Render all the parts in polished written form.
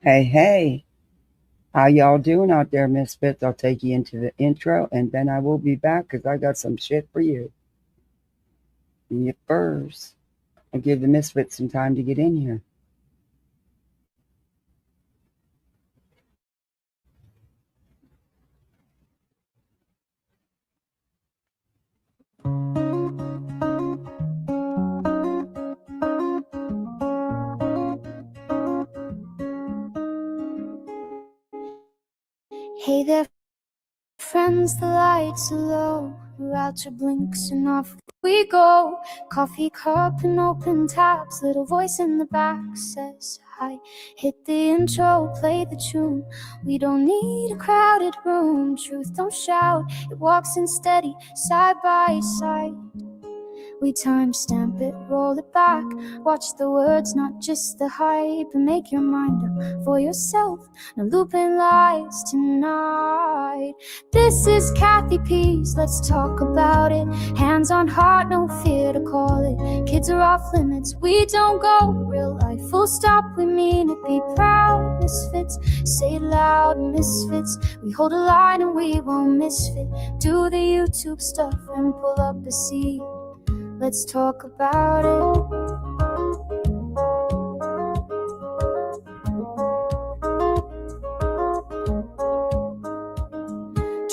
Hey, hey, how y'all doing out there, Misfits? I'll take you into the intro and then I will be back because I got some shit for you. You first. I'll give the Misfits some time to get in here. Hey there, friends, the lights are low. Router blinks and off we go. Coffee cup and open tabs. Little voice in the back says hi. Hit the intro, play the tune. We don't need a crowded room. Truth don't shout, it walks in steady, side by side. We timestamp it, roll it back. Watch the words, not just the hype. And make your mind up for yourself. No looping lies tonight. This is Kathy P's, let's talk about it. Hands on heart, no fear to call it. Kids are off limits, we don't go real life. Full stop, we mean it, be proud. Misfits, say it loud, misfits. We hold a line and we won't misfit. Do the YouTube stuff and pull up a seat. Let's talk about it.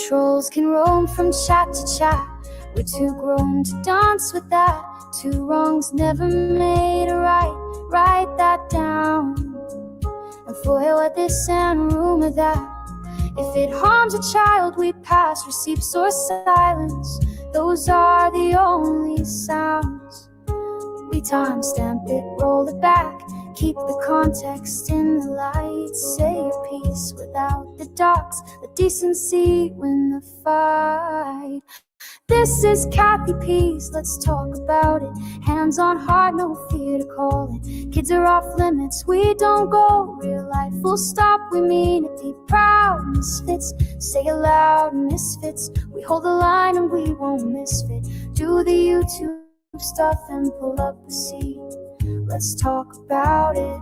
Trolls can roam from chat to chat. We're too grown to dance with that. Two wrongs never made a right. Write that down and foil this and rumor that. If it harms a child, we pass receipts or silence. Those are the only sounds. We timestamp it, roll it back. Keep the context in the light. Say your piece without the dots. Let decency win the fight. This is Kathy P's, let's talk about it. Hands on heart, no fear to call it. Kids are off limits, we don't go real life. Full stop, we mean it, be proud. Misfits, say it loud, misfits. We hold the line and we won't misfit. Do the YouTube stuff and pull up a seat. Let's talk about it.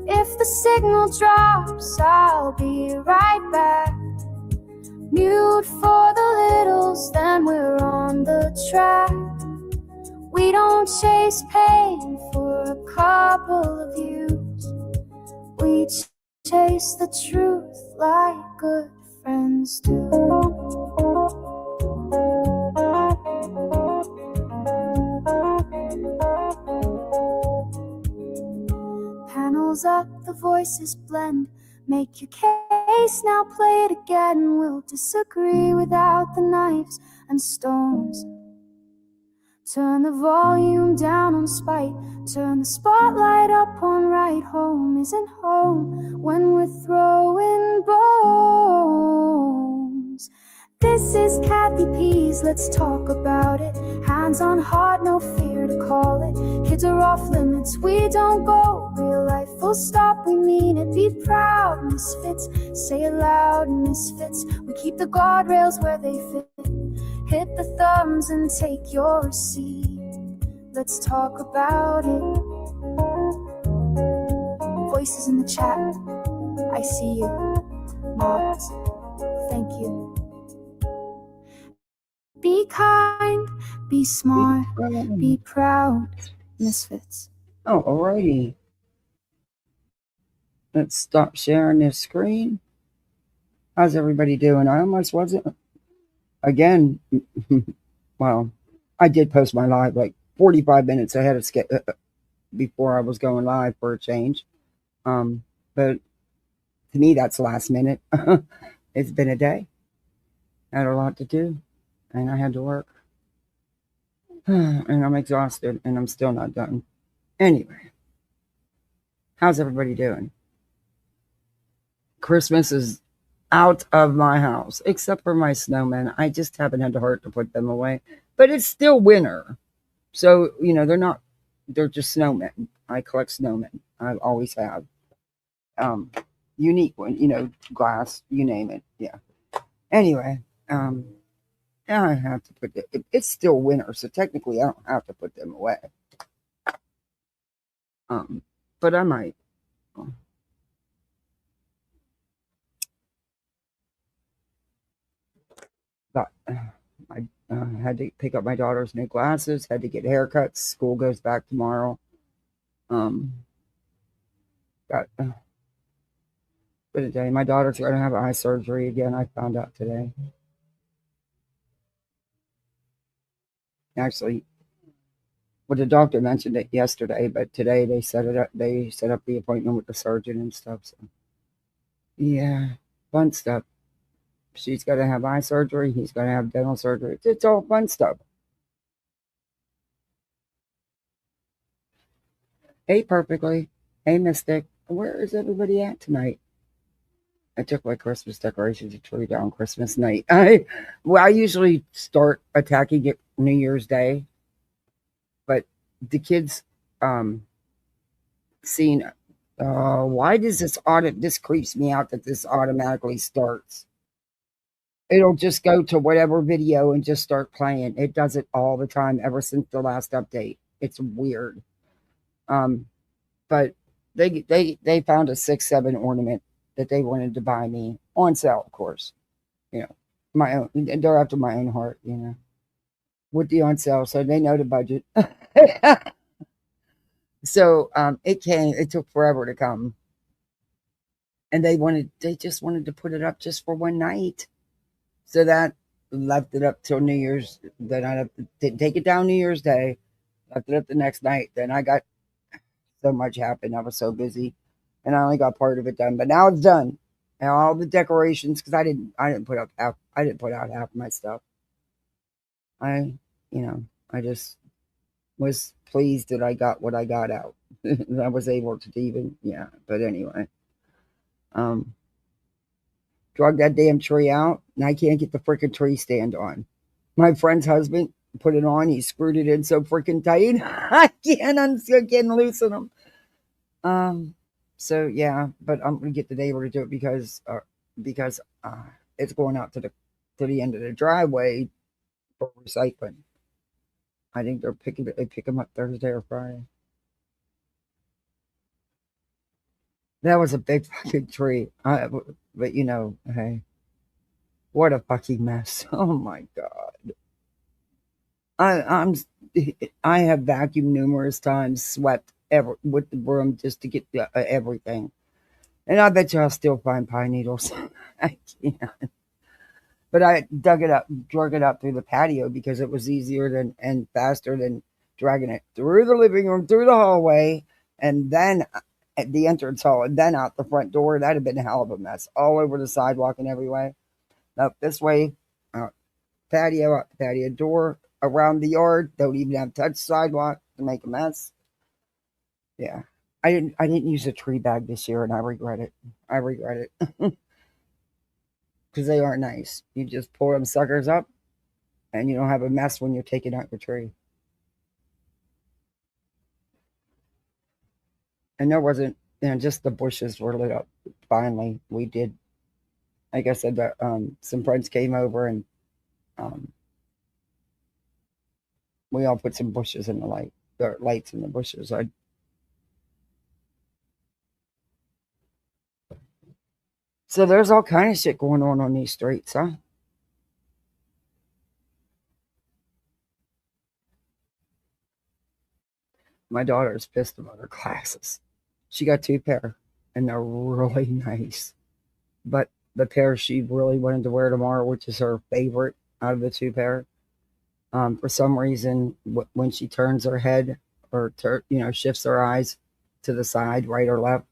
If the signal drops, I'll be right back. Mute for the littles, then we're on the track. We don't chase pain for a couple of views. We chase the truth like good friends do. Panels up, the voices blend. Make your case, now play it again. We'll disagree without the knives and stones. Turn the volume down on spite. Turn the spotlight up on right. Home isn't home when we're throwing bones. This is Kathy P's, let's talk about it. Hands on heart, no fear to call it. Kids are off limits, we don't go real life. Full stop, we mean it, be proud. Misfits, say it loud, misfits. We keep the guardrails where they fit. Hit the thumbs and take your seat. Let's talk about it. Voices in the chat, I see you. Mods, thank you. Be kind, be smart, be proud, misfits. Oh, alrighty. Let's stop sharing this screen. How's everybody doing? I almost wasn't. Again, well, I did post my live like 45 minutes ahead of before I was going live for a change. But to me, that's last minute. It's been a day. I had a lot to do, and I had to work. And I'm exhausted, and I'm still not done. Anyway, how's everybody doing? Christmas is out of my house, except for my snowmen. I just haven't had the heart to put them away. But it's still winter. So, they're just snowmen. I collect snowmen. I always have. Unique one, glass, you name it. Yeah. Anyway, I have to put it's still winter, so technically I don't have to put them away. But I might. I had to pick up my daughter's new glasses, had to get haircuts. School goes back tomorrow. Um, got for the day. My daughter's going to have eye surgery again. I found out today. Actually, well, the doctor mentioned it yesterday, but today they set it up. They set up the appointment with the surgeon and stuff. So, yeah, fun stuff. She's going to have eye surgery. He's going to have dental surgery. It's all fun stuff. Hey, perfectly. Hey, Mystic. Where is everybody at tonight? I took my Christmas decorations and tree down Christmas night. I usually start attacking it New Year's Day, but the kids seen. Why does this audit? This creeps me out that this automatically starts. It'll just go to whatever video and just start playing. It does it all the time ever since the last update. It's weird. Um, but they found a 6-7 ornament that they wanted to buy me on sale, of course. You know, my own. They're after my own heart. You know, with the on sale, so they know the budget. So it came. It took forever to come, and they just wanted to put it up just for one night. So that left it up till New Year's. Then I didn't take it down New Year's Day. Left it up the next night. Then I got so much happened. I was so busy, and I only got part of it done. But now it's done. And all the decorations, because I didn't put out half of my stuff. I, I just was pleased that I got what I got out. I was able to even, yeah. But anyway, um, drug that damn tree out, and I can't get the freaking tree stand on. My friend's husband put it on. He screwed it in so freaking tight. I can't loosen them. So yeah, but I'm gonna get the neighbor to do it because it's going out to the end of the driveway for recycling. I think they pick them up Thursday or Friday. That was a big fucking tree. But hey, what a fucking mess. Oh my god. I I'm I have vacuumed numerous times, swept with the broom just to get everything. And I bet you I'll still find pine needles. I can't. But I drug it up through the patio because it was easier than and faster than dragging it through the living room, through the hallway, and then at the entrance hall, and then out the front door. That'd have been a hell of a mess, all over the sidewalk and every way. Up this way, out out the patio door, around the yard. Don't even have touch sidewalk to make a mess. Yeah, I didn't use a tree bag this year, and I regret it. I regret it because they aren't nice. You just pull them suckers up, and you don't have a mess when you're taking out your tree. And there wasn't, just the bushes were lit up. Finally, we did. Like I said, that some friends came over and um, we all put some bushes in the lights in the bushes. So there's all kind of shit going on these streets, huh? My daughter is pissed about her glasses. She got two pair, and they're really nice. But the pair she really wanted to wear tomorrow, which is her favorite out of the two pair, for some reason, when she turns her head or shifts her eyes to the side, right or left,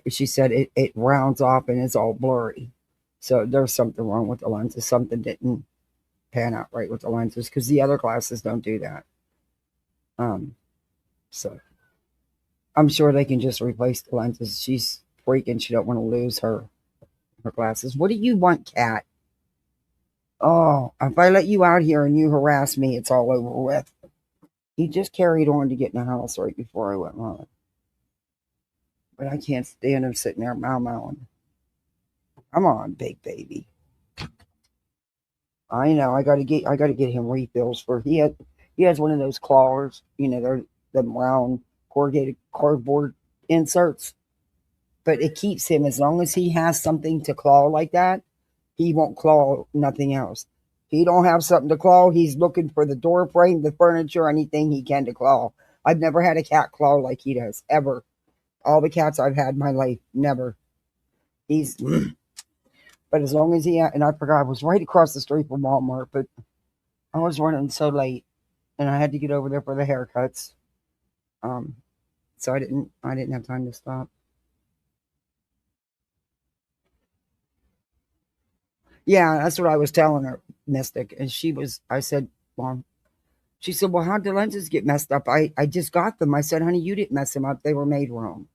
she said it rounds off and it's all blurry. So there's something wrong with the lenses. Something didn't pan out right with the lenses because the other glasses don't do that. Um, so I'm sure they can just replace the lenses. She's freaking. She don't want to lose her glasses. What do you want, Cat? Oh, if I let you out here and you harass me, it's all over with. He just carried on to get in the house right before I went home. But I can't stand him sitting there mowing. Come on, big baby. I know. I gotta get him refills for he has one of those clawers. They're the round corrugated cardboard inserts. But it keeps him as long as he has something to claw like that. He won't claw nothing else. he don't have something to claw, he's looking for the door frame, the furniture, anything he can to claw. I've never had a cat claw like he does, ever. All the cats I've had in my life, never. He's, but as long as and I forgot, I was right across the street from Walmart, but I was running so late, and I had to get over there for the haircuts. Um, so I didn't have time to stop. Yeah, that's what I was telling her, Mystic, and I said, well, she said, well, how'd the lenses get messed up? I just got them. I said, honey, you didn't mess them up. They were made wrong.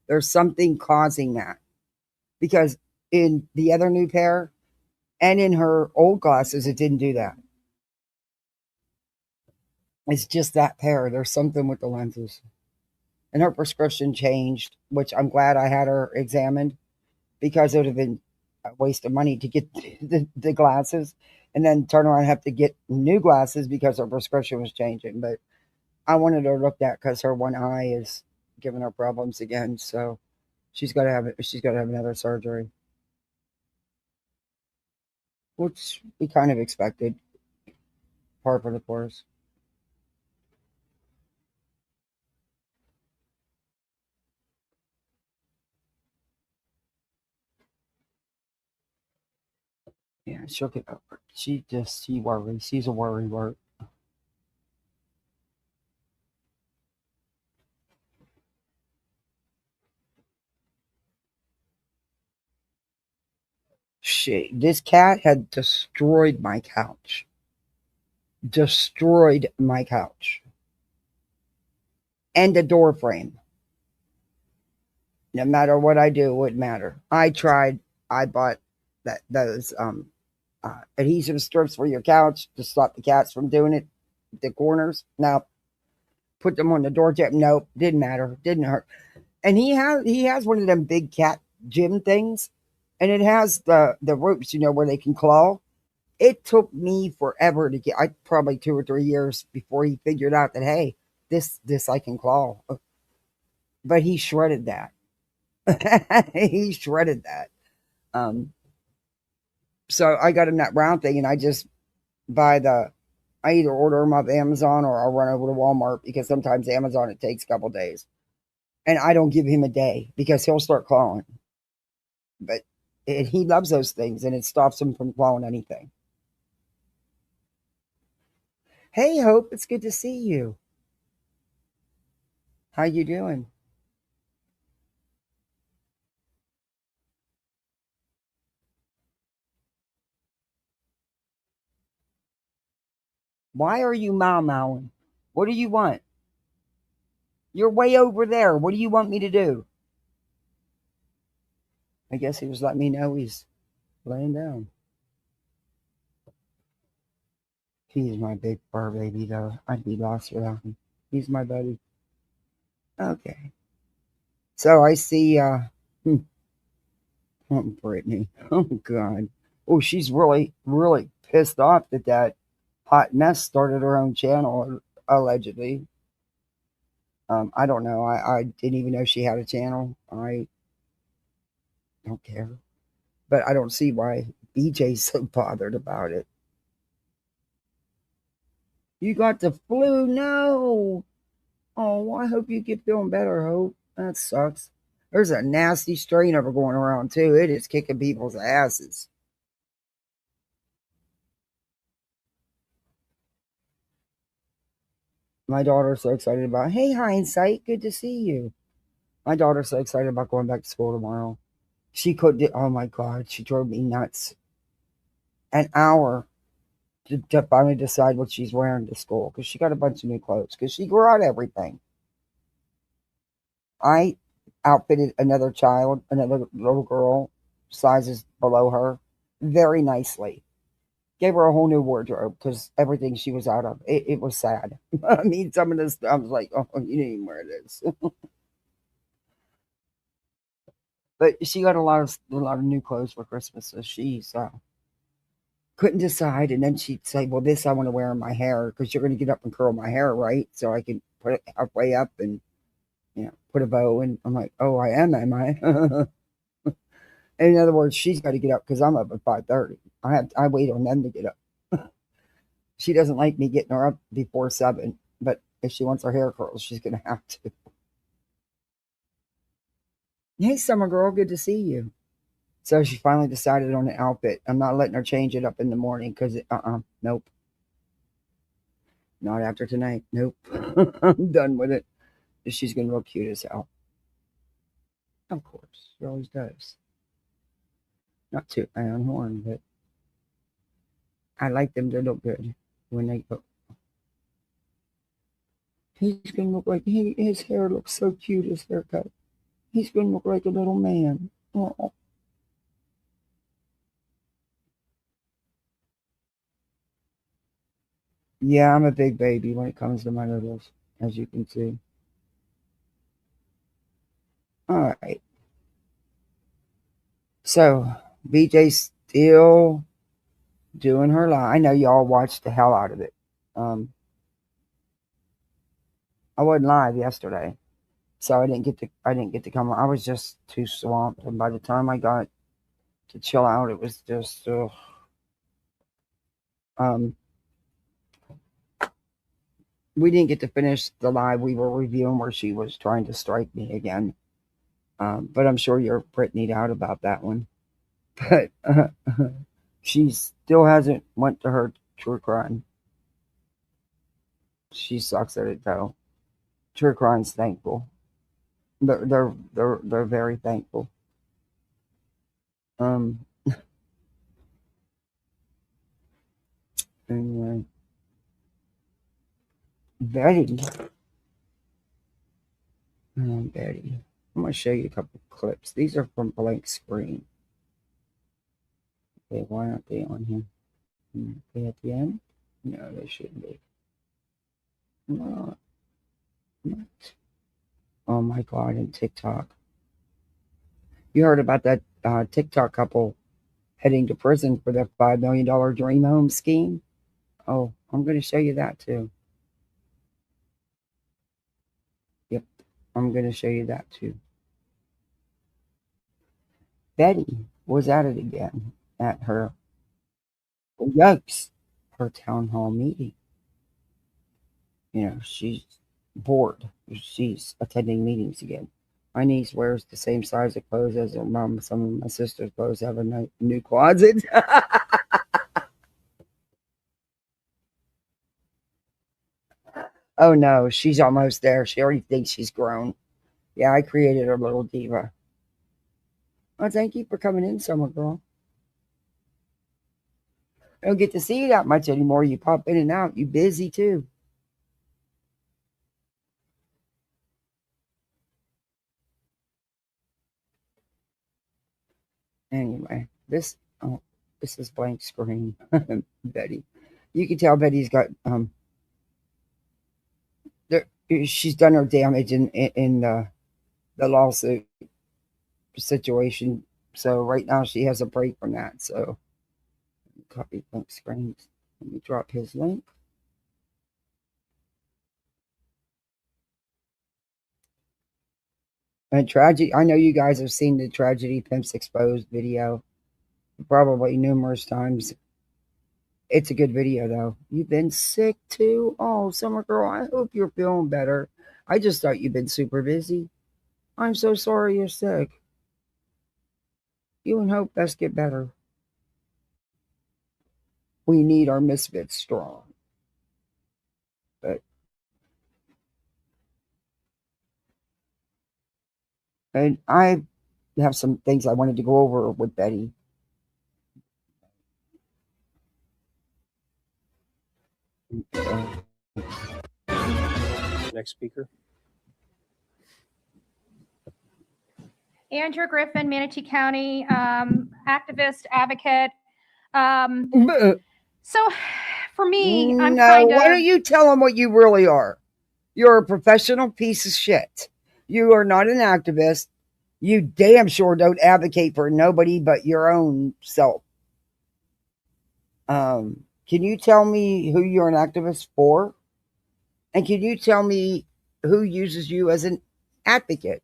There's something causing that because in the other new pair and in her old glasses, it didn't do that. It's just that pair. There's something with the lenses. And her prescription changed, which I'm glad I had her examined because it would have been a waste of money to get the glasses and then turn around and have to get new glasses because her prescription was changing. But I wanted her looked at because her one eye is giving her problems again. So she's got to have it. She's got to have another surgery, which we kind of expected, par for the course. Yeah, she'll get over it. She worries. She's a worry word. This cat had destroyed my couch. Destroyed my couch. And the door frame. No matter what I do, it wouldn't matter. I tried. I bought those adhesive strips for your couch to stop the cats from doing it. The corners. Now, put them on the door jab. Nope, didn't matter. Didn't hurt. And he has one of them big cat gym things, and it has the ropes, where they can claw. It took me forever to get. I probably 2 or 3 years before he figured out that, hey, this I can claw. But he shredded that. He shredded that. Um, so I got him that round thing, and I just buy the. I either order them off Amazon or I'll run over to Walmart because sometimes Amazon it takes a couple days, and I don't give him a day because he'll start clawing. But he loves those things, and it stops him from clawing anything. Hey, Hope, it's good to see you. How you doing? Why are you mau mauing? What do you want? You're way over there. What do you want me to do? I guess he was letting me know he's laying down. He's my big fur baby, though. I'd be lost without him. He's my buddy. Okay. So I see, oh, Brittany. Oh, God. Oh, she's really, really pissed off that hot mess started her own channel, allegedly. I don't know. I didn't even know she had a channel. I don't care. But I don't see why BJ's so bothered about it. You got the flu? No. Oh, I hope you get feeling better, Hope. That sucks. There's a nasty strain of it going around, too. It is kicking people's asses. My daughter's so excited about, hey, Hindsight, good to see you. My daughter's so excited about going back to school tomorrow. She couldn't, oh my God, she drove me nuts. An hour to finally decide what she's wearing to school because she got a bunch of new clothes because she grew out everything. I outfitted another child, another little girl, sizes below her, very nicely. Gave her a whole new wardrobe because everything she was out of, it was sad. I mean, some of this, I was like, oh, you didn't even wear this. But she got a lot of new clothes for Christmas, so she's couldn't decide. And then she'd say, "Well, this I want to wear in my hair because you're going to get up and curl my hair, right? So I can put it halfway up and put a bow." And I'm like, "Oh, I am I?" In other words, she's got to get up because I'm up at 5:30. I wait on them to get up. She doesn't like me getting her up before 7, but if she wants her hair curls, she's going to have to. Hey, summer girl, good to see you. So she finally decided on an outfit. I'm not letting her change it up in the morning because, nope. Not after tonight. Nope. I'm done with it. She's going to look cute as hell. Of course. She always does. Not toot my own horn, but I like them to look good when they go. He's going to look like his hair looks so cute, his haircut. He's going to look like a little man. Oh. Yeah, I'm a big baby when it comes to my littles, as you can see. All right. So, BJ's still doing her live. I know y'all watched the hell out of it. I wasn't live yesterday, so I didn't get to come. I was just too swamped, and by the time I got to chill out, it was just we didn't get to finish the live we were reviewing where she was trying to strike me again. But I'm sure you're Britney'd out about that one. But she still hasn't went to her true crime. She sucks at it though. True crime's thankful. They're very thankful. Um. Anyway, Betty. Betty. I'm gonna show you a couple clips. These are from Blank Screen. Okay, why aren't they on here? Are they at the end? No, they shouldn't be. What? Oh my god! And TikTok. You heard about that TikTok couple heading to prison for their $5 million dream home scheme? Oh, I'm going to show you that too. Yep, I'm going to show you that too. Betty was at it again at her her town hall meeting. You know, she's bored. She's attending meetings again. My niece wears the same size of clothes as her mom. Some of my sister's clothes have a new closet. Oh no, she's almost there. She already thinks she's grown. Yeah, I created her little diva. Well, thank you for coming in, summer girl. I don't get to see you that much anymore. You pop in and out. You busy too. Anyway, this is Blank Screen. Betty. You can tell Betty's got she's done her damage in the lawsuit situation. So right now she has a break from that. So copy Blank Screens. Let me drop his link. And tragedy. I know you guys have seen the Tragedy Pimps Exposed video probably numerous times. It's a good video though. You've been sick too? Oh, summer girl, I hope you're feeling better. I just thought you've been super busy. I'm so sorry you're sick. You and Hope best get better. We need our misfits strong. But and I have some things I wanted to go over with Betty. Next speaker. Andrew Griffin, Manatee County, activist, advocate. So for me, I'm kind of... Why don't you tell them what you really are? You're a professional piece of shit. You are not an activist. You damn sure don't advocate for nobody but your own self. Can you tell me who you're an activist for? And can you tell me who uses you as an advocate?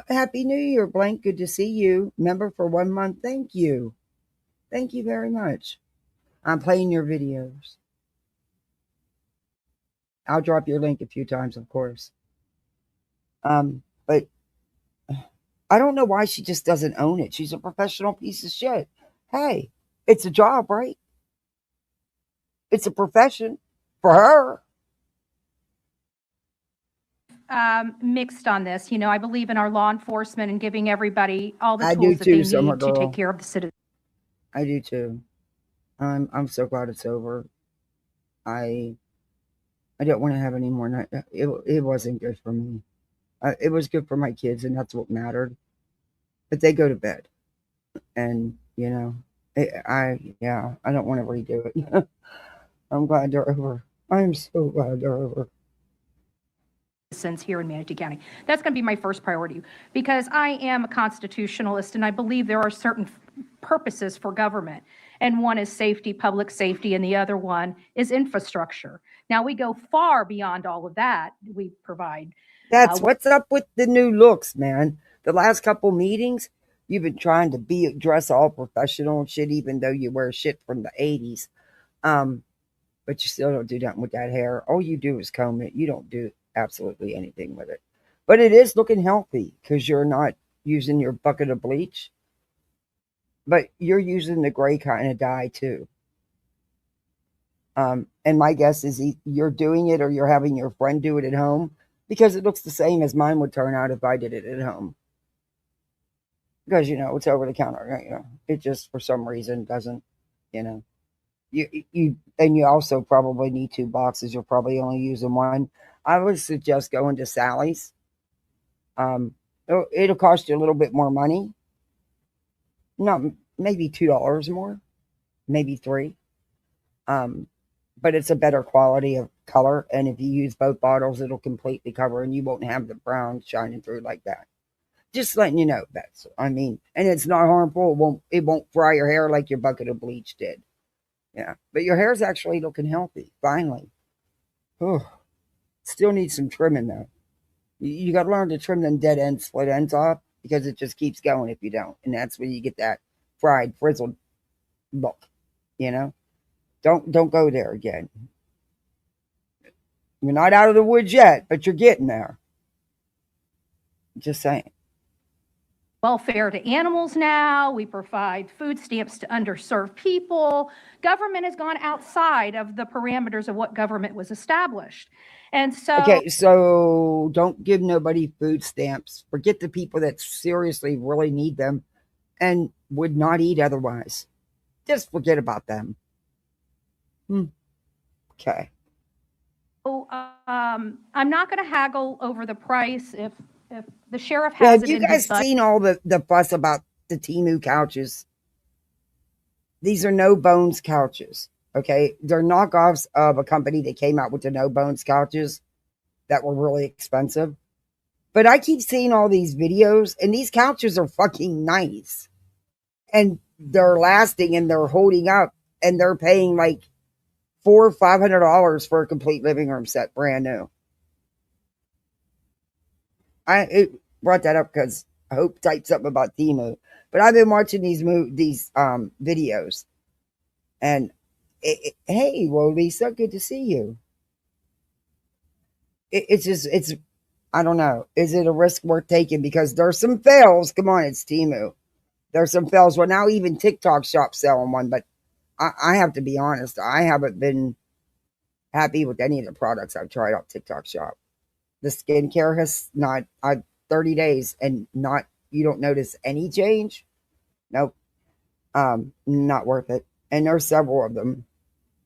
Happy New Year, Blank. Good to see you. Member for 1 month. Thank you. Thank you very much. I'm playing your videos. I'll drop your link a few times, of course. But I don't know why she just doesn't own it. She's a professional piece of shit. Hey, it's a job, right? It's a profession for her. Mixed on this. I believe in our law enforcement and giving everybody all the I do tools that too, they Summer need to Girl. take care of the citizens. I do too. I'm so glad it's over. I don't want to have any more night. It wasn't good for me. It was good for my kids, and that's what mattered. But they go to bed, and I don't want to redo it. I'm glad they're over. I'm so glad they're over. Here in Manatee County. That's going to be my first priority because I am a constitutionalist and I believe there are certain purposes for government. And one is safety, public safety, and the other one is infrastructure. Now we go far beyond all of that. We provide. That's what's up with the new looks, man. The last couple meetings, you've been trying to dress all professional and shit, even though you wear shit from the 80s. But you still don't do nothing with that hair. All you do is comb it. You don't do absolutely anything with it. But it is looking healthy because you're not using your bucket of bleach. But you're using the gray kind of dye too. And my guess is you're doing it or you're having your friend do it at home because it looks the same as mine would turn out if I did it at home. Because, it's over the counter. It just, for some reason, doesn't, You also probably need 2 boxes. You're probably only using one. I would suggest going to Sally's. It'll cost you a little bit more money. Not maybe $2 more, maybe $3. But it's a better quality of color, and if you use both bottles, it'll completely cover, and you won't have the brown shining through like that. Just letting you know, Bets. And it's not harmful. It won't fry your hair like your bucket of bleach did. Yeah, but your hair's actually looking healthy, finally. Oh, still needs some trimming, though. You got to learn to trim them dead ends, split ends off, because it just keeps going if you don't. And that's where you get that fried, frizzled look, Don't go there again. You're not out of the woods yet, but you're getting there. Just saying. Welfare to animals now. We provide food stamps to underserved people. Government has gone outside of the parameters of what government was established. And so... Okay, so don't give nobody food stamps. Forget the people that seriously really need them and would not eat otherwise. Just forget about them. Okay. So, I'm not going to haggle over the price if the sheriff has it in his budget. Have you guys seen all the fuss about the Temu couches? These are no bones couches, okay? They're knockoffs of a company that came out with the no bones couches that were really expensive. But I keep seeing all these videos, and these couches are fucking nice. And they're lasting, and they're holding up, and they're paying like $400 or $500 for a complete living room set, brand new. I brought that up because I hope typed something about Temu, but I've been watching these videos, and hey, well, Lisa, good to see you. It's I don't know. Is it a risk worth taking? Because there's some fails. Come on, it's Temu. There's some fails. Well, now even TikTok shop's selling one, but I have to be honest. I haven't been happy with any of the products I've tried off TikTok shop. The skincare has not, 30 days and you don't notice any change. Nope. Not worth it. And there's several of them.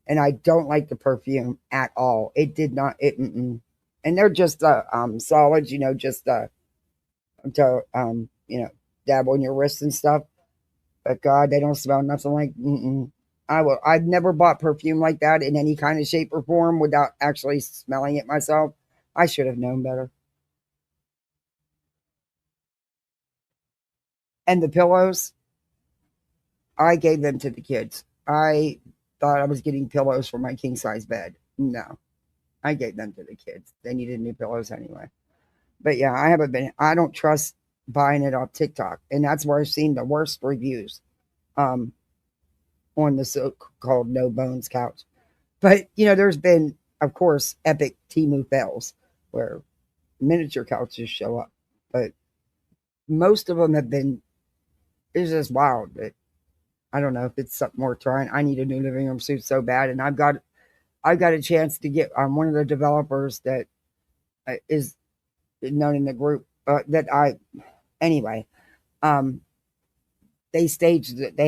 And I don't like the perfume at all. It did not, and they're just, solids, just, to, dab on your wrists and stuff. But God, they don't smell nothing like, I've never bought perfume like that in any kind of shape or form without actually smelling it myself. I should have known better. And the pillows, I gave them to the kids. I thought I was getting pillows for my king size bed. No, I gave them to the kids. They needed new pillows anyway. But yeah, I don't trust buying it off TikTok. And that's where I've seen the worst reviews. on the so-called no bones couch. But there's been, of course, epic Temu fails where miniature couches show up, but most of them have been. It's just wild. But I don't know if it's something worth trying. I need a new living room suite so bad, and I've got a chance to get one of the developers that is known in the group that I anyway. Um, they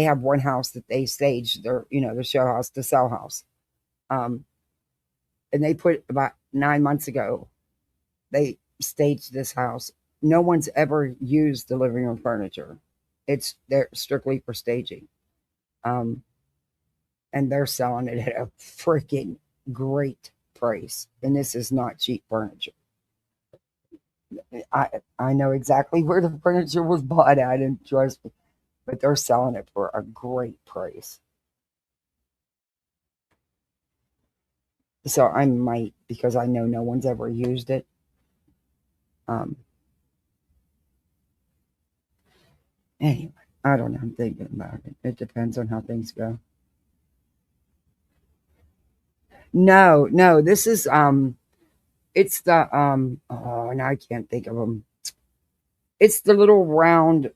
have one house that they staged their show house, the sell house. Um, and they put about 9 months ago, they staged this house. No one's ever used the living room furniture. They're strictly for staging. Um, and they're selling it at a freaking great price. And this is not cheap furniture. I know exactly where the furniture was bought at, and trust me, but they're selling it for a great price. So I might, because I know no one's ever used it. Anyway, I don't know. I'm thinking about it. It depends on how things go. No, this is it's the oh, now I can't think of them. It's the little round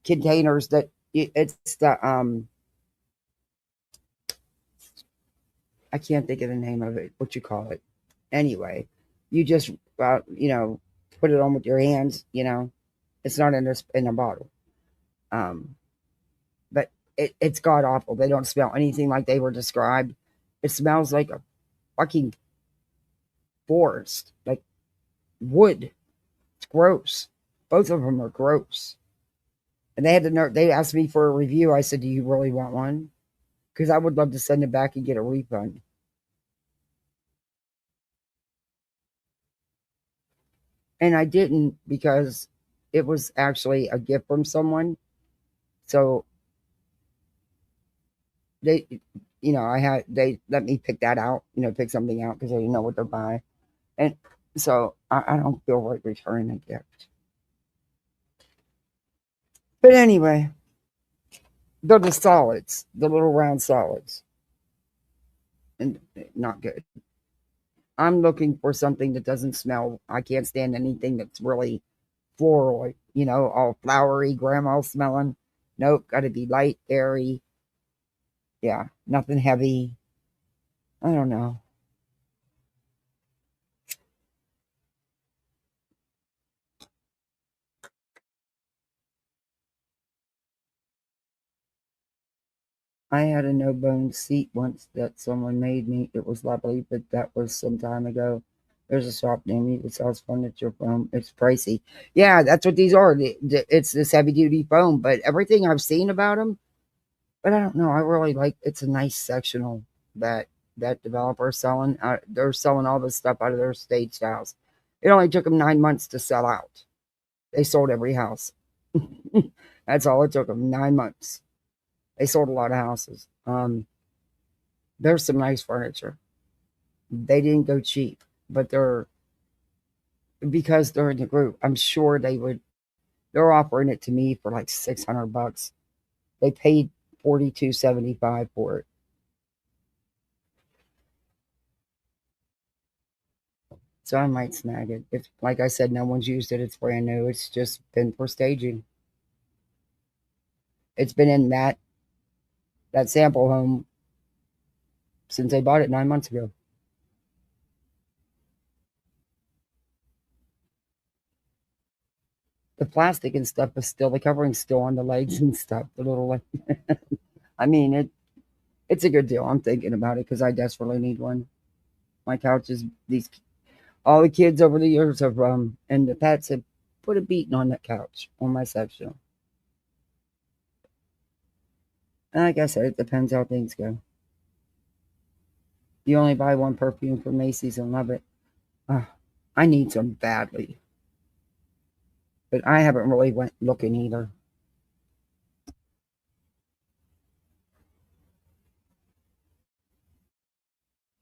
containers that it's the I can't think of the name of it. What you call it? Anyway, you just put it on with your hands. It's not in a bottle. Um, but it's god awful. They don't smell anything like they were described. It smells like a fucking forest, like wood. It's gross. Both of them are gross. And they asked me for a review. I said, "Do you really want one?" Because I would love to send it back and get a refund. And I didn't, because it was actually a gift from someone. So they they let me pick that out, pick something out because I didn't know what to buy. And so I don't feel right returning a gift. But anyway, they're the solids, the little round solids. And not good. I'm looking for something that doesn't smell. I can't stand anything that's really floral, all flowery, grandma smelling. Nope, got to be light, airy. Yeah, nothing heavy. I don't know. I had a no bones seat once that someone made me. It was lovely, but that was some time ago. There's a shop near me that sells furniture foam. It's pricey. Yeah, that's what these are. It's this heavy duty foam, but everything I've seen about them, but I don't know. I really like. It's a nice sectional that developer's selling. They're selling all this stuff out of their staged house. It only took them 9 months to sell out. They sold every house. That's all it took them. 9 months. They sold a lot of houses. There's some nice furniture. They didn't go cheap, but because they're in the group. I'm sure they would. They're offering it to me for like $600. They paid $42.75 for it. So I might snag it. If, like I said, no one's used it. It's brand new. It's just been for staging. It's been in that sample home since they bought it 9 months ago. The plastic and stuff is still, the covering's still on the legs and stuff. The little, I mean, it's a good deal. I'm thinking about it because I desperately need one. My couch is all the kids over the years have and the pets have put a beating on that couch on my sectional. And like I said, it depends how things go. You only buy one perfume from Macy's and love it. I need some badly. But I haven't really went looking either.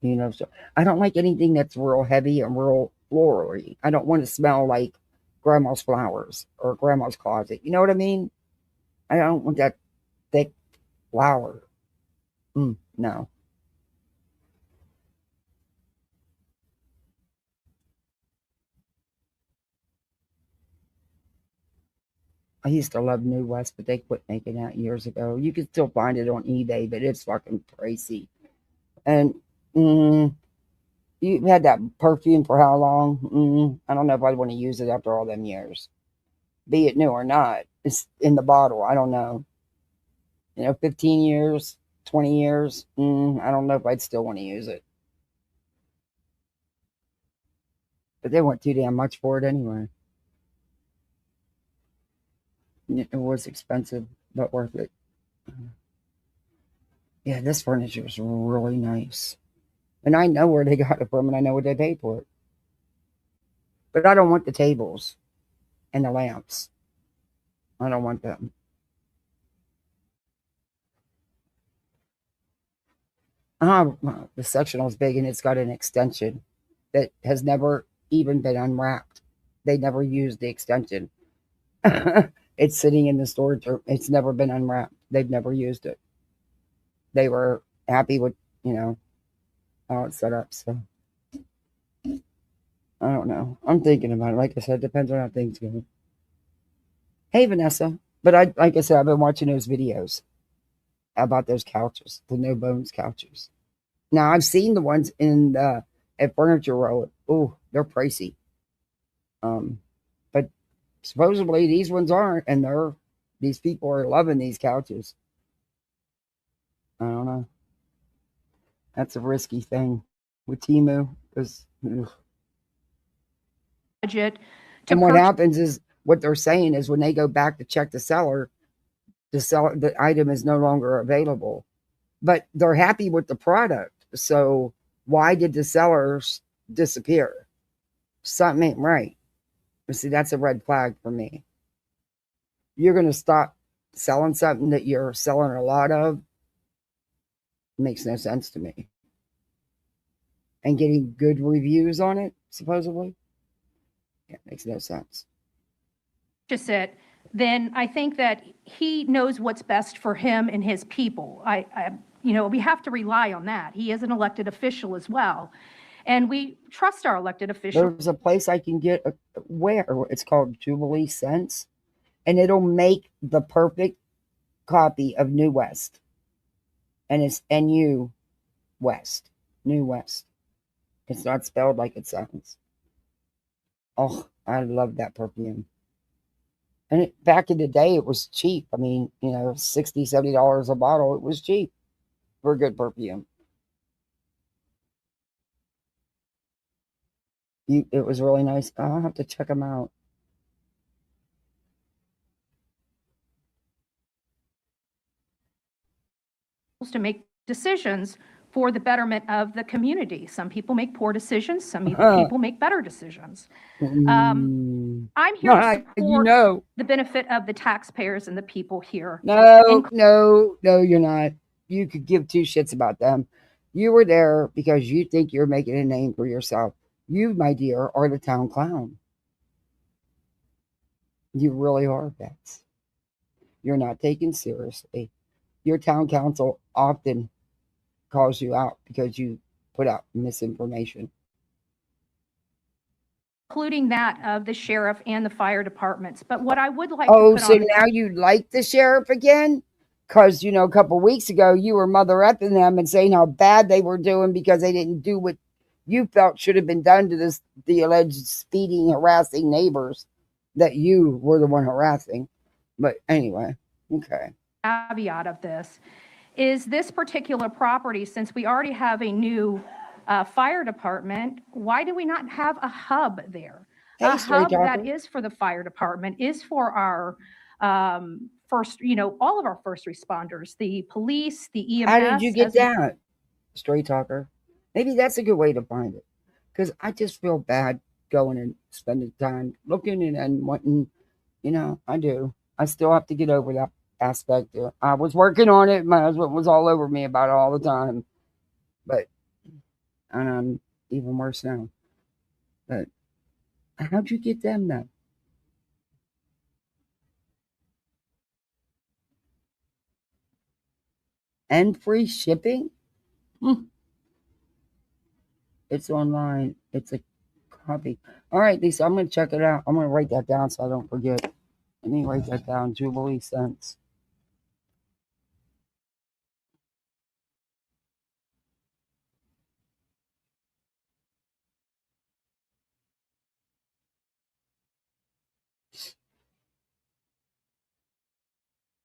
So I don't like anything that's real heavy and real florally. I don't want to smell like grandma's flowers or grandma's closet. You know what I mean? I don't want that thick flower. No. I used to love New West, but they quit making that years ago. You can still find it on eBay, but it's fucking pricey. And you had that perfume for how long? I don't know if I'd want to use it after all them years, be it new or not. It's in the bottle. I don't know. 15 years, 20 years. I don't know if I'd still want to use it. But they want too damn much for it anyway. It was expensive, but worth it. Yeah, this furniture is really nice. And I know where they got it from and I know what they paid for it. But I don't want the tables and the lamps. I don't want them. The sectional is big and it's got an extension that has never even been unwrapped. They never used the extension. It's sitting in the storage room. It's never been unwrapped. They've never used it. They were happy with, how it's set up. So I don't know. I'm thinking about it. Like I said, it depends on how things go. Hey, Vanessa. But like I said, I've been watching those videos about those couches, the no bones couches. Now I've seen the ones in at Furniture Row. Oh, they're pricey. But supposedly these ones aren't, and these people are loving these couches. I don't know. That's a risky thing with Temu because. Budget. And what happens is what they're saying is when they go back to check the seller, the item is no longer available. But they're happy with the product. So why did the sellers disappear? Something ain't right. See, that's a red flag for me. You're going to stop selling something that you're selling a lot of. Makes no sense to me. And getting good reviews on it, supposedly. Yeah, makes no sense. Just it. Then I think that he knows what's best for him and his people. We have to rely on that. He is an elected official as well. And we trust our elected officials. There's a place I can get where it's called Jubilee Scents, and it'll make the perfect copy of New West. And it's NU West. New West. It's not spelled like it sounds. Oh, I love that perfume. And back in the day, it was cheap. I mean, $60, $70 a bottle. It was cheap for a good perfume. It was really nice. I'll have to check them out. To make decisions for the betterment of the community. Some people make poor decisions. Some people make better decisions. I'm here to support the benefit of the taxpayers and the people here. No, you're not. You could give two shits about them. You were there because you think you're making a name for yourself. You, my dear, are the town clown. You really are, Bets. You're not taken seriously. Your town council often calls you out because you put out misinformation. Including that of the sheriff and the fire departments. But what I would like to put now you like the sheriff again? Because, a couple of weeks ago, you were mother-effing them and saying how bad they were doing because they didn't do what you felt should have been done to the alleged speeding, harassing neighbors that you were the one harassing. But anyway, okay. Caveat of this is this particular property, since we already have a new fire department, why do we not have a hub there? A hub that is for the fire department, is for our first, all of our first responders, the police, the EMS. How did you get that, Straight Talker? Maybe that's a good way to find it. Because I just feel bad going and spending time looking and wanting, I do. I still have to get over that aspect. I was working on it. My husband was all over me about it all the time. But, and I'm even worse now. But how'd you get them then? and free shipping. It's online. It's a copy. All right, Lisa, I'm going to check it out. I'm going to write that down so I don't forget. Let me write that down. Jubilee cents.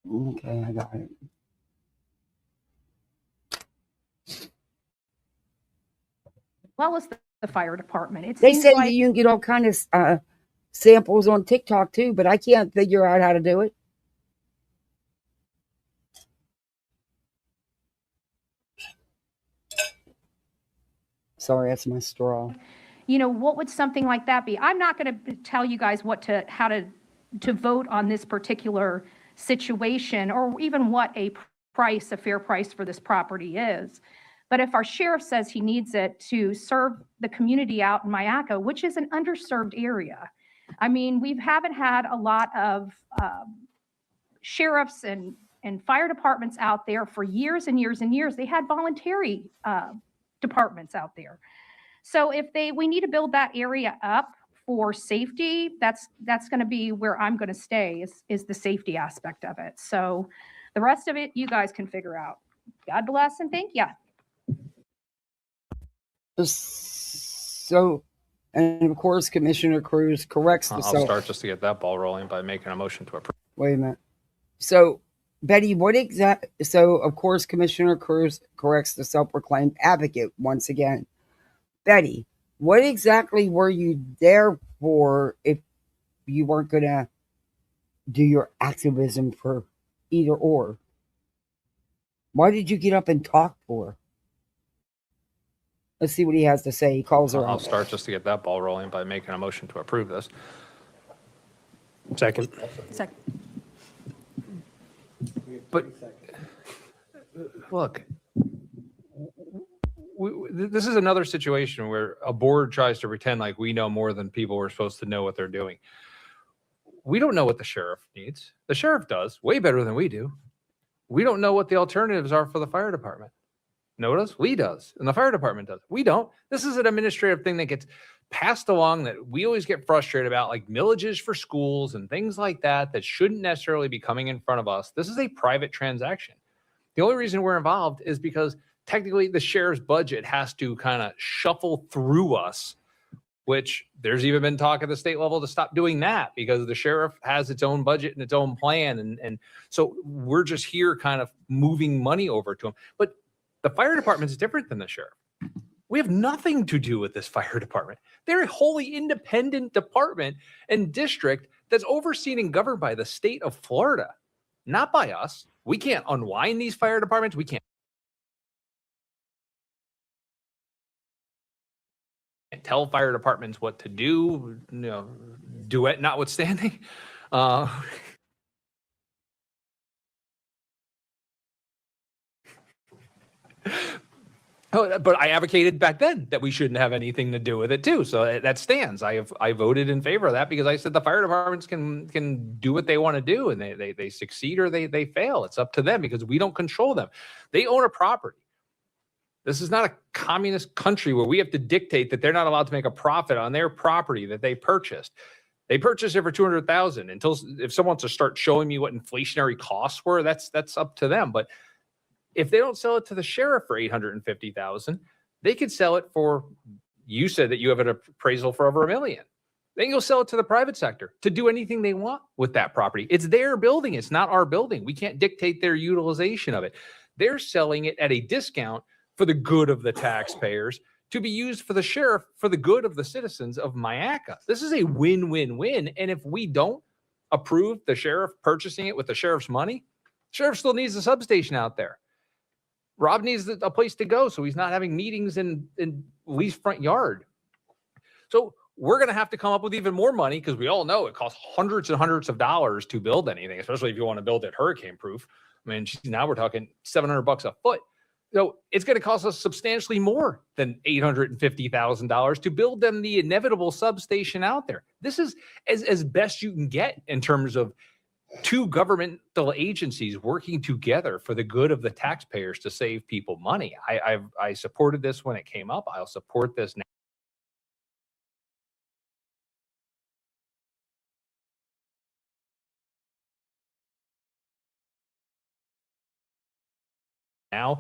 Okay, I got it. Well as the fire department. They say that you can get all kind of samples on TikTok too, but I can't figure out how to do it. Sorry, that's my straw. You know, what would something like that be? I'm not going to tell you guys how to vote on this particular situation, or even what a fair price for this property is. But if our sheriff says he needs it to serve the community out in Mayaca, which is an underserved area, I mean, we haven't had a lot of sheriffs and fire departments out there for years and years and years. They had voluntary departments out there. So if we need to build that area up for safety, that's going to be where I'm going to stay, is the safety aspect of it. So the rest of it, you guys can figure out. God bless and thank you. So, and of course, Commissioner Cruz corrects the. I'll start just to get that ball rolling by making a motion to approve. Wait a minute. So, Betty, so of course, Commissioner Cruz corrects the self-proclaimed advocate once again. Betty, what exactly were you there for if you weren't going to do your activism for either or? Why did you get up and talk for? Let's see what he has to say. He calls her out. I'll start just to get that ball rolling by making a motion to approve this. Second. But look, this is another situation where a board tries to pretend like we know more than people we're supposed to know what they're doing. We don't know what the sheriff needs. The sheriff does way better than we do. We don't know what the alternatives are for the fire department. Notice we does, and the fire department does. We don't. This is an administrative thing that gets passed along that we always get frustrated about, like millages for schools and things like that shouldn't necessarily be coming in front of us. This is a private transaction. The only reason we're involved is because technically the sheriff's budget has to kind of shuffle through us, which there's even been talk at the state level to stop doing that because the sheriff has its own budget and its own plan. And so we're just here kind of moving money over to them. But the fire department is different than the sheriff. We have nothing to do with this fire department. They're a wholly independent department and district that's overseen and governed by the state of Florida, not by us. We can't unwind these fire departments. We can't tell fire departments what to do, duet notwithstanding. But I advocated back then that we shouldn't have anything to do with it too. So that stands. I voted in favor of that because I said the fire departments can do what they want to do, and they succeed or they fail. It's up to them because we don't control them. They own a property. This is not a communist country where we have to dictate that they're not allowed to make a profit on their property that they purchased. They purchased it for $200,000 until if someone wants to start showing me what inflationary costs were, that's up to them. But if they don't sell it to the sheriff for $850,000, they could sell it for, you said that you have an appraisal for over $1 million. Then you'll sell it to the private sector to do anything they want with that property. It's their building. It's not our building. We can't dictate their utilization of it. They're selling it at a discount for the good of the taxpayers to be used for the sheriff for the good of the citizens of Mayaca. This is a win-win-win. And if we don't approve the sheriff purchasing it with the sheriff's money, sheriff still needs a substation out there. Rob needs a place to go, so he's not having meetings in Lee's front yard. So we're going to have to come up with even more money because we all know it costs hundreds and hundreds of dollars to build anything, especially if you want to build it hurricane-proof. I mean, now we're talking $700 a foot. So it's going to cost us substantially more than $850,000 to build them the inevitable substation out there. This is as best you can get in terms of two governmental agencies working together for the good of the taxpayers to save people money. I supported this when it came up. I'll support this now. Now,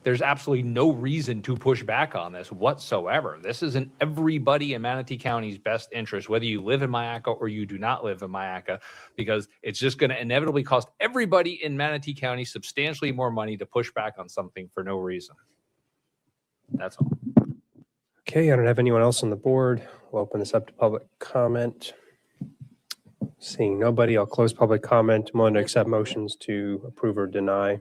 there's absolutely no reason to push back on this whatsoever. This is in everybody in Manatee County's best interest, whether you live in Mayaca or you do not live in Mayaca, because it's just going to inevitably cost everybody in Manatee County substantially more money to push back on something for no reason. That's all. Okay, I don't have anyone else on the board. We'll open this up to public comment. Seeing nobody, I'll close public comment. I'm willing to accept motions to approve or deny.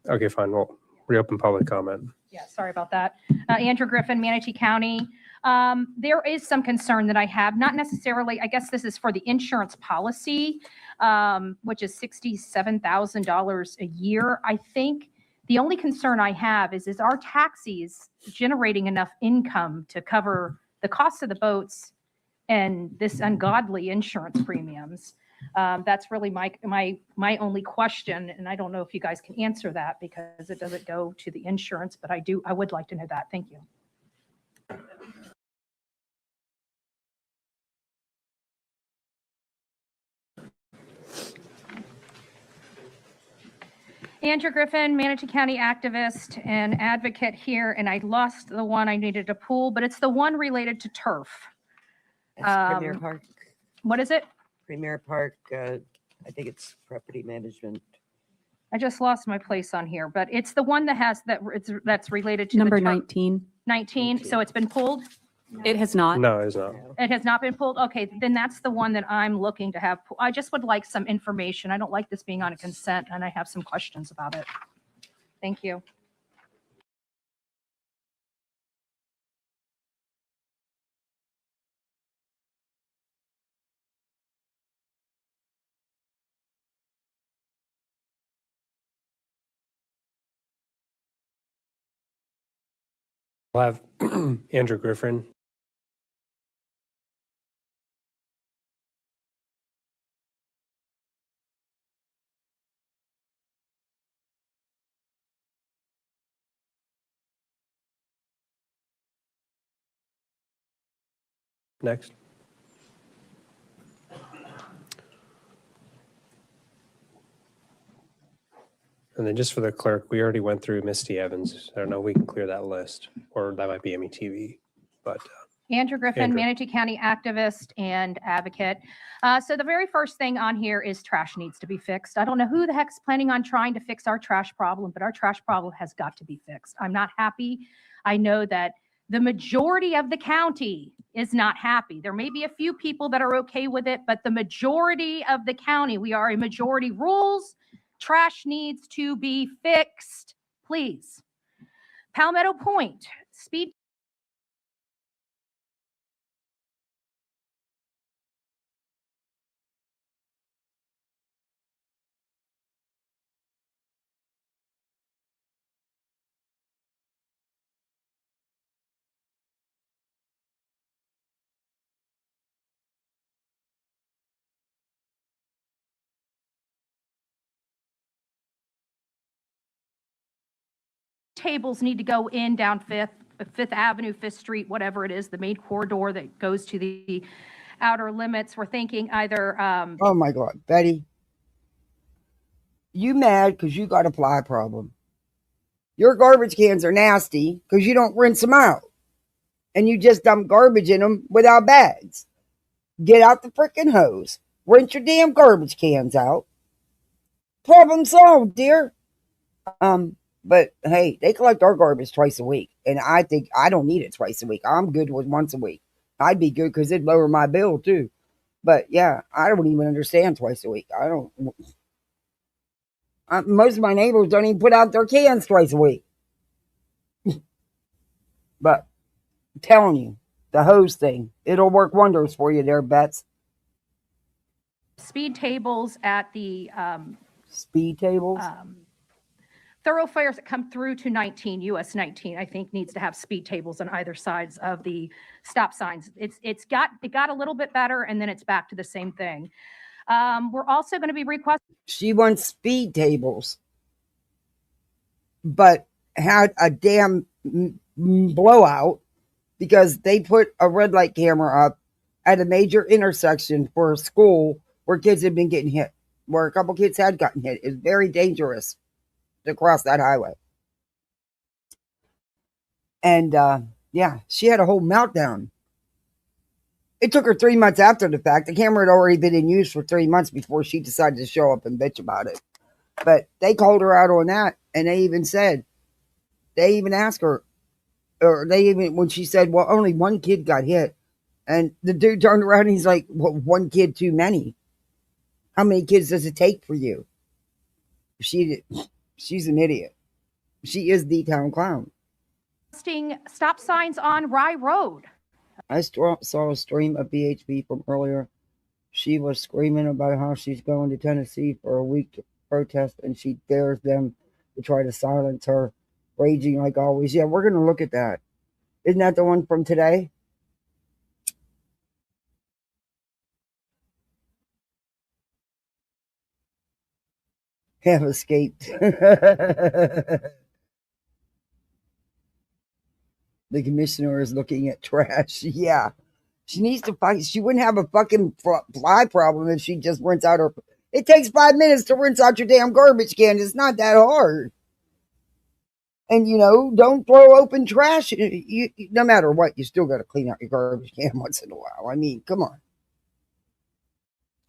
Okay, fine. We'll reopen public comment. Yeah, sorry about that. Andrew Griffin, Manatee County. There is some concern that I have, not necessarily, I guess this is for the insurance policy, which is $67,000 a year. I think the only concern I have is our taxis generating enough income to cover the cost of the boats and this ungodly insurance premiums? That's really my only question, and I don't know if you guys can answer that because it doesn't go to the insurance, but I would like to know that. Thank you. Andrew Griffin, Manatee County activist and advocate here, and I lost the one I needed to pull, but it's the one related to turf. That's Premier Park. What is it? Premier Park, I think it's property management. I just lost my place on here, but it's the one that has that's related to Number the 19. 19. So it's been pulled. It has not. No, it's not. It has not been pulled. Okay, then that's the one that I'm looking to have. I just would like some information. I don't like this being on a consent, and I have some questions about it. Thank you. We'll have Andrew Griffin. Next. And then just for the clerk, we already went through Misty Evans. I don't know if we can clear that list, or that might be METV, but Andrew Griffin, Andrew. Manatee County activist and advocate. So the very first thing on here is trash needs to be fixed. I don't know who the heck's planning on trying to fix our trash problem, but our trash problem has got to be fixed. I'm not happy. I know that the majority of the county is not happy. There may be a few people that are okay with it, but the majority of the county, we are a majority rules. Trash needs to be fixed, please. Palmetto Point, speed tables need to go in down Fifth Avenue, Fifth Street, whatever it is, the main corridor that goes to the outer limits. We're thinking either. Oh my God, Betty, you mad because you got a fly problem? Your garbage cans are nasty because you don't rinse them out, and you just dump garbage in them without bags. Get out the freaking hose, rinse your damn garbage cans out. Problem solved, dear. But hey, they collect our garbage twice a week, and I think I don't need it twice a week. I'm good with once a week. I'd be good because it'd lower my bill too. But yeah, I don't even understand twice a week. I don't. Most of my neighbors don't even put out their cans twice a week. But I'm telling you, the hose thing, it'll work wonders for you there, Bets. Speed tables at the Speed tables. thoroughfares that come through to 19, US 19, I think needs to have speed tables on either sides of the stop signs. It got a little bit better, and then it's back to the same thing. We're also going to be requesting. She wants speed tables, but had a damn blowout because they put a red light camera up at a major intersection for a school where kids had been getting hit, where a couple kids had gotten hit. It's very dangerous to cross that highway. And yeah, she had a whole meltdown. It took her 3 months after the fact. The camera had already been in use for 3 months before she decided to show up and bitch about it. But they called her out on that, and they even asked her, or they even, when she said, well, only one kid got hit. And the dude turned around and he's like, well, one kid too many. How many kids does it take for you? She's an idiot. She is the town clown. Stop signs on Rye Road. I saw a stream of BHB from earlier. She was screaming about how she's going to Tennessee for a week to protest, and she dares them to try to silence her, raging like always. Yeah, we're going to look at that. Isn't that the one from today? Have escaped. The commissioner is looking at trash. Yeah. She needs to fight. She wouldn't have a fucking fly problem if she just rinse out her. It takes 5 minutes to rinse out your damn garbage can. It's not that hard. And, don't throw open trash. No matter what, you still got to clean out your garbage can once in a while. I mean, come on.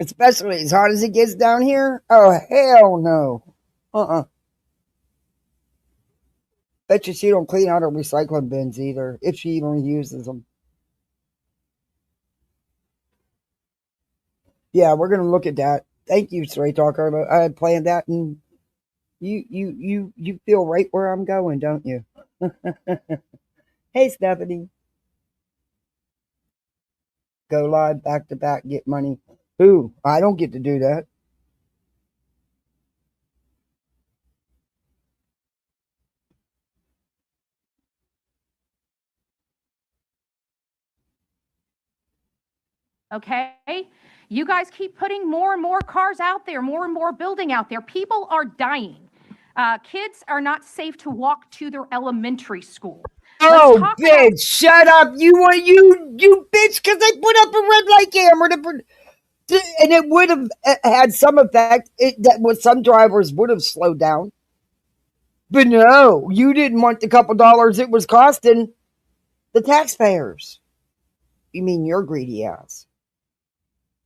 Especially as hot as it gets down here. Oh, hell no. Bet you she don't clean out her recycling bins either, if she even uses them. Yeah, we're going to look at that. Thank you, Stray Talker. I had planned that, and you feel right where I'm going, don't you? Hey, Stephanie. Go live, back to back, get money. Who? I don't get to do that. Okay. You guys keep putting more and more cars out there, more and more building out there. People are dying. Kids are not safe to walk to their elementary school. Oh, bitch, shut up. You bitch, because they put up a red light camera and it would have had some effect. Some drivers would have slowed down. But no, you didn't want the couple dollars it was costing the taxpayers. You mean your greedy ass.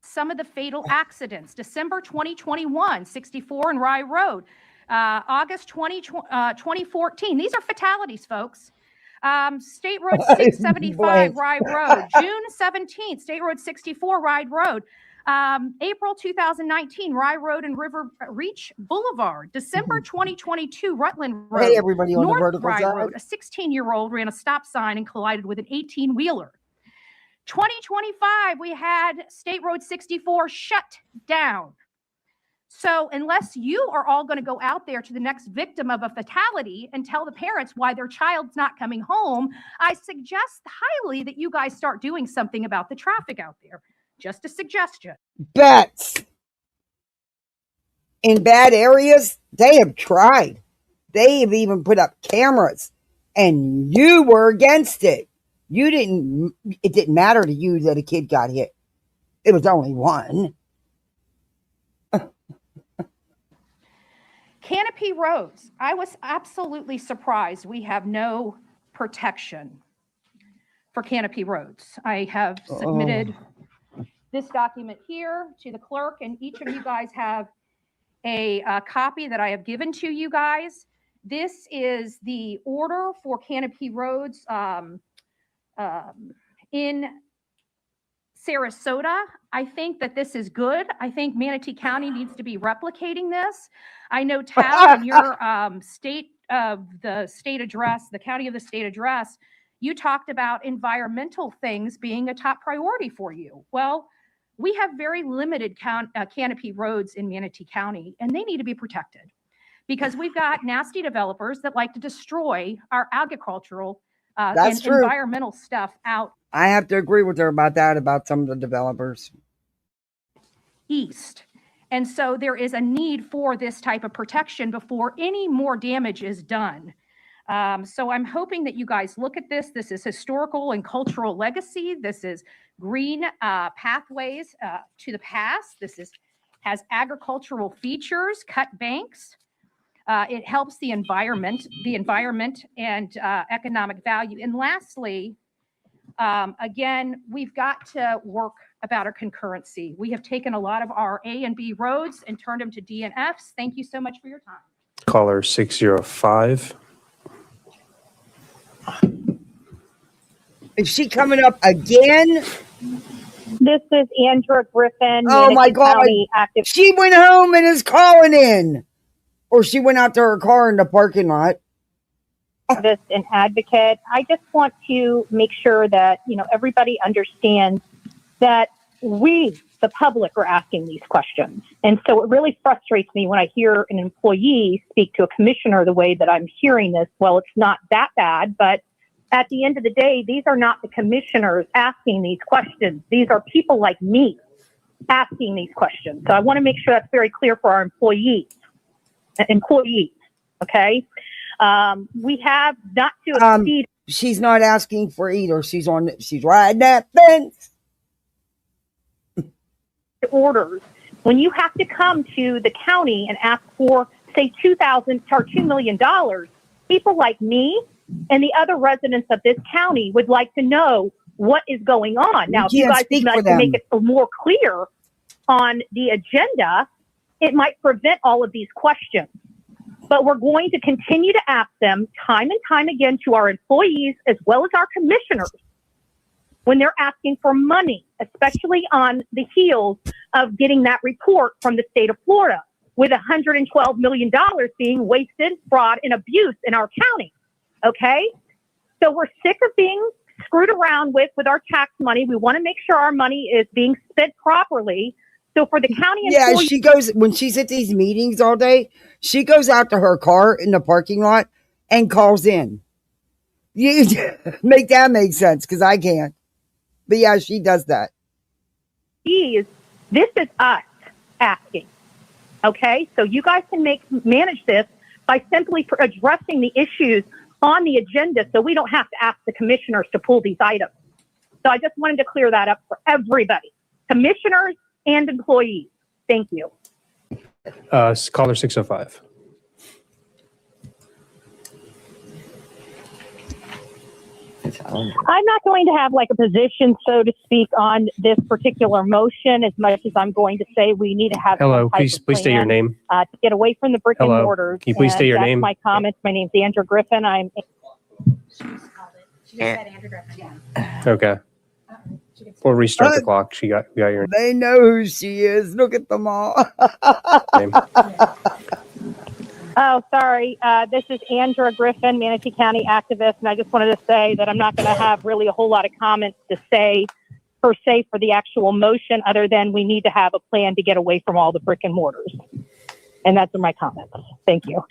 Some of the fatal accidents. December 2021, 64 and Rye Road. August 2014. These are fatalities, folks. State Road 675, Rye Road. June 17th, State Road 64, Rye Road. April 2019, Rye Road and River Reach Boulevard. December 2022, Rutland Road. Hey, everybody on North the vertical Rye side. Road. A 16-year-old ran a stop sign and collided with an 18-wheeler. 2025, we had State Road 64 shut down. So unless you are all going to go out there to the next victim of a fatality and tell the parents why their child's not coming home, I suggest highly that you guys start doing something about the traffic out there. Just a suggestion. Bets. In bad areas, they have tried. They have even put up cameras, and you were against it. It didn't matter to you that a kid got hit. It was only one. Canopy roads. I was absolutely surprised we have no protection for canopy roads. I have submitted this document here to the clerk, and each of you guys have a copy that I have given to you guys. This is the order for canopy roads in Sarasota. I think that this is good. I think Manatee County needs to be replicating this. I know, Tal, in your state of the state address, the county of the state address, you talked about environmental things being a top priority for you. Well, we have very limited canopy roads in Manatee County, and they need to be protected because we've got nasty developers that like to destroy our agricultural and environmental stuff out. I have to agree with her about that, about some of the developers. east. And so there is a need for this type of protection before any more damage is done. So I'm hoping that you guys look at this. This is historical and cultural legacy. This is green pathways to the past. Has agricultural features, cut banks. It helps the environment and economic value. And lastly, again, we've got to work about our concurrency. We have taken a lot of our A and B roads and turned them to D and Fs. Thank you so much for your time. Caller 605. Is she coming up again? This is Andrea Griffin. Oh my Manatee God. County active. She went home and is calling in. Or she went out to her car in the parking lot. Activist and advocate. I just want to make sure that, everybody understands that we, the public, are asking these questions. And so it really frustrates me when I hear an employee speak to a commissioner the way that I'm hearing this. Well, it's not that bad, but at the end of the day, these are not the commissioners asking these questions. These are people like me asking these questions. So I want to make sure that's very clear for our employees, okay? We have not to exceed. She's not asking for either. She's riding that fence. Orders. When you have to come to the county and ask for, say, $2,000 or $2 million, people like me and the other residents of this county would like to know what is going on. Now, if you guys would like to make it more clear on the agenda, it might prevent all of these questions. But we're going to continue to ask them time and time again to our employees as well as our commissioners when they're asking for money, especially on the heels of getting that report from the state of Florida with $112 million being wasted, fraud, and abuse in our county. Okay? So we're sick of being screwed around with our tax money. We want to make sure our money is being spent properly. So for the county employees, she goes, when she's at these meetings all day, she goes out to her car in the parking lot and calls in. You make that make sense, because I can't. But yeah, she does that. this is us asking. Okay? So you guys can manage this by simply addressing the issues on the agenda so we don't have to ask the commissioners to pull these items. So I just wanted to clear that up for everybody, commissioners and employees. Thank you. Caller 605. I'm not going to have like a position, so to speak, on this particular motion as much as I'm going to say we need to have. Hello, please state your name. To get away from the brick and Hello. mortar. Can you please state your name? My comments. My name's Andrea Griffin. She just said Andrew Griffin. Okay. We'll restart the clock. We got your They know who she is. Look at them all. name. Oh, sorry. This is Andrea Griffin, Manatee County activist, and I just wanted to say that I'm not going to have really a whole lot of comments to say, per se, for the actual motion, other than we need to have a plan to get away from all the brick and mortars. And that's my comments. Thank you.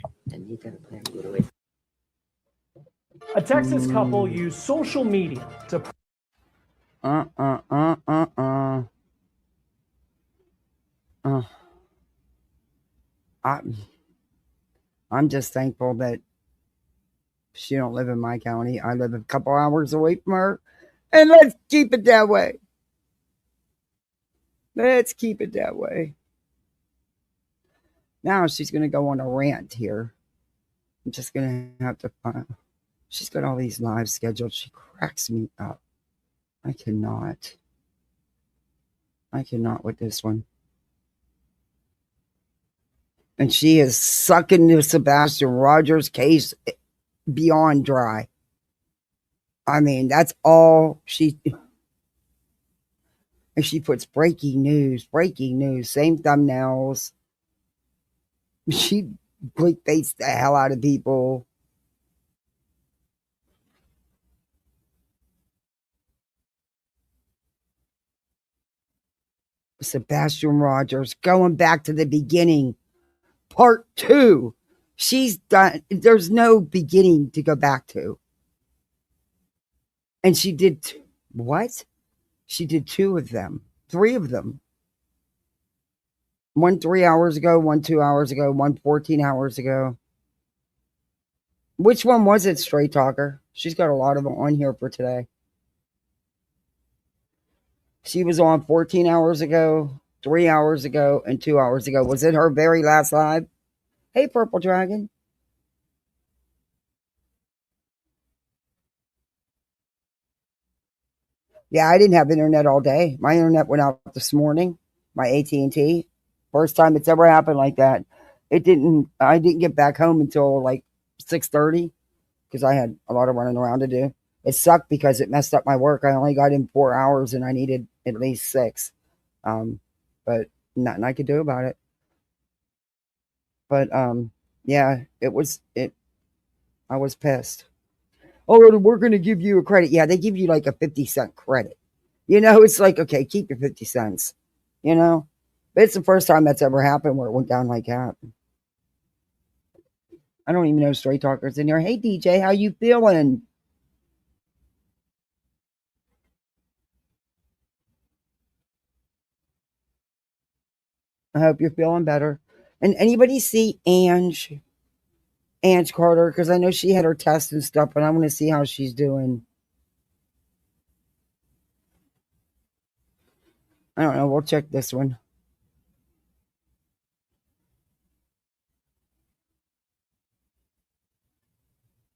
A Texas couple used social media to I'm just thankful that she don't live in my county. I live a couple hours away from her, and let's keep it that way. Let's keep it that way. Now she's going to go on a rant here. I'm just going to have to find. She's got all these lives scheduled. She cracks me up. I cannot with this one. And she is sucking the Sebastian Rogers case beyond dry. I mean, that's all she... And she puts breaking news, same thumbnails. She clickbaits the hell out of people. Sebastian Rogers, going back to the beginning. Part 2. She's done. There's no beginning to go back to. And she did what? She did 2 of them. 3 of them. One 3 hours ago, one 2 hours ago, one 14 hours ago. Which one was it, Straight Talker? She's got a lot of them on here for today. She was on 14 hours ago, 3 hours ago, and 2 hours ago. Was it her very last live? Hey, Purple Dragon. Yeah, I didn't have internet all day. My internet went out this morning. My AT&T. First time it's ever happened like that. I didn't get back home until like 6:30 because I had a lot of running around to do. It sucked because it messed up my work. I only got in 4 hours and I needed at least 6. But nothing I could do about it. But yeah, I was pissed. Oh, we're going to give you a credit. Yeah, they give you like a 50-cent credit. It's like, okay, keep your 50 cents. But it's the first time that's ever happened where it went down like that. I don't even know Straight Talkers in here. Hey, DJ, how you feeling? I hope you're feeling better. And anybody see Ange Carter? Because I know she had her test and stuff, but I want to see how she's doing. I don't know. We'll check this one.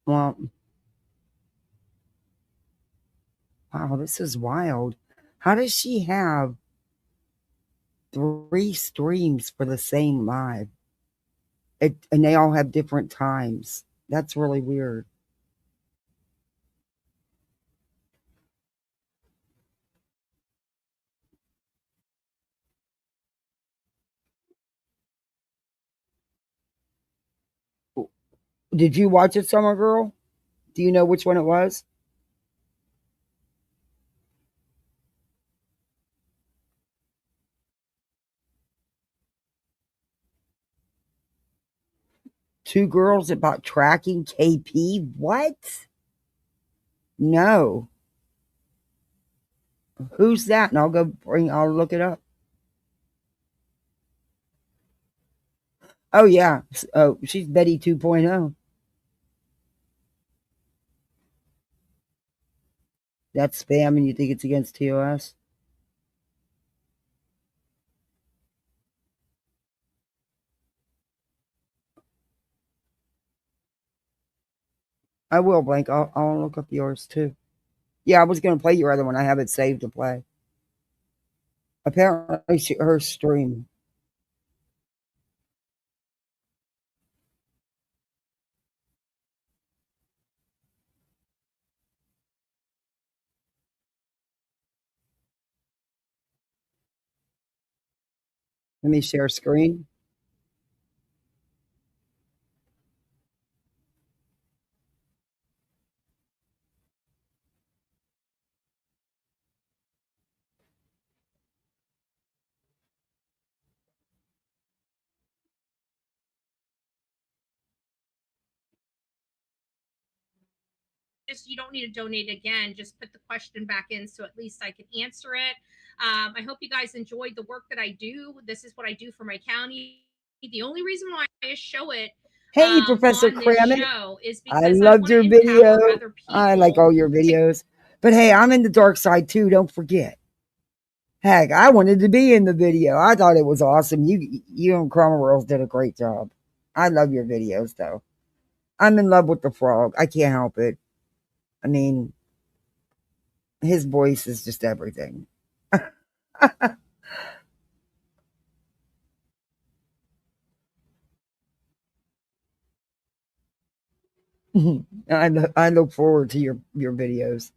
Well, wow, this is wild. How does she have 3 streams for the same live? And they all have different times. That's really weird. Did you watch it, Summer Girl? Do you know which one it was? Two girls about tracking KP? What? No. Who's that? And I'll look it up. Oh, yeah. Oh, she's Betty 2.0. That's spam and you think it's against TOS? I will, Blank. I'll look up yours too. Yeah, I was going to play your other one. I have it saved to play. Apparently, her stream. Let me share screen. You don't need to donate again. Just put the question back in so at least I can answer it. I hope you guys enjoyed the work that I do. This is what I do for my county. The only reason why I show it Hey, Professor on this Kramit. show is because I loved your video. I like all your videos. But hey, I'm in the dark side too. Don't forget. Heck, I wanted to be in the video. I thought it was awesome. You and Chroma Worlds did a great job. I love your videos though. I'm in love with the frog. I can't help it. I mean, his voice is just everything. I look forward to your videos.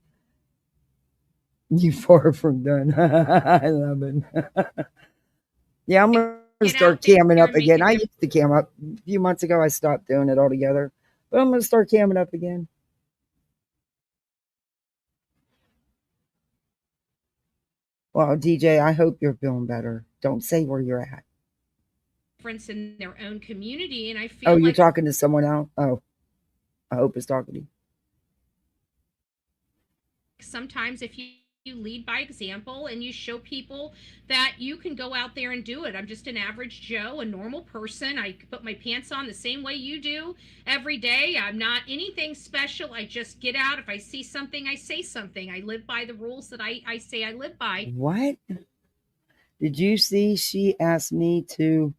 You far from done. I love it. Yeah, I'm gonna start camming up again. I used to cam up a few months ago. I stopped doing it altogether, but I'm gonna start camming up again. Well, DJ, I hope you're feeling better. Don't say where you're at. Difference in their own community, and I feel. Oh, you're talking to someone else. Oh, I hope it's talking to you. Sometimes if you lead by example and you show people that you can go out there and do it. I'm just an average Joe, a normal person. I put my pants on the same way you do every day. I'm not anything special. I just get out. If I see something, I say something. I live by the rules that I say I live by. What? Did you see she asked me to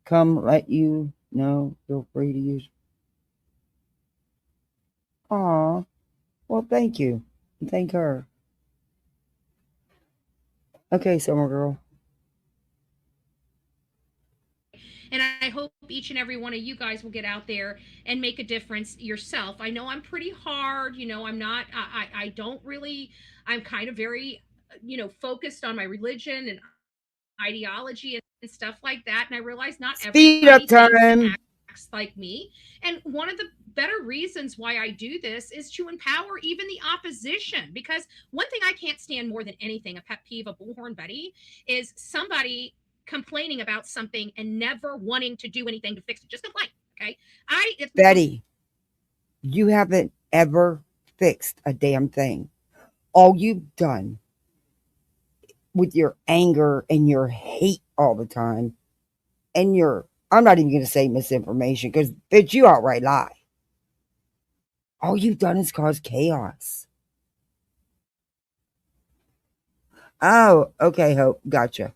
come let you know? Feel free to use. Aw. Well, thank you. Thank her. Okay, Summer Girl. And I hope each and every one of you guys will get out there and make a difference yourself. I know I'm pretty hard. I'm not, I don't really, I'm kind of very, focused on my religion and ideology and stuff like that. And I realize not Speed everybody up time. thinks and acts like me. And one of the better reasons why I do this is to empower even the opposition, because one thing I can't stand more than anything, a pet peeve of Bullhornbetty, is somebody complaining about something and never wanting to do anything to fix it. Just complain. Okay. Betty, you haven't ever fixed a damn thing. All you've done with your anger and your hate all the time and your, I'm not even going to say misinformation because bitch, you outright lie. All you've done is cause chaos. Oh, okay, Hope. Gotcha.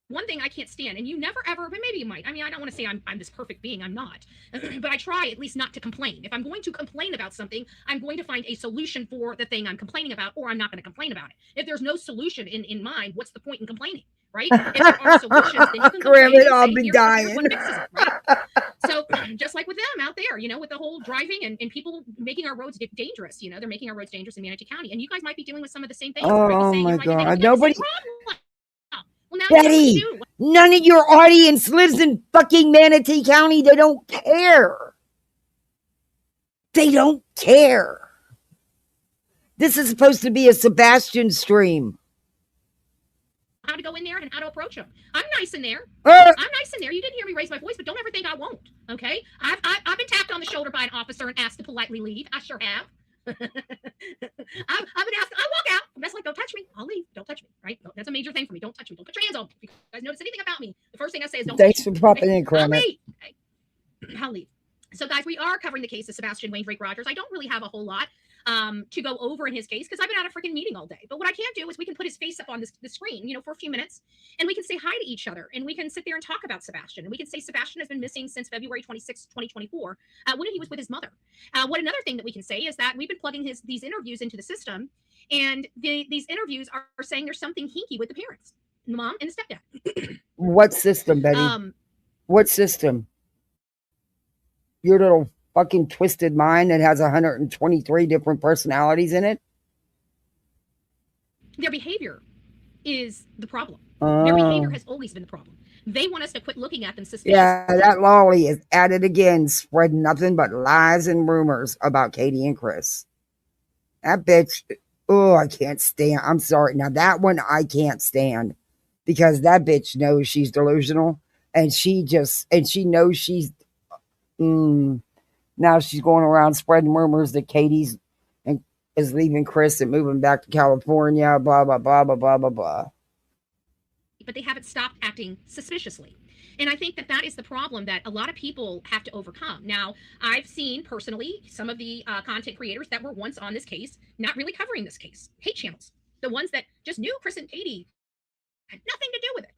One thing I can't stand, and you never ever, but maybe you might. I mean, I don't want to say I'm this perfect being. I'm not. But I try at least not to complain. If I'm going to complain about something, I'm going to find a solution for the thing I'm complaining about, or I'm not going to complain about it. If there's no solution in mind, what's the point in complaining, right? If there are solutions, then you can complain and I'll say, be here's dying. what fixes it, right? So just like with them out there, with the whole driving and people making our roads dangerous, they're making our roads dangerous in Manatee County. And you guys might be dealing with some of the same things. Oh my God. Nobody. Well, now Betty, none of your audience lives in fucking Manatee County. They don't care. They don't care. This is supposed to be a Sebastian stream. How to go in there and how to approach them. I'm nice in there. I'm nice in there. You didn't hear me raise my voice, but don't ever think I won't. Okay? I've been tapped on the shoulder by an officer and asked to politely leave. I sure have. I've been asked. I walk out. That's like, don't touch me. I'll leave. Don't touch me. Right? That's a major thing for me. Don't touch me. Don't put your hands on me. If you guys notice anything about me, the first thing I say is don't. Thanks touch for popping in, I'll Kramer. leave. I'll leave. So, guys, we are covering the case of Sebastian Wayne Drake Rogers. I don't really have a whole lot to go over in his case because I've been at a freaking meeting all day. But what I can do is we can put his face up on the screen, for a few minutes, and we can say hi to each other, and we can sit there and talk about Sebastian, and we can say Sebastian has been missing since February 26, 2024, when he was with his mother. What another thing that we can say is that we've been plugging these interviews into the system, and these interviews are saying there's something hinky with the parents, the mom and the stepdad. What system, Betty? What system? Your little fucking twisted mind that has 123 different personalities in it? Their behavior is the problem. Their behavior has always been the problem. They want us to quit looking at them suspiciously. Yeah, that Lolly is at it again, spreading nothing but lies and rumors about Katie and Chris. That bitch, I can't stand. I'm sorry. Now that one I can't stand because that bitch knows she's delusional and she knows she's now she's going around spreading rumors that Katie's is leaving Chris and moving back to California, blah, blah, blah, blah, blah, blah, blah. But they haven't stopped acting suspiciously. And I think that is the problem that a lot of people have to overcome. Now, I've seen personally some of the content creators that were once on this case not really covering this case. Hate channels. The ones that just knew Chris and Katie had nothing to do with it.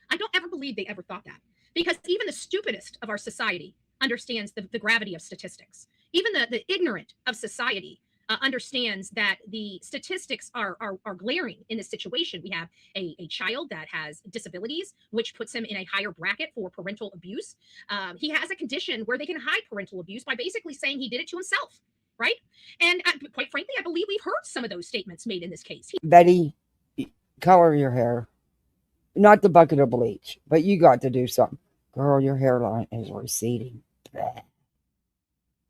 I don't ever believe they ever thought that. Because even the stupidest of our society understands the gravity of statistics. Even the ignorant of society understands that the statistics are glaring in this situation. We have a child that has disabilities, which puts him in a higher bracket for parental abuse. He has a condition where they can hide parental abuse by basically saying he did it to himself, right? And quite frankly, I believe we've heard some of those statements made in this case. Betty, color your hair. Not the bucket of bleach, but you got to do something. Girl, your hairline is receding. Bleh.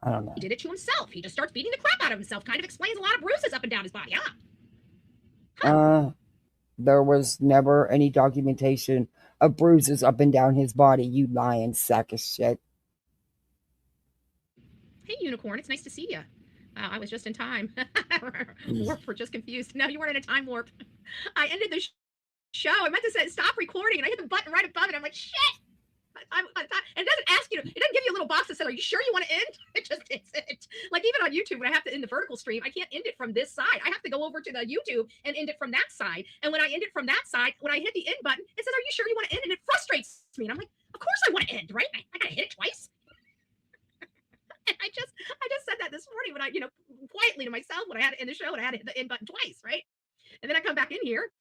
I don't know. He did it to himself. He just starts beating the crap out of himself. Kind of explains a lot of bruises up and down his body. There was never any documentation of bruises up and down his body, you lying sack of shit. Hey, Unicorn, it's nice to see you. Wow, I was just in time. Warp, we're just confused. No, you weren't in a time warp. I ended the show. I meant to say stop recording, and I hit the button right above it. I'm like, shit. And it doesn't ask you. It doesn't give you a little box that says, "Are you sure you want to end?" It just hits it. Like even on YouTube, when I have to end the vertical stream, I can't end it from this side. I have to go over to the YouTube and end it from that side. And when I end it from that side, when I hit the end button, it says, "Are you sure you want to end?" And it frustrates me. And I'm like, "Of course I want to end, right? I gotta hit it twice." And I just said that this morning when I, quietly to myself when I had to end the show and I had to hit the end button twice, right? And then I come back in here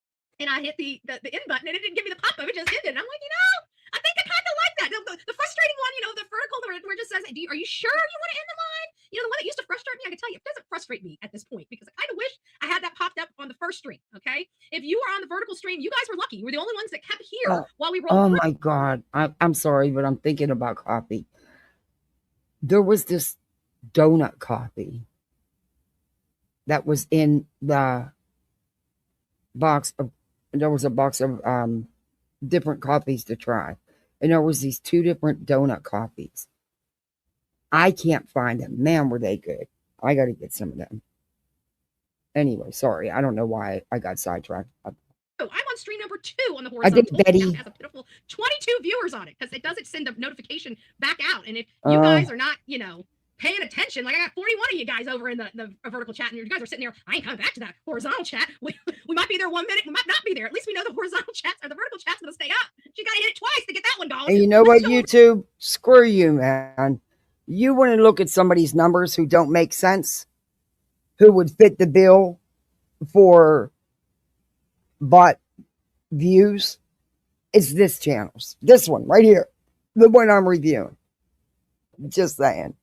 and I hit the end button and it didn't give me the pop up. It just ended. And I'm like, I think I kind of like that. The frustrating one, the vertical where it just says, "Are you sure you want to end the live?" The one that used to frustrate me, I can tell you, it doesn't frustrate me at this point because I kind of wish I had that popped up on the first stream. Okay, if you were on the vertical stream, you guys were lucky. You were the only ones that kept here while we rolled. Oh my God, I'm sorry, but I'm thinking about coffee. There was this donut coffee that was in the box of. There was a box of different coffees to try, and there was these 2 different donut coffees. I can't find them. Man, were they good. I got to get some of them. Anyway, sorry. I don't know why I got sidetracked. I'm on stream number 2 on the horizontal. I think Betty has a pitiful 22 viewers on it because it doesn't send a notification back out. And if you guys are not, paying attention, like I got 41 of you guys over in the vertical chat, and you guys are sitting there, I ain't coming back to that horizontal chat. We might be there 1 minute, we might not be there. At least we know the horizontal chats or the vertical chat's going to stay up. You got to hit it twice to get that one going. And you know what, YouTube? Screw you, man. You want to look at somebody's numbers who don't make sense, who would fit the bill for bot views? It's this channel's. This one right here. The one I'm reviewing. Just saying.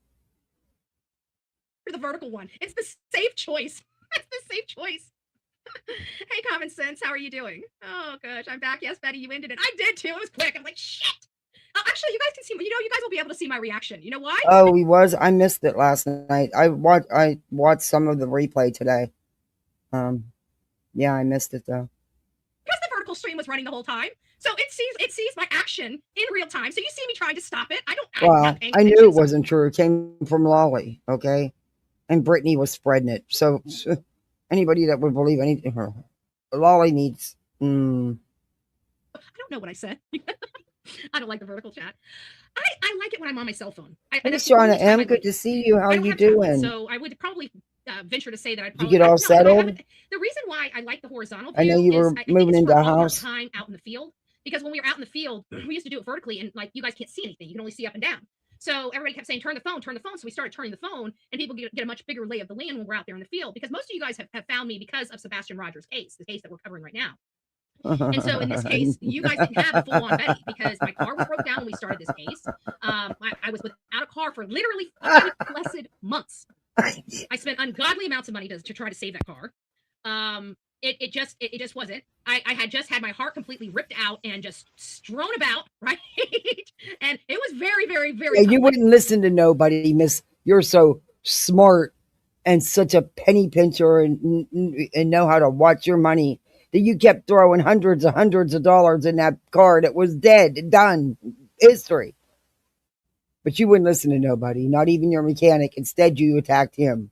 The vertical one. It's the safe choice. That's the safe choice. Hey, Common Sense, how are you doing? Oh, gosh, I'm back. Yes, Betty, you ended it. I did too. It was quick. I'm like, shit. Actually, you guys can see. You guys will be able to see my reaction. You know why? Oh, he was. I missed it last night. I watched some of the replay today. Yeah, I missed it though. Because the vertical stream was running the whole time. So it sees my action in real time. So you see me trying to stop it. Well, I knew it wasn't true. It came from Lolly, okay? And Brittany was spreading it. So anybody that would believe anything, Lolly needs. I don't know what I said. I don't like the vertical chat. I like it when I'm on my cell phone. Hey, Shauna M, good to see you. How are you doing? So I would probably venture to say that you get all settled. The reason why I like the horizontal view I know you were moving into a house. Time out in the field, because when we were out in the field, we used to do it vertically, and like you guys can't see anything. You can only see up and down. So everybody kept saying, turn the phone. So we started turning the phone, and people get a much bigger lay of the land when we're out there in the field, because most of you guys have found me because of Sebastian Rogers' case, the case that we're covering right now. And so in this case, you guys didn't have a full-on Betty because my car was broke down when we started this case. I was without a car for literally 5 blessed months. I spent ungodly amounts of money to try to save that car. It just wasn't. I had just had my heart completely ripped out and just strewn about, right? And it was very, very, very. Yeah, you wouldn't listen to nobody, Miss. You're so smart and such a penny pincher and know how to watch your money that you kept throwing hundreds of dollars in that car that was dead, done, history. But you wouldn't listen to nobody, not even your mechanic. Instead, you attacked him.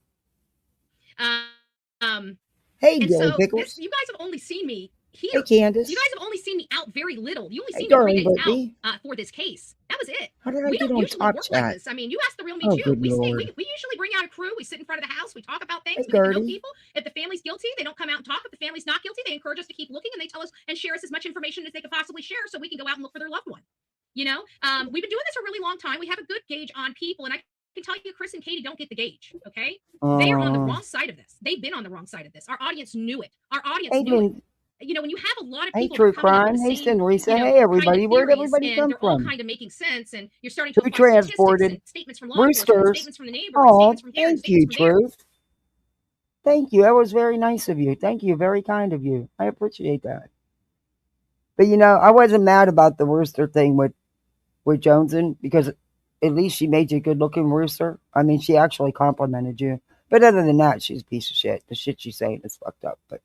Hey, Dilly so Pickles. You guys have only seen me here. Hey, Candace. You guys have only seen me out very little. You only seen me 3 days out for this case. That was it. How did I get on Top Chat? Like this. I mean, you asked the real me too. We usually bring out a crew. We sit in front of the house. We talk about things. Hey, we get to know people. If the family's guilty, they don't come out and talk. If the family's not guilty, they encourage us to keep looking, and they tell us and share us as much information as they could possibly share, so we can go out and look for their loved one. We've been doing this a really long time. We have a good gauge on people, and I can tell you, Chris and Katie don't get the gauge. Okay, they are on the wrong side of this. They've been on the wrong side of this. Our audience knew it. Our audience knew it. When you have a lot of people, True crime. Hey, Cinderisa. Hey, everybody. Where'd everybody come from? All kind of making sense, and you're starting to Who transported statements from law enforcement, statements from the neighbors. Oh, thank you, Truth. Thank you. That was very nice of you. Thank you. Very kind of you. I appreciate that. But I wasn't mad about the rooster thing with Joneson, because at least she made you a good-looking rooster. I mean, she actually complimented you. But other than that, she's a piece of shit. The shit she's saying is fucked up. But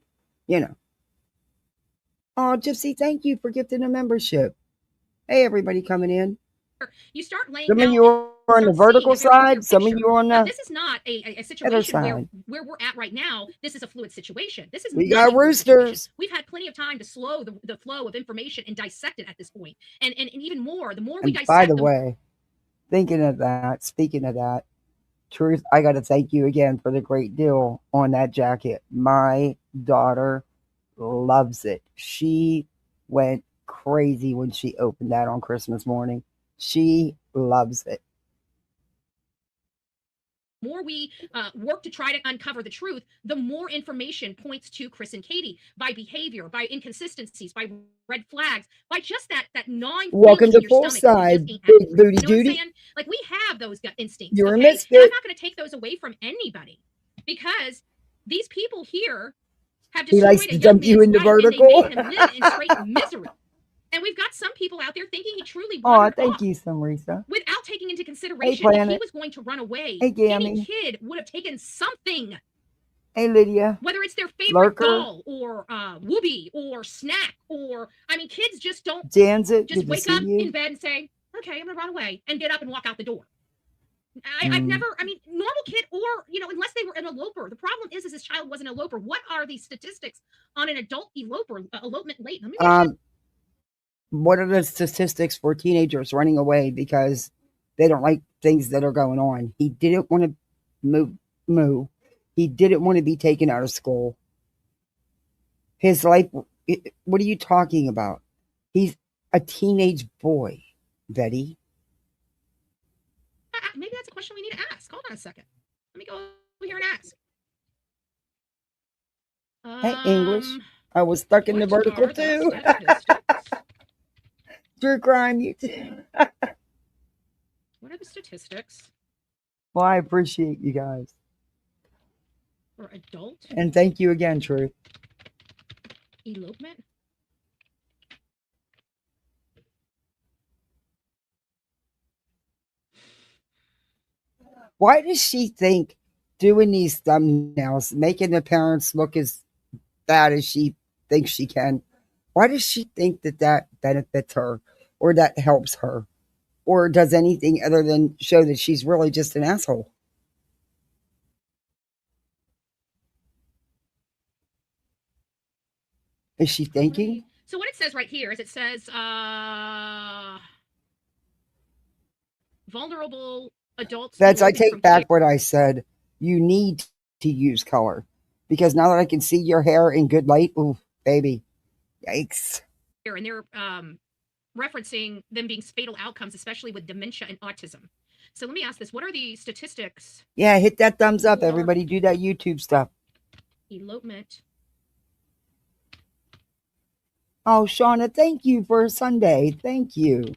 Oh, Gypsy, thank you for gifting a membership. Hey, everybody coming in. You start laying Some out of you on the start vertical seeing a very clear side, some of picture. you on Now, the this is not a other situation where side. we're at right now. This is a fluid situation. This is We not got a fluid situation. roosters. We've had plenty of time to slow the flow of information and dissect it at this point. And even more, the more we And dissect, by the way, thinking of that, speaking of that, Truth, I got to thank you again for the great deal on that jacket. My daughter loves it. She went crazy when she opened that on Christmas morning. She loves it. more we work to try to uncover the truth, the more information points to Chris and Katie by behavior, by inconsistencies, by red flags, by just that gnawing. Welcome to your full stomach side, ain't big happy. booty You know what I'm duty. saying? Like, we have those gut instincts. You're a okay? misfit. And I'm not going to take those away from anybody, because these people here have He likes destroyed a to young dump you man's into life, and they vertical. made him live in straight misery. And we've got some people out there thinking he truly Oh, wandered thank off you, Samarisa. without taking into Hey, consideration if he Planet. was going to run away. Hey, Any Gammy. kid would have taken something, Hey, Lydia. whether it's their favorite Lurker. doll or Whoopie or snack, or I mean, kids just don't Jansit, just good to wake see up you. in bed and say, "Okay, I'm gonna run away," and get up and walk out the door. I've Mm. never, I mean, normal kid, or unless they were an eloper. The problem is this child was an eloper. What are the statistics on an adult elopement late? Let me make sure. What are the statistics for teenagers running away because they don't like things that are going on? He didn't want to move. He didn't want to be taken out of school. His life, what are you talking about? He's a teenage boy, Betty. Maybe that's a question we need to ask. Hold on a second. Let me go over here and ask. Hey, English. I was stuck in the vertical too. True crime, you too. What are the statistics Well, I appreciate you guys. for adult And thank you again, Truth. elopement? Why does she think doing these thumbnails, making the parents look as bad as she thinks she can, why does she think that benefits her or that helps her or does anything other than show that she's really just an asshole? Is she thinking? So what it says right here is it says vulnerable adults. That's, I eloping take from back what I said. You need to use color because now that I can see your hair in good light, ooh, baby, yikes. And they're referencing them being fatal outcomes, especially with dementia and autism. So let me ask this: what are the statistics? Yeah, hit that thumbs up, everybody. Do that YouTube stuff. Elopement. Oh, Shauna, thank you for Sunday. Thank you.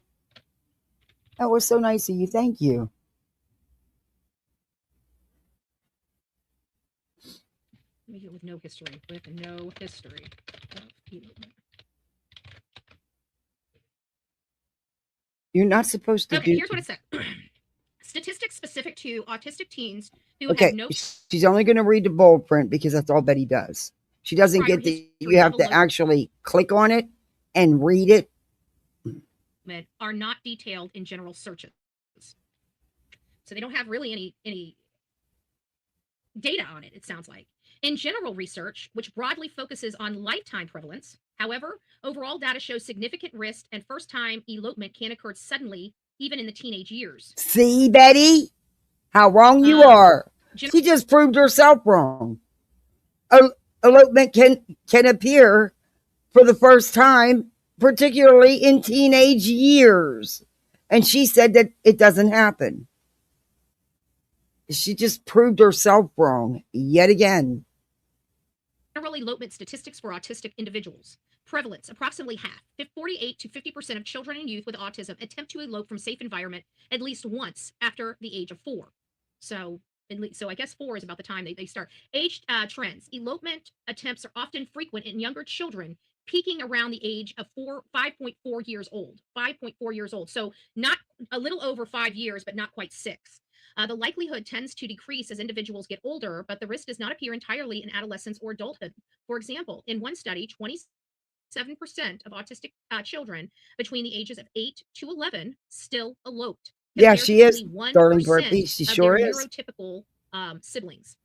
That was so nice of you. Thank you. Let me go with no history. With no history of elopement. You're not supposed to Okay, do. here's what it said. Statistics specific to autistic teens who Okay, have no. she's only going to read the bold print because that's all Betty does. She doesn't Prior get the. history You have of to elopement. actually click on it and read it. Are not detailed in general searches, so they don't have really any data on it. It sounds like in general research, which broadly focuses on lifetime prevalence. However, overall data shows significant risk, and first-time elopement can occur suddenly, even in the teenage years. See, Betty, how wrong you are. She just proved herself wrong. Elopement can appear for the first time, particularly in teenage years. And she said that it doesn't happen. She just proved herself wrong yet again. General elopement statistics for autistic individuals. Prevalence, approximately half, 48 to 50% of children and youth with autism attempt to elope from safe environment at least once after the age of 4. So I guess 4 is about the time they start. Age trends. Elopement attempts are often frequent in younger children, peaking around the age of 5.4 years old. 5.4 years old. So not a little over 5 years, but not quite 6. The likelihood tends to decrease as individuals get older, but the risk does not appear entirely in adolescence or adulthood. For example, in one study, 27% of autistic children between the ages of 8 to 11 still eloped. Yeah, compared she to is. only Darling 1% Burpee, she of sure their is. neurotypical siblings.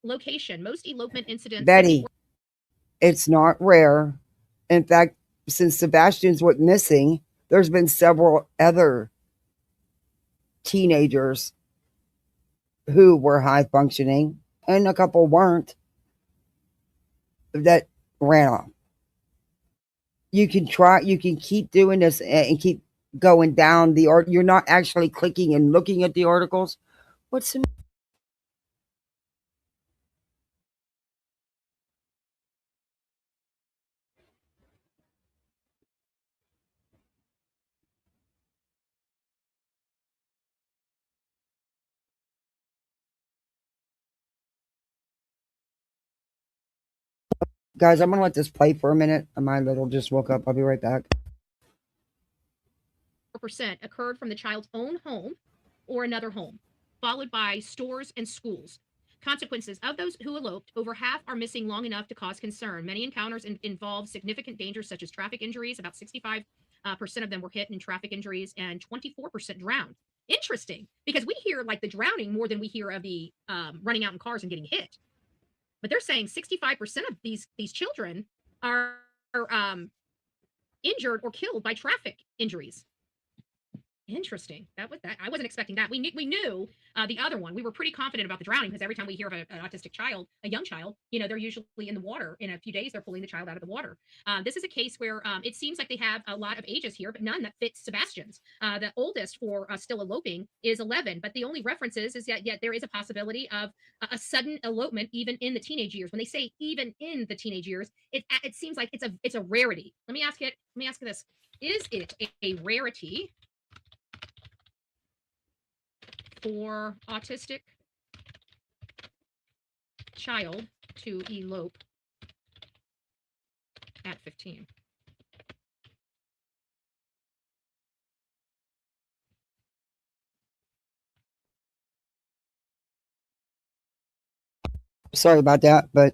Location: most elopement incidents. Betty, it's not rare. In fact, since Sebastian's went missing, there's been several other teenagers who were high functioning, and a couple weren't, that ran off. You can keep doing this and keep going down the art. You're not actually clicking and looking at the articles. What's the guys? I'm gonna let this play for a minute. My little just woke up. I'll be right back. percent occurred from the child's own home or another home, followed by stores and schools. Consequences of those who eloped: over half are missing long enough to cause concern. Many encounters involve significant dangers such as traffic injuries. About 65% of them were hit in traffic injuries, and 24% drowned. Interesting, because we hear like the drowning more than we hear of the running out in cars and getting hit. But they're saying 65% of these children are injured or killed by traffic injuries. Interesting. That I wasn't expecting that. We knew the other one. We were pretty confident about the drowning because every time we hear of an autistic child, a young child, they're usually in the water. In a few days, they're pulling the child out of the water. This is a case where it seems like they have a lot of ages here, but none that fits Sebastian's. The oldest for still eloping is 11, but the only reference is that yet there is a possibility of a sudden elopement even in the teenage years. When they say even in the teenage years, it seems like it's a rarity. Let me ask you this: is it a rarity for autistic child to elope at 15? Sorry about that, but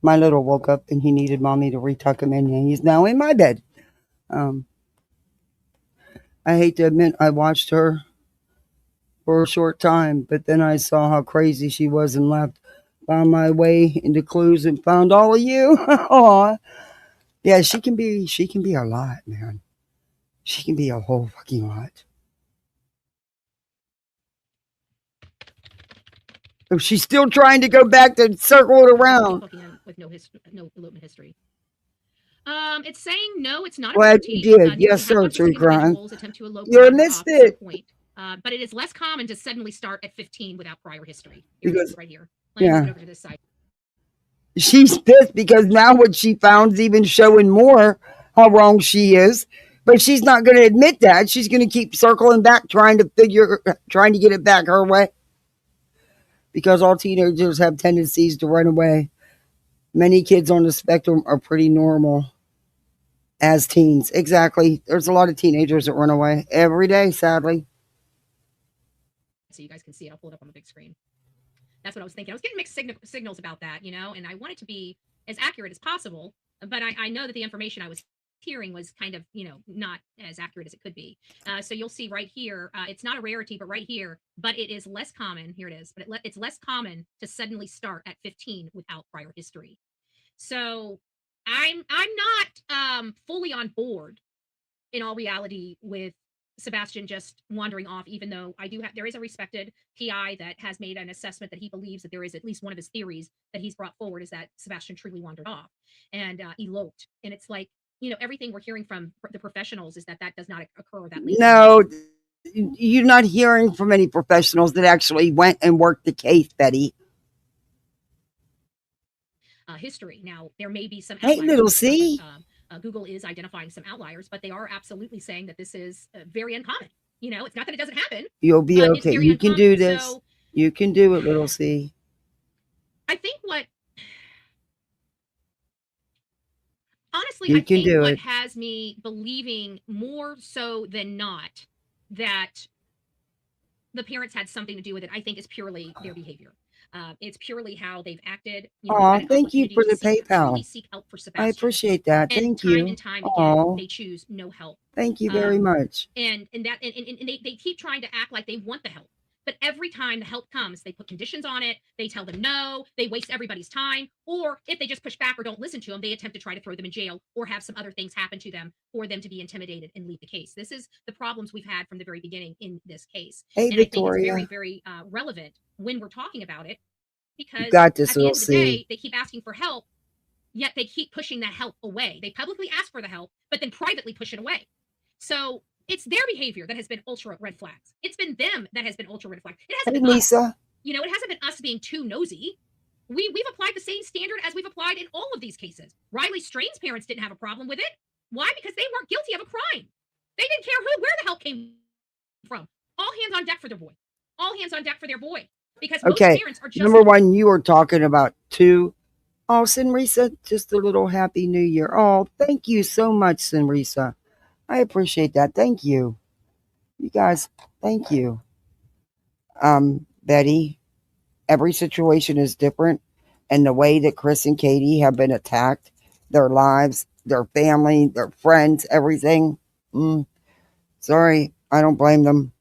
my little woke up and he needed mommy to retuck him in, and he's now in my bed. I hate to admit I watched her for a short time, but then I saw how crazy she was and left. Found my way into clues and found all of you. Aw. Yeah, she can be a lot, man. She can be a whole fucking lot. If she's still trying to go back to circle it around. With no elopement history. It's saying no, it's not. Glad you did. Yes, sir, True Crime. You missed it. But it is less common to suddenly start at 15 without prior history. Because, right here. Let me move over to this side. She's pissed because now what she found is even showing more how wrong she is. But she's not going to admit that. She's going to keep circling back, trying to get it back her way. Because all teenagers have tendencies to run away. Many kids on the spectrum are pretty normal as teens. Exactly. There's a lot of teenagers that run away every day, sadly. So you guys can see it. I'll pull it up on the big screen. That's what I was thinking. I was getting mixed signals about that, and I want it to be as accurate as possible. But I know that the information I was hearing was kind of, not as accurate as it could be. So you'll see right here, it's not a rarity, but right here, but it is less common. Here it is. But it's less common to suddenly start at 15 without prior history. So I'm not fully on board in all reality with Sebastian just wandering off, even though there is a respected PI that has made an assessment that he believes that there is at least one of his theories that he's brought forward is that Sebastian truly wandered off and eloped. And it's like, everything we're hearing from the professionals is that does not occur that late. No, you're not hearing from any professionals that actually went and worked the case, Betty. History. Now, there may be some outliers. Hey, little C. Google is identifying some outliers, but they are absolutely saying that this is very uncommon. It's not that it doesn't happen. You'll be okay. You can do this. So, you can do it, little C. I think what has me believing more so than not that the parents had something to do with it, I think, is purely their behavior. It's purely how they've acted. Aw, had an thank you opportunity for to the truly PayPal. seek help for I Sebastian. appreciate that. And Thank time you. and time again, Aw, they choose no help. thank you very much. And they keep trying to act like they want the help. But every time the help comes, they put conditions on it. They tell them no. They waste everybody's time. Or if they just push back or don't listen to them, they attempt to try to throw them in jail or have some other things happen to them for them to be intimidated and leave the case. This is the problems we've had from the very beginning in this case. Hey, and I think it's Victoria. very, very relevant when we're talking about it, because You got this, at the end we'll of the day, see. they keep asking for help, yet they keep pushing that help away. They publicly ask for the help, but then privately push it away. So it's their behavior that has been ultra red flags. It's been them that has been ultra red flags. It hasn't Hey, been us. Lisa. It hasn't been us being too nosy. We've applied the same standard as we've applied in all of these cases. Riley Strain's parents didn't have a problem with it. Why? Because they weren't guilty of a crime. They didn't care where the help came from. All hands on deck for their boy. All hands on deck for their boy. Because most Okay, parents are just number one, you were talking about two. Oh, Sinrisa, just a little Happy New Year. Oh, thank you so much, Sinrisa. I appreciate that. Thank you. You guys, thank you. Betty, every situation is different. And the way that Chris and Katie have been attacked, their lives, their family, their friends, everything. Sorry, I don't blame them.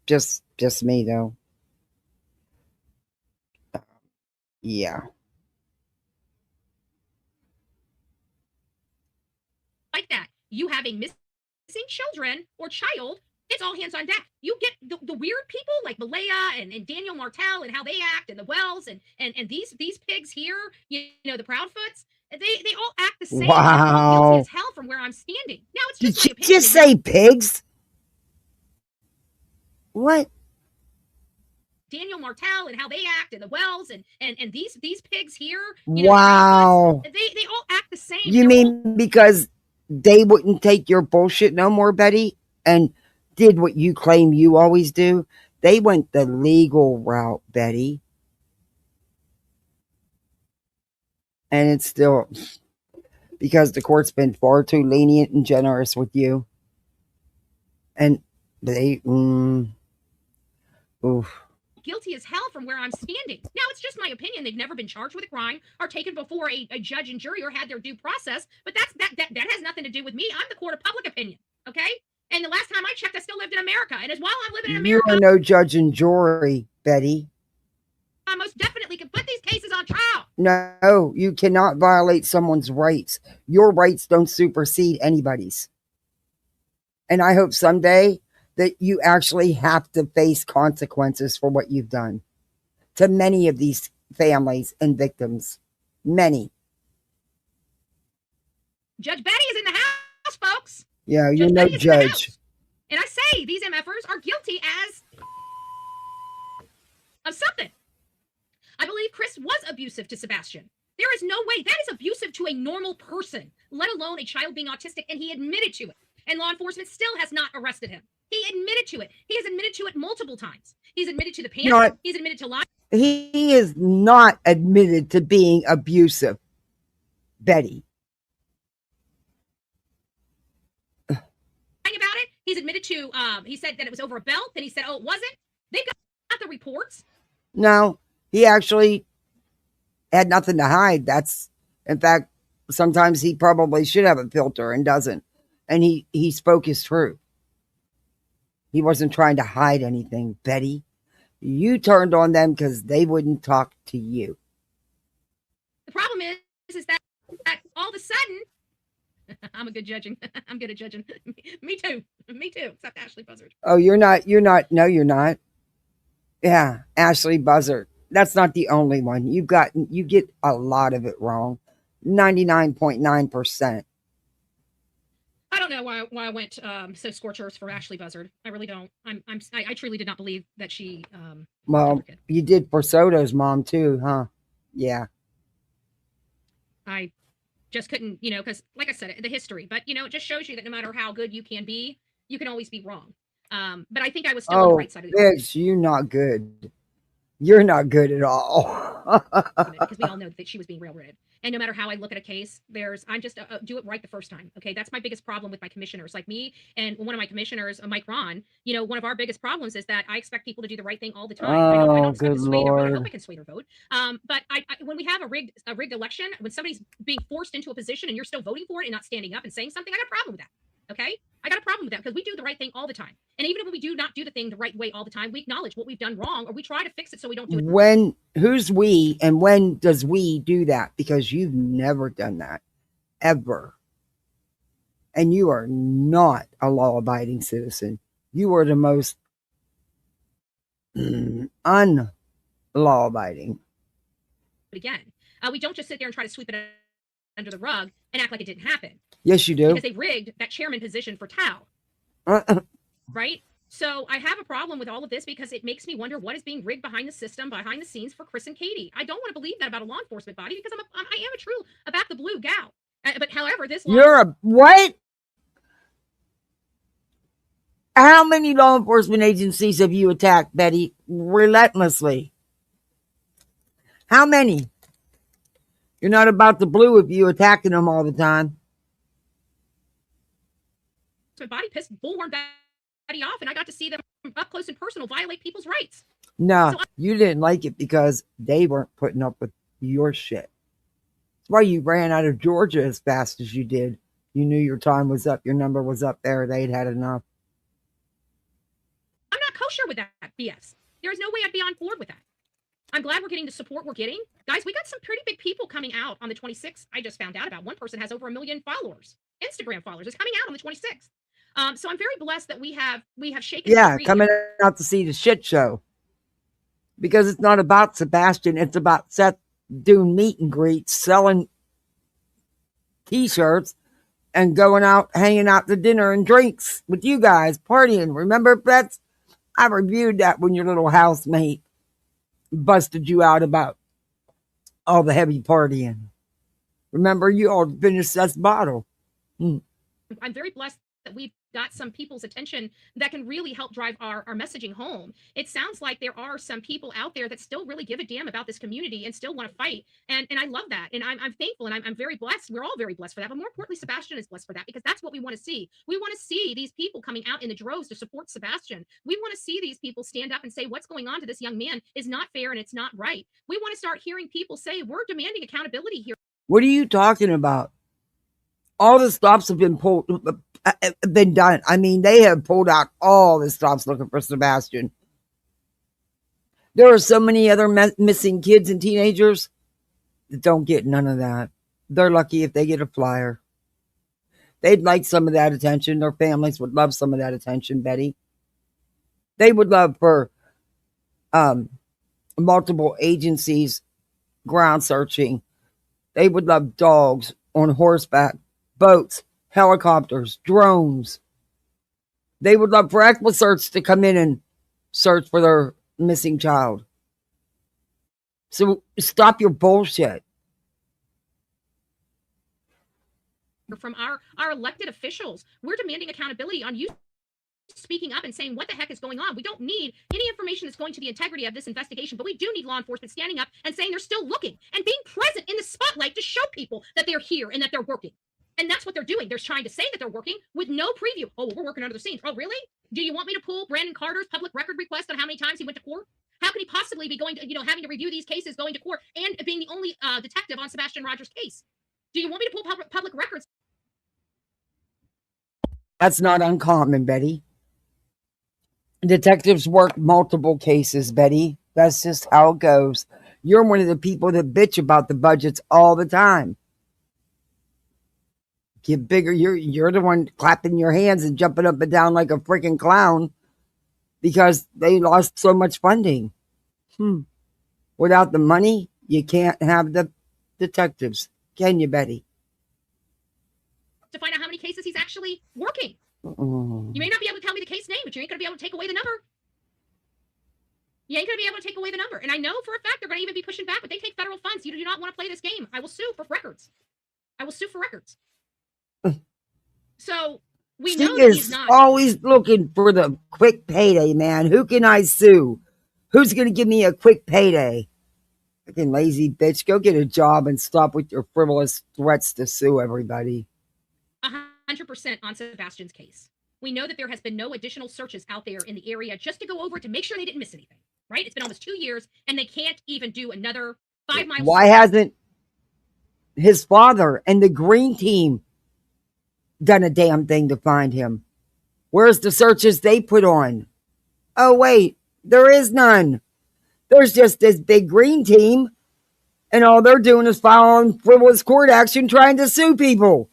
Just me, though. Yeah. like that. You have a missing children or child, it's all hands on deck. You get the weird people like Malaya and Daniel Martel and how they act, and the Wells and these pigs here, the Proudfoots, they all act the same. Wow. Guilty as hell from where I'm standing. Now it's just Did my you opinion. just say pigs? What? Daniel Martel and how they act, and the Wells and these pigs here, Wow. the they all act the same. You mean because they wouldn't take your bullshit no more, Betty, and did what you claim you always do? They went the legal route, Betty. And it's still because the court's been far too lenient and generous with you. And they, oof. Guilty as hell from where I'm standing. Now, it's just my opinion. They've never been charged with a crime or taken before a judge and jury or had their due process. But that has nothing to do with me. I'm the court of public opinion. Okay? And the last time I checked, I still lived in America. And as while I'm living in America, you are no judge and jury, Betty. I most definitely can put these cases on trial. No, you cannot violate someone's rights. Your rights don't supersede anybody's. And I hope someday that you actually have to face consequences for what you've done to many of these families and victims. Many. Judge Betty is in the house, folks. Yeah, you're no judge. And I say these MFers are guilty of something. I believe Chris was abusive to Sebastian. There is no way that is abusive to a normal person, let alone a child being autistic, and he admitted to it. And law enforcement still has not arrested him. He admitted to it. He has admitted to it multiple times. He's admitted to the panic. He's admitted to lying. He is not admitted to being abusive, Betty. About it. He's admitted to, he said that it was over a belt. Then he said, oh, it wasn't. They've got the reports. No, he actually had nothing to hide. In fact, sometimes he probably should have a filter and doesn't. And he spoke his truth. He wasn't trying to hide anything, Betty. You turned on them because they wouldn't talk to you. The problem is that all of a sudden, I'm a good judging. I'm good at judging. Me too. Except Ashley Buzzard. Oh, you're not. No, you're not. Yeah, Ashley Buzzard. That's not the only one. You get a lot of it wrong. 99.9%. I don't know why I went so scorched earth for Ashley Buzzard. I really don't. I truly did not believe that she. Well, you did for Soto's mom too, huh? Yeah. I just couldn't, because like I said, the history. But it just shows you that no matter how good you can be, you can always be wrong. But I think I was still on the right side of the Biggs, you not good. You're not good at all. because we all know that she was being railroaded. And no matter how I look at a case, I'm just do it right the first time. Okay, that's my biggest problem with my commissioners, like me and one of my commissioners, Mike Ron. You know, one of our biggest problems is that I expect people to do the right thing all the time. I don't expect to sway their vote. I hope I can sway their vote. But when we have a rigged election, when somebody's being forced into a position and you're still voting for it and not standing up and saying something, I got a problem with that. Okay, I got a problem with that because we do the right thing all the time. And even if we do not do the thing the right way all the time, we acknowledge what we've done wrong or we try to fix it so we don't do it. Who's we and when does we do that? Because you've never done that, ever. And you are not a law-abiding citizen. You are the most unlaw-abiding. But again, we don't just sit there and try to sweep it under the rug and act like it didn't happen. Yes, you do. Because they rigged that chairman position for Tao. Right? So I have a problem with all of this because it makes me wonder what is being rigged behind the system, behind the scenes for Chris and Katie. I don't want to believe that about a law enforcement body because I am a true about the blue gal. But however, you're a what? How many law enforcement agencies have you attacked, Betty, relentlessly? How many? You're not about the blue if you attacking them all the time. My body pissed Bullhornbetty off, and I got to see them up close and personal violate people's rights. No, you didn't like it because they weren't putting up with your shit. That's why you ran out of Georgia as fast as you did. You knew your time was up. Your number was up there. They'd had enough. I'm not kosher with that BS. There's no way I'd be on board with that. I'm glad we're getting the support we're getting. Guys, we got some pretty big people coming out on the 26th. I just found out about one person has over 1 million followers. Instagram followers is coming out on the 26th. So I'm very blessed that we have shaken. Yeah, coming out to see the shit show. Because it's not about Sebastian. It's about Seth doing meet and greets, selling t-shirts, and going out, hanging out to dinner and drinks with you guys, partying. Remember, I reviewed that when your little housemate busted you out about all the heavy partying. Remember, you all finished Seth's bottle. I'm very blessed that we've got some people's attention that can really help drive our messaging home. It sounds like there are some people out there that still really give a damn about this community and still want to fight. And I love that. And I'm thankful and I'm very blessed. We're all very blessed for that. But more importantly, Sebastian is blessed for that because that's what we want to see. We want to see these people coming out in the droves to support Sebastian. We want to see these people stand up and say what's going on to this young man is not fair and it's not right. We want to start hearing people say we're demanding accountability here. What are you talking about? All the stops have been done. I mean, they have pulled out all the stops looking for Sebastian. There are so many other missing kids and teenagers that don't get none of that. They're lucky if they get a flyer. They'd like some of that attention. Their families would love some of that attention, Betty. They would love for multiple agencies ground searching. They would love dogs on horseback, boats, helicopters, drones. They would love for EquiSearch to come in and search for their missing child. So stop your bullshit. From our elected officials, we're demanding accountability on you speaking up and saying what the heck is going on. We don't need any information that's going to the integrity of this investigation, but we do need law enforcement standing up and saying they're still looking and being present in the spotlight to show people that they're here and that they're working. And that's what they're doing. They're trying to say that they're working with no preview. Oh, we're working under the scenes. Oh, really? Do you want me to pull Brandon Carter's public record request on how many times he went to court? How could he possibly be going to, having to review these cases, going to court, and being the only detective on Sebastian Rogers' case? Do you want me to pull public records? That's not uncommon, Betty. Detectives work multiple cases, Betty. That's just how it goes. You're one of the people that bitch about the budgets all the time. Get bigger. You're the one clapping your hands and jumping up and down like a freaking clown because they lost so much funding. Without the money, you can't have the detectives. Can you, Betty? To find out how many cases he's actually working. Mm. You may not be able to tell me the case name, but you ain't going to be able to take away the number. You ain't going to be able to take away the number. And I know for a fact they're going to even be pushing back, but they take federal funds. You do not want to play this game. I will sue for records. So we know that he's not always looking for the quick payday, man. Who can I sue? Who's going to give me a quick payday? Fucking lazy bitch. Go get a job and stop with your frivolous threats to sue everybody. 100% on Sebastian's case. We know that there has been no additional searches out there in the area just to go over to make sure they didn't miss anything, right? It's been almost 2 years, and they can't even do another 5 miles. Why hasn't his father and the green team done a damn thing to find him? Where's the searches they put on? Oh, wait, there is none. There's just this big green team, and all they're doing is filing frivolous court action trying to sue people.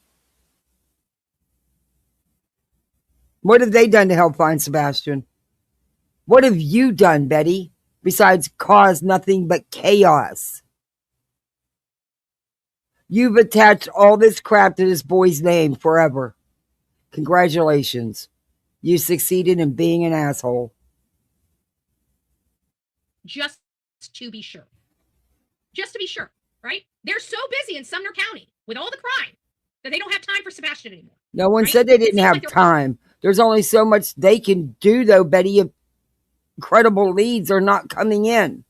What have they done to help find Sebastian? What have you done, Betty, besides cause nothing but chaos? You've attached all this crap to this boy's name forever. Congratulations. You succeeded in being an asshole. Just to be sure. Just to be sure, right? They're so busy in Sumner County with all the crime that they don't have time for Sebastian anymore. No one right? said they didn't have like time. There's only so much they can do, though, Betty, if credible leads are not coming in.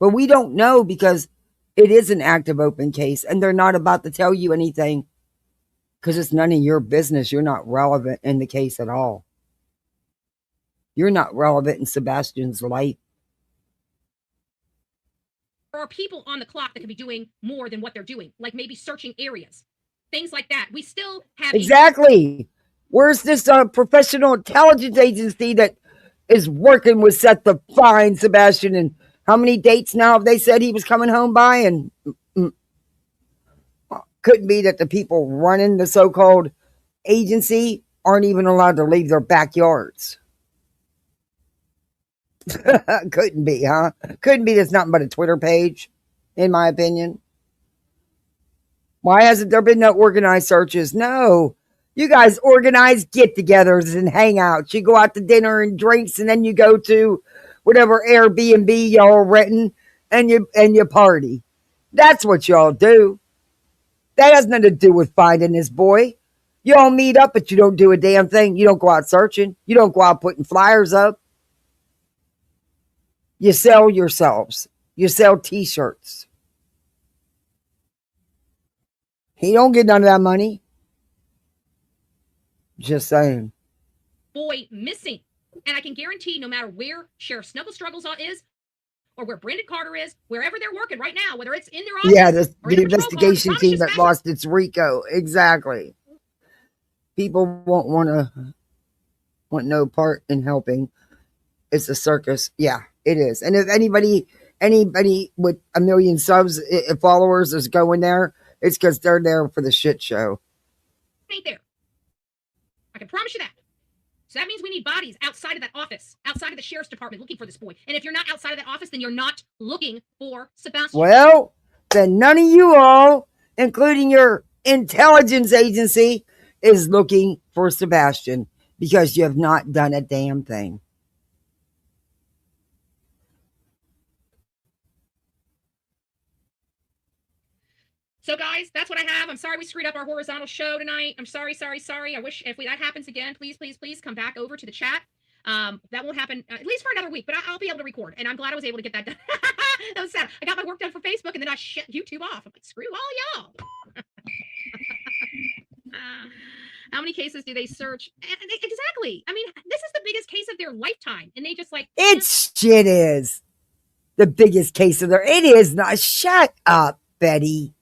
But we don't know because it is an active open case, and they're not about to tell you anything because it's none of your business. You're not relevant in the case at all. You're not relevant in Sebastian's life. There are people on the clock that could be doing more than what they're doing, like maybe searching areas, things like that. We still have Exactly. Where's this professional intelligence agency that is working with Seth to find Sebastian? And how many dates now have they said he was coming home by? And couldn't be that the people running the so-called agency aren't even allowed to leave their backyards. Couldn't be, huh? Couldn't be. That's nothing but a Twitter page, in my opinion. Why hasn't there been no organized searches? No. You guys organize get-togethers and hangouts. You go out to dinner and drinks, and then you go to whatever Airbnb y'all renting, and you party. That's what y'all do. That has nothing to do with finding this boy. You all meet up, but you don't do a damn thing. You don't go out searching. You don't go out putting flyers up. You sell yourselves. You sell t-shirts. He don't get none of that money. Just saying. boy missing. And I can guarantee no matter where Sheriff Snuggle Struggles is, or where Brandon Carter is, wherever they're working right now, whether it's in their office. Yeah, the in investigation team that lost its RICO. Exactly. People won't want no part in helping. It's a circus. Yeah, it is. And if anybody with 1 million subs, followers is going there, it's because they're there for the shit show. Ain't there. I can promise you that. So that means we need bodies outside of that office, outside of the sheriff's department looking for this boy. And if you're not outside of that office, then you're not looking for Sebastian. Well, then none of you all, including your intelligence agency, is looking for Sebastian because you have not done a damn thing. So guys, that's what I have. I'm sorry we screwed up our horizontal show tonight. I'm sorry. I wish if that happens again, please come back over to the chat. That won't happen at least for another week, but I'll be able to record. And I'm glad I was able to get that done. That was sad. I got my work done for Facebook and then I shut YouTube off. I'm like, screw all y'all. How many cases do they search? Exactly. I mean, this is the biggest case of their lifetime. And they just like... Shit is the biggest case of it is not. Shut up, Betty.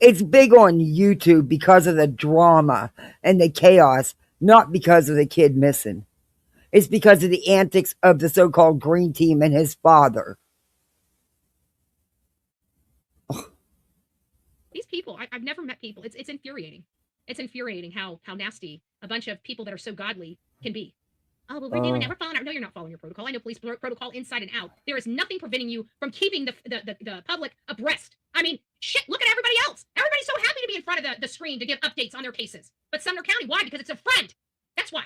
It's big on YouTube because of the drama and the chaos, not because of the kid missing. It's because of the antics of the so-called green team and his father. These people, I've never met people. It's infuriating. It's infuriating how nasty a bunch of people that are so godly can be. Oh, well, we're never following our... No, you're not following your protocol. I know police protocol inside and out. There is nothing preventing you from keeping the public abreast. I mean, shit, look at everybody else. Everybody's so happy to be in front of the screen to give updates on their cases. But Sumner County, why? Because it's a friend. That's why.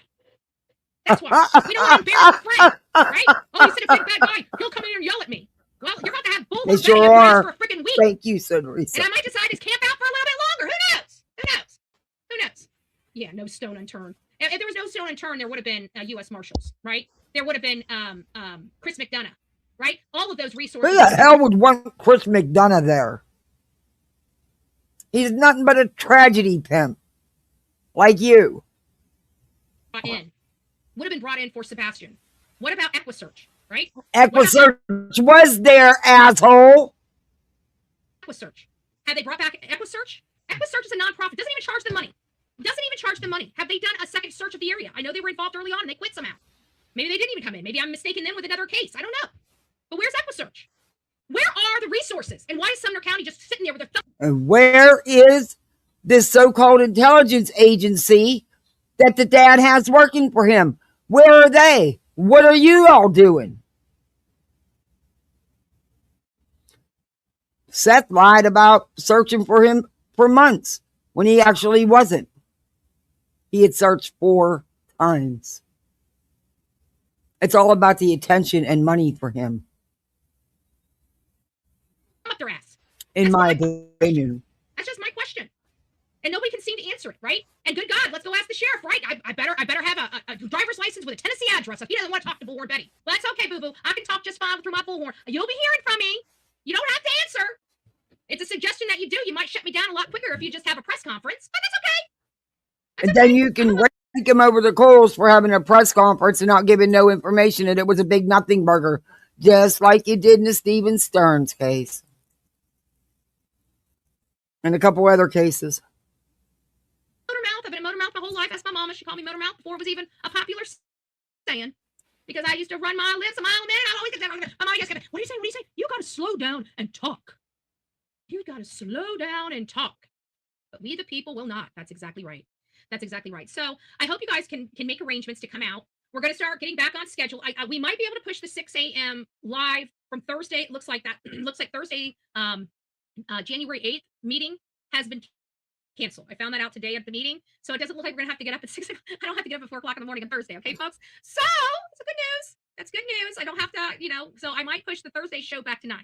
That's why. We don't want to embarrass a friend, right? Oh, you said a big bad guy. He'll come in here and yell at me. Well, you're about to have Bullhornbetty sure for a freaking week. Thank you, Sodrisa. And I might decide to camp out for a little bit longer. Who knows? Who knows? Who knows? Yeah, no stone unturned. If there was no stone unturned, there would have been U.S. Marshals, right? There would have been Chris McDonough, right? All of those resources. Who the hell would want Chris McDonough there? He's nothing but a tragedy pimp, like you. Would have been brought in for Sebastian. What about EquiSearch, right? EquiSearch was there, asshole. EquiSearch. Have they brought back EquiSearch? EquiSearch is a nonprofit. Doesn't even charge them money. Have they done a second search of the area? I know they were involved early on and they quit somehow. Maybe they didn't even come in. Maybe I'm mistaken them with another case. I don't know. But where's EquiSearch? Where are the resources? And why is Sumner County just sitting there with their thumb? And where is this so-called intelligence agency that the dad has working for him? Where are they? What are you all doing? Seth lied about searching for him for months when he actually wasn't. He had searched 4 times. It's all about the attention and money for him. Up their ass. In my opinion. That's just my question. And nobody can seem to answer it, right? And good God, let's go ask the sheriff, right? I better have a driver's license with a Tennessee address if he doesn't want to talk to Bullhornbetty. Well, that's okay, boo-boo. I can talk just fine through my bullhorn. You'll be hearing from me. You don't have to answer. It's a suggestion that you do. You might shut me down a lot quicker if you just have a press conference, but that's okay. And then you can rake him over the coals for having a press conference and not giving no information, and it was a big nothing burger, just like you did in the Stephen Stearns case. And a couple other cases. Motormouth. I've been a motormouth my whole life. That's my mama. She called me motormouth before it was even a popular saying. Because I used to run my lips a mile a minute. I'm always what do you say? What do you say? You got to slow down and talk. You got to slow down and talk. But we the people will not. That's exactly right. So I hope you guys can make arrangements to come out. We're going to start getting back on schedule. We might be able to push the 6 a.m. live from Thursday. It looks like that. It looks like Thursday, January 8th meeting has been canceled. I found that out today at the meeting. So it doesn't look like we're going to have to get up at 6. I don't have to get up at 4 o'clock in the morning on Thursday. Okay, folks? So it's good news. That's good news. I don't have to, so I might push the Thursday show back to 9.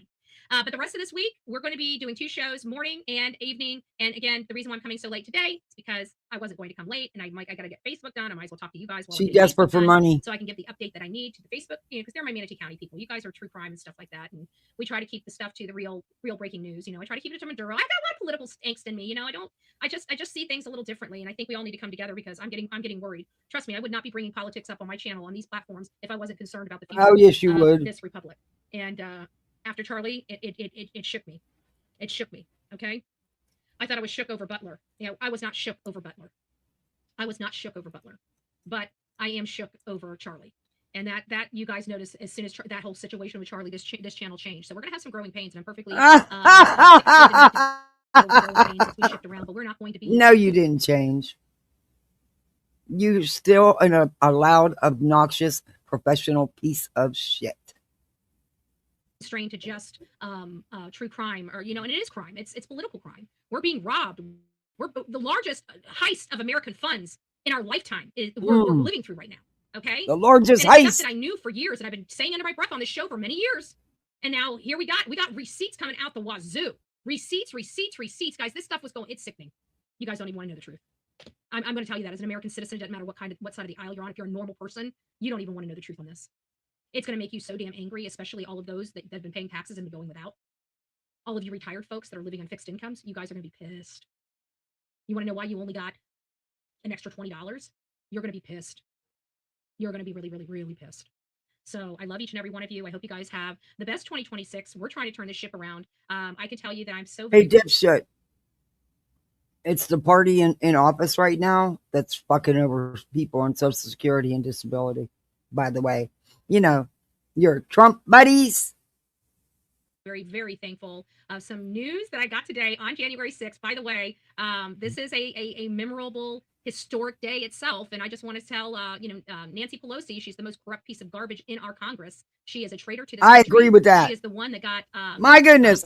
But the rest of this week, we're going to be doing 2 shows, morning and evening. And again, the reason why I'm coming so late today is because I wasn't going to come late, and I got to get Facebook done. I might as well talk to you guys. She's desperate for money, so I can give the update that I need to the Facebook, because they're my Manatee County people. You guys are true crime and stuff like that, and we try to keep the stuff to the real breaking news. I try to keep it to Maduro. I've got a lot of political angst in me. I just see things a little differently, and I think we all need to come together because I'm getting worried. Trust me, I would not be bringing politics up on my channel on these platforms if I wasn't concerned about the future. Oh yes, you would. This republic. And after Charlie, it shook me. It shook me. Okay. I thought I was shook over Butler. I was not shook over Butler. But I am shook over Charlie. And that you guys notice as soon as that whole situation with Charlie, this channel changed. So we're gonna have some growing pains, and I'm perfectly. We shift around, but we're not going to be. No, you didn't change. You're still a loud, obnoxious, professional piece of shit. Strained to just true crime, or and it is crime. It's political crime. We're being robbed. We're the largest heist of American funds in our lifetime. We're living through right now. Okay, the largest heist heist that I knew for years, and I've been saying under my breath on this show for many years. And now here we got receipts coming out the wazoo. Receipts, guys. This stuff was going. It's sickening. You guys don't even want to know the truth. I'm going to tell you that as an American citizen, it doesn't matter what side of the aisle you're on. If you're a normal person, you don't even want to know the truth on this. It's going to make you so damn angry, especially all of those that have been paying taxes and been going without. All of you retired folks that are living on fixed incomes, you guys are going to be pissed. You want to know why you only got an extra $20? You're going to be pissed. You're going to be really, really, really pissed. So I love each and every one of you. I hope you guys have the best 2026. We're trying to turn this ship around. I can tell you that I'm so. Hey, dipshit. It's the party in office right now that's fucking over people on Social Security and disability, by the way. Your Trump buddies. Very, very thankful of some news that I got today on January 6th. By the way, this is a memorable, historic day itself. And I just want to tell, Nancy Pelosi, she's the most corrupt piece of garbage in our Congress. She is a traitor to this country. I agree with that. She is the one that got... My goodness.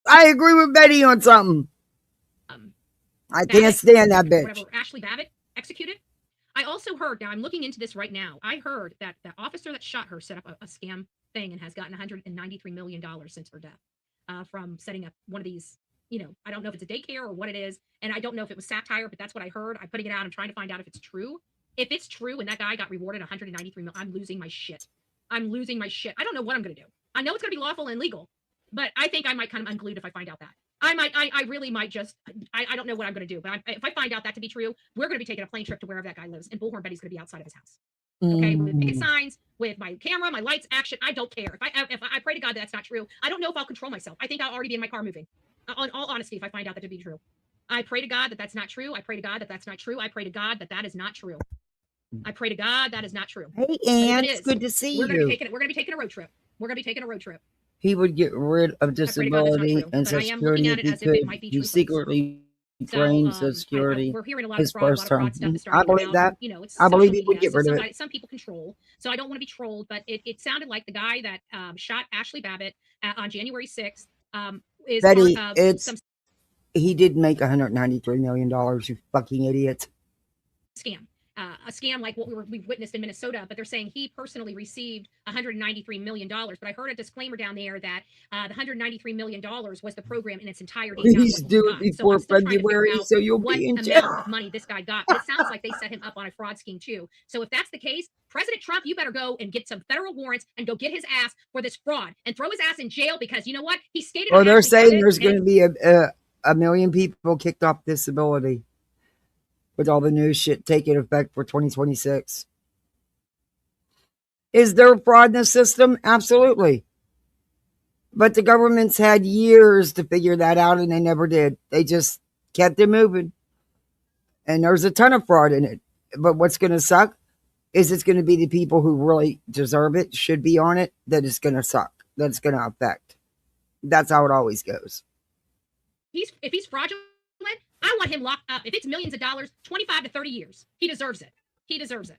I agree with Betty on something. I can't stand that bitch. Whatever, Ashley Babbitt executed. I also heard, now I'm looking into this right now, I heard that the officer that shot her set up a scam thing and has gotten $193 million since her death from setting up one of these, I don't know if it's a daycare or what it is, and I don't know if it was satire, but that's what I heard. I'm putting it out. I'm trying to find out if it's true. If it's true and that guy got rewarded 193 million, I'm losing my shit. I'm losing my shit. I don't know what I'm going to do. I know it's going to be lawful and legal, but I think I might kind of unglued if I find out that. I really might just, I don't know what I'm going to do, but if I find out that to be true, we're going to be taking a plane trip to wherever that guy lives, and Bullhornbetty's going to be outside of his house. Okay, with picket signs, with my camera, my lights, action. I don't care. If I pray to God that that's not true, I don't know if I'll control myself. I think I'll already be in my car moving. On all honesty, if I find out that to be true, I pray to God that that's not true. I pray to God that that's not true. I pray to God that that is not true. I pray to God that is not true. Hey, Ann, it's good to see we're you. Gonna be taking a road trip. We're gonna be taking a road trip. He would get rid of disability true, and but I Social am looking Security at it if as he if it could. might be He true, folks. secretly drained Social Security we're hearing a lot of his fraud, first term. stuff is I starting to come believe out. that. You know, it's I believe social he would media, get rid of it. Some people control, so I don't want to be trolled, but it sounded like the guy that shot Ashley Babbitt on January 6th is Betty, part of some he did make $193 million, you fucking idiot. scam. A scam like what we've witnessed in Minnesota, but they're saying he personally received $193 million. But I heard a disclaimer down there that the $193 million was the program in its entirety. Please do it before February, so you'll be in jail. Amount of money this guy got. But it sounds like they set him up on a fraud scheme too. So if that's the case, President Trump, you better go and get some federal warrants and go get his ass for this fraud and throw his ass in jail, because you know what? He stated. Well, they're saying there's going to be a million people kicked off disability with all the new shit taking effect for 2026. Is there fraud in the system? Absolutely. But the government's had years to figure that out, and they never did. They just kept it moving. And there's a ton of fraud in it. But what's going to suck is it's going to be the people who really deserve it, should be on it, that it's going to suck, that it's going to affect. That's how it always goes. If he's fraudulent, I want him locked up. If it's millions of dollars, 25 to 30 years. He deserves it. He deserves it.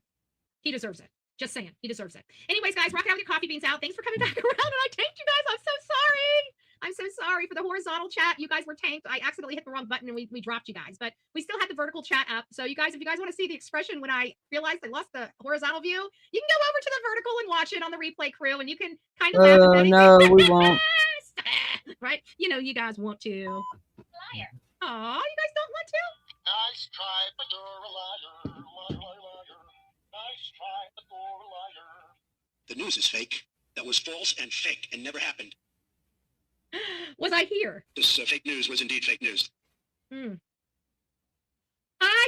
He deserves it. Just saying. He deserves it. Anyways, guys, rock it out with your coffee beans out. Thanks for coming back around. And I tanked you guys. I'm so sorry. I'm so sorry for the horizontal chat. You guys were tanked. I accidentally hit the wrong button and we dropped you guys. But we still had the vertical chat up. So you guys, if you guys want to see the expression when I realized I lost the horizontal view, you can go over to the vertical and watch it on the replay crew. And you can kind of laugh at No, we won't. Right? You know, you guys want to. Liar. Aw, you guys don't want to? Nice try, but you're a liar. Liar. Nice try, but you're a liar. The news is fake. That was false and fake and never happened. Was I here? This fake news was indeed fake news. I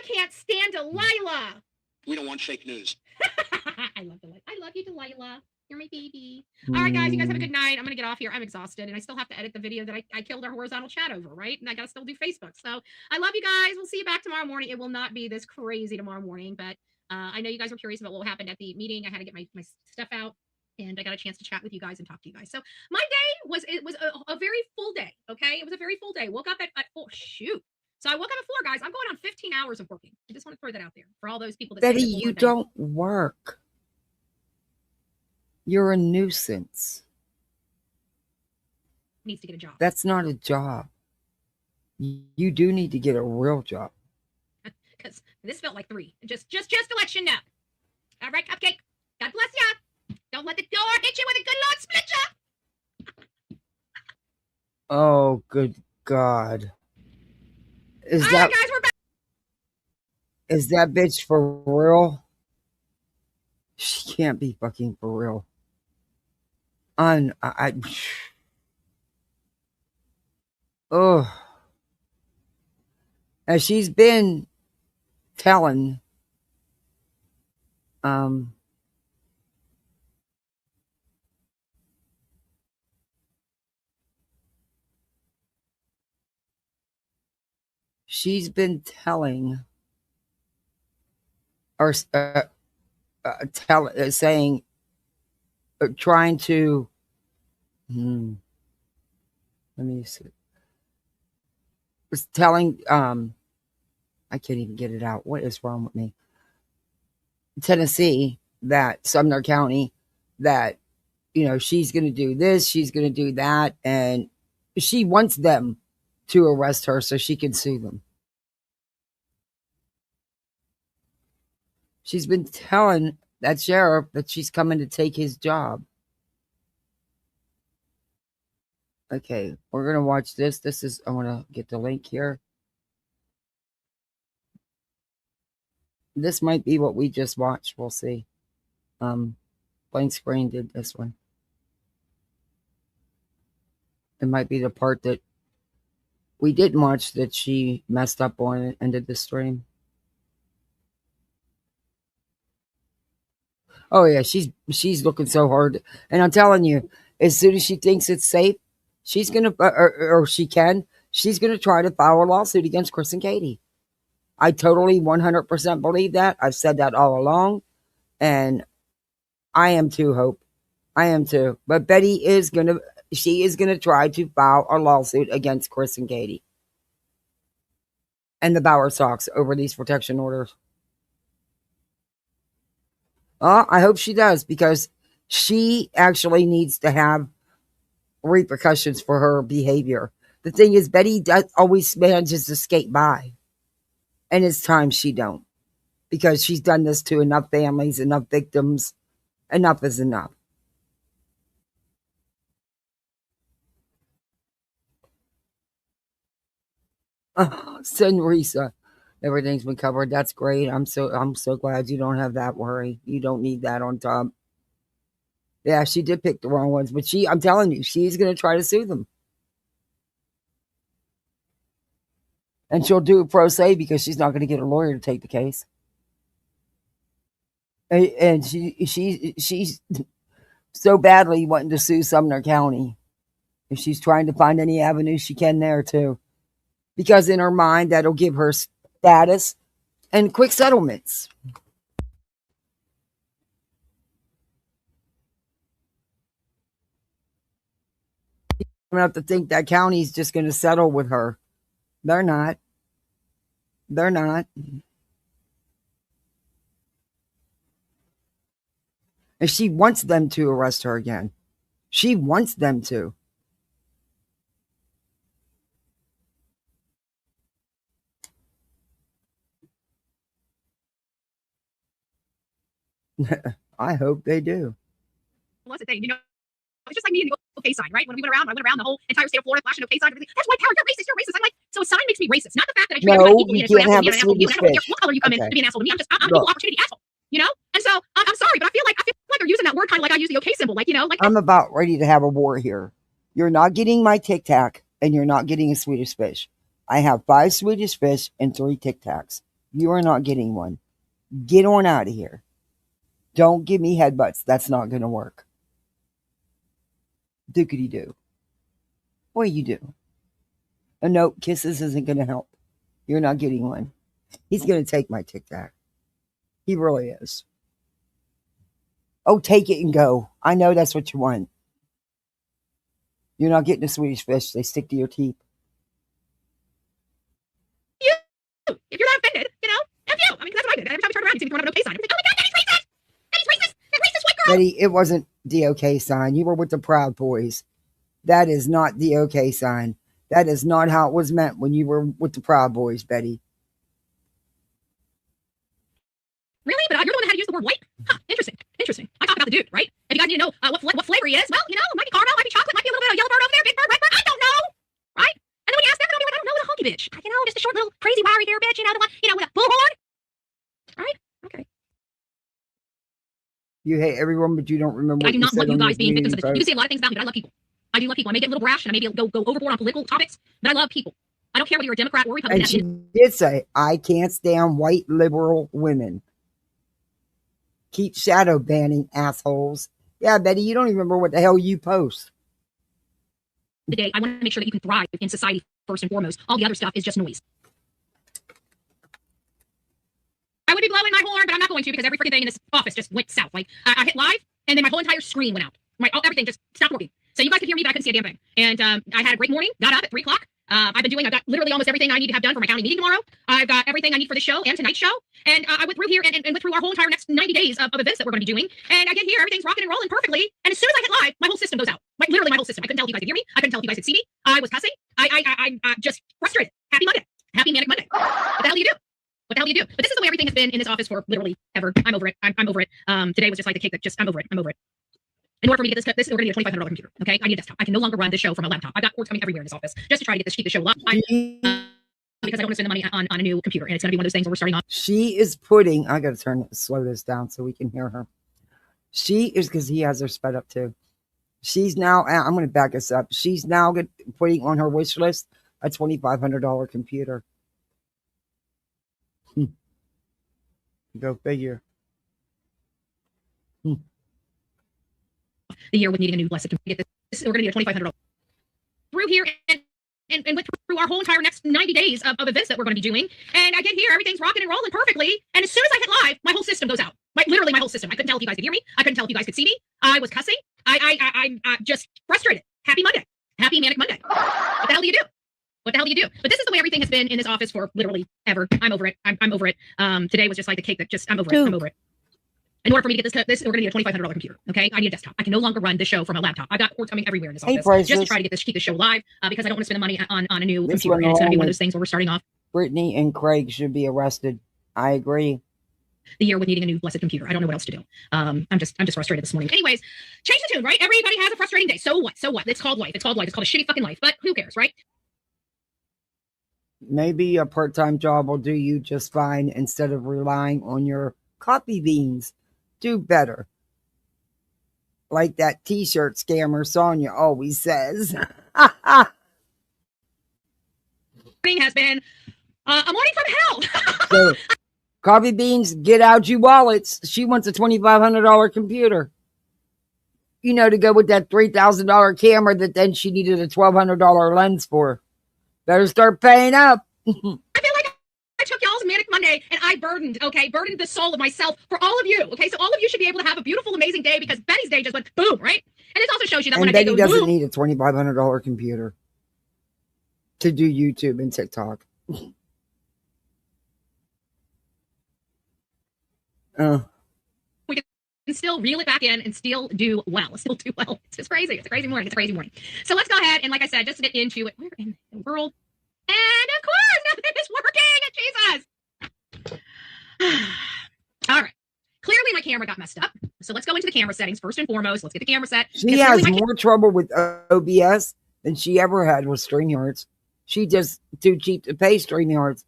can't stand Delilah. We don't want fake news. I love Delilah. I love you, Delilah. You're my baby. All right, guys, you guys have a good night. I'm going to get off here. I'm exhausted, and I still have to edit the video that I killed our horizontal chat over, right? And I got to still do Facebook. So I love you guys. We'll see you back tomorrow morning. It will not be this crazy tomorrow morning, but I know you guys were curious about what happened at the meeting. I had to get my stuff out, and I got a chance to chat with you guys and talk to you guys. So my day was a very full day, okay? It was a very full day. Woke up at oh, shoot. So I woke up at 4, guys. I'm going on 15 hours of working. I just want to throw that out there for all those people that Betty, you don't work. You're a nuisance. Needs to get a job. That's not a job. You do need to get a real job. Because this felt like 3. Just to let you know. All right, Cupcake. God bless ya. Don't let the door hit you with a good Lord split ya. Oh, good God. Is all that right, guys, we're back. Is that bitch for real? She can't be fucking for real. Oh. As she's been telling, or saying, trying to, let me see, was telling, I can't even get it out. What is wrong with me? Tennessee, that Sumner County, that, you know, she's going to do this, she's going to do that, and she wants them to arrest her so she can sue them. She's been telling that sheriff that she's coming to take his job. Okay, we're going to watch this. This is, I want to get the link here. this might be what we just watched. We'll see. Blank Screen did this one. It might be the part that we didn't watch that she messed up on and ended the stream. Oh yeah, she's looking so hard, and I'm telling you, as soon as she thinks it's safe, she's gonna she's gonna try to file a lawsuit against Chris and Katie. I totally 100% believe that. I've said that all along, and I am too, Hope. I am too. But Betty is gonna try to file a lawsuit against Chris and Katie and the Bauer Sox over these protection orders. I hope she does, because she actually needs to have repercussions for her behavior. The thing is, Betty always manages to skate by, and it's time she don't, because she's done this to enough families, enough victims. Enough is enough. Send Risa. Everything's been covered. That's great. I'm so glad you don't have that worry. You don't need that on top. Yeah, she did pick the wrong ones, but I'm telling you, she's going to try to sue them. And she'll do it pro se, because she's not going to get a lawyer to take the case. And she's so badly wanting to sue Sumner County. If she's trying to find any avenue she can there too. Because in her mind, that'll give her status and quick settlements. You don't have to think that county's just going to settle with her. They're not. They're not. And she wants them to arrest her again. She wants them to. I hope they do. What's the thing? You know, it's just like me and the okay sign, right? When we went around, I went around the whole entire state of Florida flashing okay sign. That's white power. You're racist. You're racist. I'm like, so a sign makes me racist. Not the fact that I treat everybody equally. You can't have a Swedish fish. What color you come in to be an asshole to me? I'm an equal opportunity asshole. You know? And so I'm sorry, but I feel like they're using that word kind of like I use the okay symbol. Like, you know, like I'm about ready to have a war here. You're not getting my Tic Tac, and you're not getting a Swedish fish. I have 5 Swedish fish and 3 Tic Tacs. You are not getting one. Get on out of here. Don't give me headbutts. That's not going to work. Dookity do. What do you do? A note, kisses isn't going to help. You're not getting one. He's going to take my Tic Tac. He really is. Oh, take it and go. I know that's what you want. You're not getting a Swedish fish. They stick to your teeth. You. If you're not offended, you know, F you. I mean, that's what I did. Every time I turned around, you see me throwing up an okay sign. I'm like, oh my God, Daddy's racist. Daddy's racist. That racist white girl. Betty, it wasn't the okay sign. You were with the Proud Boys. That is not the okay sign. That is not how it was meant when you were with the Proud Boys, Betty. Really? But you're the one that had to use the word white? Huh, interesting. Interesting. I talk about the dude, right? If you guys need to know what flavor he is, well, you know, it might be caramel, might be chocolate, might be a little bit of yellow bird over there, big bird, red bird, I don't know, right? And then when you ask them, they'll be like, I don't know, the honky bitch. You know, just a short little crazy wiry hair bitch, you know, the one, you know, with a bullhorn. Right? Okay. You hate everyone, but you don't remember what I do not want you guys being victims of this. You post. can say a lot of things about me, but I love people. I do love people. I may get a little brash and I may go overboard on political topics, but I love people. I don't care whether you're a Democrat or Republican. And she did say, I can't stand white liberal women. Keep shadow banning, assholes. Yeah, Betty, you don't even remember what the hell you post. The day, I want to make sure that you can thrive in society first and foremost. All the other stuff is just noise. I would be blowing my horn, but I'm not going to because every freaking thing in this office just went south. Like, I hit live, and then my whole entire screen went out. Everything just stopped working. So you guys could hear me, but I couldn't see a damn thing. And I had a great morning, got up at 3 o'clock. I've got literally almost everything I need to have done for my county meeting tomorrow. I've got everything I need for the show and tonight's show. And I went through here and went through our whole entire next 90 days of events that we're going to be doing. And I get here, everything's rocking and rolling perfectly. And as soon as I hit live, my whole system goes out. Like literally my whole system. I couldn't tell if you guys could hear me. I couldn't tell if you guys could see me. I was cussing. I'm just frustrated. Happy Monday. Happy Manic Monday. What the hell do you do? What the hell do you do? But this is the way everything has been in this office for literally ever. I'm over it. I'm over it. Today was just like the cake that just, I'm over it. I'm over it. In order for me to get this we're going to need a $2,500 computer. Okay, I need a desktop. I can no longer run this show from a laptop. I've got cords coming everywhere in this office just to try to keep the show live. because I don't want to spend the money on a new computer. And it's going to be one of those things where we're starting off. She is putting, I got to slow this down so we can hear her. She is, because he has her sped up too. She's now, I'm going to back us up. She's now putting on her wish list a $2,500 computer. Go figure. The year with needing a new blessed computer. We're going to need a $2,500 through here and went through our whole entire next 90 days of events that we're going to be doing. And I get here, everything's rocking and rolling perfectly. And as soon as I hit live, my whole system goes out. Literally my whole system. I couldn't tell if you guys could hear me. I couldn't tell if you guys could see me. I was cussing. I'm just frustrated. Happy Monday. Happy Manic Monday. What the hell do you do? What the hell do you do? But this is the way everything has been in this office for literally ever. I'm over it. I'm over it. Today was just like the cake that just, I'm over it. I'm over it. In order for me to get this we're going to need a $2,500 computer. Okay, I need a desktop. I can no longer run this show from a laptop. I got cords coming everywhere in this office just to try to keep this show live because I don't want to spend the money on a new computer. And it's going to be one of those things where we're starting off. Brittany and Craig should be arrested. I agree. The year with needing a new blessed computer. I don't know what else to do. I'm just frustrated this morning. Anyways, change the tune, right? Everybody has a frustrating day. So what? So what? It's called life. It's called life. It's called a shitty fucking life. But who cares, right? Maybe a part-time job will do you just fine instead of relying on your coffee beans. Do better. Like that t-shirt scammer Sonia always says. Morning has been a morning from hell. So, coffee beans, get out your wallets. She wants a $2,500 computer. You know, to go with that $3,000 camera that then she needed a $1,200 lens for. Better start paying up. I feel like I took y'all's Manic Monday and I burdened the soul of myself for all of you. Okay, so all of you should be able to have a beautiful, amazing day because Betty's day just went boom, right? And it also shows you that when Betty I doesn't need a $2,500 computer to do YouTube and TikTok. We can still reel it back in and still do well. Still do well. It's just crazy. It's a crazy morning. It's a crazy morning. So let's go ahead and, like I said, just to get into it. Where in the world? And of course, nothing is working. Jesus. All right. Clearly, my camera got messed up. So let's go into the camera settings first and foremost. Let's get the camera set. She has more trouble with OBS than she ever had with StreamYards. She just too cheap to pay StreamYards.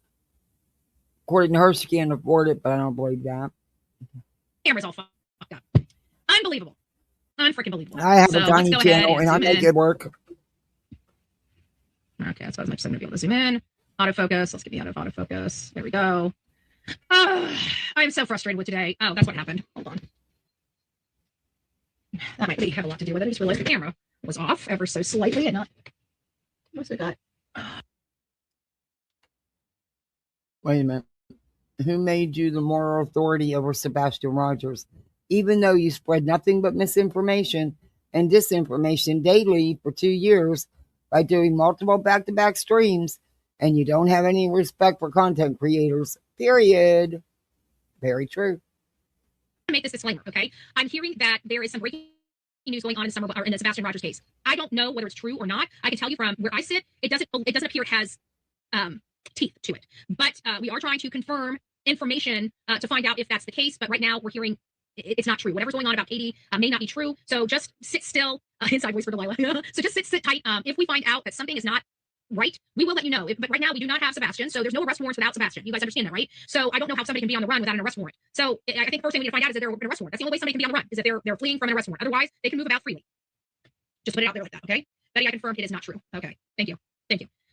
According to her, she can't afford it, but I don't believe that. Camera's all fucked up. Unbelievable. Unfreaking believable. I have a tiny channel and I make it work. Okay, that's as much as I'm going to be able to zoom in. Autofocus. Let's get me out of autofocus. There we go. I'm so frustrated with today. Oh, that's what happened. Hold on. That might have a lot to do with it. I just realized the camera was off ever so slightly and not. What's it got? Wait a minute. Who made you the moral authority over Sebastian Rogers? Even though you spread nothing but misinformation and disinformation daily for 2 years by doing multiple back-to-back streams, and you don't have any respect for content creators, period. Very true. Make this disclaimer, okay? I'm hearing that there is some breaking news going on in the Sebastian Rogers case. I don't know whether it's true or not. I can tell you from where I sit, it doesn't appear it has teeth to it. But we are trying to confirm information to find out if that's the case. But right now we're hearing it's not true. Whatever's going on about Katie may not be true. So just sit still. Inside voice for Delilah. So just sit tight. If we find out that something is not right, we will let you know. But right now we do not have Sebastian, so there's no arrest warrants without Sebastian. You guys understand that, right? So I don't know how somebody can be on the run without an arrest warrant. So I think the first thing we need to find out is that they're an arrest warrant. That's the only way somebody can be on the run, is that they're fleeing from an arrest warrant. Otherwise, they can move about freely. Just put it out there like that, okay? Betty, I confirmed it is not true. Okay, thank you.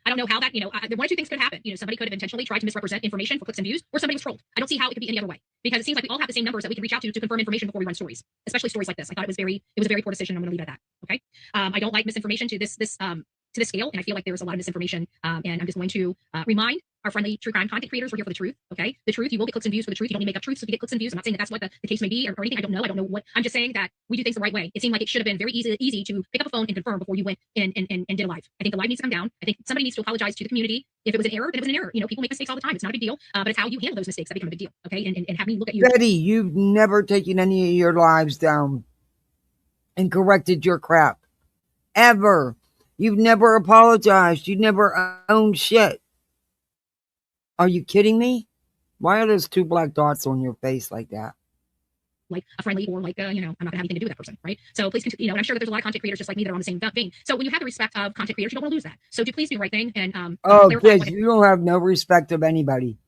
I don't know how that, one of two things could happen. Somebody could have intentionally tried to misrepresent information for clicks and views, or somebody was trolled. I don't see how it could be any other way, because it seems like we all have the same numbers that we can reach out to confirm information before we run stories, especially stories like this. I thought it was a very poor decision. I'm going to leave it at that. Okay. I don't like misinformation to this scale, and I feel like there's a lot of misinformation. And I'm just going to remind our friendly true crime content creators, we're here for the truth. Okay, the truth. You will get clicks and views for the truth. You don't need to make up truths so you get clicks and views. I'm not saying that that's what the case may be or anything. I don't know what. I'm just saying that we do things the right way. It seemed like it should have been very easy to pick up a phone and confirm before you went and did a live. I think the live needs to come down. I think somebody needs to apologize to the community. If it was an error, then it was an error. People make mistakes all the time. It's not a big deal. But it's how you handle those mistakes that become a big deal. Okay, and have me look at you. Betty, you've never taken any of your lives down and corrected your crap. Ever. You've never apologized. You never owned shit. Are you kidding me? Why are those 2 black dots on your face like that? like a friendly or like, I'm not gonna have anything to do with that person, right? So please, and I'm sure that there's a lot of content creators just like me that are on the same vein. So when you have the respect of content creators, you don't want to lose that. So do please do the right thing and Oh, clarify kids, you don't have no respect of anybody.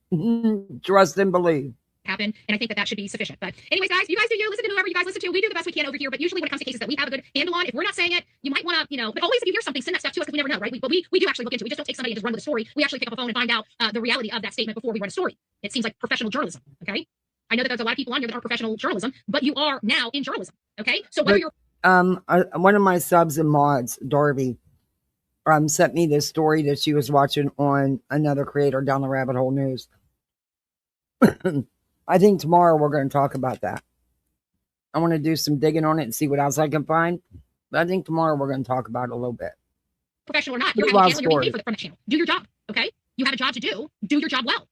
Trust and believe. Happen, and I think that should be sufficient. But anyways, guys, you guys do you, listen to whoever you guys listen to. We do the best we can over here, but usually when it comes to cases that we have a good handle on, if we're not saying it, you might want to, but always if you hear something, send that stuff to us because we never know, right? But we do actually look into it. We just don't take somebody and just run with a story. We actually pick up a phone and find out the reality of that statement before we run a story. It seems like professional journalism, okay? I know that there's a lot of people on here that are professional journalism, but you are now in journalism, okay? So whether you're one of my subs and mods, Darby, sent me this story that she was watching on another creator, Down the Rabbit Hole News. I think tomorrow we're going to talk about that. I want to do some digging on it and see what else I can find. But I think tomorrow we're going to talk about it a little bit. professional or not, you're having a channel, you're being paid from the channel. Do your job, okay? You have a job to do. Do your job well.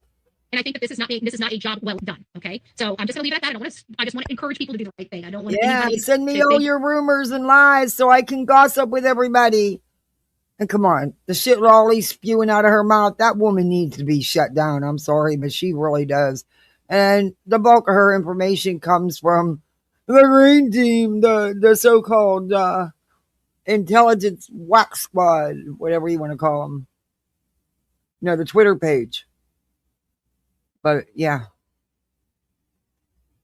And I think that this is not a job well done. Okay, so I'm just gonna leave it at that. I just want to encourage people to do the right thing. I don't want to. Send me all your rumors and lies so I can gossip with everybody. And come on, the shit lolly spewing out of her mouth. That woman needs to be shut down. I'm sorry, but she really does. And the bulk of her information comes from the Green Team, the so-called intelligence whack squad, whatever you want to call them. The Twitter page. But yeah.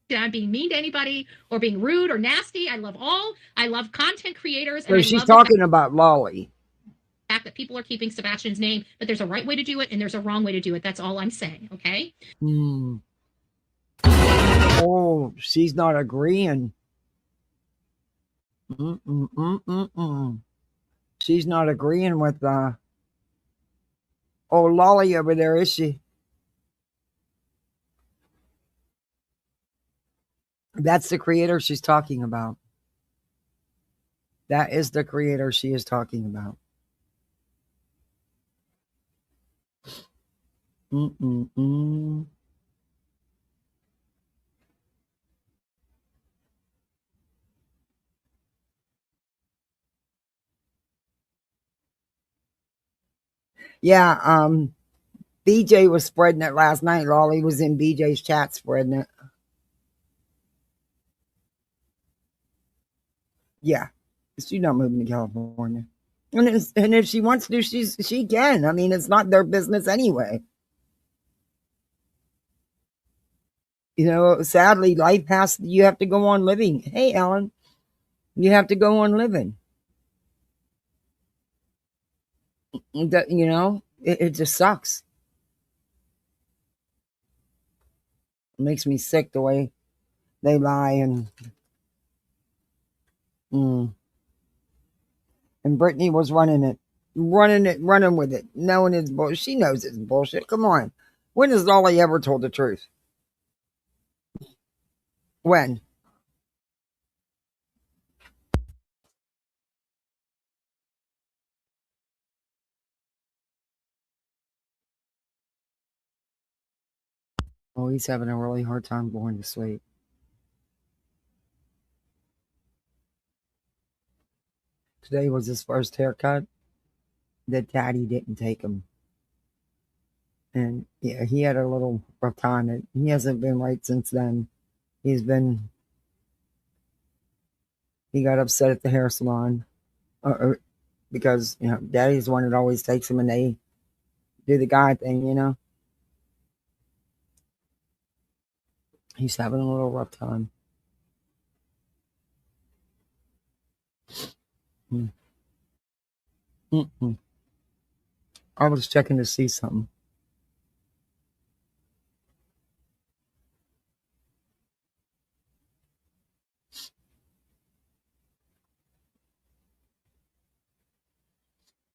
I'm being mean to anybody or being rude or nasty. I love content creators. So she's talking about Lolly. The fact that people are keeping Sebastian's name, but there's a right way to do it and there's a wrong way to do it. That's all I'm saying. Okay. Oh, she's not agreeing. She's not agreeing with Lolly over there, is she? That's the creator she's talking about. That is the creator she is talking about. Yeah, BJ was spreading it last night. Lolly was in BJ's chat spreading it. Yeah, she's not moving to California. And if she wants to, she can. I mean, it's not their business anyway. Sadly, life you have to go on living. Hey, Alan, you have to go on living. It just sucks. It makes me sick the way they lie and Brittany was running with it, knowing it's bullshit. She knows it's bullshit. Come on. When has Lolly ever told the truth? When? Oh, he's having a really hard time going to sleep. Today was his first haircut that Daddy didn't take him. And yeah, he had a little rough time. He hasn't been right since then. He got upset at the hair salon because, Daddy's the one that always takes him and they do the guy thing, He's having a little rough time. I was checking to see something.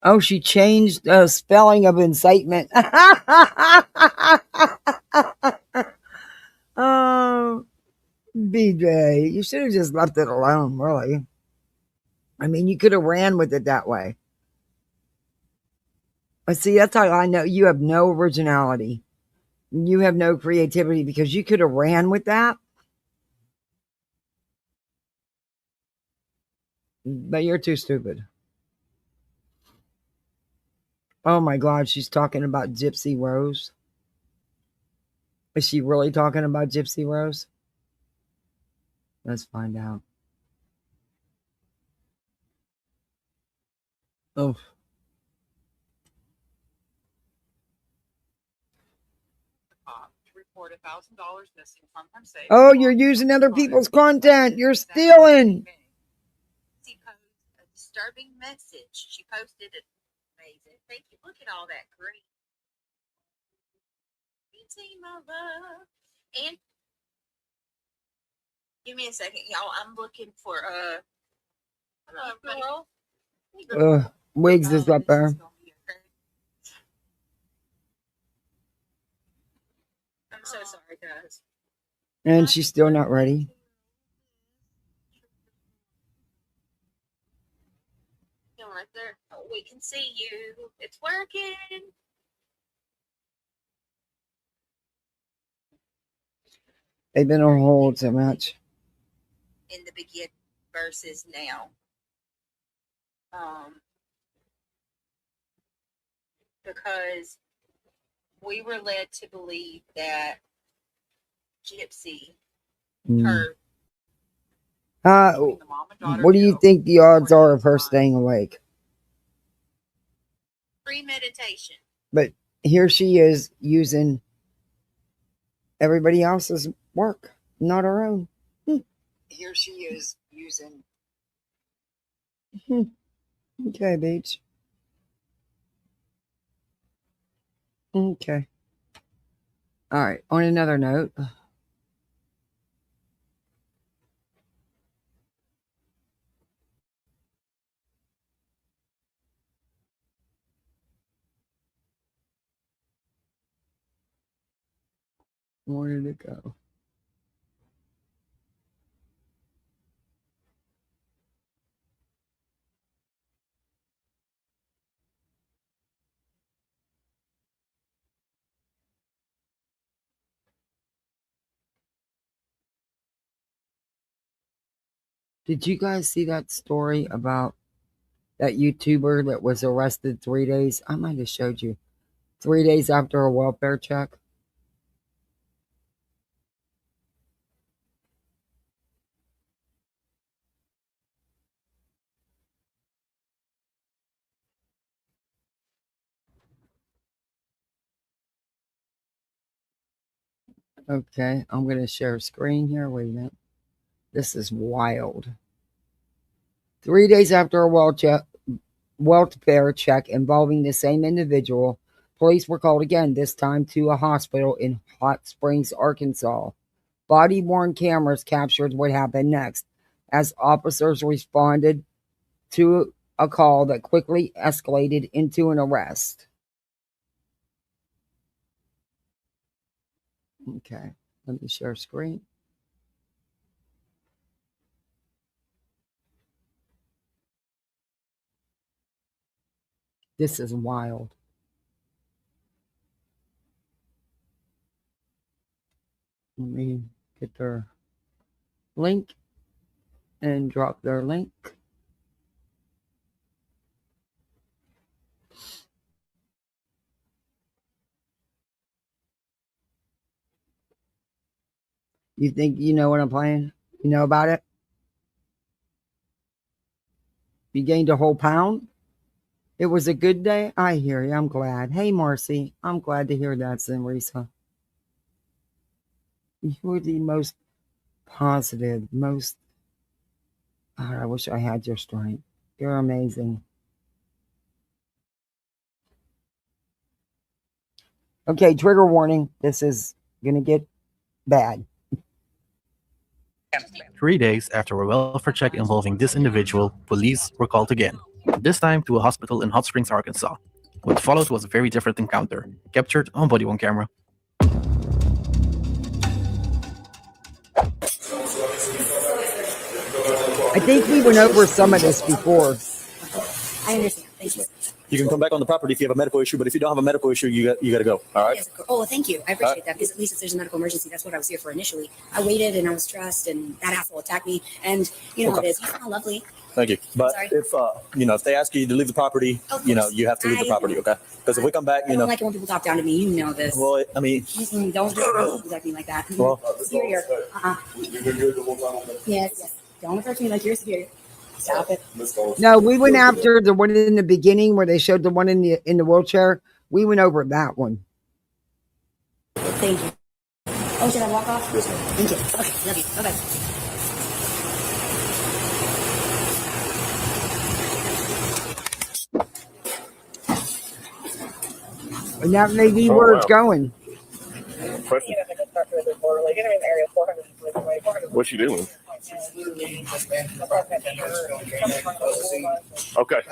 Oh, she changed the spelling of incitement. Oh, BJ, you should have just left it alone, really. I mean, you could have ran with it that way. But see, that's how I know you have no originality. You have no creativity because you could have ran with that. But you're too stupid. Oh my God, she's talking about Gypsy Rose. Is she really talking about Gypsy Rose? Let's find out. Oh. To report $1,000 missing from safe. Oh, you're using other people's content. You're stealing. She posted a disturbing message. She posted it. Amazing. Thank you. Look at all that green. Team of love. And give me a second, y'all. I'm looking for hello everybody. Hey, girl. Wiggs is up there. I'm so sorry, guys. And she's still not ready. Right there. Oh, we can see you. It's working. They've been on hold so much. In the beginning versus now. Because we were led to believe that Gypsy heard. What do you think the odds are of her staying awake? Premeditation. But here she is using everybody else's work, not her own. Here she is using. Okay, Beach. Okay. All right. On another note. Where did it go? Did you guys see that story about that YouTuber that was arrested 3 days? I might have showed you. 3 days after a welfare check. Okay, I'm going to share screen here. Wait a minute. This is wild. 3 days after a welfare check involving the same individual, police were called again, this time to a hospital in Hot Springs, Arkansas. Body-worn cameras captured what happened next as officers responded to a call that quickly escalated into an arrest. Okay, let me share screen. This is wild. Let me get their link and drop their link. You think you know what I'm playing? You know about it? You gained a whole pound? It was a good day? I hear you. I'm glad. Hey, Marcy. I'm glad to hear that, Risa. You were the most positive, most... God, I wish I had your strength. You're amazing. Okay, trigger warning. This is going to get bad. 3 days after a welfare check involving this individual, police were called again, this time to a hospital in Hot Springs, Arkansas. What followed was a very different encounter, captured on body-worn camera. I think we went over some of this before. I understand. Thank you. You can come back on the property if you have a medical issue, but if you don't have a medical issue, you got to go. All right. Yes, of course. Oh, well, thank you. I appreciate that because at least if there's a medical emergency, that's what I was here for initially. I waited and I was stressed, and that asshole attacked me. And you know how it is. You sound lovely. Thank you. But if if they ask you to leave the property, you have to leave the property. Okay. Because if we come back, I don't like it when people talk down to me. You know this. Well, I mean, don't disrespect me like that. Well, Superior. Yes. Don't approach me like you're superior. Stop it. No, we went after the one in the beginning where they showed the one in the wheelchair. We went over that one. Thank you. Oh, should I walk off? Thank you. Okay, love you. Bye-bye. And that may be where it's going. Question. What's she doing? Okay.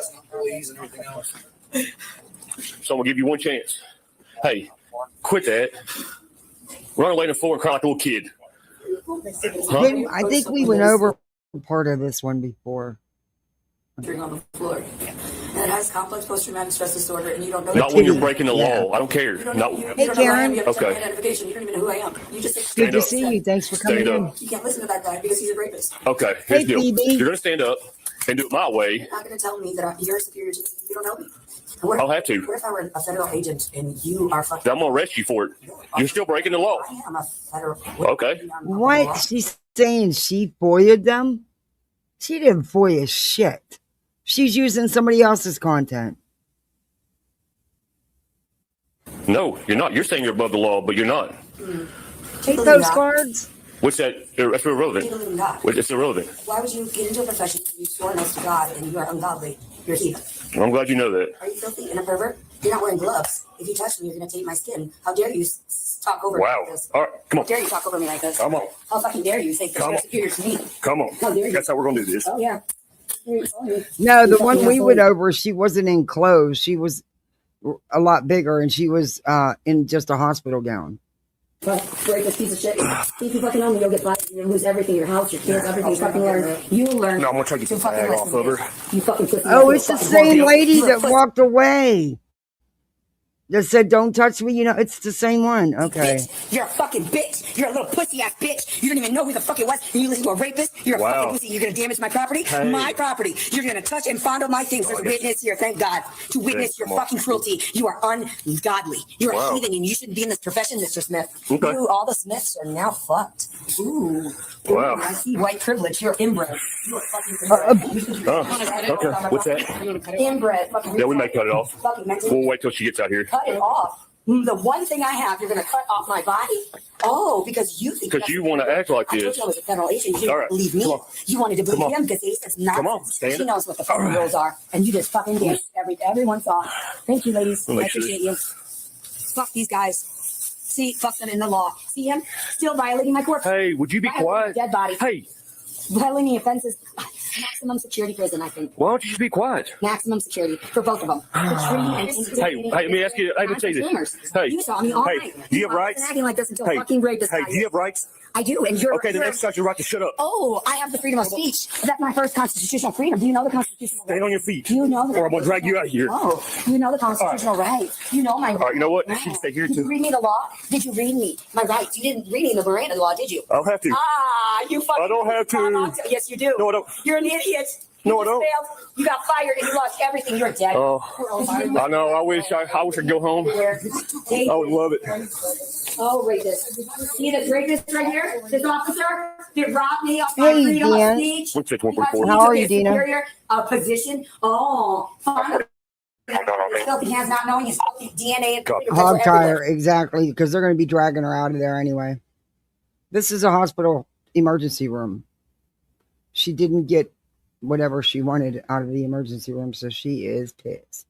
So I'm gonna give you one chance. Hey, quit that. Run away on the floor and cry like a little kid. Huh? I think we went over part of this one before. On the floor. And it has complex post-traumatic stress disorder, and you don't know. Not when you're breaking the law. I don't care. No. Hey, Karen. Okay. Identification. You don't even know who I am. You just good to see you. Thanks for coming in. You can't listen to that guy because he's a rapist. Okay. Here's the deal. You're gonna stand up and do it my way. You're not gonna tell me that you're superior to me. You don't know me. I'll have to. What if I were a federal agent and you are fucking? I'm gonna arrest you for it. You're still breaking the law. I am a federal. Okay. What? She's saying she FOIA'd them? She didn't FOIA shit. She's using somebody else's content. No, you're not. You're saying you're above the law, but you're not. Take those cards. What's that? That's irrelevant. It's irrelevant. Why would you get into a profession you swore an oath to God and you are ungodly? You're a heathen. I'm glad you know that. Are you filthy and a pervert? You're not wearing gloves. If you touch me, you're going to taint my skin. How dare you talk over me like this? All right, come on. How dare you talk over me like this? Come on. How fucking dare you think you're superior to me? Come on. How dare you? That's how we're going to do this. Oh, yeah. No, the one we went over, she wasn't in clothes. She was a lot bigger, and she was in just a hospital gown. Break this piece of shit. If you fucking know me, you'll get fired. You'll lose everything, your house, your kids, everything. You fucking learn. You learn. No, I'm going to try to get the bag off of her. You fucking pussy. Oh, it's the same lady that walked away. That said, don't touch me. You know, it's the same one. Okay. Bitch. You're a fucking bitch. You're a little pussy ass bitch. You don't even know who the fuck it was. And you listen to a rapist. You're a fucking pussy. You're going to damage my property. Hey. My property. You're going to touch and fondle my things. There's a witness here, thank God, to witness your fucking cruelty. You are ungodly. You're a heathen and you shouldn't be in this profession, Mr. Smith. Okay. Ooh, all the Smiths are now fucked. Ooh. Wow. Ooh, I see white privilege. You're inbred. You're fucking inbred. Okay. What's that? Inbred. Yeah, we may cut it off. We'll wait till she gets out here. Cut it off. The one thing I have, you're going to cut off my body? Oh, because you think... Because you want to act like I told this. you I was a federal agent. You didn't All right. believe me. Come on. You wanted to Come believe on. him because he says nonsense. Come on, stand She it. knows what the fucking All right. rules are. And you just fucking did. Everyone saw. Thank you, ladies. I We'll make sure appreciate you. Fuck these guys. See, fuck them in the law. See him? Still violating my court. Hey, would you be quiet? Dead body. Hey. Violating offenses. Maximum security prison, I think. Why don't you just be quiet? Maximum security for both of them. Hey, let me ask you. Let me say this. Hey, you saw me all hey, night. do you have rights? Acting like this until Hey, fucking rapist. Hey, do you have rights? I do, and you're okay. The next time you're right to shut up. Oh, I have the freedom of speech. That's my first constitutional freedom. Do you know the constitutional right? Stand on your feet. Do you know or I'm gonna drag you out of here. Oh, you know the constitutional right. You know my. All right, you know what? Right. You stay here Did too. you read me the law? Did you read me my rights? You didn't read me the Miranda law, did you? I don't have to. Ah, you fucking. I don't have to. Yes, you do. No, I don't. You're an idiot. No, I don't. Failed. You got fired and you lost everything. You're dead. Oh, I know. I wish I could go home. I would love it. Oh, rapist. See this rapist right here? This officer that robbed me of my Hey, freedom of Dan. speech. What's it, 1.4? How are you, Dina? Superior position. Oh, filthy hands not knowing his filthy DNA. Hog tire, exactly, because they're going to be dragging her out of there anyway. This is a hospital emergency room. She didn't get whatever she wanted out of the emergency room, so she is pissed.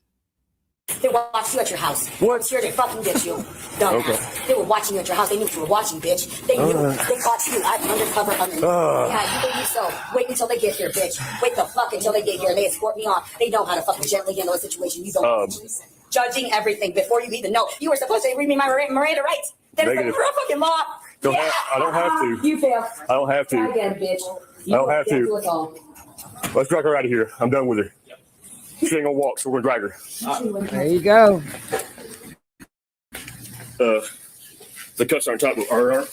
They watched you at your house. What? I'm sure they fucking get you. Dumbass. They were watching you at your house. They knew you were watching, bitch. They knew. They caught you. I'm undercover. Yeah, you believe so. Wait until they get here, bitch. Wait the fuck until they get here. They escort me off. They know how to fucking gently handle a situation. You don't. Judging everything before you even know. You were supposed to read me my Miranda rights. Then it's like, you're a fucking law. I don't have to. You failed. I don't have to. Try again, bitch. I don't have to. Let's drag her out of here. I'm done with her. She ain't gonna walk, so we're gonna drag her. There you go. The cuffs are on top of Oh,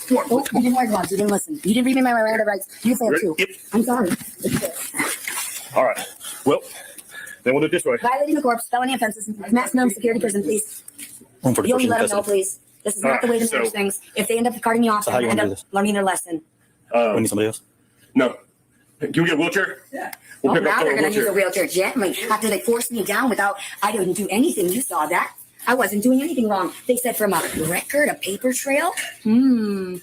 you didn't wear gloves. You didn't listen. You didn't read me my Miranda rights. You failed too. Yep. I'm sorry. All right. Well, then we'll do it this way. Violating the corpse, felony offenses, maximum security prison, please. You only let them know, please. This is not the way to manage things. If they end up carting me off, they're going to end up learning their lesson. We need somebody else. No. Can we get a wheelchair? Yeah. We'll pick now up they're a going to use a wheelchair gently after they forced me down without, I didn't do anything. You saw that. I wasn't doing anything wrong. They said from a record, a paper trail. Maybe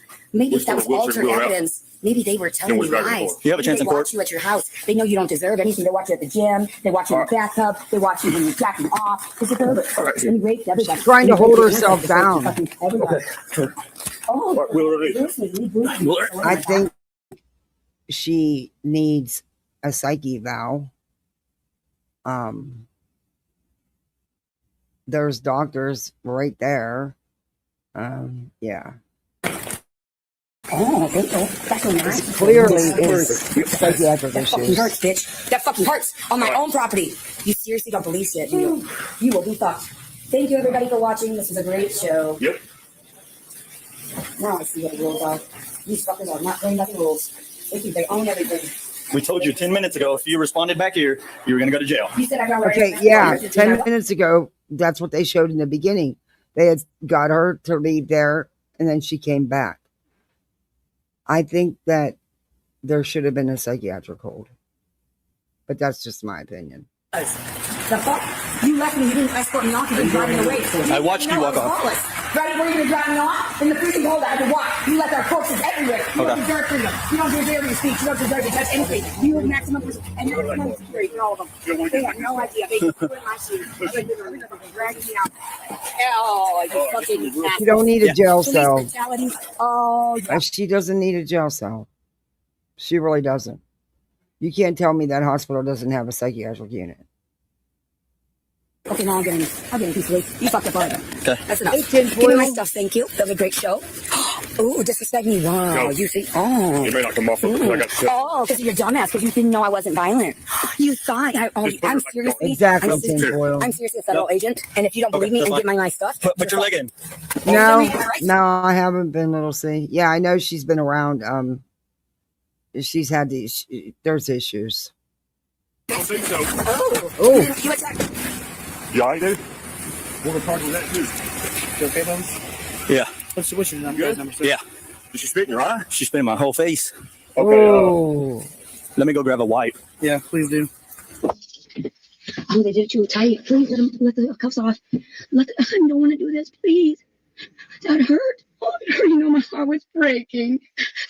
if that was altered evidence. Maybe they were telling me lies. You have a chance in court. They watch you at your house. They know you don't deserve anything. They watch you at the gym. They watch you in the bathtub. They watch you when you're jacking off. Because you're raped everybody. Trying to hold herself down. I think she needs a psyche eval. There's doctors right there. Yeah. Oh, that's so nice. Clearly is psychiatric That fucking issues. hurts, bitch. That fucking hurts on my own property. You seriously don't believe shit, do you? You will be fucked. Thank you, everybody, for watching. This was a great show. Yep. Now I see what the rules are. These fuckers are not playing by the rules. They think they own everything. We told you 10 minutes ago, if you responded back here, you were going to go to jail. You said I got Okay, yeah, 10 minutes ago, that's what they showed in the beginning. They had got her to leave there, and then she came back. I think that there should have been a psychiatric hold. But that's just my opinion. The fuck? You left me. You didn't escort me off. You didn't drive me away. I watched you walk off. Right? Were you going to drive me off? In the freezing cold, I had to walk. You left our corpses everywhere. You don't deserve freedom. You don't deserve your speech. You don't deserve to touch anything. You have maximum prison. And you're maximum security for all of them. They have no idea. They put in my shoes. They dragging me out. Oh, you fucking She don't need a jail Police cell. brutality. Oh, yeah. She doesn't need a jail cell. She really doesn't. You can't tell me that hospital doesn't have a psychiatric unit. Okay, now I'm getting a piece of weight. You fucked up already. Okay. That's enough. Give me my stuff, thank you. That was a great show. Ooh, disrespect me. Wow. No. You think, oh. You may not come off because I got sick. Oh, because you're dumbass, because you didn't know I wasn't violent. You thought, I'm seriously. Exactly, I'm tinfoil. seriously a federal agent, and if you don't believe me and get my nice stuff. Put your leg in. No, I haven't been, Little C. Yeah, I know she's been around. She's had these, there's issues. I don't think so. Oh. You attacked. Yeah, I do. We're going to talk with that too. You okay, Bones? Yeah. What's your number? Yeah. Did she spit in your eye? She spit in my whole face. Okay. Let me go grab a wipe. Yeah, please do. Oh, they did it too tight. Please let the cuffs off. I don't want to do this, please. That hurt. Oh, it hurt. You know, my heart was breaking.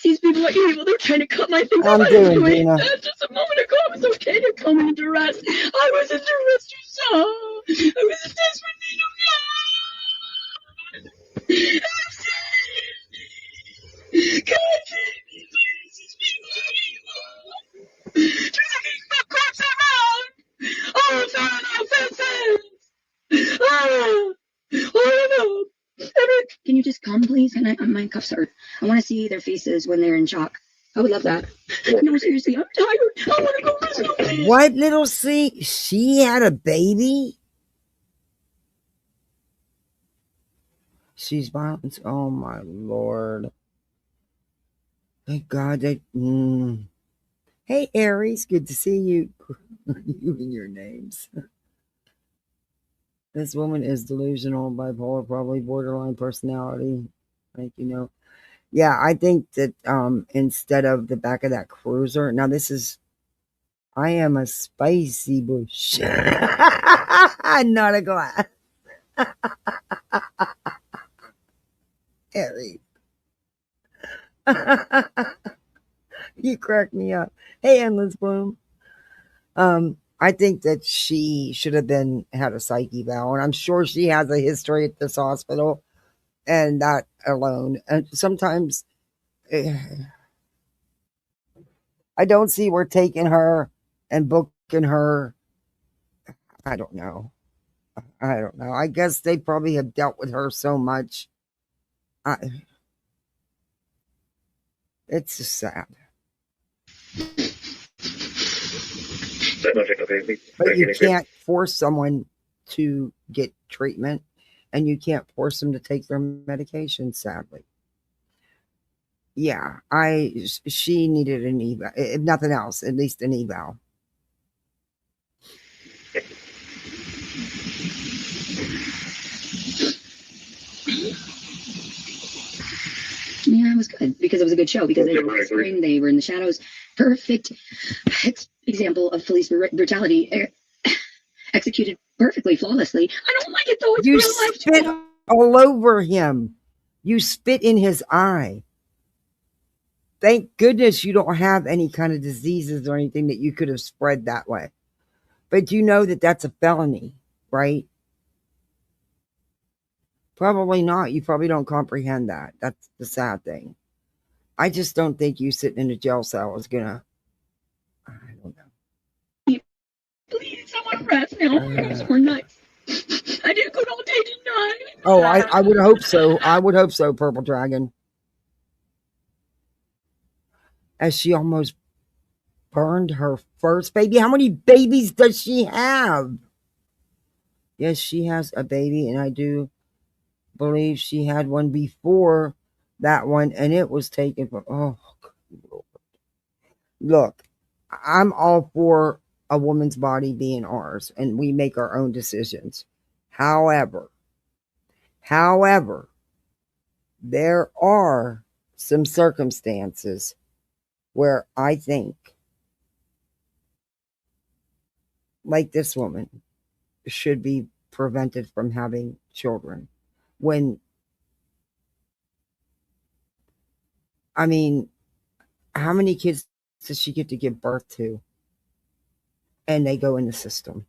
These people are evil. They're trying to cut my finger. I'm doing, Dina. Just a moment ago, I was okay to come in duress. I was in duress, you saw. I was in desperate need of God. God, save me, please. These people are evil. Dragging my corpse around. Oh, felony offenses. Oh, no. Can you just come, please? My cuffs hurt. I want to see their faces when they're in shock. I would love that. No, seriously, I'm tired. I want to go to school, please. What, Little C? She had a baby? She's violent. Oh, my Lord. Thank God that... Hey, Aries. Good to see you. You and your names. This woman is delusional, bipolar, probably borderline personality. Like, Yeah, I think that instead of the back of that cruiser, now this is, I am a spicy bush. Not a glass. Harry. You crack me up. Hey, Endless Bloom. I think that she should have had a psyche eval, and I'm sure she has a history at this hospital, and that alone. And sometimes I don't see we're taking her and booking her. I don't know. I guess they probably have dealt with her so much. It's just sad. But you can't force someone to get treatment, and you can't force them to take their medication, sadly. Yeah, she needed an eval, if nothing else, at least an eval. Yeah, it was good because it was a good show because they were whispering, they were in the shadows. Perfect example of police brutality executed perfectly, flawlessly. I don't like it though. It's You real life. spit all over him. You spit in his eye. Thank goodness you don't have any kind of diseases or anything that you could have spread that way. But you know that that's a felony, right? Probably not. You probably don't comprehend that. That's the sad thing. I just don't think you sitting in a jail cell is gonna. I don't know. Please, I want to rest now. It was 4 nights. I did good all day, didn't I? Oh, I would hope so. I would hope so, Purple Dragon. As she almost burned her first baby. How many babies does she have? Yes, she has a baby, and I do believe she had one before that one, and it was taken from. Oh, Lord. Look, I'm all for a woman's body being ours, and we make our own decisions. However, there are some circumstances where I think, like this woman, should be prevented from having children. When, I mean, how many kids does she get to give birth to? And they go in the system.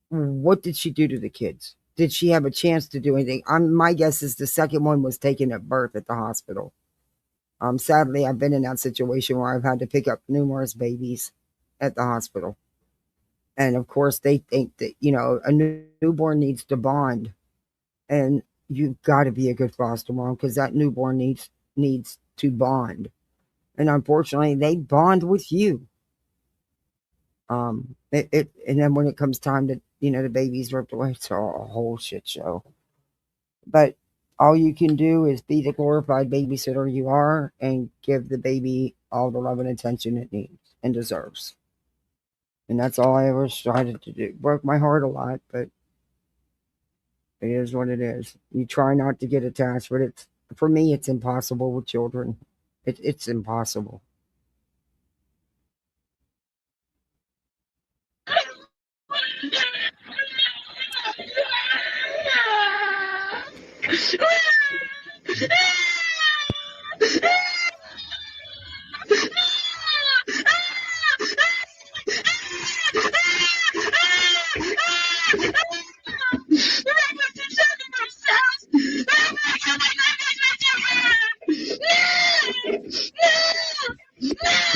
What did she do to the kids? Did she have a chance to do anything? My guess is the second one was taken at birth at the hospital. Sadly, I've been in that situation where I've had to pick up numerous babies at the hospital. And of course, they think that, a newborn needs to bond. And you've got to be a good foster mom because that newborn needs to bond. And unfortunately, they bond with you. And then when it comes time to, the baby's ripped away, it's a whole shit show. But all you can do is be the glorified babysitter you are and give the baby all the love and attention it needs and deserves. And that's all I ever started to do. Broke my heart a lot, but it is what it is. You try not to get attached, but for me, it's impossible with children. It's impossible.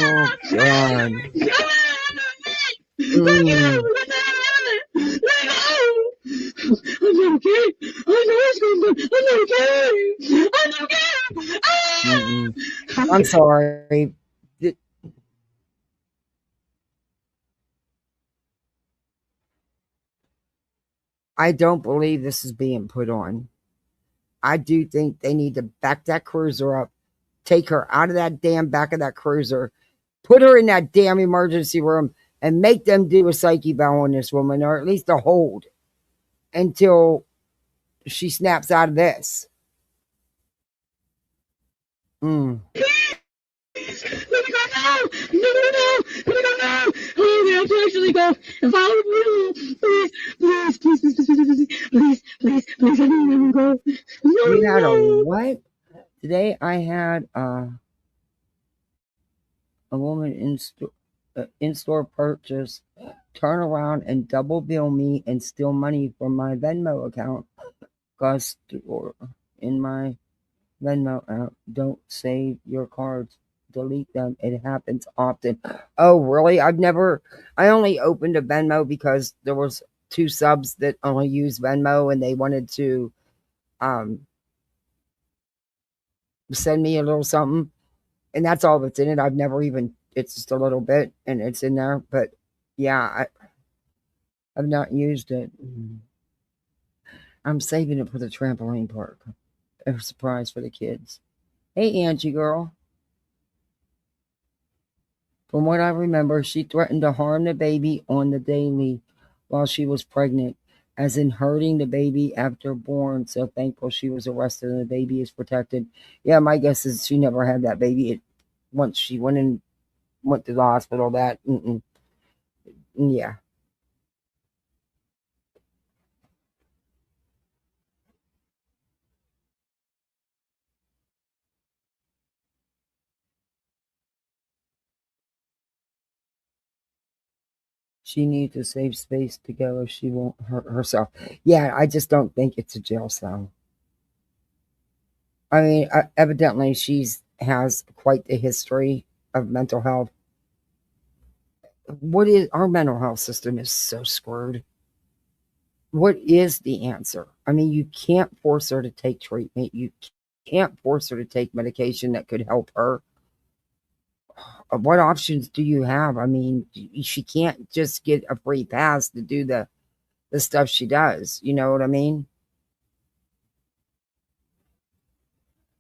Oh, God. I'm okay. I know it's going to I'm okay. I'm okay. I'm sorry. I don't believe this is being put on. I do think they need to back that cruiser up, take her out of that damn back of that cruiser, put her in that damn emergency room, and make them do a psyche eval on this woman, or at least a hold until she snaps out of this. Let me go now! No! Let me go now! Oh, we have to actually go and follow the rule. Please, let me go. No, You had a what? Today I had a woman in-store purchase turn around and double bill me and steal money from my Venmo account. Or in my Venmo app, don't save your cards. Delete them. It happens often. Oh, really? I only opened a Venmo because there was 2 subs that only use Venmo and they wanted to send me a little something. And that's all that's in it. It's just a little bit and it's in there. But Yeah, I've not used it. I'm saving it for the trampoline park. A surprise for the kids. Hey, Angie girl. From what I remember, she threatened to harm the baby on the daily while she was pregnant, as in hurting the baby after born. So thankful she was arrested and the baby is protected. Yeah, my guess is she never had that baby. Once she went to the hospital, yeah. She needs a safe space to go. She won't hurt herself. Yeah, I just don't think it's a jail cell. I mean, evidently has quite the history of mental health. What is our mental health system is so screwed. What is the answer? I mean, you can't force her to take treatment. You can't force her to take medication that could help her. What options do you have? I mean, she can't just get a free pass to do the stuff she does. You know what I mean?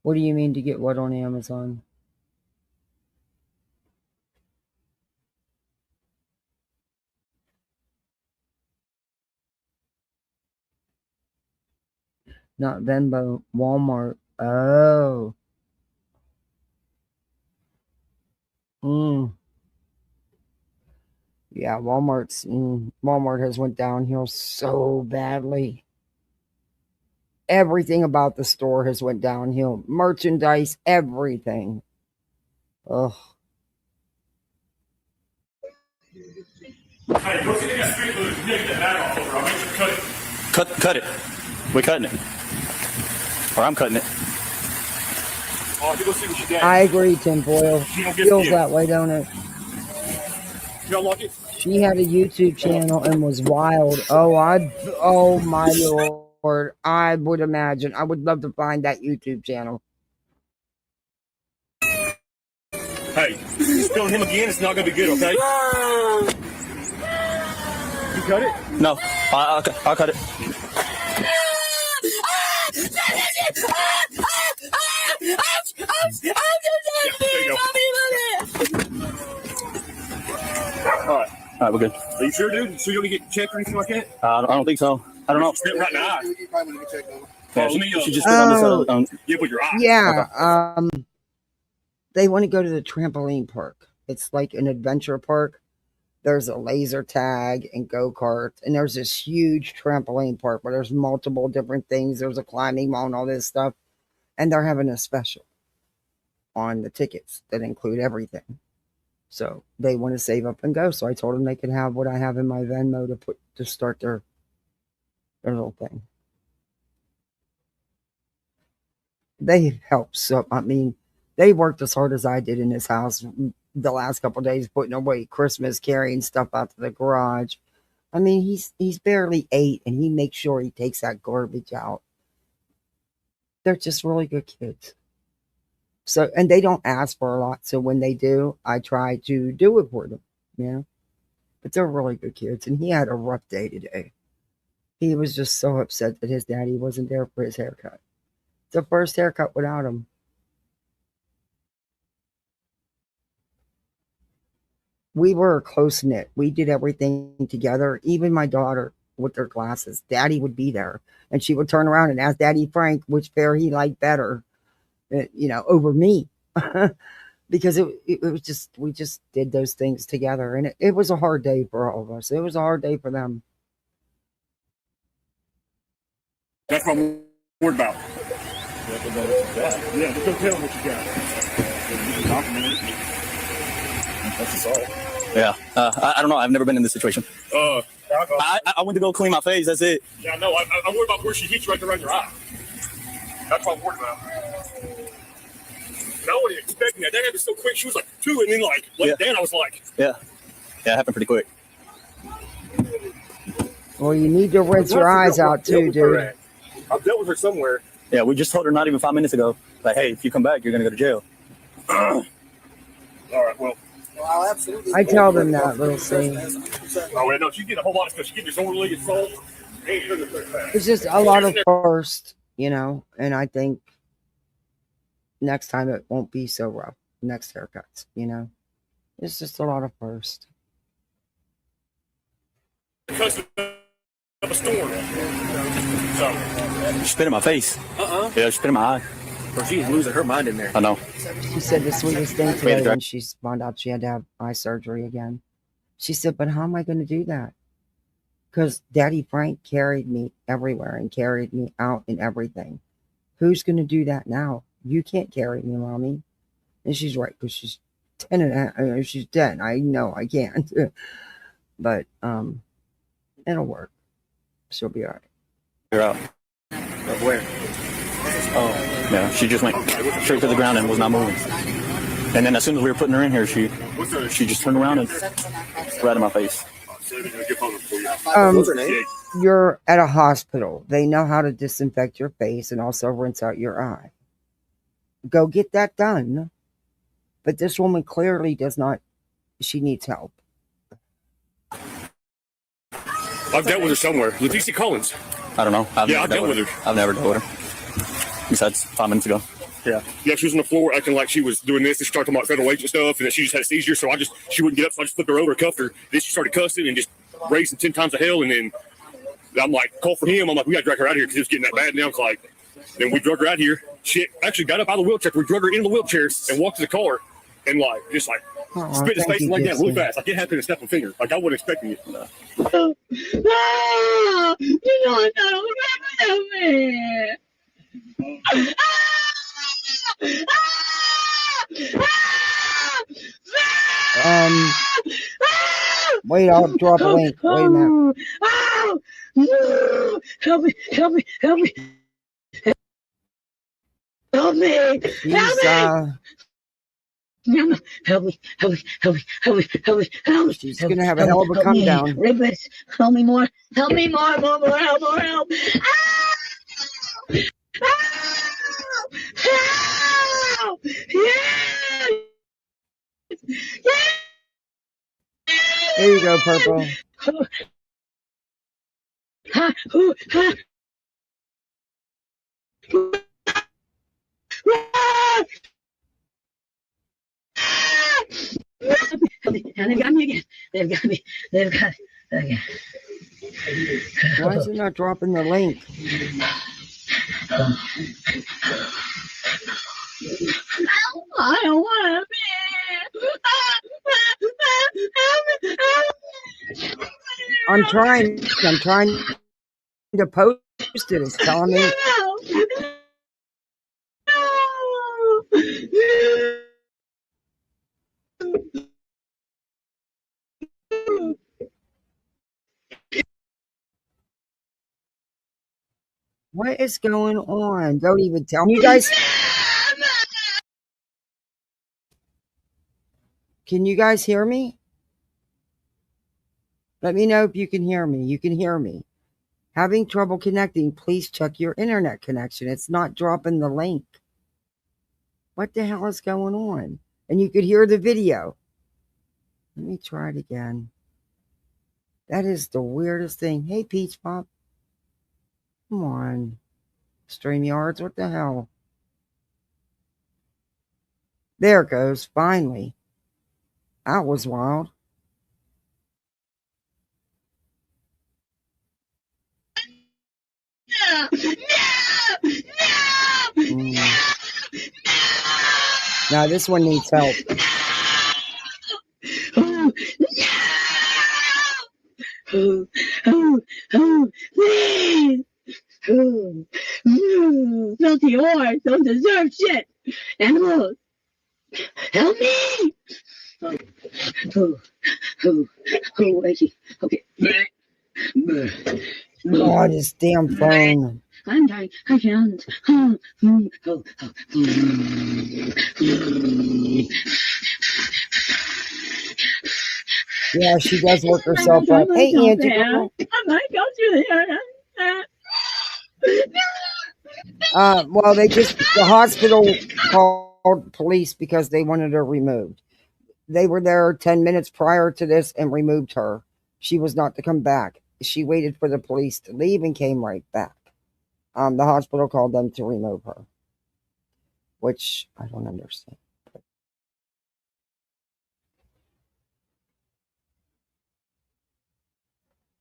What do you mean to get what on Amazon? Not Venmo, Walmart. Oh. Yeah, Walmart has went downhill so badly. Everything about the store has went downhill. Merchandise, everything. Ugh. Hey, go get that street food. You get that bag off over. I'll make you cut it. Cut it. We're cutting it. Or I'm cutting it. Oh, you go see what she got. I agree, tinfoil. Feels that way, don't it? You unlock it? She had a YouTube channel and was wild. Oh my Lord. I would imagine. I would love to find that YouTube channel. Hey, you spilling him again, it's not going to be good, okay? You cut it? No, I'll cut it. All right, we're good. Are you sure, dude? So you don't get checked or anything like that? I don't think so. I don't know. Right in the eye. You probably want to get checked over. Yeah, she just spit on this. Yeah, with your eye. Yeah. Okay. They want to go to the trampoline park. It's like an adventure park. There's a laser tag and go-kart, and there's this huge trampoline park where there's multiple different things. There's a climbing wall and all this stuff, and they're having a special on the tickets that include everything. So they want to save up and go. So I told them they could have what I have in my Venmo to start their little thing. They helped. So I mean, they worked as hard as I did in this house the last couple of days, putting away Christmas, carrying stuff out to the garage. I mean, he's barely 8, and he makes sure he takes that garbage out. They're just really good kids. So, and they don't ask for a lot. So when they do, I try to do it for them, you know. But they're really good kids. And he had a rough day today. He was just so upset that his daddy wasn't there for his haircut. It's the first haircut without him. We were close knit. We did everything together. Even my daughter with her glasses, Daddy would be there, and she would turn around and ask Daddy Frank which pair he liked better, over me, because it was just, we just did those things together, and it was a hard day for all of us. It was a hard day for them. That's what I'm worried about. Yeah, just don't tell them what you got. That's assault. Yeah, I don't know. I've never been in this situation. I went to go clean my face. That's it. Yeah, no, I'm worried about where she hit you right around your eye. That's what I'm worried about. And I wasn't expecting that. That happened so quick. She was like 2, and then then I was like, yeah, it happened pretty quick. Well, you need to rinse your eyes out too, dude. I've dealt with her somewhere. Yeah, we just told her not even 5 minutes ago. Like, hey, if you come back, you're gonna go to jail. All right, well, I'll absolutely. I tell them that, little C. Oh, wait, no, she's getting a whole lot of stuff. She's getting disorderly assault. It's just a lot of first, you know, and I think next time it won't be so rough. Next haircuts, you know. It's just a lot of first. Because of a storm. So. She spit in my face. Yeah, she spit in my eye. Bro, she's losing her mind in there. I know. She said the sweetest thing today when she found out she had to have eye surgery again. She said, but how am I going to do that? Because Daddy Frank carried me everywhere and carried me out and everything. Who's going to do that now? You can't carry me, Mommy. And she's right, because she's 10 and a half. She's 10. I know I can't. But it'll work. She'll be all right. You're out. Where? Oh, yeah. She just went straight to the ground and was not moving. And then as soon as we were putting her in here, she just turned around and right in my face. What's her name? You're at a hospital. They know how to disinfect your face and also rinse out your eye. Go get that done. But this woman clearly does not. She needs help. I've dealt with her somewhere. Leticia Collins. I don't know. I've dealt with her. I've never dealt with her. Besides 5 minutes ago. Yeah, she was on the floor acting like she was doing this. And she started talking about federal agent stuff, and that she just had a seizure. So she wouldn't get up, so I just flipped her over, cuffed her. Then she started cussing and just raising 10 times the hell. And then I'm like, call for him. I'm like, we got to drag her out of here because it was getting that bad now. Like, then we drug her out here. She actually got up out of the wheelchair. We drug her into the wheelchair and walked to the car and just spit his face like that really fast. Like it happened to step a finger. Like I wasn't expecting it. No, you know, no, me. Wait, I'll drop a link. Wait a minute. Help me. Help me. Help me. Help me. She's gonna have a hell of a come down. Ribbons, help me more. Help me more. Help. Help! Yes! There you go, Purple. And they've got me again. They've got me again. Why is it not dropping the link? I don't want to be. I'm trying to post it. It's telling me. What is going on? Don't even tell me, you guys. Can you guys hear me? Let me know if you can hear me. You can hear me. Having trouble connecting, please check your internet connection. It's not dropping the link. What the hell is going on? And you could hear the video. Let me try it again. That is the weirdest thing. Hey, Peach Pop. Come on. StreamYards, what the hell? There it goes, finally. That was wild. Now this one needs help. Please. Filthy whores don't deserve shit. Animals, help me. Okay. Oh, this damn phone. I'm dying. I can't. Yeah, she does work herself up. Hey, Angie. I might go through there. Well, the hospital called police because they wanted her removed. They were there 10 minutes prior to this and removed her. She was not to come back. She waited for the police to leave and came right back. The hospital called them to remove her, which I don't understand.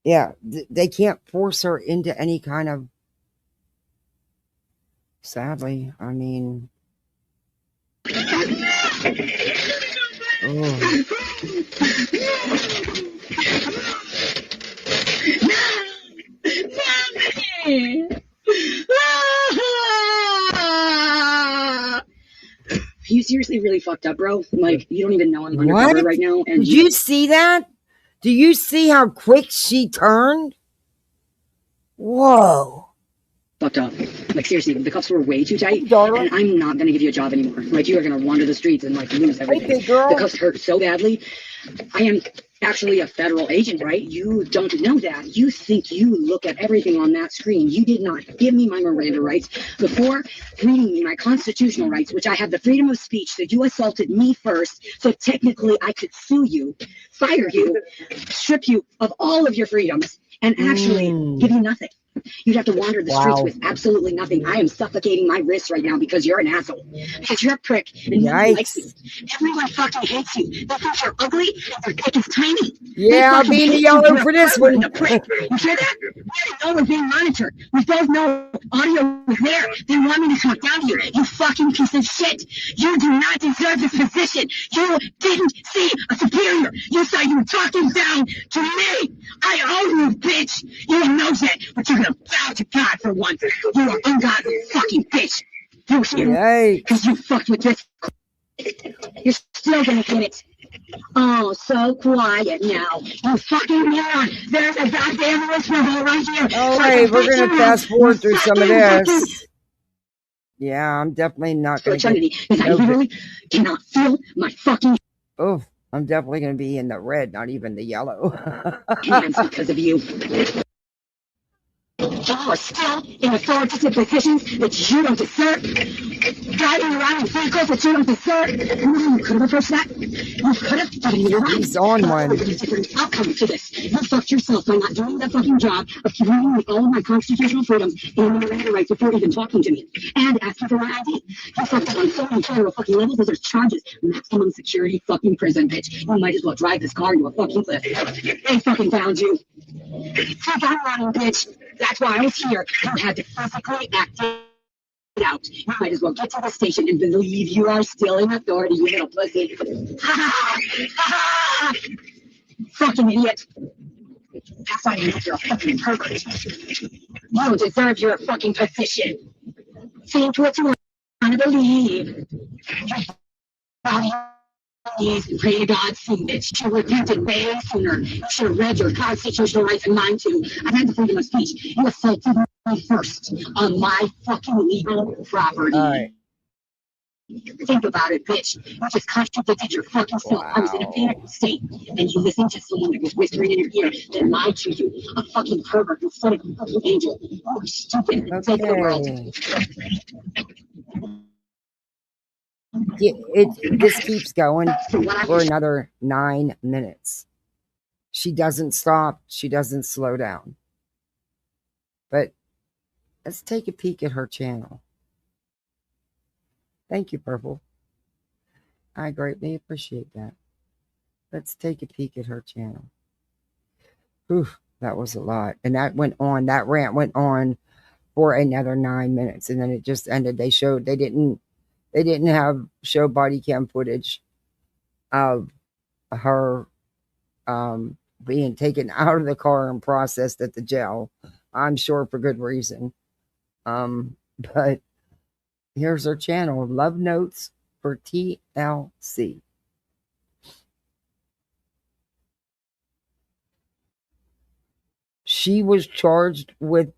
Yeah, they can't force her into any kind of. Sadly, I mean. Oh. You seriously really fucked up, bro. Like, you don't even know I'm undercover What? right now. And Did you see that? Do you see how quick she turned? Whoa. Fucked up. Like, seriously, the cuffs were way too tight. And I'm not going to give you a job anymore. Like, you are going to wander the streets and, like, lose everything. Okay, girl. The cuffs hurt so badly. I am actually a federal agent, right? You don't know that. You think you look at everything on that screen. You did not give me my Miranda rights before reading me my constitutional rights, which I have the freedom of speech. So you assaulted me first. So technically I could sue you, fire you, strip you of all of your freedoms, and actually give you nothing. You'd have to wander the streets with absolutely nothing. I am suffocating my wrists right now because you're an asshole. Because you're a prick and nobody likes you. Everyone fucking hates you. They think you're ugly and your dick is tiny. Yeah, I'll be in the yellow for this one. You hear that? We know we're being monitored. We both know audio is there. They want me to talk down to you. You fucking piece of shit. You do not deserve this position. You didn't see a superior. You thought you were talking down to me. I own you, bitch. You don't know that, but you're gonna bow to God for once. You are ungodly fucking bitch. You hear? Because you fucked with this. You're still gonna get it. Oh, so quiet now. You fucking moron. There's a goddamn whisper hole right here. All right, we're going to fast forward through some of this. Yeah, I'm definitely not going to get... I literally cannot feel my fucking... Oh, I'm definitely going to be in the red, not even the yellow. Hands because of you. You are still in authoritative positions that you don't deserve. Driving around in vehicles that you don't deserve. You could have approached that. You could have, but you're right. He's on one. Outcome to this. You fucked yourself by not doing the fucking job of giving me all of my constitutional freedoms and Miranda rights before even talking to me and asking for my ID. You fucked up on so many federal fucking levels. Those are charges. Maximum security fucking prison, bitch. You might as well drive this car into a fucking cliff. They fucking found you. Keep on running, bitch. That's why I was here. You had to physically act it out. You might as well get to the station and believe you are still in authority, you little pussy. Fucking idiot. That's why you're a fucking pervert. You don't deserve your fucking position. Think what you want to believe. Knees and pray to God soon, bitch. You should have repented way sooner. You should have read your constitutional rights and mine too. I had the freedom of speech. You assaulted me first on my fucking legal property. All right. Think about it, bitch. You just contradicted your fucking self. I was in a panic state, and you listened to someone that was whispering in your ear that lied to you. A fucking pervert instead of a fucking angel. You are stupid. Take the world. This keeps going for another 9 minutes. She doesn't stop. She doesn't slow down. But let's take a peek at her channel. Thank you, Purple. I greatly appreciate that. Let's take a peek at her channel. Whew, that was a lot. And that went on. That rant went on for another 9 minutes. And then it just ended. They didn't show body cam footage of her being taken out of the car and processed at the jail. I'm sure for good reason. But here's her channel, Love Notes for TLC. She was charged with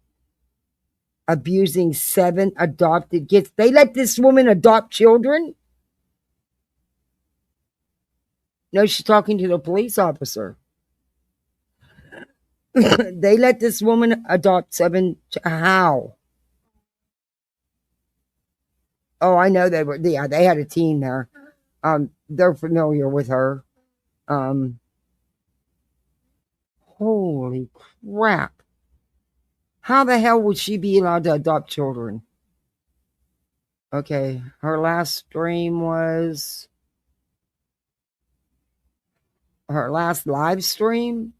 abusing 7 adopted kids. They let this woman adopt children? No, she's talking to the police officer. They let this woman adopt 7. How? Oh, I know they were. Yeah, they had a team there. they're familiar with her. Holy crap. How the hell would she be allowed to adopt children? Okay, her last stream was her last live stream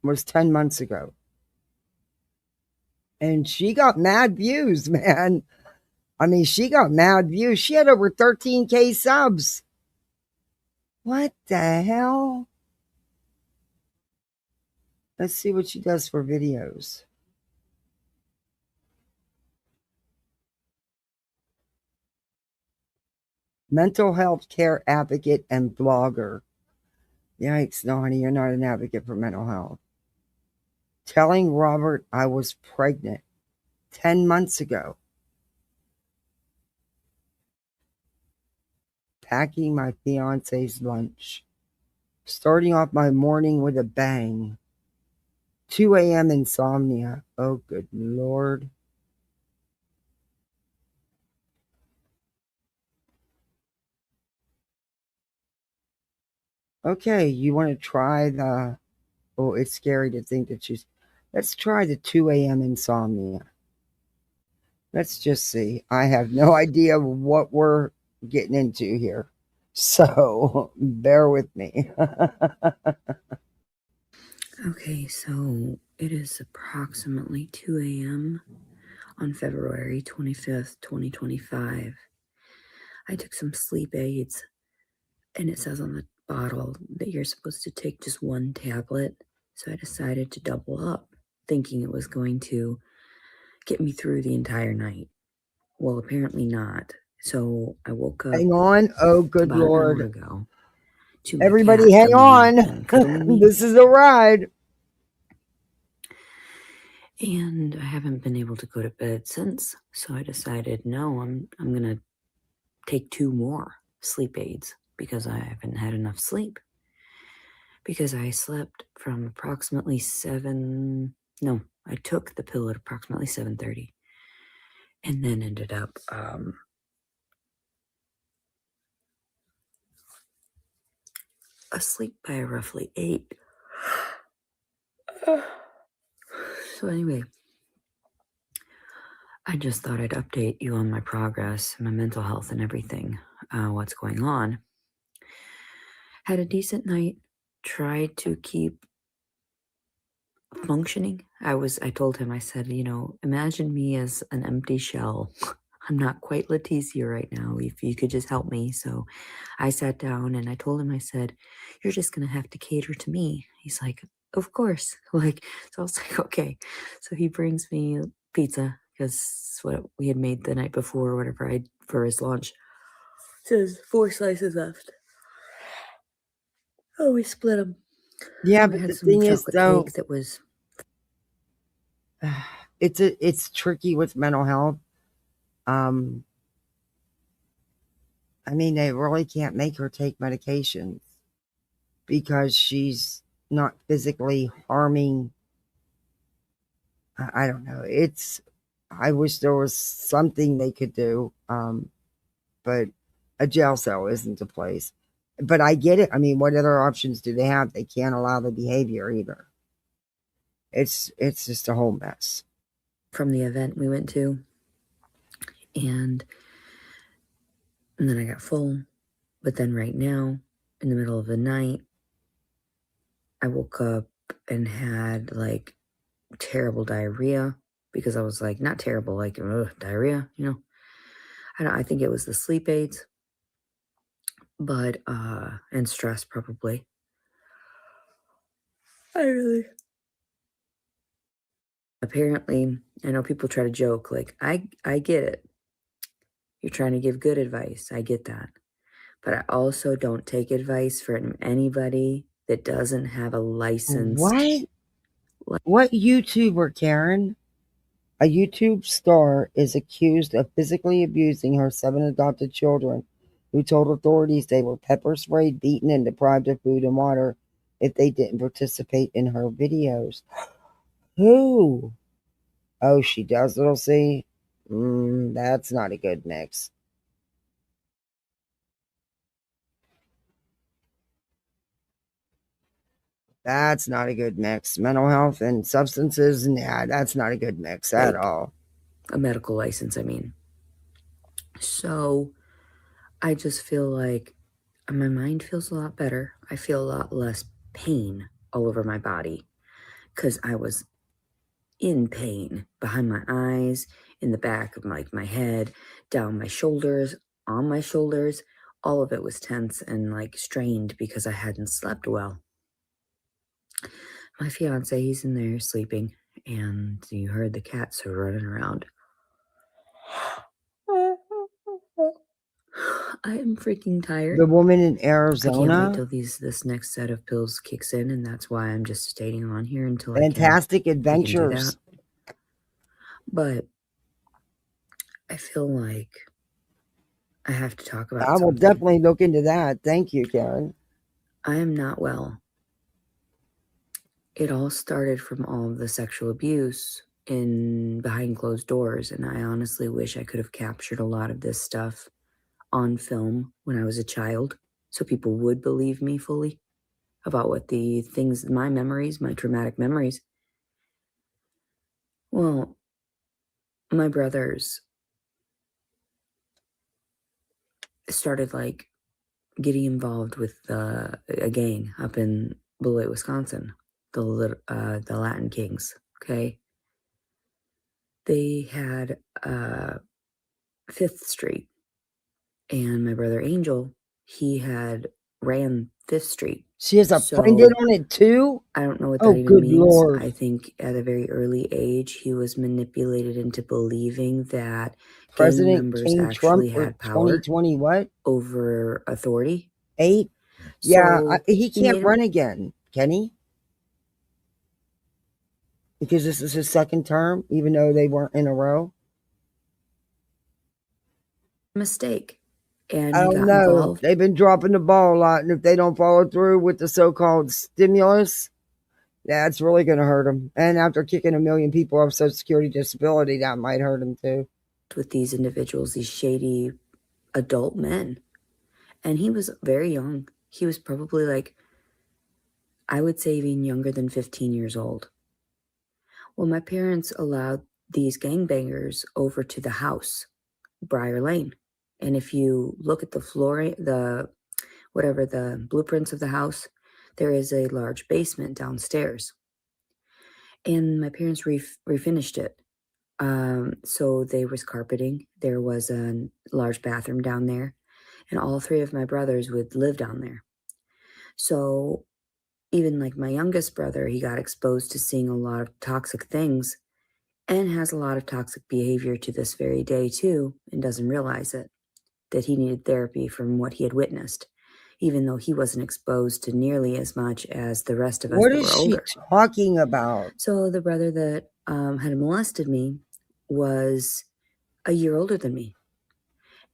was 10 months ago. And she got mad views, man. I mean, she got mad views. She had over 13K subs. What the hell? Let's see what she does for videos. Mental health care advocate and blogger. Yikes, no, honey, you're not an advocate for mental health. Telling Robert I was pregnant 10 months ago. Packing my fiance's lunch. Starting off my morning with a bang. 2 a.m. insomnia. Oh, good Lord. Okay, you want to try the... Oh, it's scary to think that she's... Let's try the 2 a.m. insomnia. Let's just see. I have no idea what we're getting into here. So, bear with me. Okay, so it is approximately 2 a.m. on February 25th, 2025. I took some sleep aids, and it says on the bottle that you're supposed to take just one tablet. So I decided to double up, thinking it was going to get me through the entire night. Well, apparently not. So I woke up. Hang on. Oh, good about Lord. an hour ago. To my Everybody, cat hang coming up on. and cuddling me. This is a ride. And I haven't been able to go to bed since. So I decided, no, I'm gonna take 2 more sleep aids because I haven't had enough sleep. Because I slept from approximately 7. No, I took the pill at approximately 7:30, and then ended up asleep by roughly 8. So anyway, I just thought I'd update you on my progress, my mental health, and everything. What's going on? Had a decent night. Tried to keep functioning. I told him, I said, imagine me as an empty shell. I'm not quite Leticia right now. If you could just help me. So I sat down and I told him, I said, you're just going to have to cater to me. He's like, of course. Like, so I was like, okay. So he brings me pizza because what we had made the night before or whatever for his lunch. Says 4 slices left. Oh, we split them. Yeah, I but had the some thing is, chocolate though, cake that was... it's tricky with mental health. I mean, they really can't make her take medications because she's not physically harming. I don't know. I wish there was something they could do, but a jail cell isn't the place. But I get it. I mean, what other options do they have? They can't allow the behavior either. It's just a whole mess. From the event we went to, and then I got full. But then right now, in the middle of the night, I woke up and had like terrible diarrhea because I was like, not terrible, like diarrhea, I think it was the sleep aids, but and stress probably. Apparently, I know people try to joke, like, I get it. You're trying to give good advice. I get that. But I also don't take advice from anybody that doesn't have a licensed... What YouTuber, Karen? A YouTube star is accused of physically abusing her 7 adopted children, who told authorities they were pepper sprayed, beaten, and deprived of food and water if they didn't participate in her videos. Who? Oh, she does, little C? That's not a good mix. That's not a good mix. Mental health and substances, nah, that's not a good mix at all. A medical license, I mean. So I just feel like my mind feels a lot better. I feel a lot less pain all over my body because I was in pain behind my eyes, in the back of my head, down my shoulders, on my shoulders. All of it was tense and like strained because I hadn't slept well. My fiance, he's in there sleeping, and you heard the cats are running around. I am freaking tired. The woman in I can't wait Arizona, till this next set of pills kicks in, and that's why I'm just staying on here until Fantastic I can do Adventures. that. But I feel like I have to talk about I will something. definitely look into that. Thank you, Karen. I am not well. It all started from all of the sexual abuse in behind closed doors, and I honestly wish I could have captured a lot of this stuff on film when I was a child, so people would believe me fully about what the things, my memories, my traumatic memories. Well, my brothers started like getting involved with a gang up in Beloit, Wisconsin, the Latin Kings. Okay, they had 5th Street, and my brother Angel, he had ran 5th Street. She has a printed on it too? I don't know what Oh, that even good means. Lord. I think at a very early age, he was manipulated into believing that gang President members King actually Trump for had power 2020 what? over authority. 8? Yeah, So he can't made run again, can he? Because this is his second term, even though they weren't in a row. a mistake, and I he don't got know. involved. They've been dropping the ball a lot, and if they don't follow through with the so-called stimulus, that's really going to hurt them. And after kicking 1 million people off Social Security disability, that might hurt them too. With these individuals, these shady adult men, and he was very young. He was probably like, I would say, even younger than 15 years old. Well, my parents allowed these gangbangers over to the house, Briar Lane. And if you look at the floor, the blueprints of the house, there is a large basement downstairs. And my parents refinished it. So there was carpeting. There was a large bathroom down there. And all 3 of my brothers would live down there. So even like my youngest brother, he got exposed to seeing a lot of toxic things and has a lot of toxic behavior to this very day too, and doesn't realize it, that he needed therapy from what he had witnessed, even though he wasn't exposed to nearly as much as the rest of us What that is were she older. talking about? So the brother that had molested me was a year older than me.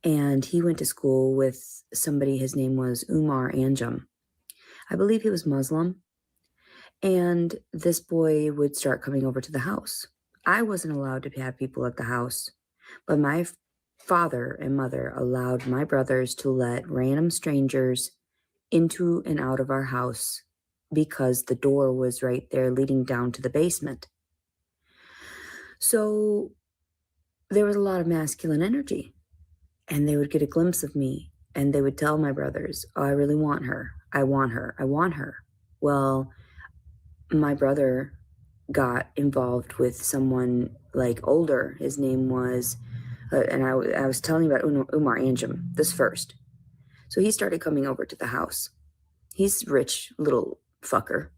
And he went to school with somebody, his name was Umar Anjum. I believe he was Muslim. And this boy would start coming over to the house. I wasn't allowed to have people at the house, but my father and mother allowed my brothers to let random strangers into and out of our house because the door was right there leading down to the basement. So there was a lot of masculine energy, and they would get a glimpse of me, and they would tell my brothers, oh, I really want her. I want her. I want her. Well, my brother got involved with someone like older. His name was, and I was telling you about Umar Anjum, this first. So he started coming over to the house. He's rich little fucker.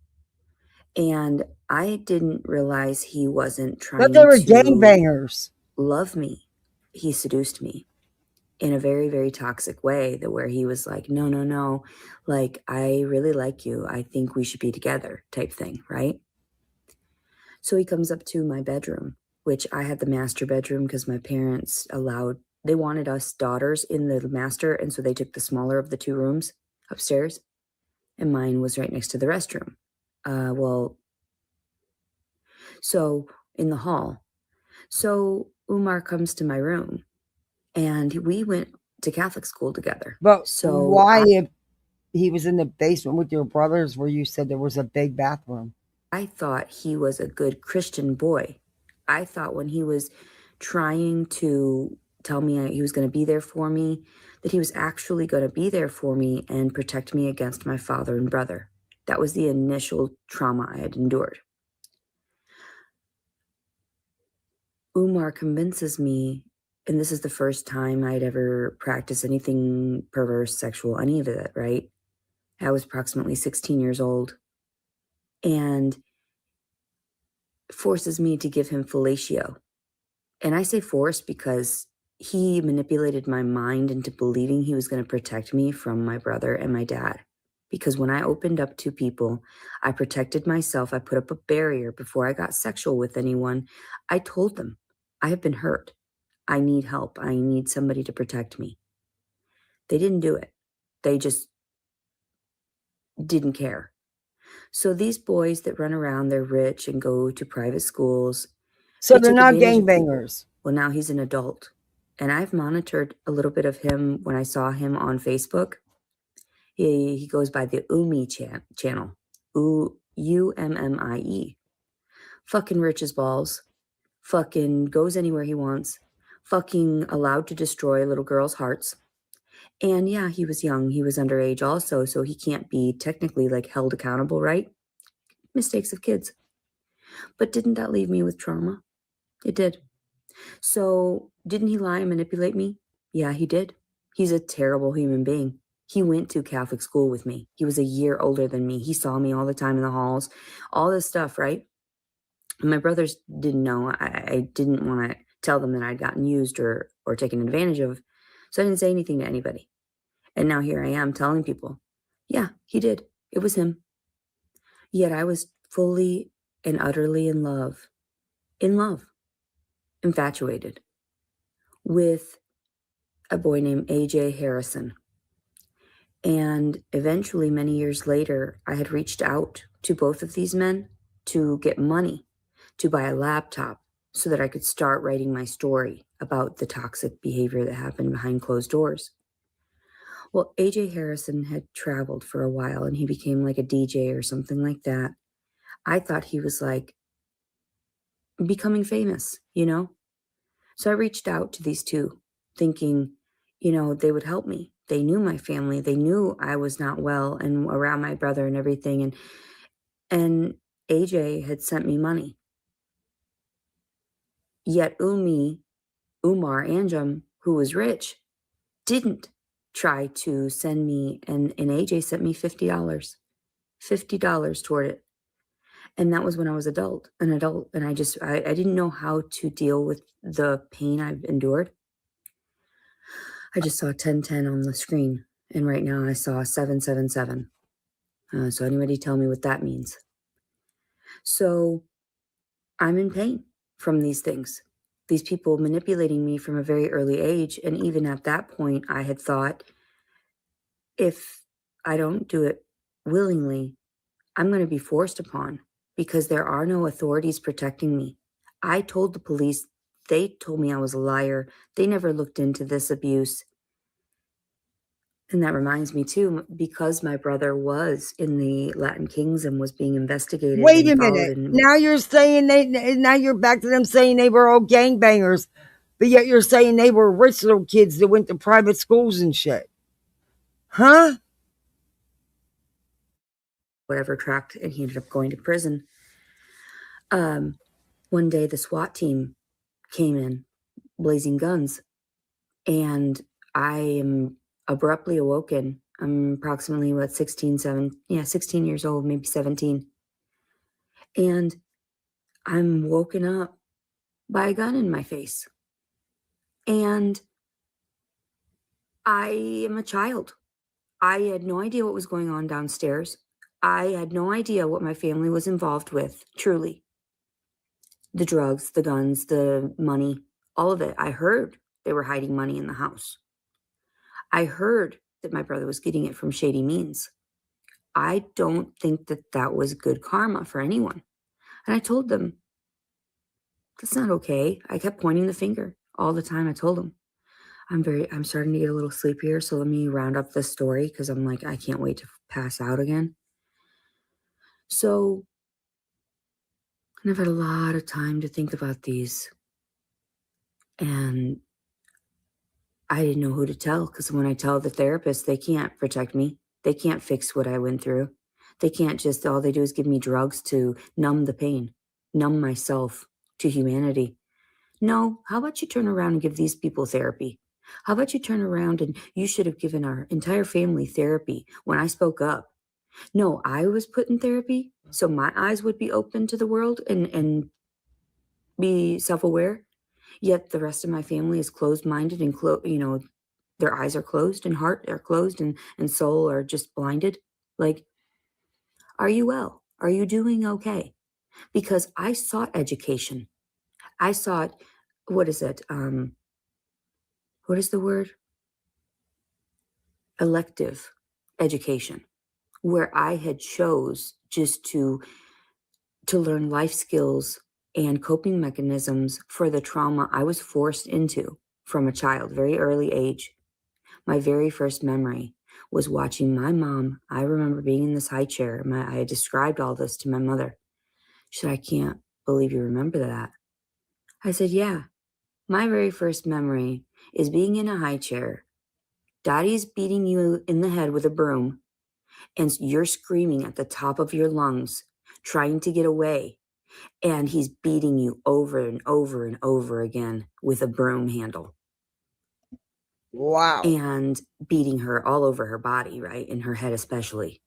And I didn't realize he wasn't trying But they were to gangbangers. love me. He seduced me in a very, very toxic way, that where he was like, no, like, I really like you. I think we should be together type thing, right? So he comes up to my bedroom, which I had the master bedroom because my parents they wanted us daughters in the master, and so they took the smaller of the 2 rooms upstairs, and mine was right next to the restroom. So in the hall. So Umar comes to my room, and we went to Catholic school together. But so why, he was in the basement with your brothers where you said there was a big bathroom. I thought he was a good Christian boy. I thought when he was trying to tell me he was going to be there for me, that he was actually going to be there for me and protect me against my father and brother. That was the initial trauma I had endured. Umar convinces me, and this is the first time I'd ever practiced anything perverse, sexual, any of it, right? I was approximately 16 years old, and forces me to give him fellatio. And I say force because he manipulated my mind into believing he was going to protect me from my brother and my dad. Because when I opened up to people, I protected myself. I put up a barrier before I got sexual with anyone. I told them, I have been hurt. I need help. I need somebody to protect me. They didn't do it. They just didn't care. So these boys that run around, they're rich and go to private schools. So they're not gangbangers. Well, now he's an adult. And I've monitored a little bit of him when I saw him on Facebook. He goes by the Umi channel. U-M-M-I-E. Fucking rich as balls. Fucking goes anywhere he wants. Fucking allowed to destroy little girls' hearts. And yeah, he was young. He was underage also, so he can't be technically like held accountable, right? Mistakes of kids. But didn't that leave me with trauma? It did. So didn't he lie and manipulate me? Yeah, he did. He's a terrible human being. He went to Catholic school with me. He was a year older than me. He saw me all the time in the halls, all this stuff, right? And my brothers didn't know. I didn't want to tell them that I'd gotten used or taken advantage of. So I didn't say anything to anybody. And now here I am telling people, yeah, he did. It was him. Yet I was fully and utterly in love, infatuated with a boy named AJ Harrison. And eventually, many years later, I had reached out to both of these men to get money to buy a laptop so that I could start writing my story about the toxic behavior that happened behind closed doors. Well, AJ Harrison had traveled for a while and he became like a DJ or something like that. I thought he was like becoming famous, you know? So I reached out to these two thinking, you know, they would help me. They knew my family. They knew I was not well and around my brother and everything. And AJ had sent me money. Yet Umar Anjum, who was rich, didn't try to send me, and AJ sent me $50 toward it. And that was when I was an adult, and I didn't know how to deal with the pain I've endured. I just saw 1010 on the screen, and right now I saw 777. So anybody tell me what that means? So I'm in pain from these things. These people manipulating me from a very early age, and even at that point, I had thought, if I don't do it willingly, I'm going to be forced upon because there are no authorities protecting me. I told the police, they told me I was a liar. They never looked into this abuse. And that reminds me too, because my brother was in the Latin Kings and was being investigated. Wait a minute. Now you're saying now you're back to them saying they were all gangbangers, but yet you're saying they were rich little kids that went to private schools and shit. Huh? Whatever tracked, and he ended up going to prison. One day the SWAT team came in, blazing guns, and I am abruptly awoken. I'm approximately 16 years old, maybe 17. And I'm woken up by a gun in my face. And I am a child. I had no idea what was going on downstairs. I had no idea what my family was involved with, truly. The drugs, the guns, the money, all of it. I heard they were hiding money in the house. I heard that my brother was getting it from shady means. I don't think that that was good karma for anyone. And I told them, that's not okay. I kept pointing the finger all the time. I told them, I'm starting to get a little sleepier, so let me round up this story because I'm like, I can't wait to pass out again. So, I've had a lot of time to think about these, and I didn't know who to tell because when I tell the therapist, they can't protect me. They can't fix what I went through. They can't just, all they do is give me drugs to numb the pain, numb myself to humanity. No, how about you turn around and give these people therapy? How about you turn around and you should have given our entire family therapy when I spoke up. No, I was put in therapy so my eyes would be open to the world and be self-aware. Yet the rest of my family is closed-minded and their eyes are closed and heart are closed and soul are just blinded. Like, are you well? Are you doing okay? Because I sought education. I sought, what is it? What is the word? Elective education, where I had chose just to learn life skills and coping mechanisms for the trauma I was forced into from a child, very early age. My very first memory was watching my mom. I remember being in this high chair. I had described all this to my mother. She said, I can't believe you remember that. I said, yeah. My very first memory is being in a high chair. Daddy's beating you in the head with a broom, and you're screaming at the top of your lungs, trying to get away. And he's beating you over and over and over again with a broom handle. Wow. And beating her all over her body, right? In her head especially.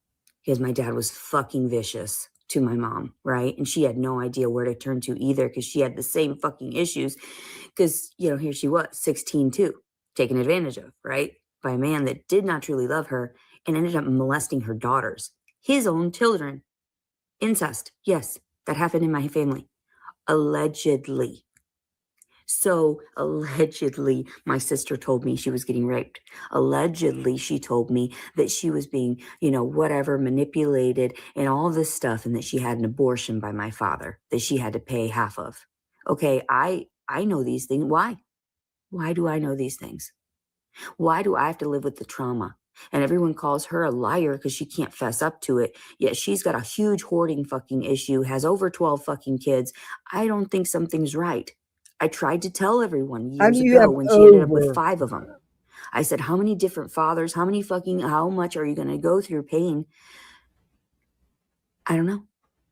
Because my dad was fucking vicious to my mom, right? And she had no idea where to turn to either because she had the same fucking issues. Because, here she was, 16 too, taken advantage of, right? By a man that did not truly love her and ended up molesting her daughters, his own children. Incest, yes, that happened in my family. Allegedly. So, allegedly, my sister told me she was getting raped. Allegedly, she told me that she was being, whatever, manipulated and all this stuff, and that she had an abortion by my father that she had to pay half of. Okay, I know these things. Why? Why do I know these things? Why do I have to live with the trauma? And everyone calls her a liar because she can't fess up to it. Yet she's got a huge hoarding fucking issue, has over 12 fucking kids. I don't think something's right. I tried to tell everyone years ago when she ended up with 5 of them. I said, how many different fathers, how much are you going to go through pain? I don't know.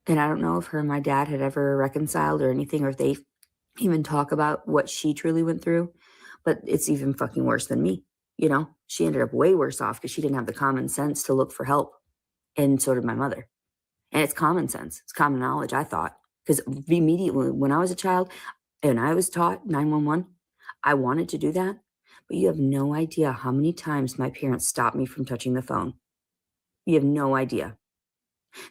And I don't know if her and my dad had ever reconciled or anything, or if they even talk about what she truly went through. But it's even fucking worse than me. She ended up way worse off because she didn't have the common sense to look for help. And so did my mother. And it's common sense. It's common knowledge, I thought. Because immediately when I was a child and I was taught 911, I wanted to do that. But you have no idea how many times my parents stopped me from touching the phone. You have no idea.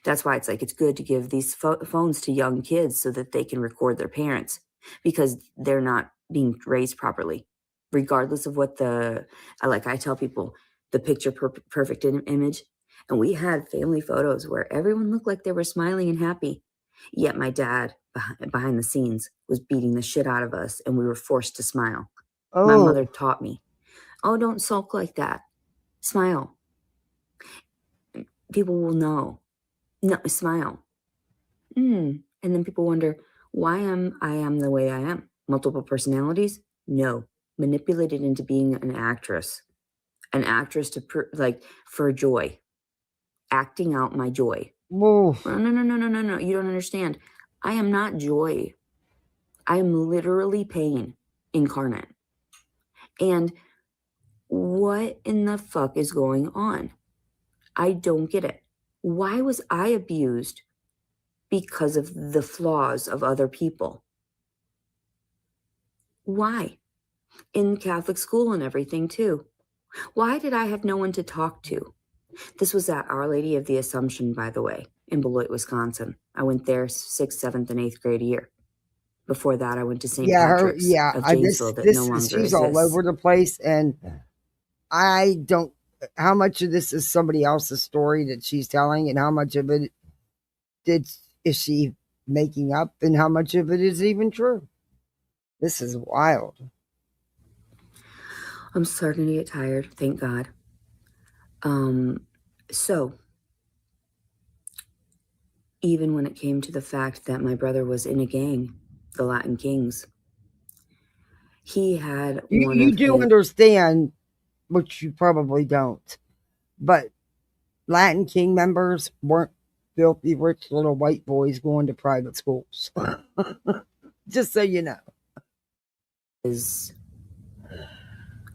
That's why it's good to give these phones to young kids so that they can record their parents because they're not being raised properly. Regardless of what I tell people, the picture perfect image. And we had family photos where everyone looked like they were smiling and happy. Yet my dad, behind the scenes, was beating the shit out of us and we were forced to smile. Oh. My mother taught me, don't sulk like that. Smile. People will know. No, smile. And then people wonder why I am the way I am. Multiple personalities? No. Manipulated into being an actress for joy, acting out my joy. Whoa. No. You don't understand. I am not joy. I am literally pain incarnate. And what in the fuck is going on? I don't get it. Why was I abused? Because of the flaws of other people. Why? In Catholic school and everything too. Why did I have no one to talk to? This was at Our Lady of the Assumption, by the way, in Beloit, Wisconsin. I went there 6th, 7th, and 8th grade a year. Before that, I went to St. Patrick's of Janesville that no longer she's exists. all over the place, and I don't. How much of this is somebody else's story that she's telling, and how much of it is she making up, and how much of it is even true? This is wild. I'm starting to get tired, thank God. So even when it came to the fact that my brother was in a gang, the Latin Kings, he had You do understand, which you probably don't, but Latin King members weren't filthy rich little white boys going to private schools. Just so you know. His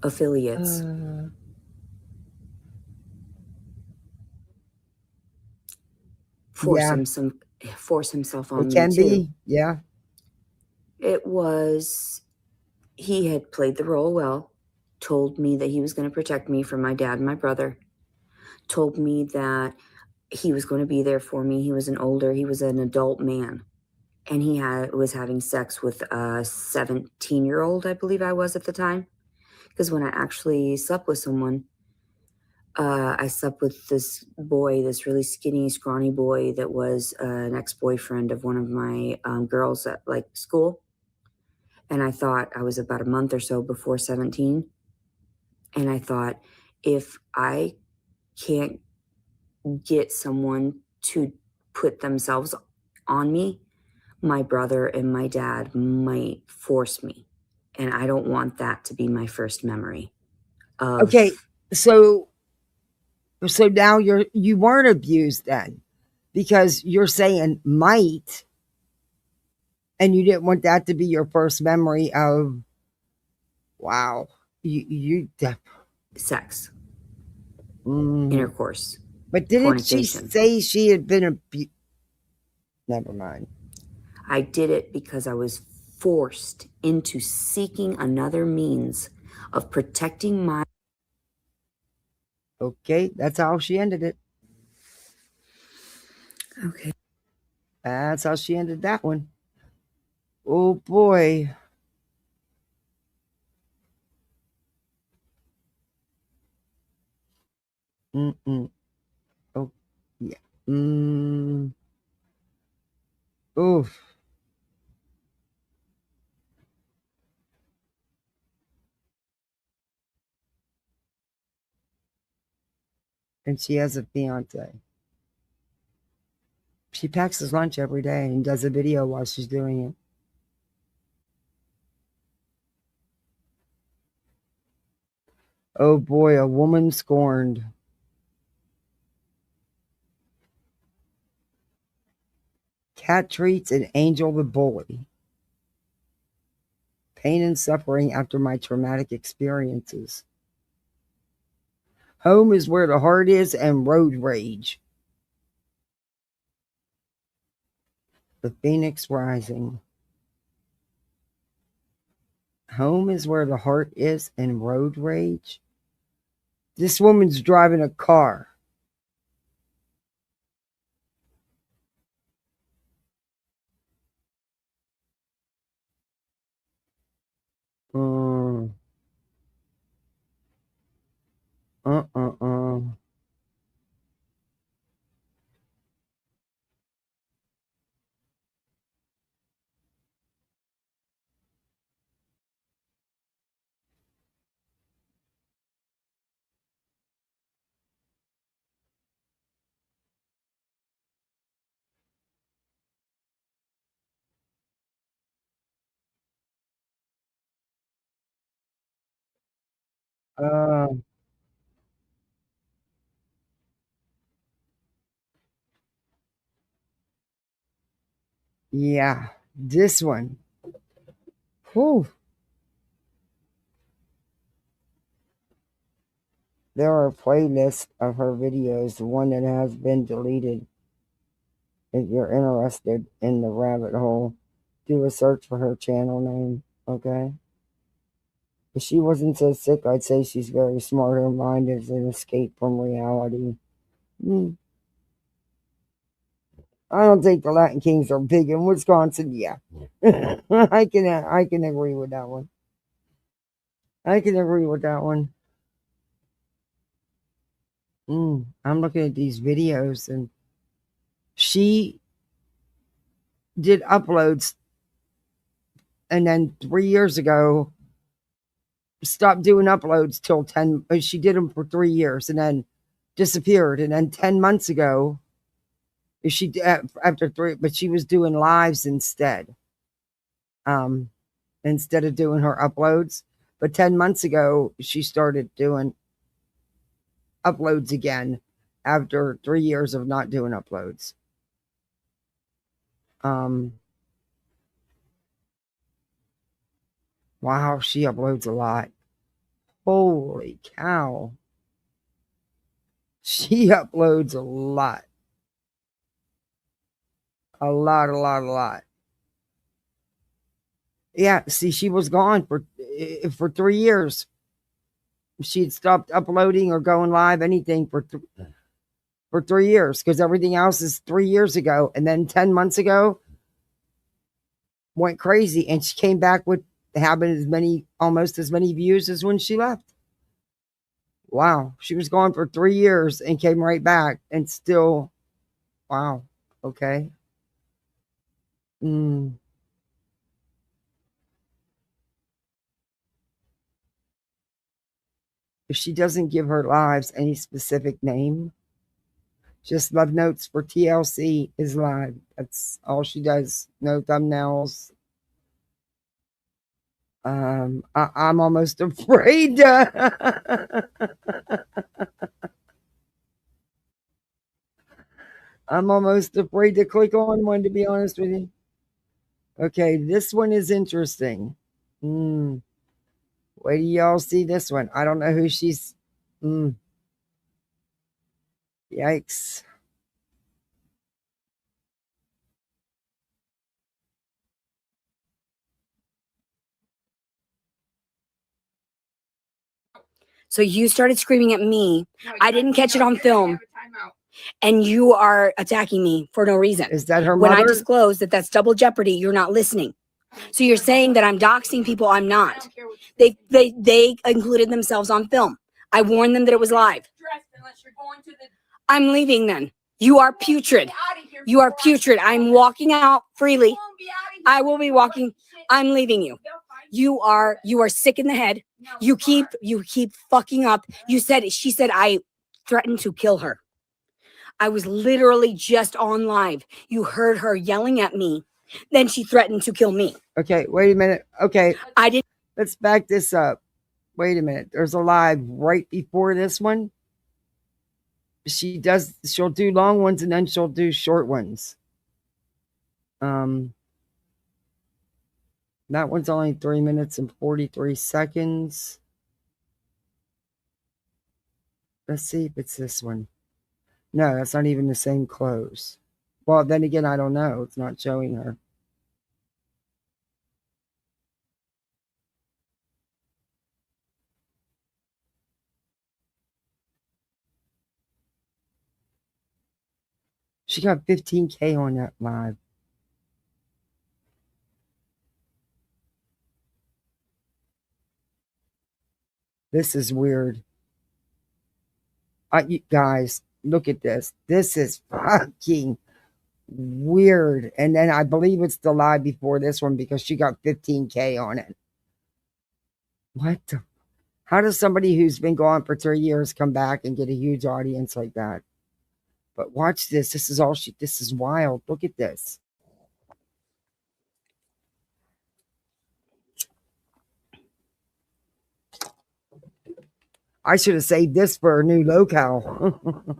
affiliates. Force himself on It me can too. be, yeah. It was, he had played the role well, told me that he was going to protect me from my dad and my brother, told me that he was going to be there for me. He was an adult man, and he was having sex with a 17-year-old, I believe I was at the time. Because when I actually slept with someone, I slept with this boy, this really skinny, scrawny boy that was an ex-boyfriend of one of my girls at like school. And I thought I was about a month or so before 17. And I thought, if I can't get someone to put themselves on me, my brother and my dad might force me. And I don't want that to be my first memory of. Okay, so now you weren't abused then, because you're saying might, and you didn't want that to be your first memory of, wow, you sex, intercourse. But didn't she fornication. say she had been abused? Never mind. I did it because I was forced into seeking another means of protecting my. Okay, that's how she ended it. Okay. That's how she ended that one. Oh boy. Oh, yeah. Oof. And she has a fiance. She packs his lunch every day and does a video while she's doing it. Oh boy, a woman scorned. Cat treats an angel the bully. Pain and suffering after my traumatic experiences. Home is where the heart is, and road rage. The Phoenix Rising. Home is where the heart is, and road rage. This woman's driving a car. Uh. Yeah, this one. Whew. There are playlists of her videos, the one that has been deleted. If you're interested in the rabbit hole, do a search for her channel name, okay? If she wasn't so sick, I'd say she's very smart. Her mind is an escape from reality. I don't think the Latin Kings are big in Wisconsin. Yeah, I can agree with that one. I can agree with that one. I'm looking at these videos, and she did uploads, and then 3 years ago stopped doing uploads till 10. She did them for 3 years and then disappeared. And then 10 months ago, she after 3, but she was doing lives instead of doing her uploads. But 10 months ago, she started doing uploads again after 3 years of not doing uploads. Wow, she uploads a lot. Holy cow. She uploads a lot. A lot. Yeah, see, she was gone for 3 years. She'd stopped uploading or going live, anything for 3 years, because everything else is 3 years ago. And then 10 months ago, went crazy, and she came back with having almost as many views as when she left. Wow, she was gone for 3 years and came right back, and still, wow, okay. If she doesn't give her lives any specific name, just love notes for TLC is live. That's all she does. No thumbnails. I'm almost afraid. I'm almost afraid to click on one, to be honest with you. Okay, this one is interesting. Wait till y'all see this one. I don't know who she's. Yikes. So you started screaming at me. I didn't catch it on film. And you are attacking me for no reason. Is that her when mother? I disclose that that's double jeopardy, you're not listening. So you're saying that I'm doxing people. I'm not. They included themselves on film. I warned them that it was live. I'm leaving then. You are putrid. You are putrid. I'm walking out freely. I will be walking. I'm leaving you. You are sick in the head. You keep fucking up. She said I threatened to kill her. I was literally just on live. You heard her yelling at me. Then she threatened to kill me. Okay, wait a minute. Okay. I didn't. Let's back this up. Wait a minute. There's a live right before this one. She'll do long ones and then she'll do short ones. That one's only 3 minutes and 43 seconds. Let's see if it's this one. No, that's not even the same close. Well, then again, I don't know. It's not showing her. She got 15K on that live. This is weird. You guys, look at this. This is fucking weird. And then I believe it's the live before this one because she got 15K on it. What the? How does somebody who's been gone for 3 years come back and get a huge audience like that? But watch this. This is wild. Look at this. I should have saved this for a new locale.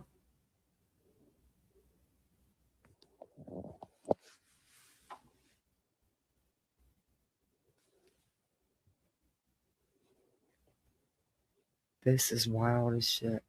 This is wild as shit.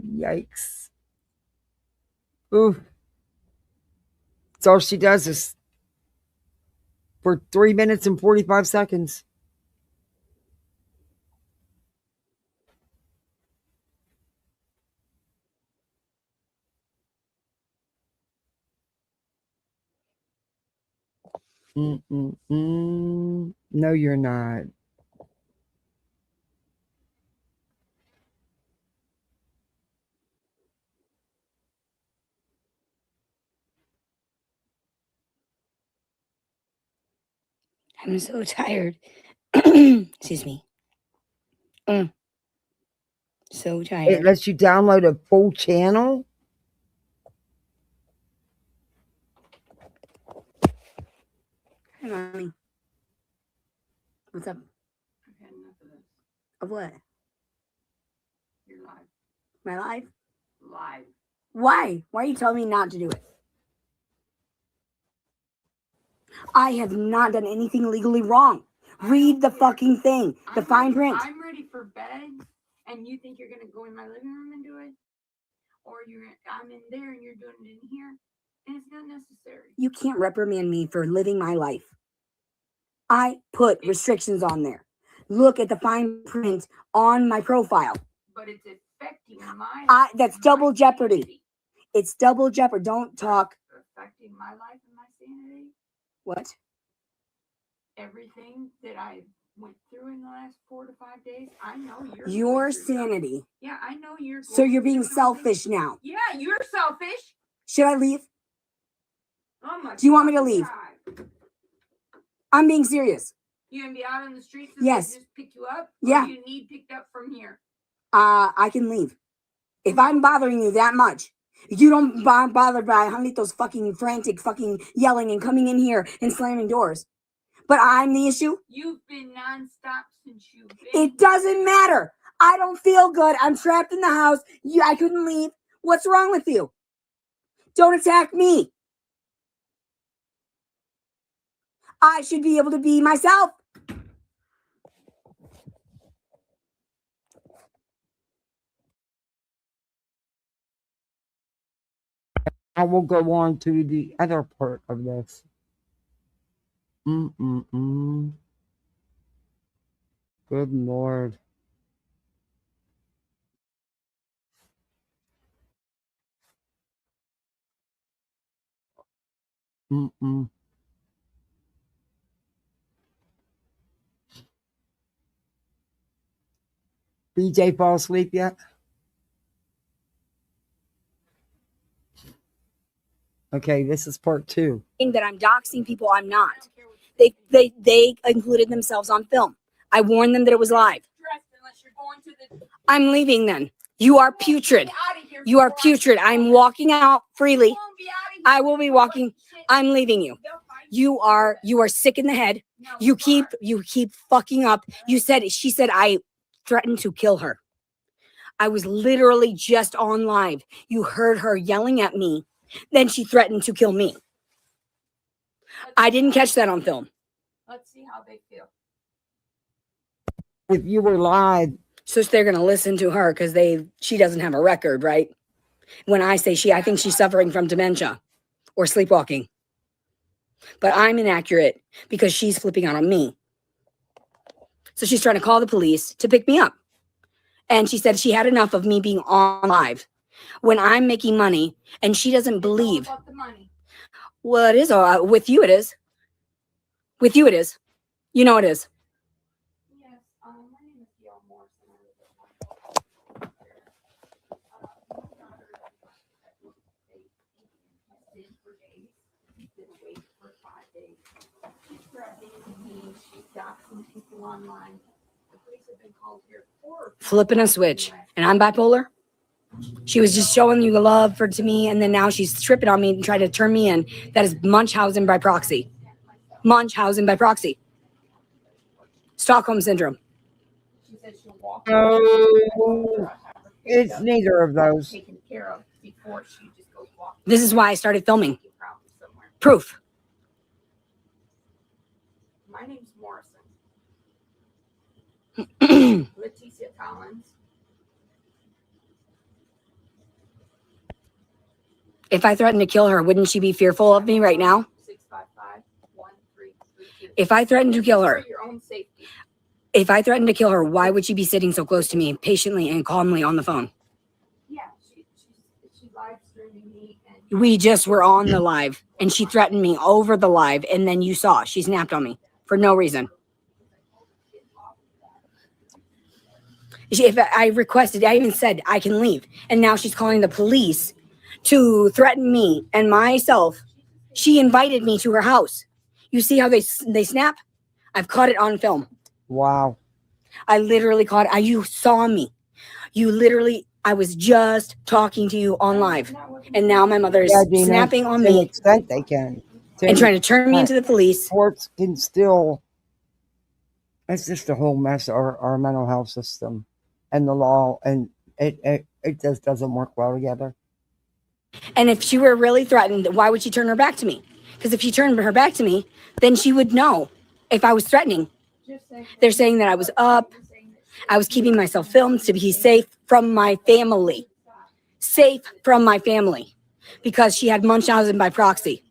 Yikes. Ooh. So all she does is for 3 minutes and 45 seconds. No, you're not. I'm so tired. Excuse me. So tired. It lets you download a full channel? Hey, Mommy. What's up? I've had enough of this. Of what? Your life. My life? Live. Why? Why are you telling me not to do it? I have not done anything legally wrong. Read the fucking thing. The fine print. I'm ready for bed, and you think you're going to go in my living room and do it? Or I'm in there and you're doing it in here? And it's not necessary. You can't reprimand me for living my life. I put restrictions on there. Look at the fine print on my profile. But it's affecting my that's double jeopardy. Sanity. It's double jeopardy. Don't talk. Affecting my life and my sanity. What? Everything that I went through in the last 4 to 5 days. I know your sanity. Something. Yeah, I know you're. So you're being selfish now. Yeah, you're selfish. Should I leave? Oh my. Do you want me to leave? God. I'm being serious. You gonna be out on the streets? Yes. Just pick you up? Yeah. Or you need picked up from here. I can leave. If I'm bothering you that much, you don't bother by Janito's fucking frantic fucking yelling and coming in here and slamming doors. But I'm the issue. You've been nonstop since you've been. It doesn't matter. I don't feel good. I'm trapped in the house. I couldn't leave. What's wrong with you? Don't attack me. I should be able to be myself. I will go on to the other part of this. Good Lord. BJ fall asleep yet? Okay, this is part 2. That I'm doxing people, I'm not. They included themselves on film. I warned them that it was live. I'm leaving then. You are putrid. You are putrid. I'm walking out freely. I will be walking. I'm leaving you. You are sick in the head. You keep fucking up. She said I threatened to kill her. I was literally just on live. You heard her yelling at me. Then she threatened to kill me. I didn't catch that on film. Let's see how they feel. If you were live. So they're going to listen to her because she doesn't have a record, right? When I say I think she's suffering from dementia or sleepwalking. But I'm inaccurate because she's flipping out on me. So she's trying to call the police to pick me up. And she said she had enough of me being on live when I'm making money and she doesn't believe. About the money. Well, it is. With you, it is. With you, it is. You know it is. Yes, my name is Gail Morrison. For 5 days. She's threatening me. She's doxing people online. The police have been called here for Flipping a switch. And I'm bipolar. She was just showing you the love to me, and then now she's tripping on me and trying to turn me in. That is Munchausen by proxy. Munchausen by proxy. Stockholm syndrome. She said she'll walk. No, it's neither of those. Taken care of before she just goes walking. This is why I started filming. Proof. My name's Morrison. Leticia Collins. If I threatened to kill her, wouldn't she be fearful of me right now? If I threatened to kill her, For your own safety. if I threatened to kill her, why would she be sitting so close to me, patiently and calmly on the phone? Yeah, she live streaming me. And We just were on the live, and she threatened me over the live, and then you saw she snapped on me for no reason. If I requested, I even said I can leave, and now she's calling the police to threaten me and myself. She invited me to her house. You see how they snap? I've caught it on film. Wow. I literally caught it. You saw me. I was just talking to you on live, and now my mother is snapping on to an me extent they can. and trying to turn me into the police. Courts can still. It's just a whole mess. Our mental health system and the law, and it just doesn't work well together. And if she were really threatened, why would she turn her back to me? Because if she turned her back to me, then she would know if I was threatening. They're saying that I was up. I was keeping myself filmed to be safe from my family. Safe from my family. Because she had Munchausen by proxy.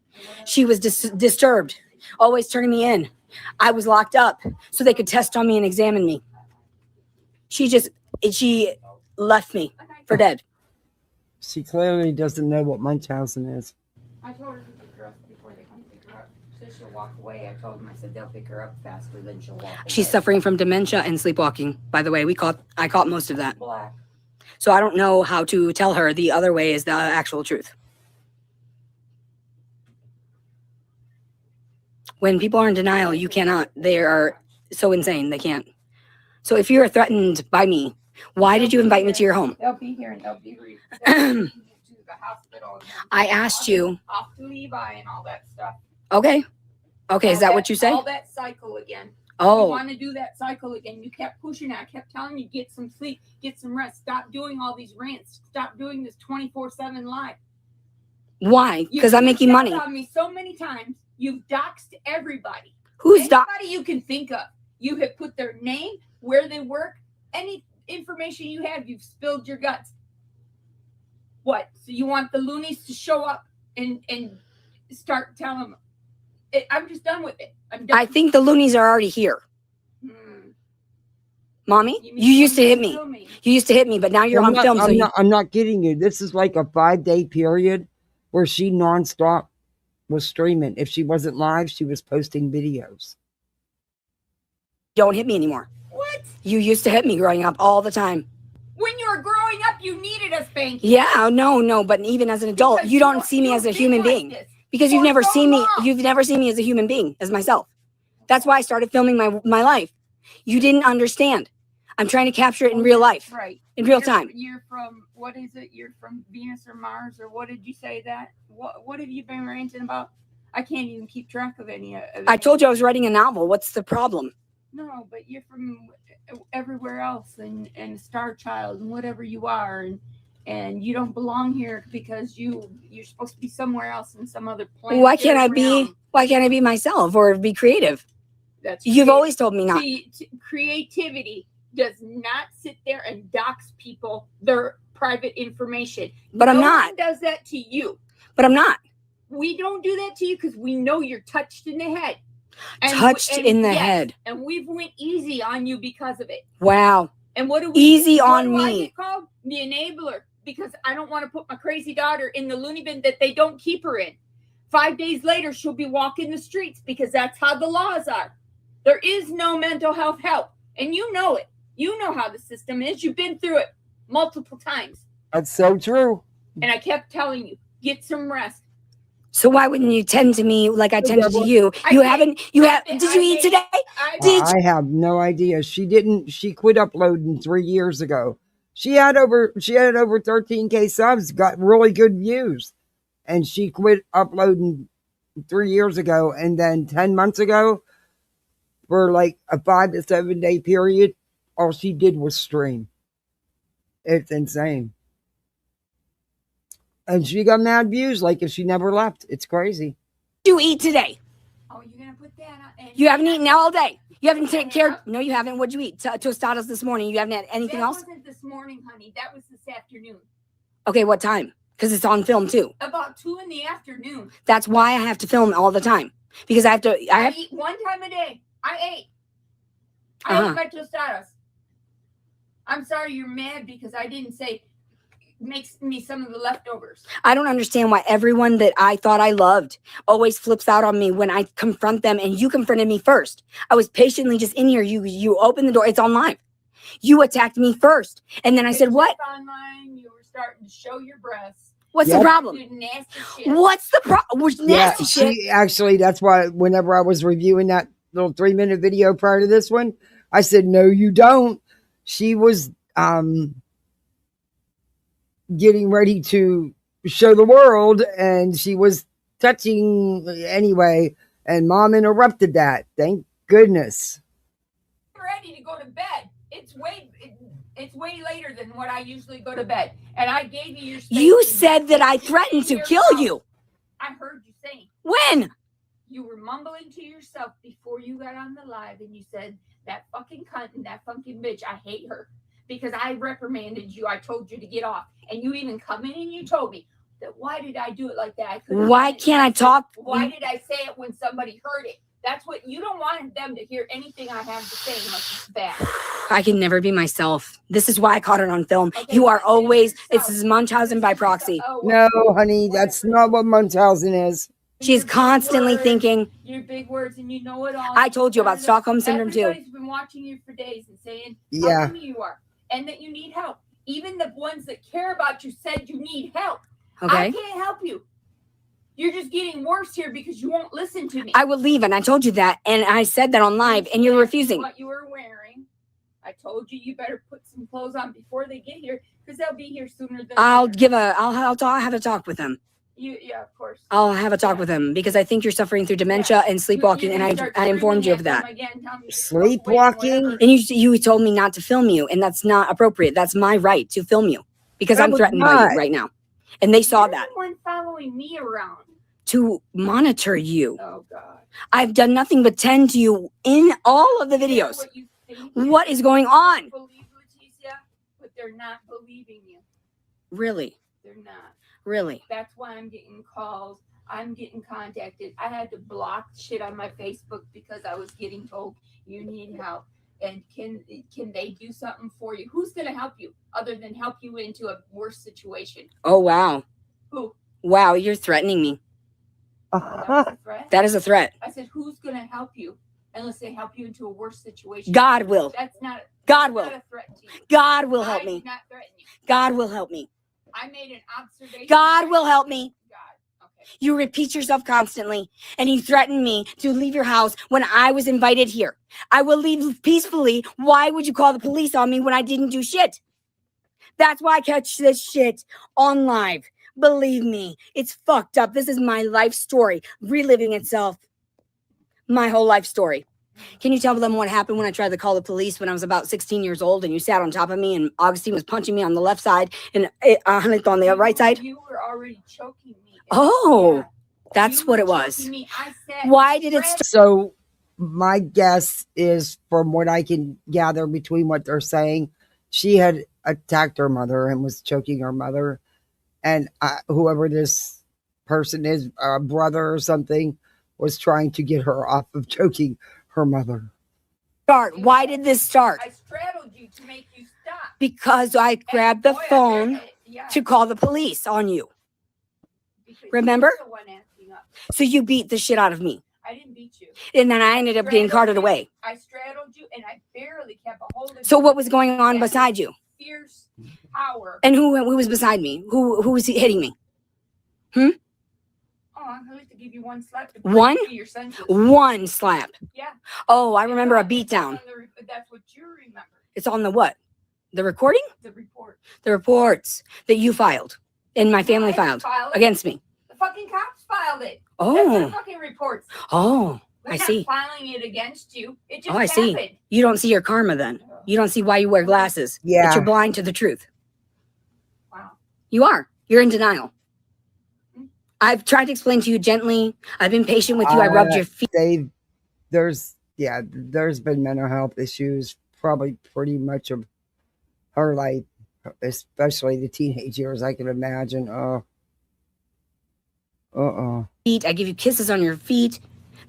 She was disturbed, always turning me in. I was locked up so they could test on me and examine me. She left me for dead. She clearly doesn't know what Munchausen is. I told her to pick her up before they come pick her up. So she'll walk away. I told them, I said, they'll pick her up faster than she'll walk away. She's suffering from dementia and sleepwalking. By the way, I caught most of that. Black. So I don't know how to tell her the other way is the actual truth. When people are in denial, you cannot. They are so insane. They can't. So if you are threatened by me, why did you invite me to your home? They'll be here and they'll be to the hospital. I asked you. Off to Levi and all that stuff. Okay. Okay, is that what you say? All that cycle again. Oh. You want to do that cycle again. You kept pushing it. I kept telling you, get some sleep, get some rest. Stop doing all these rants. Stop doing this 24/7 live. Why? Because I'm making money. You've on me so many times. You've doxed everybody. Who's anybody you can think of? You have put their name, where they work, any information you have. You've spilled your guts. What? So you want the loonies to show up and start telling them? I'm just done with it. I'm done. I think the loonies are already here. Mommy, you used to hit me. You used to hit me, but now you're on film. I'm not kidding you. This is like a 5-day period where she nonstop was streaming. If she wasn't live, she was posting videos. Don't hit me anymore. What? You used to hit me growing up all the time. When you were growing up, you needed a spanking. Yeah, no, but even as an adult, you don't see me as a human being. Because you've never seen me, as a human being, as myself. That's why I started filming my life. You didn't understand. I'm trying to capture it in real life. Right. In real time. You're from, what is it? You're from Venus or Mars, or what did you say that? What have you been ranting about? I can't even keep track of any of it. I told you I was writing a novel. What's the problem? No, but you're from everywhere else, and Star Child and whatever you are, and you don't belong here because you're supposed to be somewhere else in some other planet. Why can't I be myself or be creative? You've always told me not. Creativity does not sit there and dox people their private information. But I'm No not. one does that to you. But I'm not. We don't do that to you because we know you're touched in the head. Touched in the head. And we've went easy on you because of it. Wow. And what do we Easy what on do I me. get called? The enabler, because I don't want to put my crazy daughter in the loony bin that they don't keep her in. 5 days later, she'll be walking the streets because that's how the laws are. There is no mental health help. And you know it. You know how the system is. You've been through it multiple times. That's so true. And I kept telling you, get some rest. So why wouldn't you tend to me like I tended to you? Did you eat today? I have no idea. She quit uploading 3 years ago. She had over 13K subs, got really good views. And she quit uploading 3 years ago. And then 10 months ago, for like a 5 to 7 day period, all she did was stream. It's insane. And she got mad views like if she never left. It's crazy. You eat today? Oh, you're going to put that on? You haven't eaten all day. You haven't taken care. No, you haven't. What'd you eat? Tostadas this morning. You haven't had anything else? That wasn't this morning, honey. That was this afternoon. Okay, what time? Because it's on film too. About 2 in the afternoon. That's why I have to film all the time. because I have to. I eat 1 time a day. I ate my tostadas. I'm sorry you're mad because I didn't say makes me some of the leftovers. I don't understand why everyone that I thought I loved always flips out on me when I confront them, and you confronted me first. I was patiently just in here. You opened the door. It's on live. You attacked me first, and then I said, "What?" Online, you were starting to show your breasts. What's the problem? Nasty shit. What's the problem? Nasty shit. She actually, that's why whenever I was reviewing that little 3-minute video prior to this one, I said, no, you don't. She was getting ready to show the world, and she was touching anyway, and Mom interrupted that. Thank goodness. Ready to go to bed. It's way later than what I usually go to bed, and I gave you your space. You said that I threatened to kill you. I heard you saying. When? You were mumbling to yourself before you got on the live, and you said, that fucking cunt and that fucking bitch, I hate her. Because I reprimanded you. I told you to get off. And you even come in and you told me that why did I do it like that? Why can't I talk? Why did I say it when somebody heard it? That's what you don't want them to hear anything I have to say unless it's bad. I can never be myself. This is why I caught it on film. Okay, you are always, this is Munchausen by proxy. No, honey, that's not what Munchausen is. She's constantly thinking. Your big words, and you know it all. I told you about Stockholm Syndrome too. Everybody's been watching you for days and saying how funny you are and that you need help. Even the ones that care about you said you need help. Okay. I can't help you. You're just getting worse here because you won't listen to me. I will leave, and I told you that, and I said that on live, and you're refusing. What you were wearing. I told you better put some clothes on before they get here because they'll be here sooner than. I'll have a talk with them. Yeah, of course. I'll have a talk with him because I think you're suffering through dementia and sleepwalking, and I informed you of that. Sleepwalking? And you told me not to film you, and that's not appropriate. That's my right to film you because I'm threatened by you right now. And they saw that. You're the one following me around. To monitor you. Oh, God. I've done nothing but tend to you in all of the videos. What is going on? Believe Leticia, but they're not believing you. Really? They're not. Really? That's why I'm getting calls. I'm getting contacted. I had to block shit on my Facebook because I was getting told you need help. And can they do something for you? Who's going to help you other than help you into a worse situation? Oh, wow. Who? Wow, you're threatening me. That is a threat. I said, who's going to help you unless they help you into a worse situation? God will. That's not. God will. Not a threat to you. God will help me. Not threaten you. God will help me. I made an observation. God will help me. God. Okay. You repeat yourself constantly, and you threaten me to leave your house when I was invited here. I will leave peacefully. Why would you call the police on me when I didn't do shit? That's why I catch this shit on live. Believe me, it's fucked up. This is my life story, reliving itself. My whole life story. Can you tell them what happened when I tried to call the police when I was about 16 years old and you sat on top of me and Augustine was punching me on the left side and Hanith on the right side? You were already choking me. Oh, that's what it was. Why did it start? So my guess is, from what I can gather between what they're saying, she had attacked her mother and was choking her mother. And whoever this person is, a brother or something, was trying to get her off of choking her mother. Why did this start? I straddled you to make you stop. Because I grabbed the phone to call the police on you. Remember? So you beat the shit out of me. I didn't beat you. And then I ended up getting carted away. I straddled you and I barely kept a hold of you. So what was going on beside you? Fierce power. And who was beside me? Who was hitting me? Oh, I'm going to give you one slap. One? Your senses. One slap. Yeah. Oh, I remember a beatdown. That's what you remember. It's on the what? The recording? The report. The reports that you filed and my family filed against me. The fucking cops filed it. Oh. That's the fucking reports. Oh, We're I not see. filing it against you. It just Oh, I see. happened. You don't see your karma then. You don't see why you wear glasses. Yeah. But you're blind to the truth. Wow. You are. You're in denial. I've tried to explain to you gently. I've been patient with you. I rubbed your feet. There's been mental health issues probably pretty much of her life, especially the teenage years, I can imagine. Feet. I give you kisses on your feet.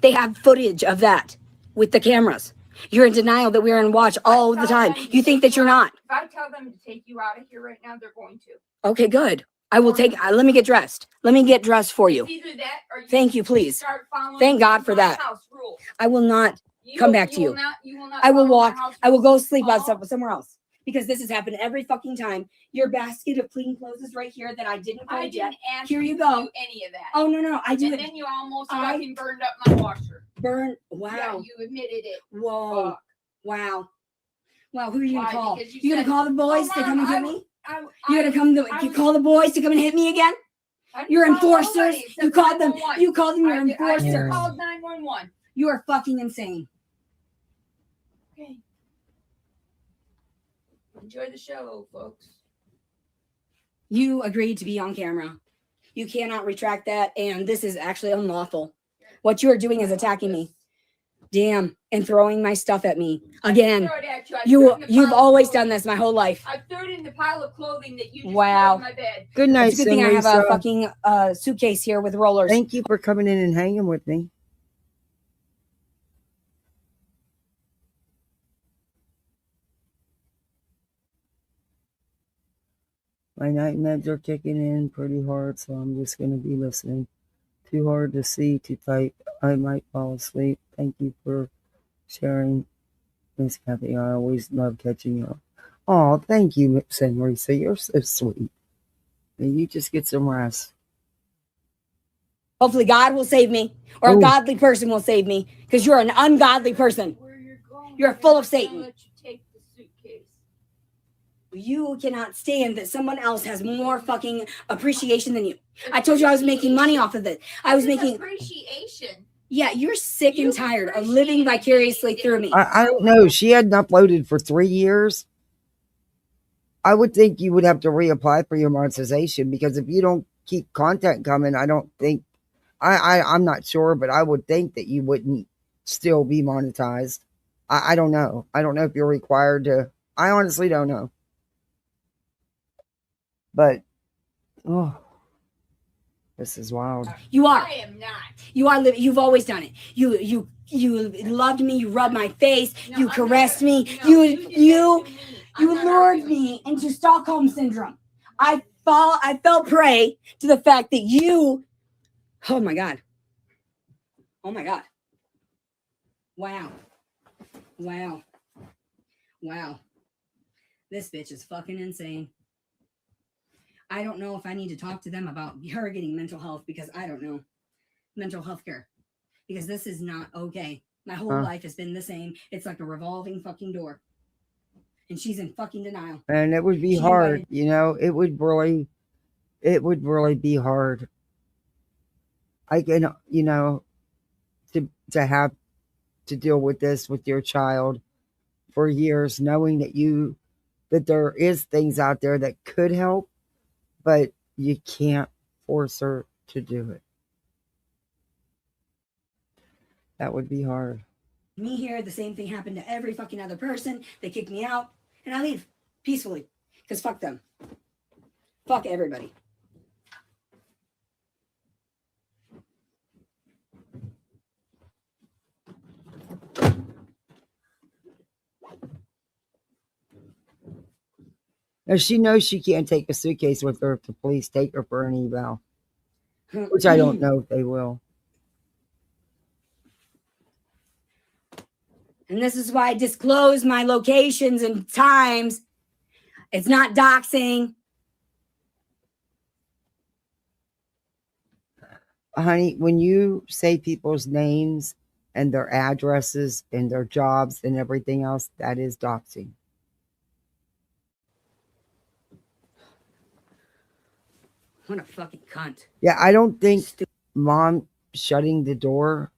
They have footage of that with the cameras. You're in denial that we're in watch all the time. You think that you're not. If I tell them to take you out of here right now, they're going to. Okay, good. I will take, let me get dressed. Let me get dressed for you. It's either that or you Thank you, please. start following Thank God for my that. house rules. I will not come back to you. will not I will follow my walk. house I will go rules. sleep on somewhere else. Because this has happened every fucking time. Your basket of clean clothes is right here that I didn't I fold yet. didn't ask Here you you to go. do any of that. Oh, no, I do And it. then you almost I- fucking burned up my washer. Burn. Wow. Yeah, you admitted it. Whoa. Fuck. Wow. Wow, who are you going Why? to call? Because you You going to said- call the boys Oh, to come and Mom, get me? I You going to call the boys to come and hit me again? You're enforcers. You called them. You called them your I enforcers. just called 911. You are fucking insane. Okay. Enjoy the show, folks. You agreed to be on camera. You cannot retract that, and this is actually unlawful. What you are doing is attacking me. Damn, and throwing my stuff at me again. Throw it at you. I threw it in the You've pile of always clothing. done this my whole life. I threw it in the pile of clothing that you just Wow. threw in my bed. Good night, It's a good thing I have a Lisa. fucking suitcase here with rollers. Thank you for coming in and hanging with me. My night meds are kicking in pretty hard, so I'm just going to be listening. Too hard to see, too tight. I might fall asleep. Thank you for sharing, Miss Kathy. I always love catching you up. Oh, thank you, Miss Marisa. You're so sweet. And you just get some rest. Hopefully God will save me, or a Ooh. godly person will save me, because you're an ungodly person. You're full of Satan. Let you take the suitcase. You cannot stand that someone else has more fucking appreciation than you. I told you I was making money off of it. I was making. Appreciation. Yeah, you're sick and tired of living vicariously through me. I don't know. She hadn't uploaded for 3 years. I would think you would have to reapply for your monetization, because if you don't keep content coming, I don't think, I'm not sure, but I would think that you wouldn't still be monetized. I don't know. I don't know if you're required to. I honestly don't know. But, oh, this is wild. You are. I am not. You are living. You've always done it. You loved me. You rubbed my face. No, you I'm caressed not- me. no, You did that to me. I'm not lured arguing. me into Stockholm syndrome. I fell prey to the fact that you. Oh my God. Oh my God. Wow. Wow. Wow. This bitch is fucking insane. I don't know if I need to talk to them about her getting mental health, because I don't know. Mental health care. Because this is not okay. My whole life has been the same. It's like a revolving fucking door. And she's in fucking denial. And it would be She hard, invited- you know, it would really be hard. I can, you know, to have to deal with this with your child for years, knowing that there is things out there that could help, but you can't force her to do it. That would be hard. Me here, the same thing happened to every fucking other person. They kick me out, and I leave peacefully, because fuck them. Fuck everybody. Now she knows she can't take a suitcase with her if the police take her for an eval, which I don't know if they will. And this is why I disclose my locations and times. It's not doxing. Honey, when you say people's names and their addresses and their jobs and everything else, that is doxing. What a fucking cunt. Yeah, I don't think mom shutting the door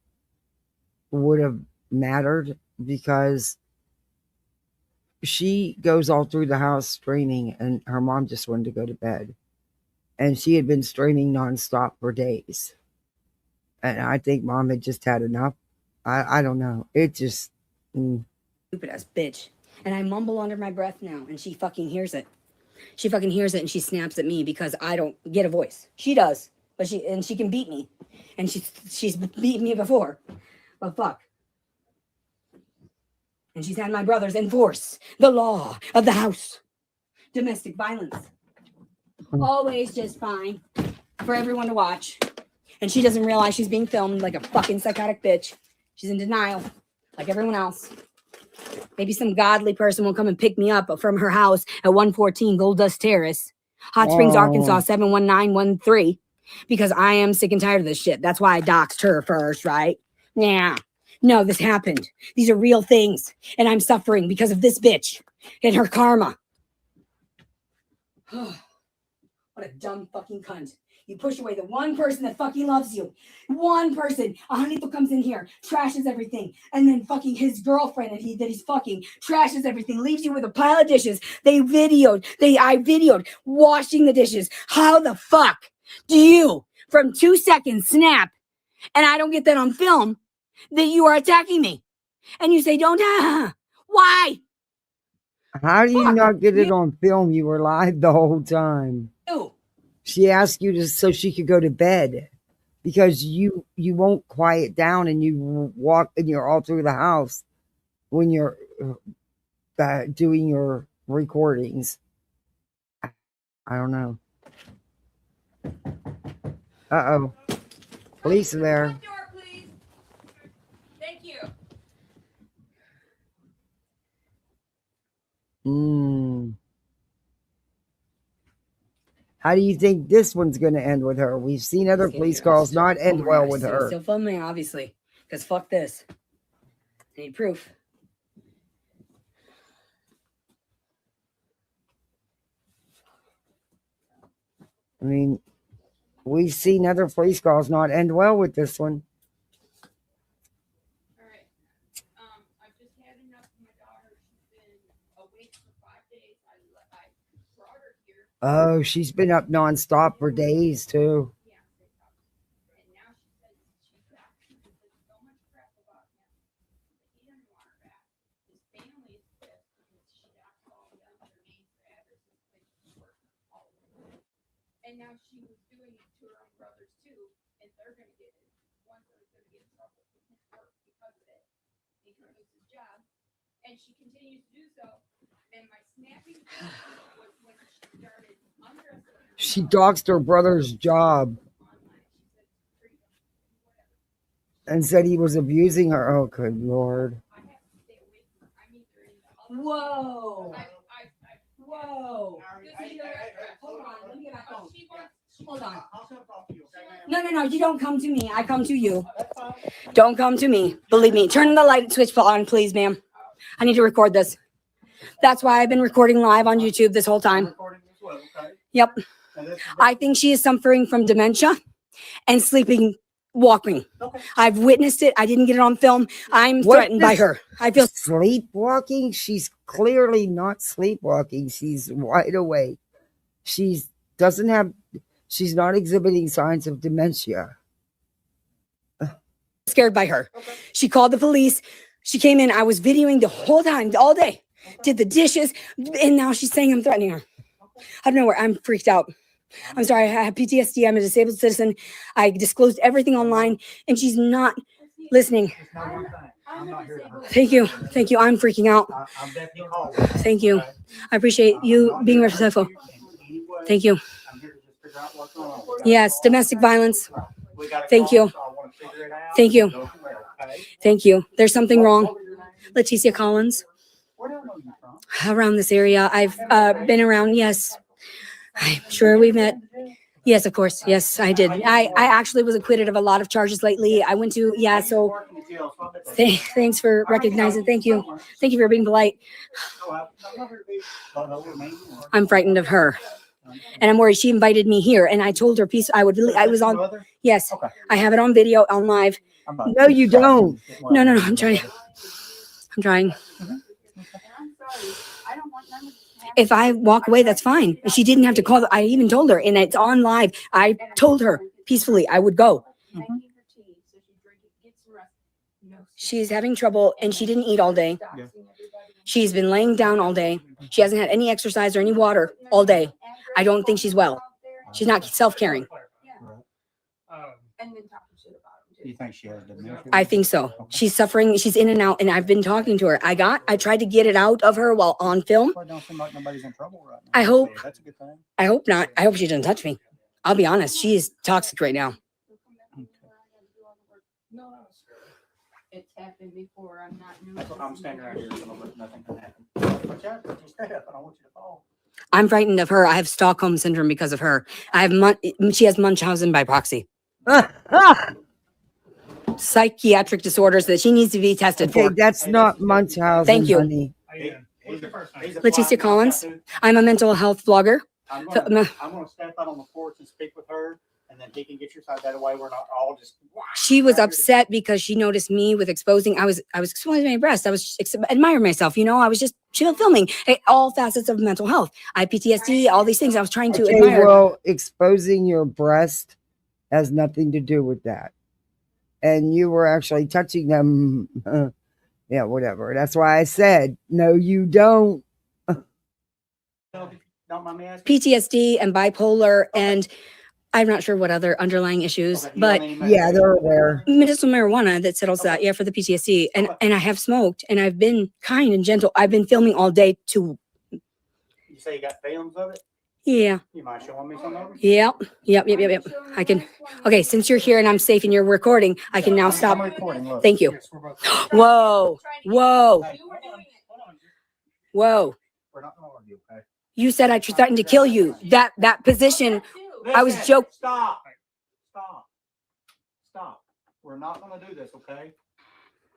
would have mattered, because she goes all through the house streaming, and her mom just wanted to go to bed. And she had been streaming nonstop for days. And I think mom had just had enough. I don't know. It just... Stupid ass bitch. And I mumble under my breath now, and she fucking hears it. She fucking hears it, and she snaps at me because I don't get a voice. She does, but she can beat me, and she's beaten me before. But fuck. And she's had my brothers enforce the law of the house. Domestic violence. Always just fine for everyone to watch. And she doesn't realize she's being filmed like a fucking psychotic bitch. She's in denial, like everyone else. Maybe some godly person will come and pick me up from her house at 114 Gold Dust Terrace, Hot Springs, Arkansas, 71913. Because I am sick and tired of this shit. That's why I doxed her first, right? Yeah. No, this happened. These are real things. And I'm suffering because of this bitch and her karma. What a dumb fucking cunt. You push away the one person that fucking loves you. One person. Anito comes in here, trashes everything. And then fucking his girlfriend that he's fucking trashes everything, leaves you with a pile of dishes. I videoed washing the dishes. How the fuck do you, from 2 seconds, snap, and I don't get that on film, that you are attacking me? And you say, don't, why? How do you not get it on film? You were live the whole time. Ew. She asked you to so she could go to bed because you won't quiet down and you walk and you're all through the house when you're doing your recordings. I don't know. Uh-oh. Police are there. Thank you. How do you think this one's going to end with her? We've seen other police calls not end well with her. Still filming, obviously, because fuck this. I need proof. I mean, we've seen other police calls not end well with this one. I've just had enough of my daughter. She's been awake for 5 days. I brought her here. Oh, she's been up nonstop for days, too. And now she says she's back. She says so much crap about him. He doesn't want her back. His family is pissed because she asked all the other names for addresses and she worked all over. And now she was doing it to her own brothers too, and they're going to get it. One of them's going to get in trouble with his work because of it. He could lose his job, and she continues to do so. And my snapping was when she started undressing. She doxed her brother's job and said he was abusing her. Oh, good Lord. Whoa. Whoa. Hold on. Let me get my phone. Hold on. No. You don't come to me. I come to you. Don't come to me. Believe me. Turn the light switch on, please, ma'am. I need to record this. That's why I've been recording live on YouTube this whole time. Yep. I think she is suffering from dementia and walking. I've witnessed it. I didn't get it on film. I'm threatened by her. I feel sleepwalking. She's clearly not sleepwalking. She's wide awake. She's not exhibiting signs of dementia. Scared by her. She called the police. She came in. I was videoing the whole time, all day. Did the dishes. And now she's saying I'm threatening her. I don't know where. I'm freaked out. I'm sorry. I have PTSD. I'm a disabled citizen. I disclosed everything online and she's not listening. Thank you. I'm freaking out. Thank you. I appreciate you being respectful. Thank you. Yes, domestic violence. Thank you. There's something wrong. Leticia Collins. Around this area. I've been around, yes. I'm sure we met. Yes, of course. Yes, I did. I actually was acquitted of a lot of charges lately. I went to, so thanks for recognizing. Thank you for being polite. I'm frightened of her. And I'm worried. She invited me here and I told her I was on. Yes, I have it on video, on live. No, you don't. No, I'm trying. If I walk away, that's fine. She didn't have to call. I even told her, and it's on live. I told her peacefully I would go. She's having trouble, and she didn't eat all day. She's been laying down all day. She hasn't had any exercise or any water all day. I don't think she's well. She's not self-caring. You think she has dementia? I think so. She's suffering. She's in and out, and I've been talking to her. I tried to get it out of her while on film. Well, it don't seem like nobody's in trouble right now. I hope. So that's a good thing. I hope not. I hope she doesn't touch me. I'll be honest. She is toxic right now. It's happened before. I'm not. That's what I'm standing right here. Nothing can happen. Watch out. You stay up. I don't want you to fall. I'm frightened of her. I have Stockholm syndrome because of her. I have she has Munchausen by proxy. Psychiatric disorders that she needs to be tested for. That's not Munchausen. Thank you. Honey. Leticia Collins. I'm a mental health blogger. I'm going to step out on the porch and speak with her, and then he can get your side. That way we're not all just. She was upset because she noticed me with exposing. I was exposing my breast. I was admiring myself. I was just filming all facets of mental health. I have PTSD, all these things. I was trying to admire. Well, exposing your breast has nothing to do with that. And you were actually touching them. Yeah, whatever. That's why I said, no, you don't. Don't mind me asking? PTSD and bipolar, and I'm not sure what other underlying issues, but yeah, they're there. Medicinal marijuana that settles that. Yeah, for the PTSD, and I have smoked, and I've been kind and gentle. I've been filming all day to. You say you got films of it? Yeah. You mind showing me some of them? Yep. I can. Okay, since you're here and I'm safe and you're recording, I can now stop. Thank you. Whoa. Whoa. Whoa. We're not going to argue, okay? You said I threatened to kill you. That position, I was joking. Stop. We're not going to do this, okay?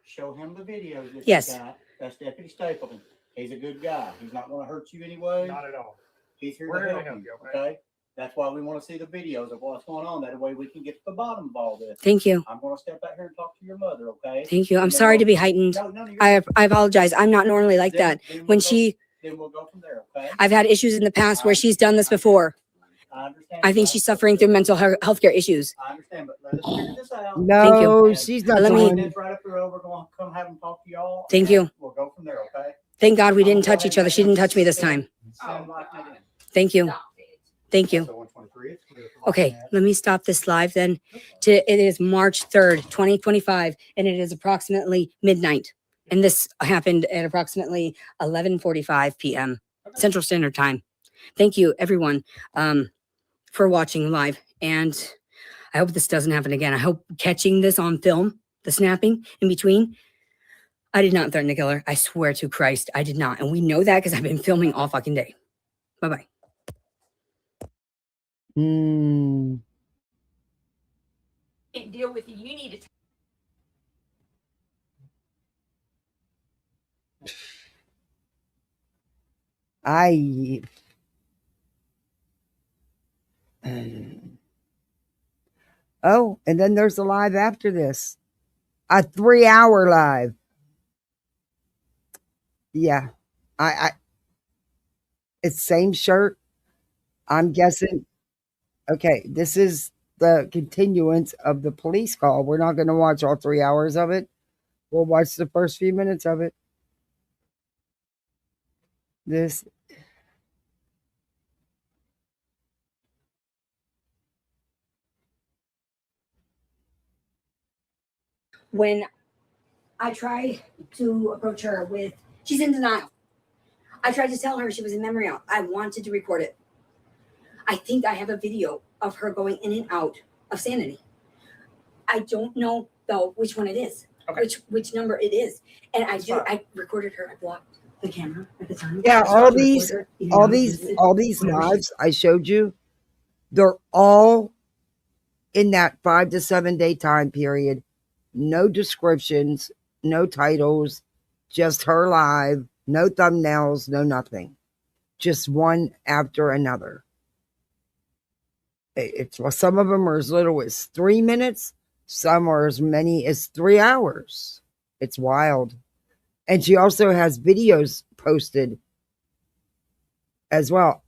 Show him the videos that yes. you got. That's Deputy Stapleton. He's a good guy. He's not going to hurt you anyway. Not at all. He's here to help you, okay? That's why we want to see the videos of what's going on. That way we can get to the bottom of all this. Thank you. I'm going to step out here and talk to your mother, okay? Thank you. I'm sorry to be heightened. I apologize. I'm not normally like that. Then we'll go from there, okay? I've had issues in the past where she's done this before. I understand. I think she's suffering through mental health care issues. I understand, but let us figure this out. No, she's not. Let me. It's right up the road. We're going to come have them talk to y'all. Thank you. We'll go from there, okay? Thank God we didn't touch each other. She didn't touch me this time. Thank you. Thank you. Okay, let me stop this live then. It is March 3rd, 2025, and it is approximately midnight. And this happened at approximately 11:45 p.m. Central Standard Time. Thank you, everyone, for watching live. And I hope this doesn't happen again. I hope catching this on film, the snapping in between. I did not threaten to kill her. I swear to Christ, I did not. And we know that because I've been filming all fucking day. Bye-bye. Can't deal with you. You need to. Oh, and then there's a live after this. A 3-hour live. Yeah. It's same shirt. I'm guessing. Okay, this is the continuance of the police call. We're not going to watch all 3 hours of it. We'll watch the first few minutes of it. This. When I tried to approach her with, she's in denial. I tried to tell her she was in memory out. I wanted to record it. I think I have a video of her going in and out of sanity. I don't know though which one it is, which number it is. And I recorded her. I blocked the camera at the time. Yeah, all these lives I showed you, they're all in that 5 to 7 day time period. No descriptions, no titles, just her live, no thumbnails, no nothing. Just one after another. Some of them are as little as 3 minutes. Some are as many as 3 hours. It's wild. And she also has videos posted as well.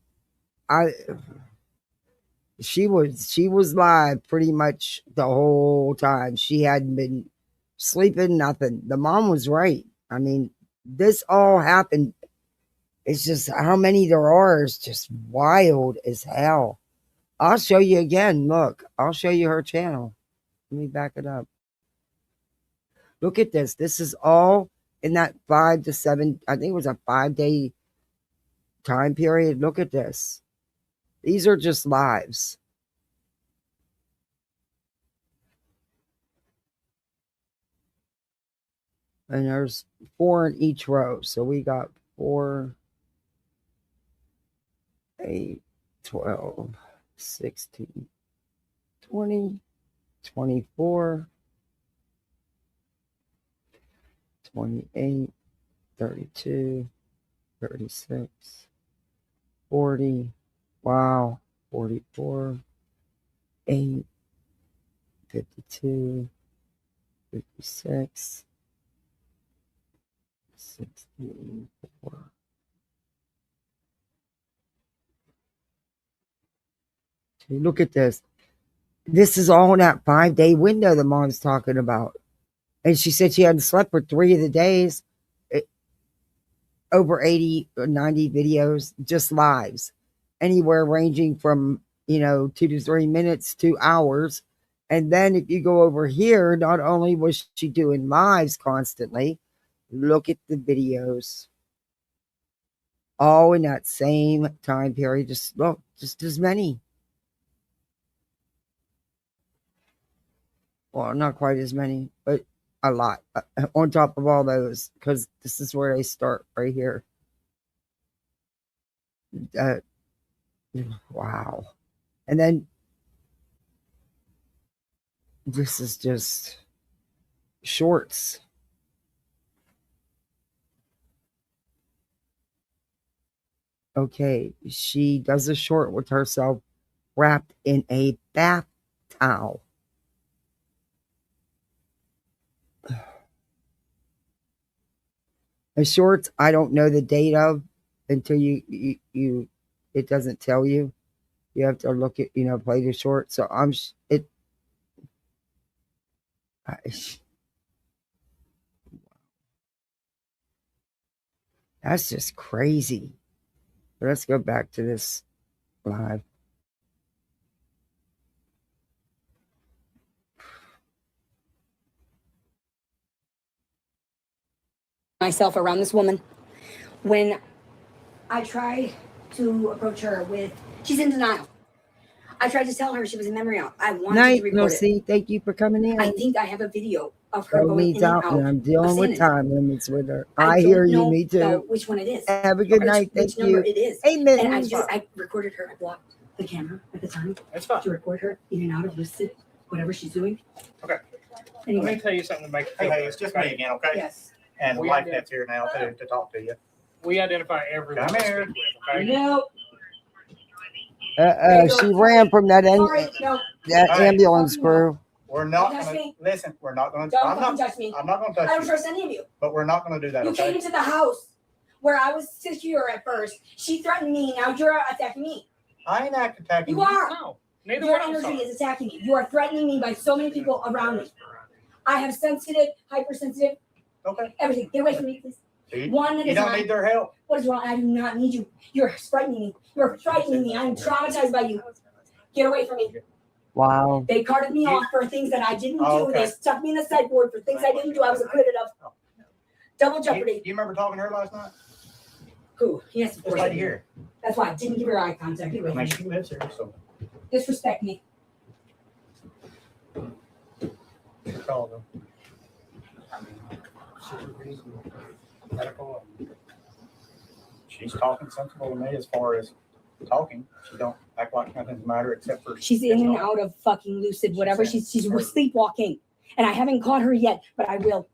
She was live pretty much the whole time. She hadn't been sleeping, nothing. The mom was right. I mean, this all happened. It's just how many there are is just wild as hell. I'll show you again. Look, I'll show you her channel. Let me back it up. Look at this. This is all in that 5 to 7, I think it was a 5-day time period. Look at this. These are just lives. And there's 4 in each row. So we got 4, 8, 12, 16, 20, 24, 28, 32, 36, 40. Wow. 44, 8, 52, 56, 64. Look at this. This is all in that 5-day window the mom's talking about. And she said she hadn't slept for 3 of the days. Over 80 or 90 videos, just lives. Anywhere ranging from, 2 to 3 minutes to hours. And then if you go over here, not only was she doing lives constantly, look at the videos. All in that same time period. Just look, just as many. Well, not quite as many, but a lot on top of all those, because this is where they start right here. Wow. And then this is just shorts. Okay, she does a short with herself wrapped in a bath towel. The shorts, I don't know the date of until you it doesn't tell you. You have to look at, play the short. So that's just crazy. But let's go back to this live. Myself around this woman when I tried to approach her with, she's in denial. I tried to tell her she was in memory out. I wanted to record it. Thank you for coming in. I think I have a video of her going needs in and out, out. and I'm dealing with Sanity. time limits with her. I I hear don't you, know, me too. though, which one it is. Have a good Or night. which Thank number you. it is. Amen. And I recorded her. I blocked the camera at the time. That's fine. To record her in and out of listed, whatever she's doing. Okay. Anyway. Let me tell you something to make you Hey, it's just me again, okay? Yes. And We Life did. Net's here now to talk to you. We identify everyone. Come here. Okay. No. She ran from that Sorry, no. Hey. ambulance crew. We're not Don't touch gonna me. listen. We're not gonna. Don't I'm not. touch me. I'm not gonna touch I don't you. trust any of you. But we're not gonna do that. You Okay. came into the house where I was secure at first. She threatened me. Now you're attacking me. I ain't attacking You are. No. Neither Your one of us energy are. is attacking me. You are threatening me by so many people around me. I have sensitive, hypersensitive, Okay. everything. Get away from me, please. You, One at you a don't time. need their help. What is wrong? I do not need you. You're frightening me. You're frightening me. I'm traumatized by you. Get away from me. Wow. They carted me off for things that I didn't Oh, do. okay. They stuck me in the sideboard for things I didn't do. I was acquitted of. Double jeopardy. You remember talking to her last night? Who? Yes, of This course. I lady did. here. That's why I didn't give her eye contact. Get away I from mean, me. she lives here, so. Disrespect me. Call them. I mean, supervision, medical. She's talking sensible to me as far as talking. She don't act like nothing's the matter except for. She's in and out of fucking lucid, whatever. She's sleepwalking, and I haven't caught her yet, but I will.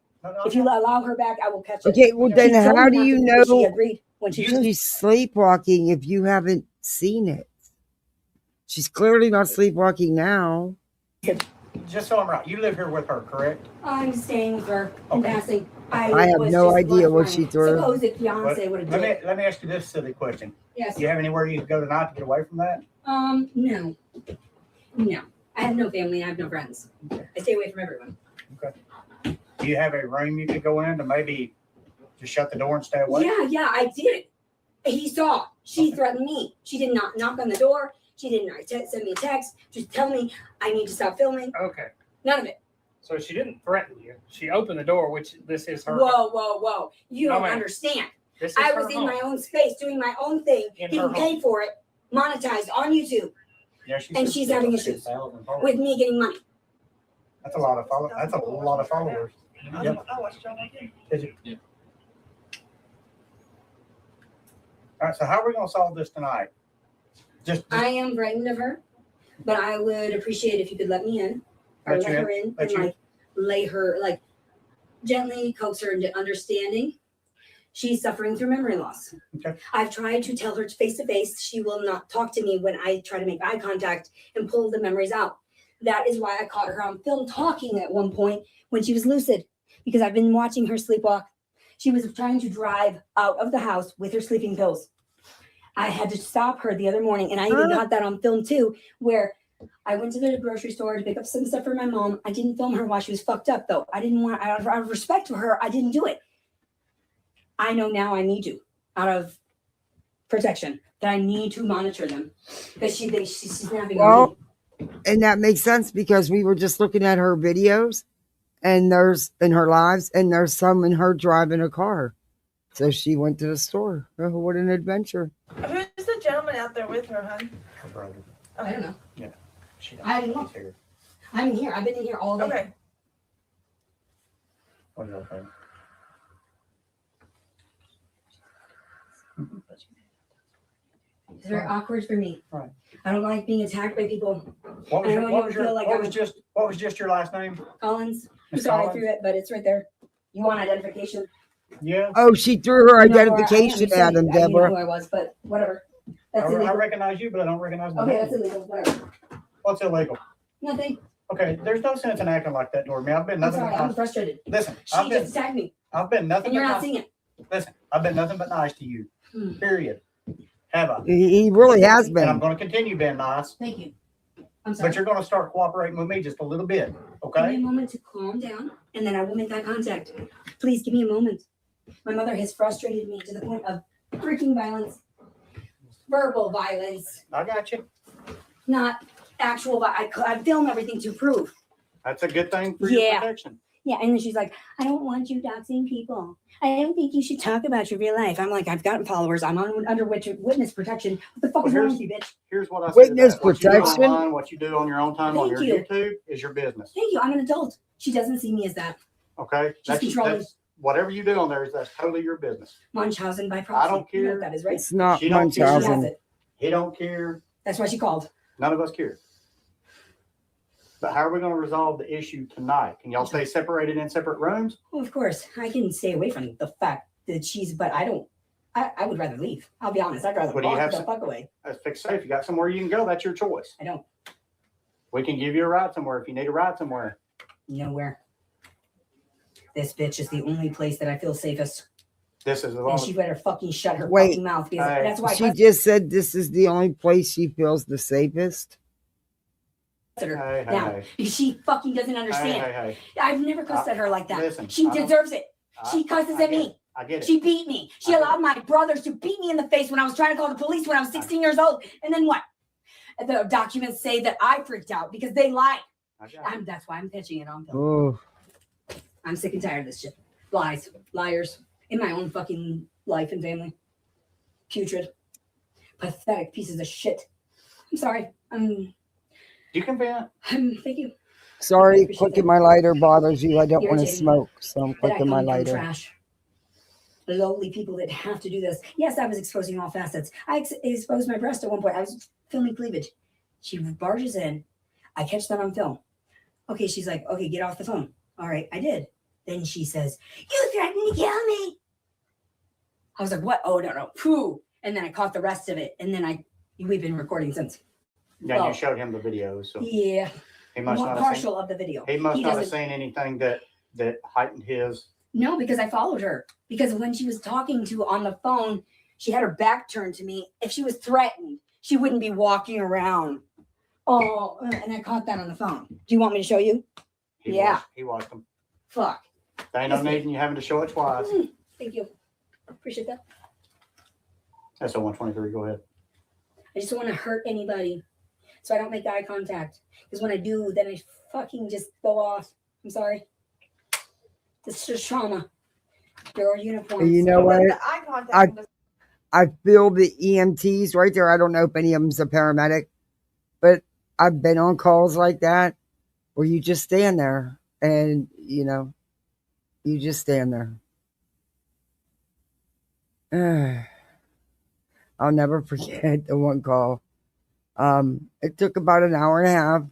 If you allow her back, I will catch her. Okay, well then She told how me do not you to, but she know agreed when she she's sleepwalking if you haven't seen it? She's clearly not sleepwalking now. Just so I'm right, you live here with her, correct? I'm staying with her in Okay. passing. I have was no just idea what my she threw. supposed fiance would have did. Let me ask you this silly question. Yes. Do you have anywhere you can go tonight to get away from that? No. No. I have no family. I have no friends. I stay away from everyone. Okay. Do you have a room you could go in to maybe just shut the door and stay away? Yeah, I did. He saw. She threatened me. She did not knock on the door. She did not send me a text. Just tell me I need to stop filming. Okay. None of it. So she didn't threaten you. She opened the door, which this is her. Whoa, whoa, whoa. You No, don't ma'am. understand. This is I her was in home. my own space doing my own thing, In getting her paid home. for it, monetized on YouTube, Yeah, she and said she's she having got issues 10,000 followers. with me getting money. That's a lot of That's a lot of followers. Yep. I watched y'all again. Did you? Yeah. All right. So how are we going to solve this tonight? I am frightened of her, but I would appreciate if you could let me in or let her in and like lay her, like gently coax her into understanding. She's suffering through memory loss. Okay. I've tried to tell her face to face. She will not talk to me when I try to make eye contact and pull the memories out. That is why I caught her on film talking at one point when she was lucid, because I've been watching her sleepwalk. She was trying to drive out of the house with her sleeping pills. I had to stop her the other morning, and I even got that on film too, where I went to the grocery store to pick up some stuff for my mom. I didn't film her while she was fucked up, though. I didn't want, out of respect for her, I didn't do it. I know now I need to, out of protection, that I need to monitor them because she's snapping on me. And that makes sense because we were just looking at her videos and there's in her lives and there's some in her driving a car. So she went to the store. Oh, what an adventure. Who's the gentleman out there with her, hon? Her brother. I don't know. Yeah. I didn't know. I'm here. I've been in here all day. Okay. What is that thing? It's very awkward for me. Right. I don't like being attacked by people. What was, I your, don't what even was, feel your, like what I was was just what was just your last name? Collins. I'm Miss sorry I Collins? threw it, but it's right there. You want identification? Yeah. Oh, she threw her You know where I am, identification so at him, you know who Deborah. I was, but whatever. That's I illegal. recognize you, but I don't recognize my Okay, name. that's illegal. Whatever. What's illegal? Nothing. Okay, there's no sense in acting like that toward me. I've been I'm nothing sorry. but I'm nice. frustrated. Listen, She just attacked me, I've been nothing and you're but not nice. seeing it. Listen, I've been nothing but nice to you. Period. Have I? He really has And I'm been. going to continue being nice. Thank you. I'm sorry. But you're going to start cooperating with me just a little bit, Give me okay? a moment to calm down, and then I will make eye contact. Please give me a moment. My mother has frustrated me to the point of freaking violence, verbal violence, I got you. not actual. I film everything to prove. That's a good thing for your protection. Yeah, and then she's like, I don't want you doxing people. I don't think you should talk about your real life. I'm like, I've gotten followers. I'm on under witness protection. What the fuck is wrong with you, bitch? Here's what I say. Witness to that. What you do protection? online, what you do on your own time on Thank your you. YouTube is your business. Thank you. I'm an adult. She doesn't see me as that. Okay? She's controlling. That's whatever you do on there, that's totally your business. Munchausen by proxy. I don't You know care. what that is, right? It's not She don't care. She has Munchausen. it. He don't care. That's why she called. None of us care. But how are we going to resolve the issue tonight? Can y'all stay separated in separate rooms? Well, of course, I can stay away from the fact that but I don't. I would rather leave. I'll be honest. I'd rather What do you walk have the some- fuck away. Let's fix it. If you got somewhere you can go, that's your choice. I don't. We can give you a ride somewhere if you need a ride somewhere. Nowhere. This bitch is the only place that I feel safest. This is the And long. she better fucking shut her Wait. fucking mouth because Hey. that's why She just said this is the only place she feels the safest. I cussed at her Hey, hey, now hey. because she fucking doesn't understand. Hey. I've never cussed at her like that. Listen, She I don't- deserves it. She cusses at me. I get it. She beat me. She allowed my brothers to beat me in the face when I was trying to call the police when I was 16 years old. And then what? The documents say that I freaked out because they lied. That's why I'm pitching it on film. Oh, I'm sick and tired of this shit. Lies, liars, in my own fucking life and family. Putrid, pathetic pieces of shit. I'm sorry. You can vent. Thank you. sorry, clicking my lighter bothers you. I don't want to Irritating. smoke, so I'm That I clicking my come from lighter. trash. Lowly people that have to do this. Yes, I was exposing all facets. I exposed my breast at one point. I was filming cleavage. She barges in. I catch that on film. Okay, she's like, okay, get off the phone. All right, I did. Then she says, you threatened to kill me. I was like, what? Oh, no. Pooh. And then I caught the rest of it. And then we've been recording since. Yeah, Well, you showed him the video, so Yeah. he must not have Partial seen, of the video. he must not have doesn't- seen anything that heightened his. No, because I followed her. Because when she was talking on the phone, she had her back turned to me. If she was threatened, she wouldn't be walking around. Oh, and I caught that on the phone. Do you want me to show you? He watched them. Fuck. There ain't no need in you having to show it twice. Thank you. Appreciate that. That's a 123. Go ahead. I just don't want to hurt anybody. So I don't make eye contact. Because when I do, then I fucking just go off. I'm sorry. This is just trauma. There are uniforms. You know what? The eye contact. I feel the EMTs right there. I don't know if any of them's a paramedic, but I've been on calls like that where you just stand there and, you know, you just stand there. I'll never forget the one call. It took about an hour and a half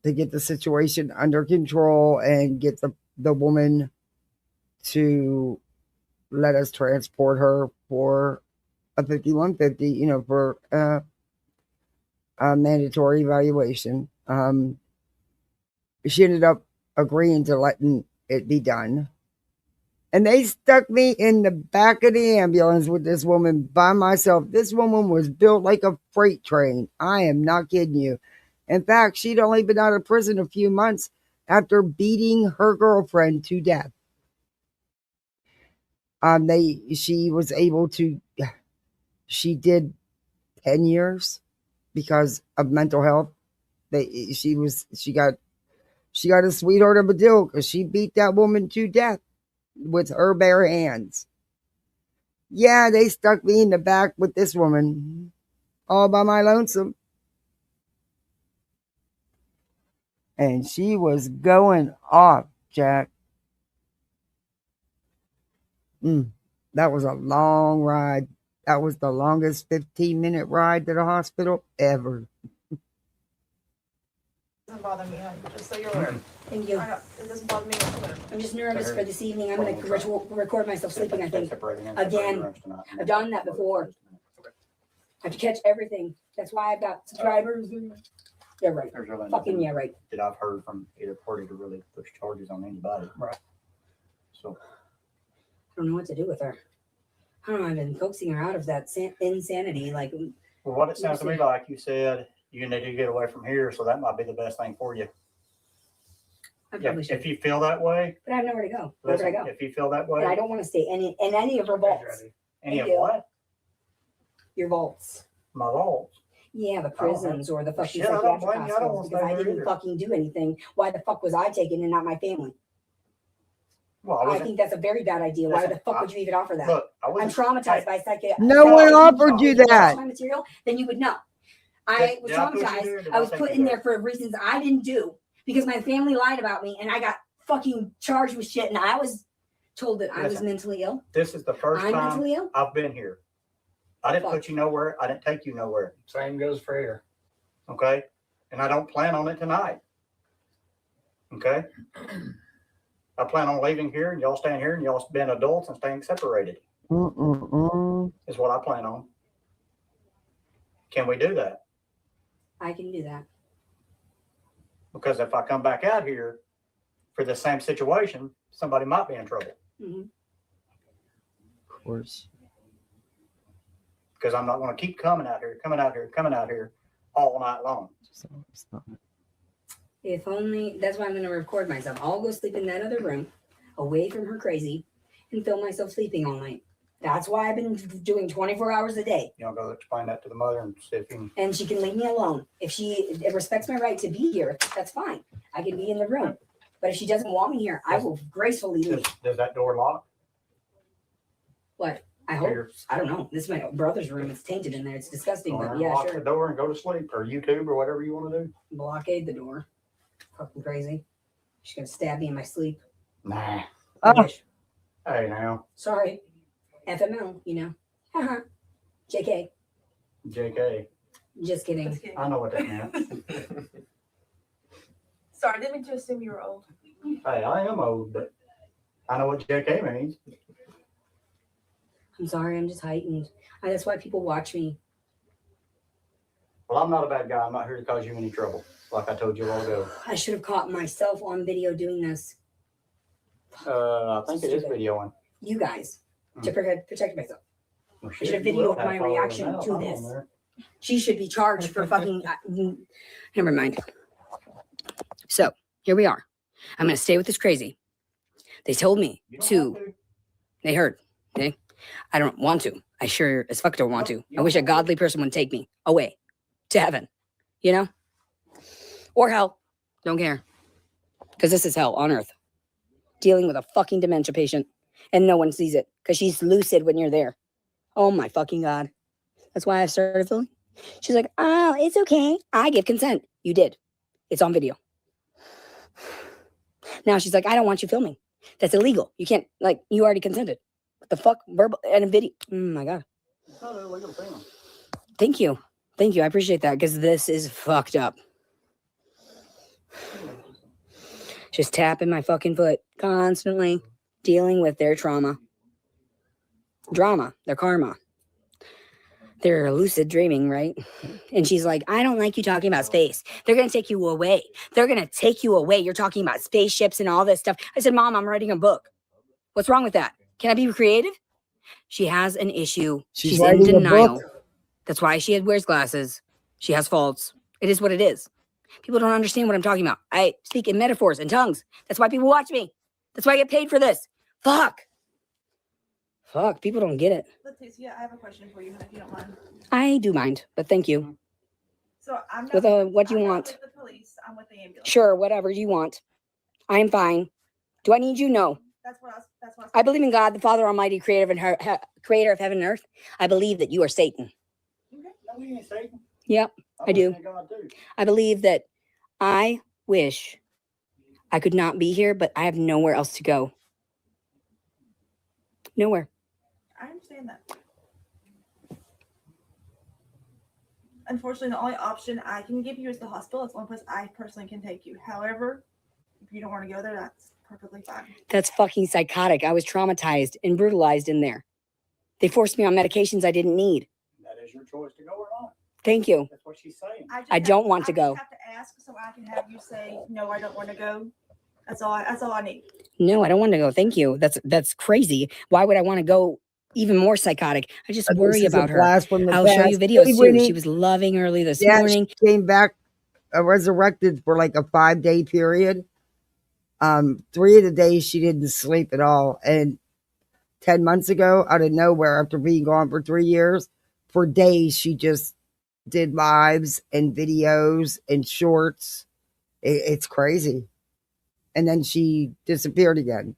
to get the situation under control and get the woman to let us transport her for a 5150, you know, for a mandatory evaluation. She ended up agreeing to letting it be done. And they stuck me in the back of the ambulance with this woman by myself. This woman was built like a freight train. I am not kidding you. In fact, she'd only been out of prison a few months after beating her girlfriend to death. She was able to, she did 10 years because of mental health. She got a sweetheart of a deal because she beat that woman to death with her bare hands. Yeah, they stuck me in the back with this woman all by my lonesome. And she was going off, Jack. That was a long ride. That was the longest 15-minute ride to the hospital ever. Doesn't bother me, honey, just so you're aware. Thank you. It doesn't bother me whatsoever. I'm just nervous for this evening. I'm going to record myself sleeping, I think. Again. I've done that before. I have to catch everything. That's why I've got subscribers. Yeah, right. Fucking yeah, right. That I've heard from either party to really push charges on anybody. Right. So. I don't know what to do with her. I don't know. I've been coaxing her out of that insanity. Like, well, what it sounds to me like, you said you need to get away from here, so that might be the best thing for you. If you feel that way, but I have nowhere to go. Where would I go? If you feel that way, and I don't want to stay in any of her vaults. Any of what? Your vaults. My vaults. Yeah, the prisons or the fucking Shit, psychiatric hospitals, because I didn't fucking do anything. Why the fuck was I taken and not my family? Well, I think that's a very bad idea. Why the fuck would you even offer that? Look, I'm traumatized by psychiatric. No one offered you that. My material, then you would know. I was traumatized. I was put in there for reasons I didn't do because my family lied about me and I got fucking charged with shit and I was told that I was mentally ill. This is the first I'm time mentally ill? I've been here. I didn't put you nowhere. I didn't take you nowhere. Same goes for here. Okay? And I don't plan on it tonight. Okay? I plan on leaving here and y'all staying here and y'all being adults and staying separated. Is what I plan on. Can we do that? I can do that. Because if I come back out here for the same situation, somebody might be in trouble. Of course. Because I'm not going to keep coming out here all night long. If only, that's why I'm going to record myself. I'll go sleep in that other room, away from her crazy, and film myself sleeping all night. That's why I've been doing 24 hours a day. You'll go explain that to the mother and see if you can. And she can leave me alone. If she respects my right to be here, that's fine. I can be in the room. But if she doesn't want me here, I will gracefully leave. Does that door lock? What? I hope. I don't know. This is my brother's room. It's tainted in there. It's disgusting. But yeah, lock sure. the door and go to sleep, or YouTube, or whatever you want to do. Blockade the door. Fucking crazy. She's gonna stab me in my sleep. Nah. Oh. Hey now. Sorry. FML, you know. Haha. JK. JK. Just kidding. I know what that meant. Sorry, I didn't mean to assume you were old. Hey, I am old, but I know what JK means. I'm sorry, I'm just heightened. That's why people watch me. Well, I'm not a bad guy. I'm not here to cause you any trouble, like I told you a while ago. I should have caught myself on video doing this. I think it is videoing. You guys, to protect myself. Well, I should have videoed my reaction to this. She should be charged for fucking. Never mind. So here we are. I'm going to stay with this crazy. They told me to. They heard. Okay. I don't want to. I sure as fuck don't want to. I wish a godly person would take me away to heaven, you know, or hell. Don't care. because this is hell on earth. Dealing with a fucking dementia patient and no one sees it because she's lucid when you're there. Oh my fucking God. That's why I started filming. She's like, oh, it's okay. I give consent. You did. It's on video. Now she's like, I don't want you filming. That's illegal. You can't, like, you already consented. What the fuck? Verbal and a video. Oh my God. It's not illegal film. Thank you. Thank you. I appreciate that because this is fucked up. Just tapping my fucking foot constantly, dealing with their trauma. Drama, their karma. They're lucid dreaming, right? And she's like, I don't like you talking about space. They're going to take you away. They're going to take you away. You're talking about spaceships and all this stuff. I said, Mom, I'm writing a book. What's wrong with that? Can I be creative? She has an issue. She's in denial. That's why she wears glasses. She has faults. It is what it is. People don't understand what I'm talking about. I speak in metaphors and tongues. That's why people watch me. That's why I get paid for this. Fuck. Fuck, people don't get it. Leticia, I have a question for you, if you don't mind. I do mind, but thank you. So I'm not What do you want? with the police. I'm with the ambulance. Sure, whatever you want. I am fine. Do I need you? No. That's what I believe in God, the Father Almighty, creator of heaven and earth. I believe that you are Satan. No, we ain't Satan. Yep, I do. believe in God, too. I believe that I wish I could not be here, but I have nowhere else to go. Nowhere. I understand that. Unfortunately, the only option I can give you is the hospital. It's the only place I personally can take you. However, if you don't want to go there, that's perfectly fine. That's fucking psychotic. I was traumatized and brutalized in there. They forced me on medications I didn't need. That is your choice to go or not. Thank you. That's what she's saying. I don't want to go. I have to ask so I can have you say, no, I don't want to go. That's all I need. No, I don't want to go. Thank you. That's crazy. Why would I want to go even more psychotic? I just worry about her. I'll show you videos too. She was loving early this morning. She came back resurrected for like a 5-day period. 3 of the days she didn't sleep at all. And 10 months ago, out of nowhere, after being gone for 3 years, for days she just did lives and videos and shorts. It's crazy. And then she disappeared again.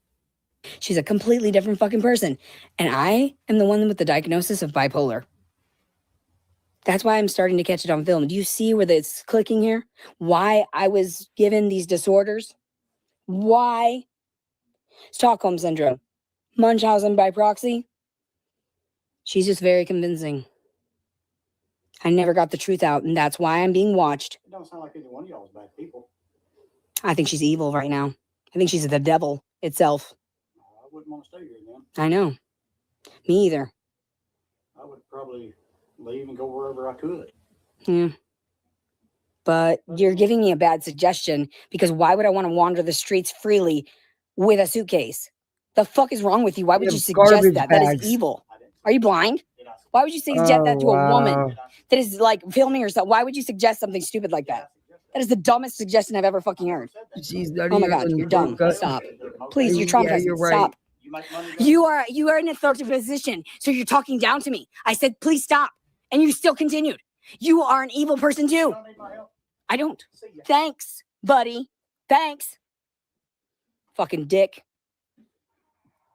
She's a completely different fucking person. And I am the one with the diagnosis of bipolar. That's why I'm starting to catch it on film. Do you see where it's clicking here? Why I was given these disorders? Why? Stockholm syndrome. Munchausen by proxy. She's just very convincing. I never got the truth out, and that's why I'm being watched. It don't sound like either one of y'all is bad people. I think she's evil right now. I think she's the devil itself. I wouldn't want to stay here then. I know. Me either. I would probably leave and go wherever I could. Yeah. But you're giving me a bad suggestion because why would I want to wander the streets freely with a suitcase? The fuck is wrong with you? Why would you suggest that? That is evil. Are you blind? Why would you suggest that to a woman that is like filming herself? Why would you suggest something stupid like that? That is the dumbest suggestion I've ever fucking heard. Oh my God, you're dumb. Stop. Please, you're traumatized. You're right. Stop. You are in an authoritative position, so you're talking down to me. I said, please stop. And you still continued. You are an evil person too. I don't. Thanks, buddy. Thanks. Fucking dick.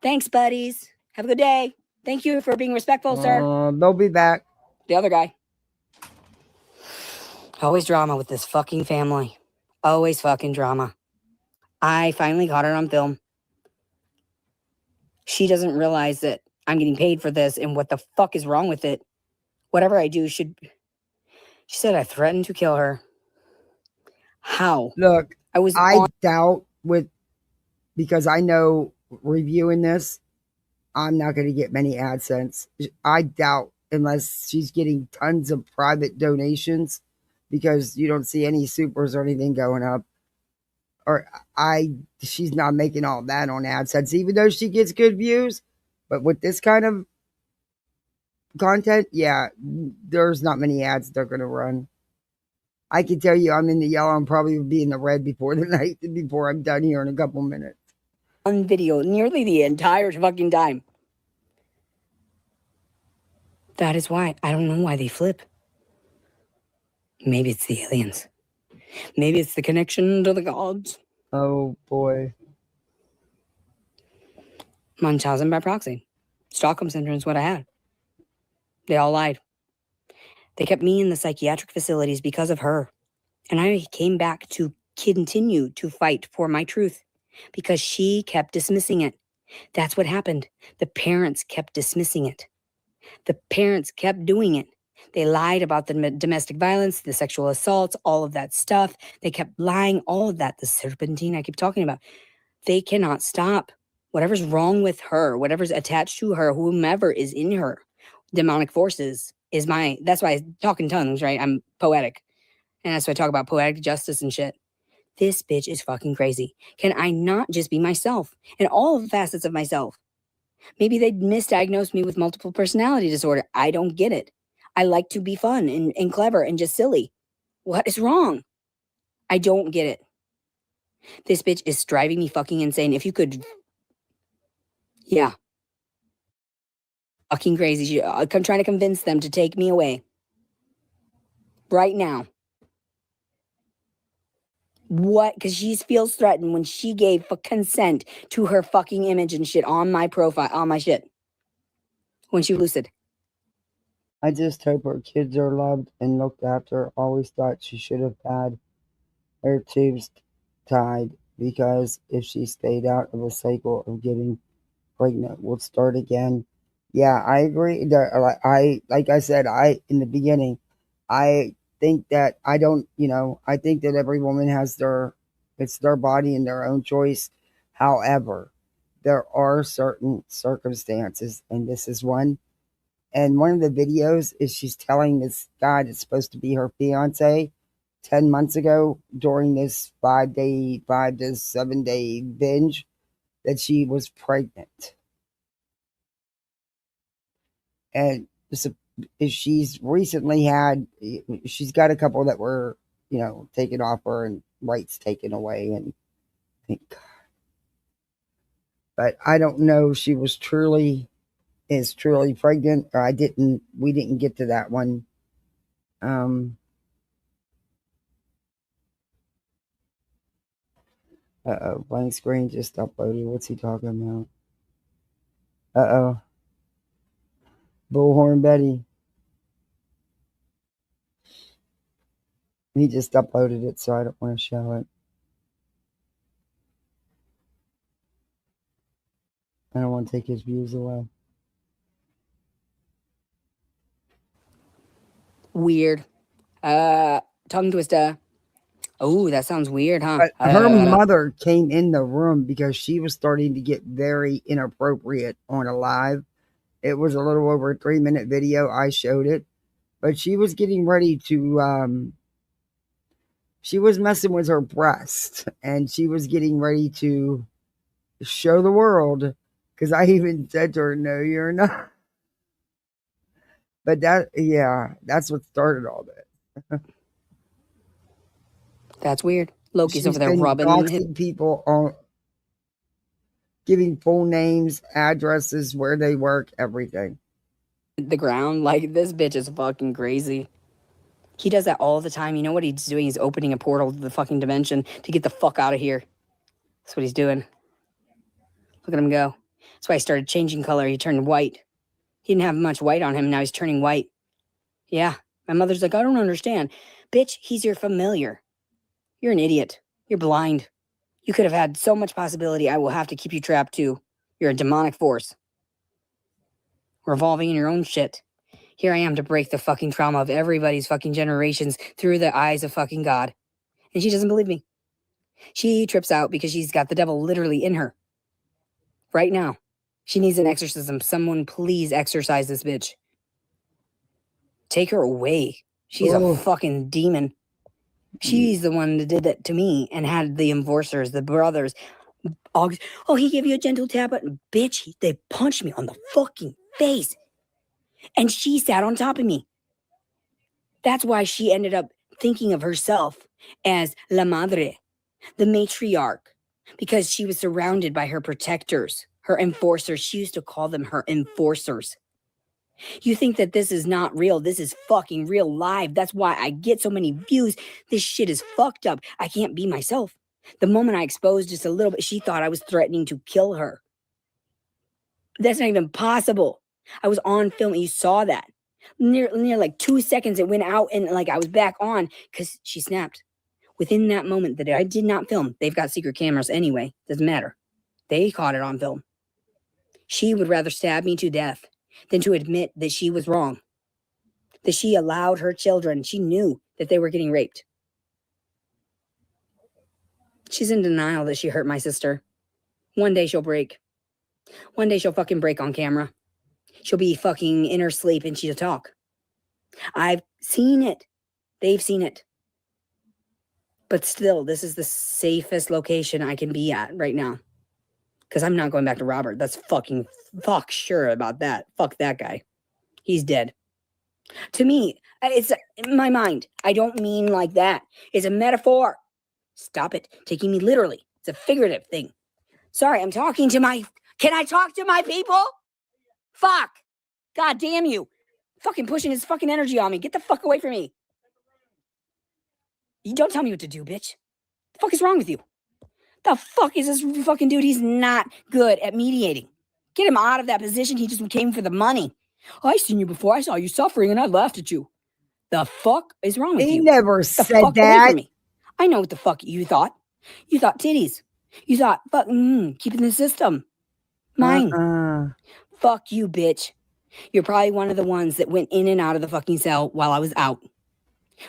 Thanks, buddies. Have a good day. Thank you for being respectful, sir. They'll be back. The other guy. Always drama with this fucking family. Always fucking drama. I finally got her on film. She doesn't realize that I'm getting paid for this and what the fuck is wrong with it. Whatever I do should... She said I threatened to kill her. How? Look, I doubt because I know reviewing this, I'm not going to get many AdSense. I doubt unless she's getting tons of private donations because you don't see any supers or anything going up. Or she's not making all that on AdSense, even though she gets good views. But with this kind of content, yeah, there's not many ads they're going to run. I can tell you I'm in the yellow. I'm probably be in the red before I'm done here in a couple minutes. On video nearly the entire fucking time. That is why. I don't know why they flip. Maybe it's the aliens. Maybe it's the connection to the gods. Oh boy. Munchausen by proxy. Stockholm syndrome is what I had. They all lied. They kept me in the psychiatric facilities because of her. And I came back to continue to fight for my truth because she kept dismissing it. That's what happened. The parents kept dismissing it. The parents kept doing it. They lied about the domestic violence, the sexual assaults, all of that stuff. They kept lying, all of that. The serpentine I keep talking about. They cannot stop. Whatever's wrong with her, whatever's attached to her, whomever is in her, demonic forces is that's why I talk in tongues, right? I'm poetic. And that's why I talk about poetic justice and shit. This bitch is fucking crazy. Can I not just be myself and all of the facets of myself? Maybe they misdiagnosed me with multiple personality disorder. I don't get it. I like to be fun and clever and just silly. What is wrong? I don't get it. This bitch is driving me fucking insane. If you could... Yeah. Fucking crazy. I'm trying to convince them to take me away. Right now. What? Because she feels threatened when she gave consent to her fucking image and shit on my profile, on my shit. When she lucid. I just hope her kids are loved and looked after. Always thought she should have had her tubes tied because if she stayed out of a cycle of getting pregnant, would start again. Yeah, I agree. Like I said, in the beginning, I think that I think that every woman has it's their body and their own choice. However, there are certain circumstances, and this is one. And one of the videos is she's telling this guy that's supposed to be her fiance 10 months ago during this 5 to 7 day binge that she was pregnant. And she's recently she's got a couple that were, taken off her and rights taken away. And thank God. But I don't know if she is truly pregnant, or we didn't get to that one. Blank screen just uploaded. What's he talking about? Bullhornbetty. He just uploaded it, so I don't want to show it. I don't want to take his views away. Weird. Tongue twister. Oh, that sounds weird, huh? Her mother came in the room because she was starting to get very inappropriate on a live. It was a little over a 3-minute video. I showed it. But she was getting ready to, she was messing with her breast. And she was getting ready to show the world. Because I even said to her, no, you're not. But that's what started all that. That's weird. Loki's She's over there been rubbing doxing people on, giving full names, addresses, where they work, everything. The ground. Like, this bitch is fucking crazy. He does that all the time. You know what he's doing? He's opening a portal to the fucking dimension to get the fuck out of here. That's what he's doing. Look at him go. That's why he started changing color. He turned white. He didn't have much white on him. Now he's turning white. Yeah. My mother's like, I don't understand. Bitch, he's your familiar. You're an idiot. You're blind. You could have had so much possibility. I will have to keep you trapped too. You're a demonic force. Revolving in your own shit. Here I am to break the fucking trauma of everybody's fucking generations through the eyes of fucking God. And she doesn't believe me. She trips out because she's got the devil literally in her. Right now. She needs an exorcism. Someone please exorcise this bitch. Take her away. She's a fucking demon. She's the one that did that to me and had the enforcers, the brothers. Oh, he gave you a gentle tap, but bitch, they punched me on the fucking face. And she sat on top of me. That's why she ended up thinking of herself as La Madre, the matriarch, because she was surrounded by her protectors, her enforcers. She used to call them her enforcers. You think that this is not real. This is fucking real live. That's why I get so many views. This shit is fucked up. I can't be myself. The moment I exposed just a little bit, she thought I was threatening to kill her. That's not even possible. I was on film and you saw that. Near like 2 seconds it went out and like I was back on because she snapped. Within that moment that I did not film, they've got secret cameras anyway. Doesn't matter. They caught it on film. She would rather stab me to death than to admit that she was wrong. That she allowed her children. She knew that they were getting raped. She's in denial that she hurt my sister. One day she'll break. One day she'll fucking break on camera. She'll be fucking in her sleep and she'll talk. I've seen it. They've seen it. But still, this is the safest location I can be at right now. Because I'm not going back to Robert. That's fucking fuck sure about that. Fuck that guy. He's dead. To me, it's in my mind. I don't mean like that. It's a metaphor. Stop it. Taking me literally. It's a figurative thing. Sorry, I'm talking to my... Can I talk to my people? Fuck. God damn you. Fucking pushing his fucking energy on me. Get the fuck away from me. You don't tell me what to do, bitch. The fuck is wrong with you? The fuck is this fucking dude? He's not good at mediating. Get him out of that position. He just came for the money. Oh, I seen you before. I saw you suffering and I laughed at you. The fuck is wrong with you? He never the said fuck away that. from me. I know what the fuck you thought. You thought titties. You thought fucking keeping the system. Mine. Fuck you, bitch. You're probably one of the ones that went in and out of the fucking cell while I was out.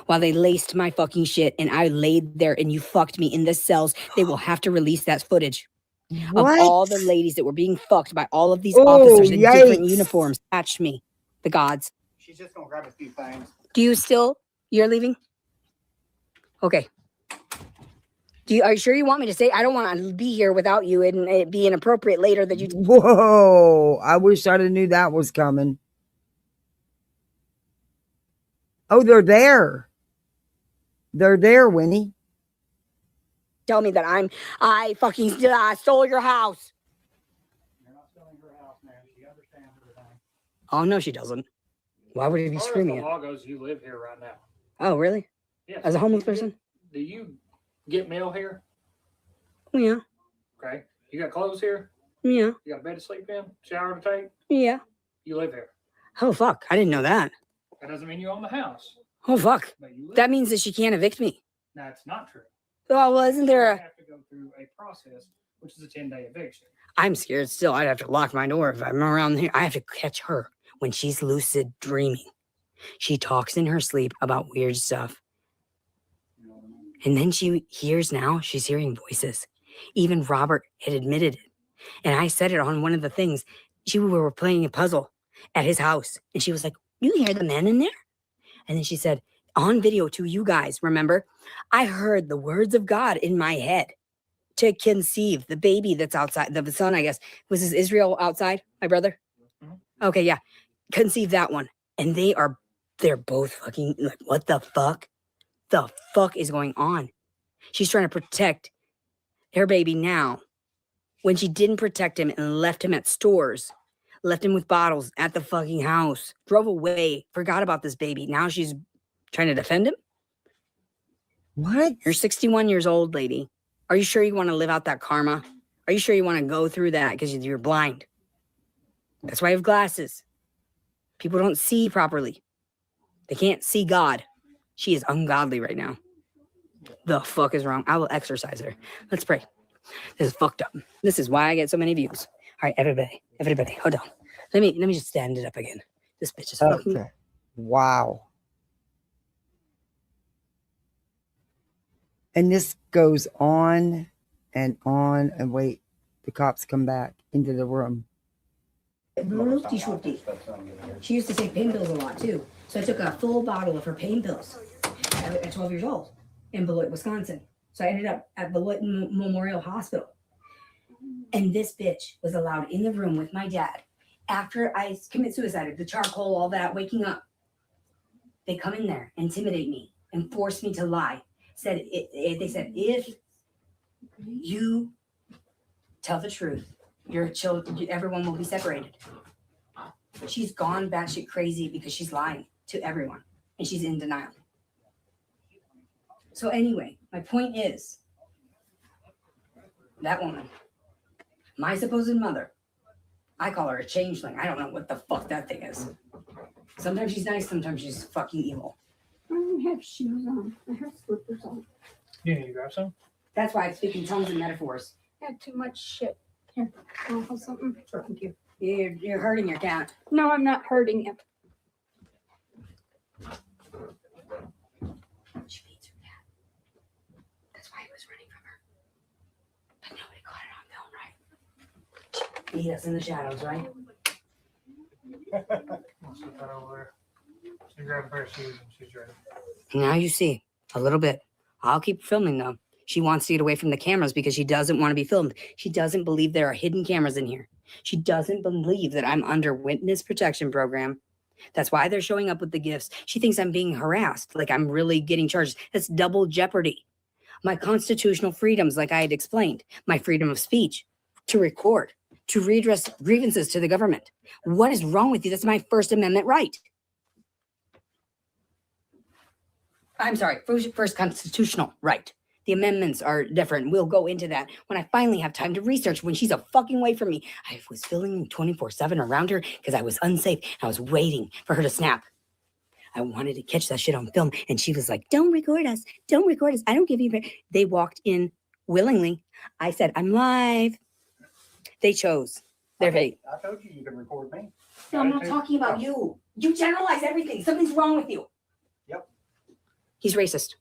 While they laced my fucking shit and I laid there and you fucked me in the cells. They will have to release that footage of all the ladies that were being fucked by all of these officers in different uniforms. Catch me. The gods. She's just gonna grab a few things. Do you still? You're leaving? Okay. Are you sure you want me to say? I don't want to be here without you and it be inappropriate later that you... Whoa. I wish I'd have knew that was coming. Oh, they're there. They're there, Winnie. Tell me that I fucking stole your house. You're not stealing her house, man. She understands everything. Oh, no, she doesn't. Why would he be screaming As it? the law goes, you live here right now. Oh, really? Yes. As a homeless person? Do you get mail here? Yeah. Okay. You got clothes here? Yeah. You got a bed to sleep in? Shower to take? Yeah. You live here. Oh, fuck. I didn't know that. That doesn't mean you own the house. Oh, fuck. But you live That means that she can't evict me. That's not true. Oh, well, isn't there You have to go through a process, which is a 10-day eviction. I'm scared still. I'd have to lock my door if I'm around here. I have to catch her when she's lucid dreaming. She talks in her sleep about weird stuff. And then she hears now, she's hearing voices. Even Robert had admitted it. And I said it on one of the things. We were playing a puzzle at his house. And she was like, you hear the men in there? And then she said, on video to you guys, remember? I heard the words of God in my head to conceive the baby that's outside. The son, I guess. Was this Israel outside, my brother? Okay, yeah. Conceive that one. And they're both fucking like, what the fuck? The fuck is going on? She's trying to protect her baby now when she didn't protect him and left him at stores, left him with bottles at the fucking house, drove away, forgot about this baby. Now she's trying to defend him? What? You're 61 years old, lady. Are you sure you want to live out that karma? Are you sure you want to go through that because you're blind? That's why I have glasses. People don't see properly. They can't see God. She is ungodly right now. The fuck is wrong? I will exorcise her. Let's pray. This is fucked up. This is why I get so many views. All right, everybody, hold on. Let me just stand it up again. This bitch is fucking... Okay. Wow. And this goes on, and wait, the cops come back into the room. She used to take pain pills a lot too. So I took a full bottle of her pain pills at 12 years old in Beloit, Wisconsin. So I ended up at Beloit Memorial Hospital. And this bitch was allowed in the room with my dad after I commit suicide, the charcoal, all that, waking up. They come in there, intimidate me, and force me to lie. They said, if you tell the truth, your children, everyone will be separated. She's gone batshit crazy because she's lying to everyone and she's in denial. So anyway, my point is, That woman, my supposed mother, I call her a changeling. I don't know what the fuck that thing is. Sometimes she's nice, sometimes she's fucking evil. I don't have shoes on. I have slippers on. You need to grab some? That's why I speak in tongues and metaphors. I had too much shit. Here, I'll have something. Thank you. You're hurting your cat. No, I'm not hurting him. She beats her cat. That's why he was running from her. But nobody caught it on film, right? She beat us in the shadows, right? I'll sit that over there. She grabbed a pair of shoes and she's ready. Now you see, a little bit. I'll keep filming though. She wants to get away from the cameras because she doesn't want to be filmed. She doesn't believe there are hidden cameras in here. She doesn't believe that I'm under witness protection program. That's why they're showing up with the gifts. She thinks I'm being harassed, like I'm really getting charged. That's double jeopardy. My constitutional freedoms, like I had explained, my freedom of speech, to record, to redress grievances to the government. What is wrong with you? That's my First Amendment right. I'm sorry, first constitutional right. The amendments are different. We'll go into that when I finally have time to research when she's a fucking way from me. I was filming 24/7 around her because I was unsafe. I was waiting for her to snap. I wanted to catch that shit on film. And she was like, don't record us. Don't record us. I don't give you. They walked in willingly. I said, I'm live. They chose their fate. I told you can record me. No, I'm not talking about you. You generalize everything. Something's wrong with you. Yep. He's racist.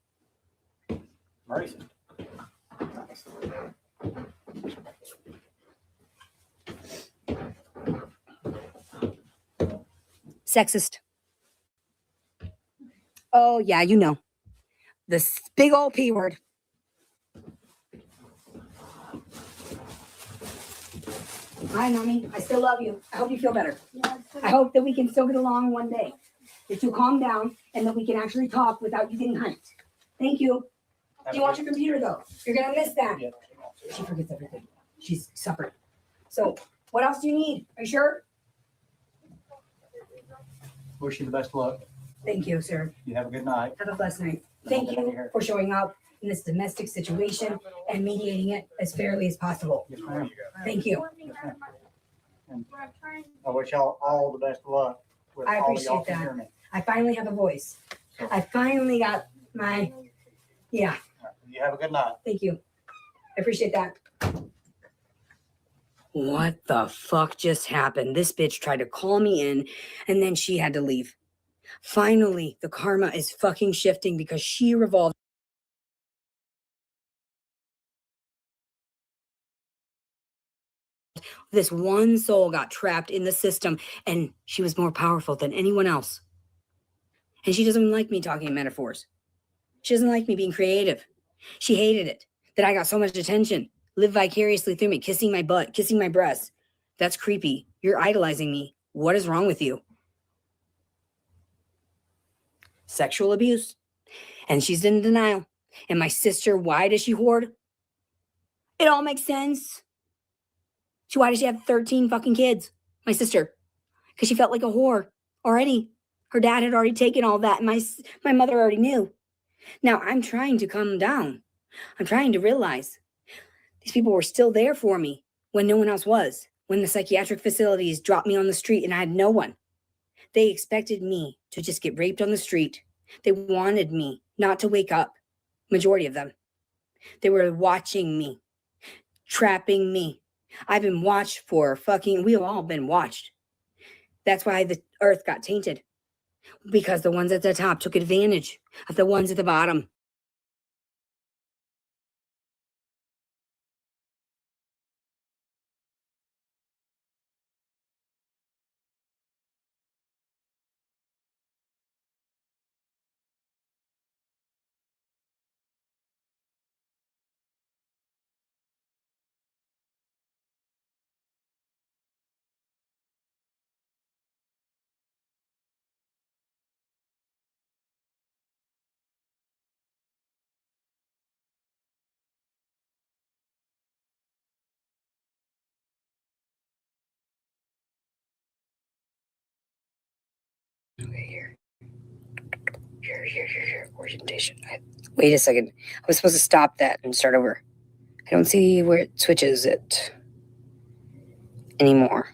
Racist. Sexist. Oh, yeah, you know. This big old P word. Hi, Mommy. I still love you. I hope you feel better. I hope that we can still get along one day. That you calm down and that we can actually talk without you getting hyped. Thank you. Do you want your computer, though? You're going to miss that. She forgets everything. She's suffered. So, what else do you need? Are you sure? Wish you the best of luck. Thank you, sir. You have a good night. Have a blessed night. Thank you for showing up in this domestic situation and mediating it as fairly as possible. Yes, ma'am. Thank you. Yes, ma'am. And I wish y'all all the best of luck with I all of y'all appreciate can hear that. me. I finally have a voice. I finally got my, yeah. You have a good night. Thank you. I appreciate that. What the fuck just happened? This bitch tried to call me in and then she had to leave. Finally, the karma is fucking shifting because she revolved. This one soul got trapped in the system and she was more powerful than anyone else. And she doesn't like me talking in metaphors. She doesn't like me being creative. She hated it that I got so much attention, live vicariously through me, kissing my butt, kissing my breasts. That's creepy. You're idolizing me. What is wrong with you? Sexual abuse. And she's in denial. And my sister, why does she hoard? It all makes sense. Why does she have 13 fucking kids? My sister. Because she felt like a whore already. Her dad had already taken all that. And my mother already knew. Now I'm trying to calm down. I'm trying to realize these people were still there for me when no one else was. When the psychiatric facilities dropped me on the street and I had no one. They expected me to just get raped on the street. They wanted me not to wake up. Majority of them. They were watching me. Trapping me. I've been watched for fucking, we've all been watched. That's why the earth got tainted. Because the ones at the top took advantage of the ones at the bottom. Okay, here. Here. Orientation. Wait a second. I was supposed to stop that and start over. I don't see where it switches it anymore.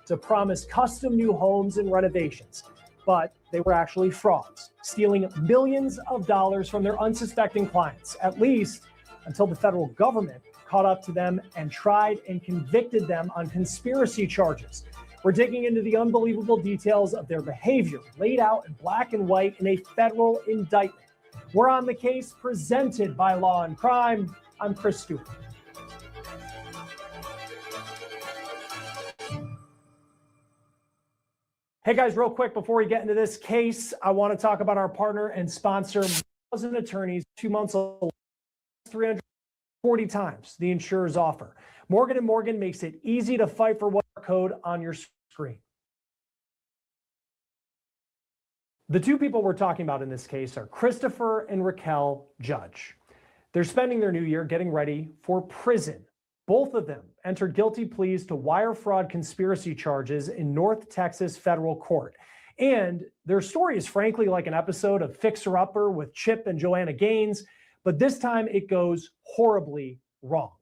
To promise custom new homes and renovations, but they were actually frauds, stealing millions of dollars from their unsuspecting clients, at least until the federal government caught up to them and tried and convicted them on conspiracy charges. We're digging into the unbelievable details of their behavior, laid out in black and white in a federal indictment. We're on the case, presented by Law and Crime. I'm Chris Stewart. Hey guys, real quick before we get into this case, I want to talk about our partner and sponsor, Morgan Attorneys. 2 months old, 340 times the insurer's offer. Morgan & Morgan makes it easy to fight for what code on your screen. The two people we're talking about in this case are Christopher and Raquel Judge. They're spending their new year getting ready for prison. Both of them entered guilty pleas to wire fraud conspiracy charges in North Texas federal court. And their story is frankly like an episode of Fixer Upper with Chip and Joanna Gaines, but this time it goes horribly wrong.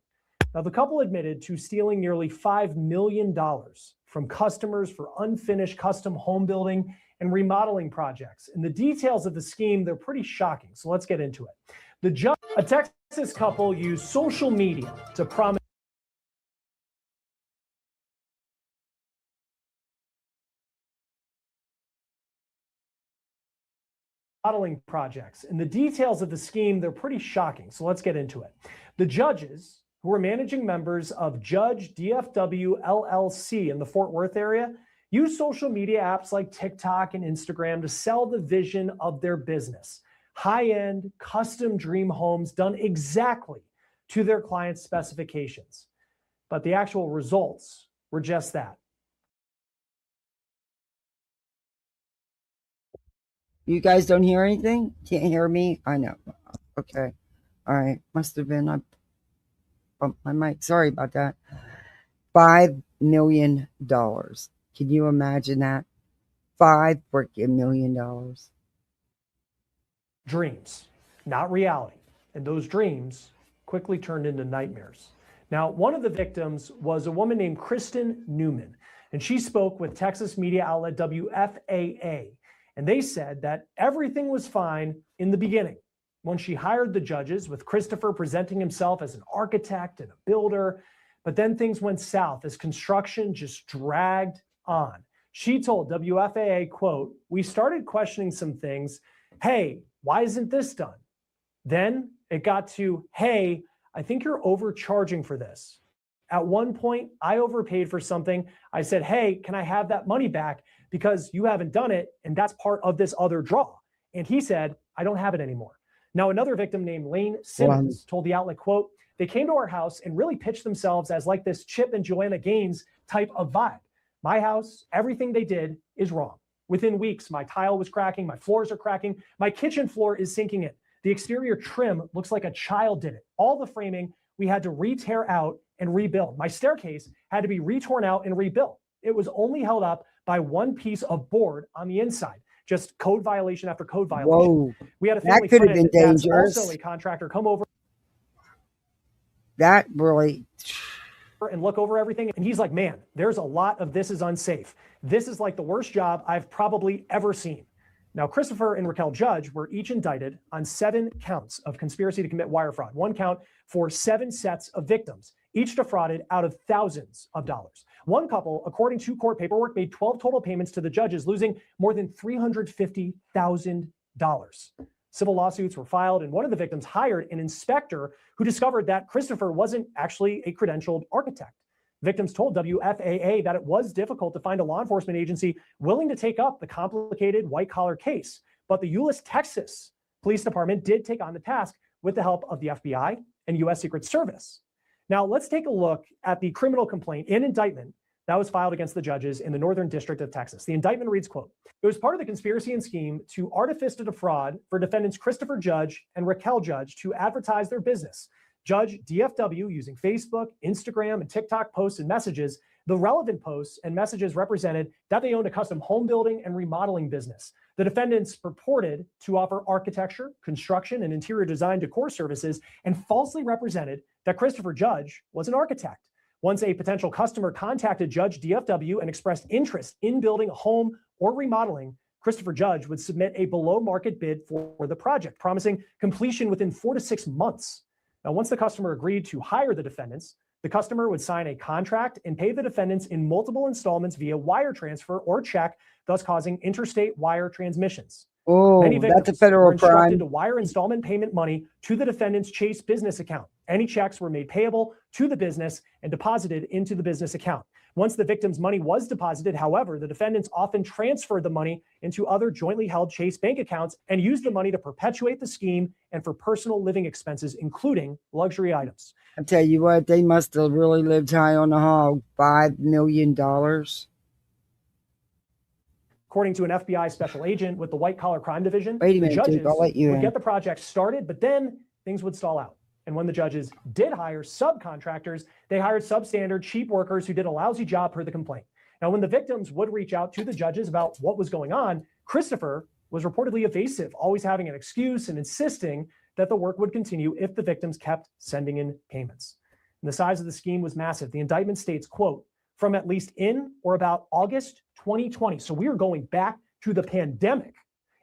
Now, the couple admitted to stealing nearly $5 million from customers for unfinished custom home building and remodeling projects. And the details of the scheme, they're pretty shocking. So let's get into it. A Texas couple used social media to promise modeling projects. And the details of the scheme, they're pretty shocking. So let's get into it. The judges, who were managing members of Judge DFW LLC in the Fort Worth area, use social media apps like TikTok and Instagram to sell the vision of their business. High-end, custom dream homes done exactly to their clients' specifications. But the actual results were just that. You guys don't hear anything? Can't hear me? I know. Okay. All right. Must have been, I bumped my mic. Sorry about that. $5 million. Can you imagine that? $5 freaking million. Dreams, not reality. And those dreams quickly turned into nightmares. Now, one of the victims was a woman named Kristen Newman, and she spoke with Texas media outlet WFAA. And they said that everything was fine in the beginning when she hired the judges, with Christopher presenting himself as an architect and a builder. But then things went south as construction just dragged on. She told WFAA, quote, "We started questioning some things. Hey, why isn't this done?" Then it got to, "Hey, I think you're overcharging for this." At one point, I overpaid for something. I said, "Hey, can I have that money back? Because you haven't done it, and that's part of this other draw." And he said, "I don't have it anymore." Now, another victim named Lane Simmons told the outlet, quote, "They came to our house and really pitched themselves as like this Chip and Joanna Gaines type of vibe. My house, everything they did is wrong. Within weeks, my tile was cracking, my floors are cracking, my kitchen floor is sinking in. The exterior trim looks like a child did it. All the framing we had to re-tear out and rebuild. My staircase had to be re-torn out and rebuilt. It was only held up by one piece of board on the inside. Just code violation after code violation." Whoa. We had a That family could have friend been that's dangerous. also a contractor come over That really. and look over everything. And he's like, "Man, there's a lot of this is unsafe. This is like the worst job I've probably ever seen." Now, Christopher and Raquel Judge were each indicted on 7 counts of conspiracy to commit wire fraud, 1 count for 7 sets of victims, each defrauded out of thousands of dollars. One couple, according to court paperwork, made 12 total payments to the judges, losing more than $350,000. Civil lawsuits were filed, and one of the victims hired an inspector who discovered that Christopher wasn't actually a credentialed architect. Victims told WFAA that it was difficult to find a law enforcement agency willing to take up the complicated white-collar case, but the Euless, Texas Police Department did take on the task with the help of the FBI and U.S. Secret Service. Now, let's take a look at the criminal complaint and indictment that was filed against the judges in the Northern District of Texas. The indictment reads, quote, "It was part of the conspiracy and scheme to artifice to defraud for defendants Christopher Judge and Raquel Judge to advertise their business. Judge DFW using Facebook, Instagram, and TikTok posts and messages. The relevant posts and messages represented that they owned a custom home building and remodeling business. The defendants purported to offer architecture, construction, and interior design decor services and falsely represented that Christopher Judge was an architect. Once a potential customer contacted Judge DFW and expressed interest in building a home or remodeling, Christopher Judge would submit a below market bid for the project, promising completion within 4 to 6 months. Now, once the customer agreed to hire the defendants, the customer would sign a contract and pay the defendants in multiple installments via wire transfer or check, thus causing interstate wire transmissions. Oh, Many victims that's a federal were instructed crime. to wire installment payment money to the defendant's Chase business account. Any checks were made payable to the business and deposited into the business account. Once the victim's money was deposited, however, the defendants often transferred the money into other jointly held Chase bank accounts and used the money to perpetuate the scheme and for personal living expenses, including luxury items. I tell you what, they must have really lived high on the hog. $5 million. According to an FBI special agent with the White Collar Crime Division, Wait a the minute, judges Duke, I'll let you would in. get the project started, but then things would stall out. And when the judges did hire subcontractors, they hired substandard, cheap workers who did a lousy job per the complaint. Now, when the victims would reach out to the judges about what was going on, Christopher was reportedly evasive, always having an excuse and insisting that the work would continue if the victims kept sending in payments. And the size of the scheme was massive. The indictment states, quote, "From at least in or about August 2020." So we are going back to the pandemic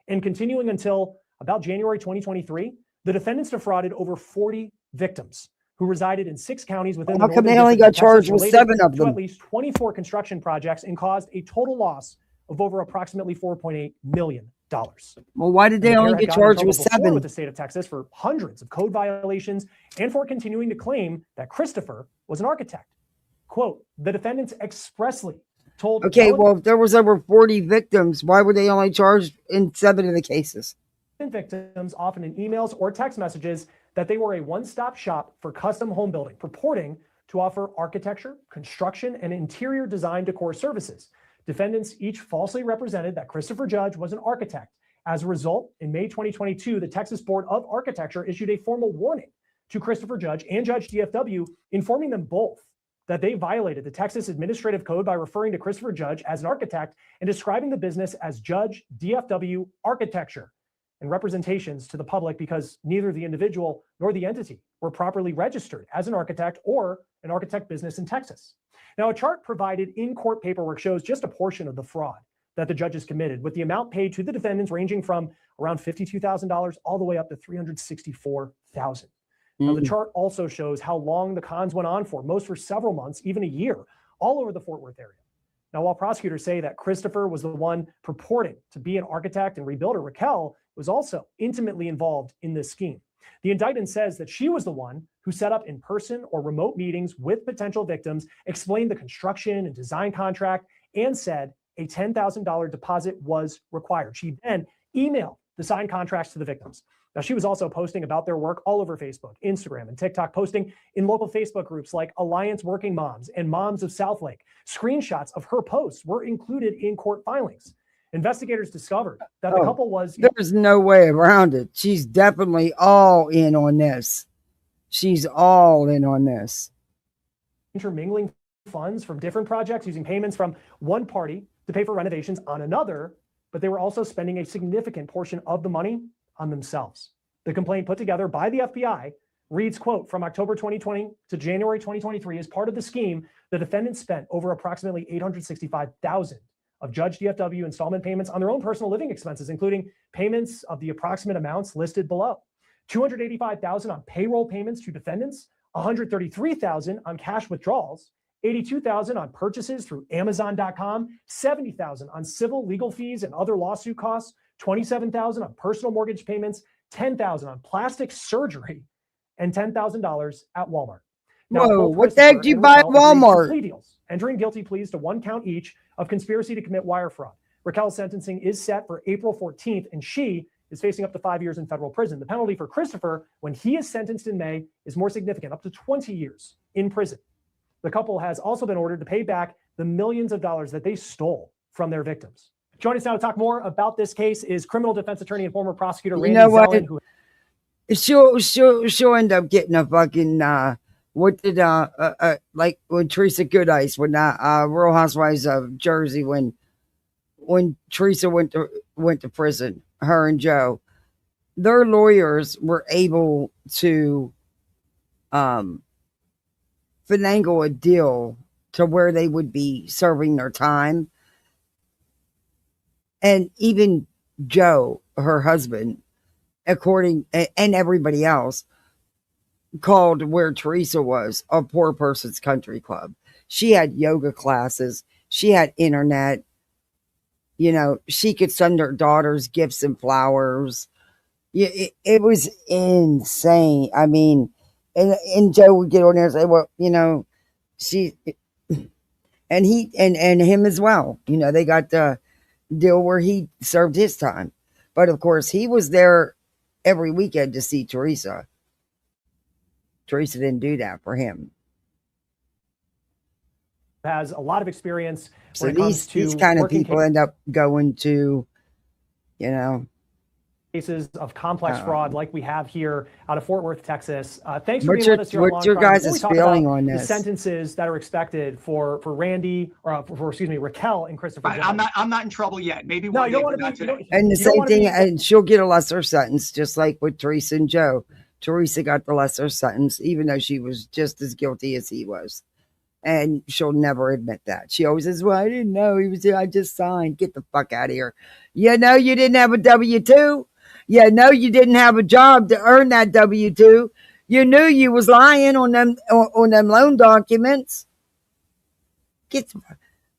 and continuing until about January 2023. The defendants defrauded over 40 victims who resided in 6 counties within the How come Northern they only District got of Texas, charged with related 7 of to them? at least 24 construction projects and caused a total loss of over approximately $4.8 million. Well, why did they And the only pair had get gotten in charged trouble with before 7? with the state of Texas for hundreds of code violations and for continuing to claim that Christopher was an architect. Quote, "The defendants expressly told..." Okay, well, if there was over 40 victims, why were they only charged in 7 of the cases? Victims, often in emails or text messages, that they were a one-stop shop for custom home building, purporting to offer architecture, construction, and interior design decor services. Defendants each falsely represented that Christopher Judge was an architect As a result, in May 2022, the Texas Board of Architecture issued a formal warning to Christopher Judge and Judge DFW, informing them both that they violated the Texas Administrative Code by referring to Christopher Judge as an architect and describing the business as Judge DFW Architecture, and representations to the public because neither the individual nor the entity were properly registered as an architect or an architect business in Texas. Now, a chart provided in court paperwork shows just a portion of the fraud that the judges committed, with the amount paid to the defendants ranging from around $52,000 all the way up to $364,000. Now, the chart also shows how long the cons went on for, most for several months, even a year, all over the Fort Worth area. Now, while prosecutors say that Christopher was the one purporting to be an architect and rebuilder, Raquel was also intimately involved in this scheme. The indictment says that she was the one who set up in-person or remote meetings with potential victims, explained the construction and design contract, and said a $10,000 deposit was required. She then emailed the signed contracts to the victims. Now, she was also posting about their work all over Facebook, Instagram, and TikTok, posting in local Facebook groups like Alliance Working Moms and Moms of Southlake. Screenshots of her posts were included in court filings. Investigators discovered that the couple was... There's no way around it. She's definitely all in on this. She's all in on this. Intermingling funds from different projects, using payments from one party to pay for renovations on another, but they were also spending a significant portion of the money on themselves. The complaint put together by the FBI reads, quote, from October 2020 to January 2023, as part of the scheme, the defendants spent over approximately $865,000 of Judge DFW installment payments on their own personal living expenses, including payments of the approximate amounts listed below. $285,000 on payroll payments to defendants, $133,000 on cash withdrawals, $82,000 on purchases through Amazon.com, $70,000 on civil legal fees and other lawsuit costs, $27,000 on personal mortgage payments, $10,000 on plastic surgery, and $10,000 at Walmart. Now, whoa, both what the heck Christopher do you and buy at Raquel agreed to Walmart? plea deals, entering guilty pleas to one count each of conspiracy to commit wire fraud. Raquel's sentencing is set for April 14th, and she is facing up to 5 years in federal prison. The penalty for Christopher, when he is sentenced in May, is more significant, up to 20 years in prison. The couple has also been ordered to pay back the millions of dollars that they stole from their victims. Joining us now to talk more about this case is criminal defense attorney and former prosecutor Randy Zellin. Who... She'll end up getting a fucking what did like when Teresa Goodice, when Real Housewives of Jersey, when Teresa went to prison, her and Joe, their lawyers were able to finagle a deal to where they would be serving their time. And even Joe, her husband, and everybody else, called where Teresa was a poor person's country club. She had yoga classes. She had internet. You know, she could send her daughters gifts and flowers. It was insane. I mean, and Joe would get on there and say, well, you know, and he and him as well. You know, they got the deal where he served his time. But of course, he was there every weekend to see Teresa. Teresa didn't do that for him. Has a lot of experience. So these kind of people end up going to, you know, cases of complex fraud like we have here out of Fort Worth, Texas. Thanks for being with us here. What's your guys' feeling on this? The sentences that are expected for Randy, or for excuse me, Raquel and Christopher. I'm not in trouble yet. Maybe no, one you day, don't want but to not be. today. And the same thing, and she'll get a lesser sentence, just like with Teresa and Joe. Teresa got the lesser sentence, even though she was just as guilty as he was. And she'll never admit that. She always says, well, I didn't know he was here. I just signed. Get the fuck out of here. You know, you didn't have a W-2. You know, you didn't have a job to earn that W-2. You knew you was lying on them loan documents.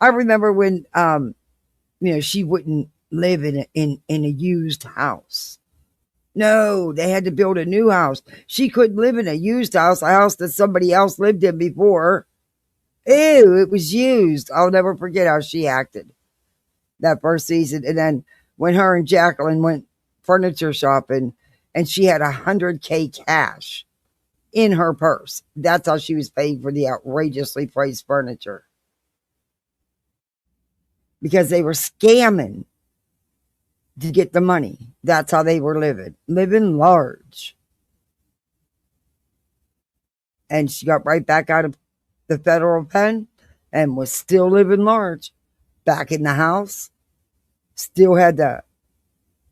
I remember when, you know, she wouldn't live in a used house. No, they had to build a new house. She couldn't live in a used house, a house that somebody else lived in before. Ew, it was used. I'll never forget how she acted that first season. And then when her and Jacqueline went furniture shopping and she had $100K cash in her purse. That's how she was paying for the outrageously priced furniture. Because they were scamming. to get the money. That's how they were living large. And she got right back out of the federal pen and was still living large. Back in the house, still had the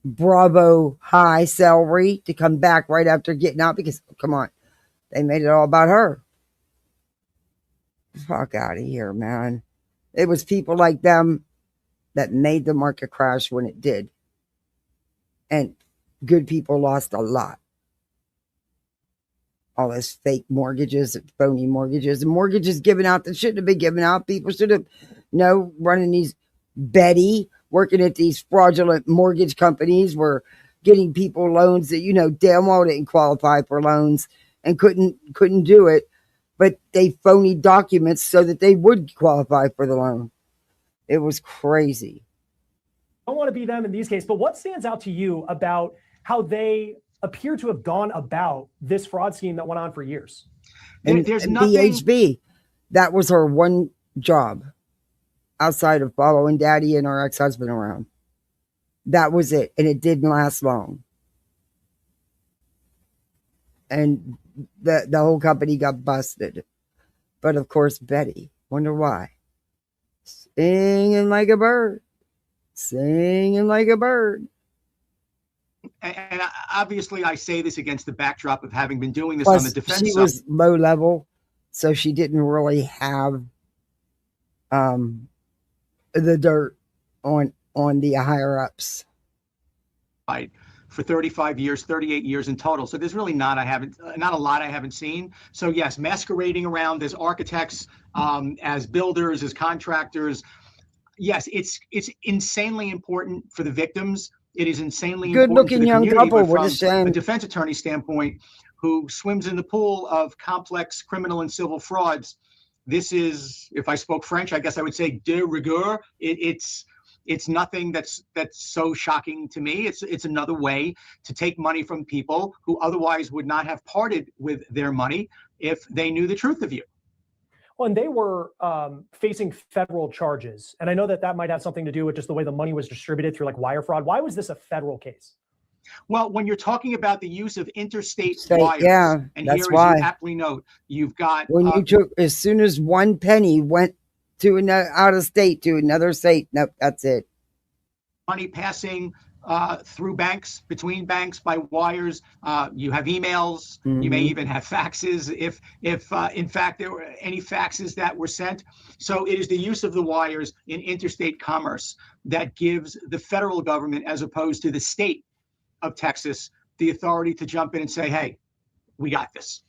Bravo high salary to come back right after getting out because, come on, they made it all about her. Fuck out of here, man. It was people like them that made the market crash when it did. And good people lost a lot. All those fake mortgages, phony mortgages, and mortgages given out that shouldn't have been given out. People should have, running these Betty, working at these fraudulent mortgage companies, were getting people loans that, damn well didn't qualify for loans and couldn't do it. But they phony documents so that they would qualify for the loan. It was crazy. I don't want to be them in these cases, but what stands out to you about how they appear to have gone about this fraud scheme that went on for years? And There's nothing. BHB, that was her one job outside of following daddy and her ex-husband around. That was it. And it didn't last long. And the whole company got busted. But of course, Betty, wonder why. Singing like a bird. Singing like a bird. And obviously, I say this against the backdrop of having been doing this Plus, on the defense she side. was low level, so she didn't really have the dirt on the higher ups. Right. For 35 years, 38 years in total. So there's really not a lot I haven't seen. So yes, masquerading around as architects, as builders, as contractors. Yes, it's insanely important for the victims. It is insanely important for the young community, couple. but What a from shame. a defense attorney standpoint, who swims in the pool of complex criminal and civil frauds, this is, if I spoke French, I guess I would say de rigueur. It's nothing that's so shocking to me. It's another way to take money from people who otherwise would not have parted with their money if they knew the truth of you. Well, and they were facing federal charges. And I know that might have something to do with just the way the money was distributed through like wire fraud. Why was this a federal case? Well, when you're talking about the use of interstate wires, yeah, and that's here, why. as you aptly note, you've got When you took, as soon as one penny went to out of state to another state, nope, that's it. Money passing through banks, between banks, by wires. You have emails. You may even have faxes if in fact there were any faxes that were sent. So it is the use of the wires in interstate commerce that gives the federal government, as opposed to the state of Texas, the authority to jump in and say, hey, we got this.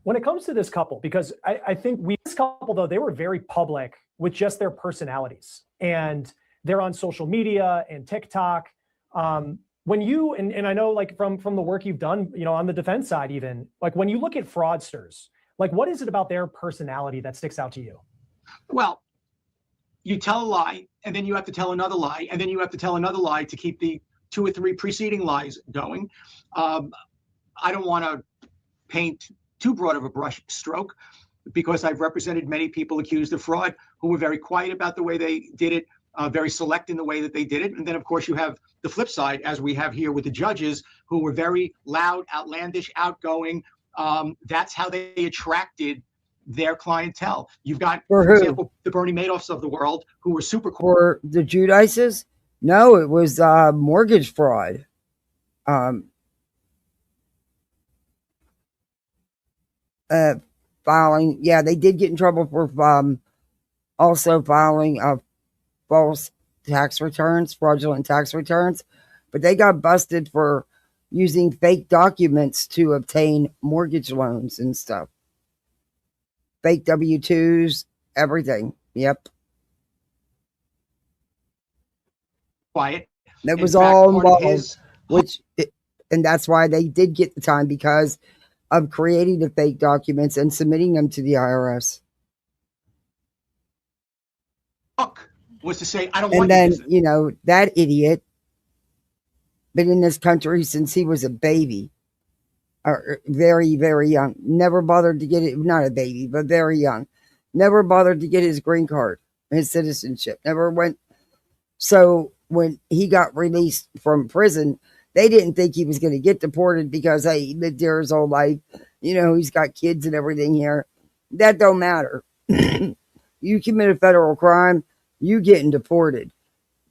When it comes to this couple, because I think this couple, though, they were very public with just their personalities, and they're on social media and TikTok. When you, and I know like from the work you've done, on the defense side, even like when you look at fraudsters, like what is it about their personality that sticks out to you? Well, you tell a lie, and then you have to tell another lie, and then you have to tell another lie to keep the 2 or 3 preceding lies going. I don't want to paint too broad of a brush stroke, because I've represented many people accused of fraud who were very quiet about the way they did it, very select in the way that they did it. And then, of course, you have the flip side, as we have here with the judges, who were very loud, outlandish, outgoing. That's how they attracted their clientele. You've got, for example, the Bernie Madoffs of the world, who were super cool. For the Judices? No, it was mortgage fraud. Filing, yeah, they did get in trouble for also filing false tax returns, fraudulent tax returns, but they got busted for using fake documents to obtain mortgage loans and stuff. Fake W-2s, everything. Yep. Quiet. That was all involved, and that's why they did get the time, because of creating the fake documents and submitting them to the IRS. Was to say, I don't And want then, you. That idiot been in this country since he was a baby, or very, very young. Never bothered to get it. Not a baby, but very young. Never bothered to get his green card, his citizenship. Never went. So when he got released from prison, they didn't think he was going to get deported because, hey, he lived here his whole life. You know, he's got kids and everything here. That don't matter. You commit a federal crime, you getting deported.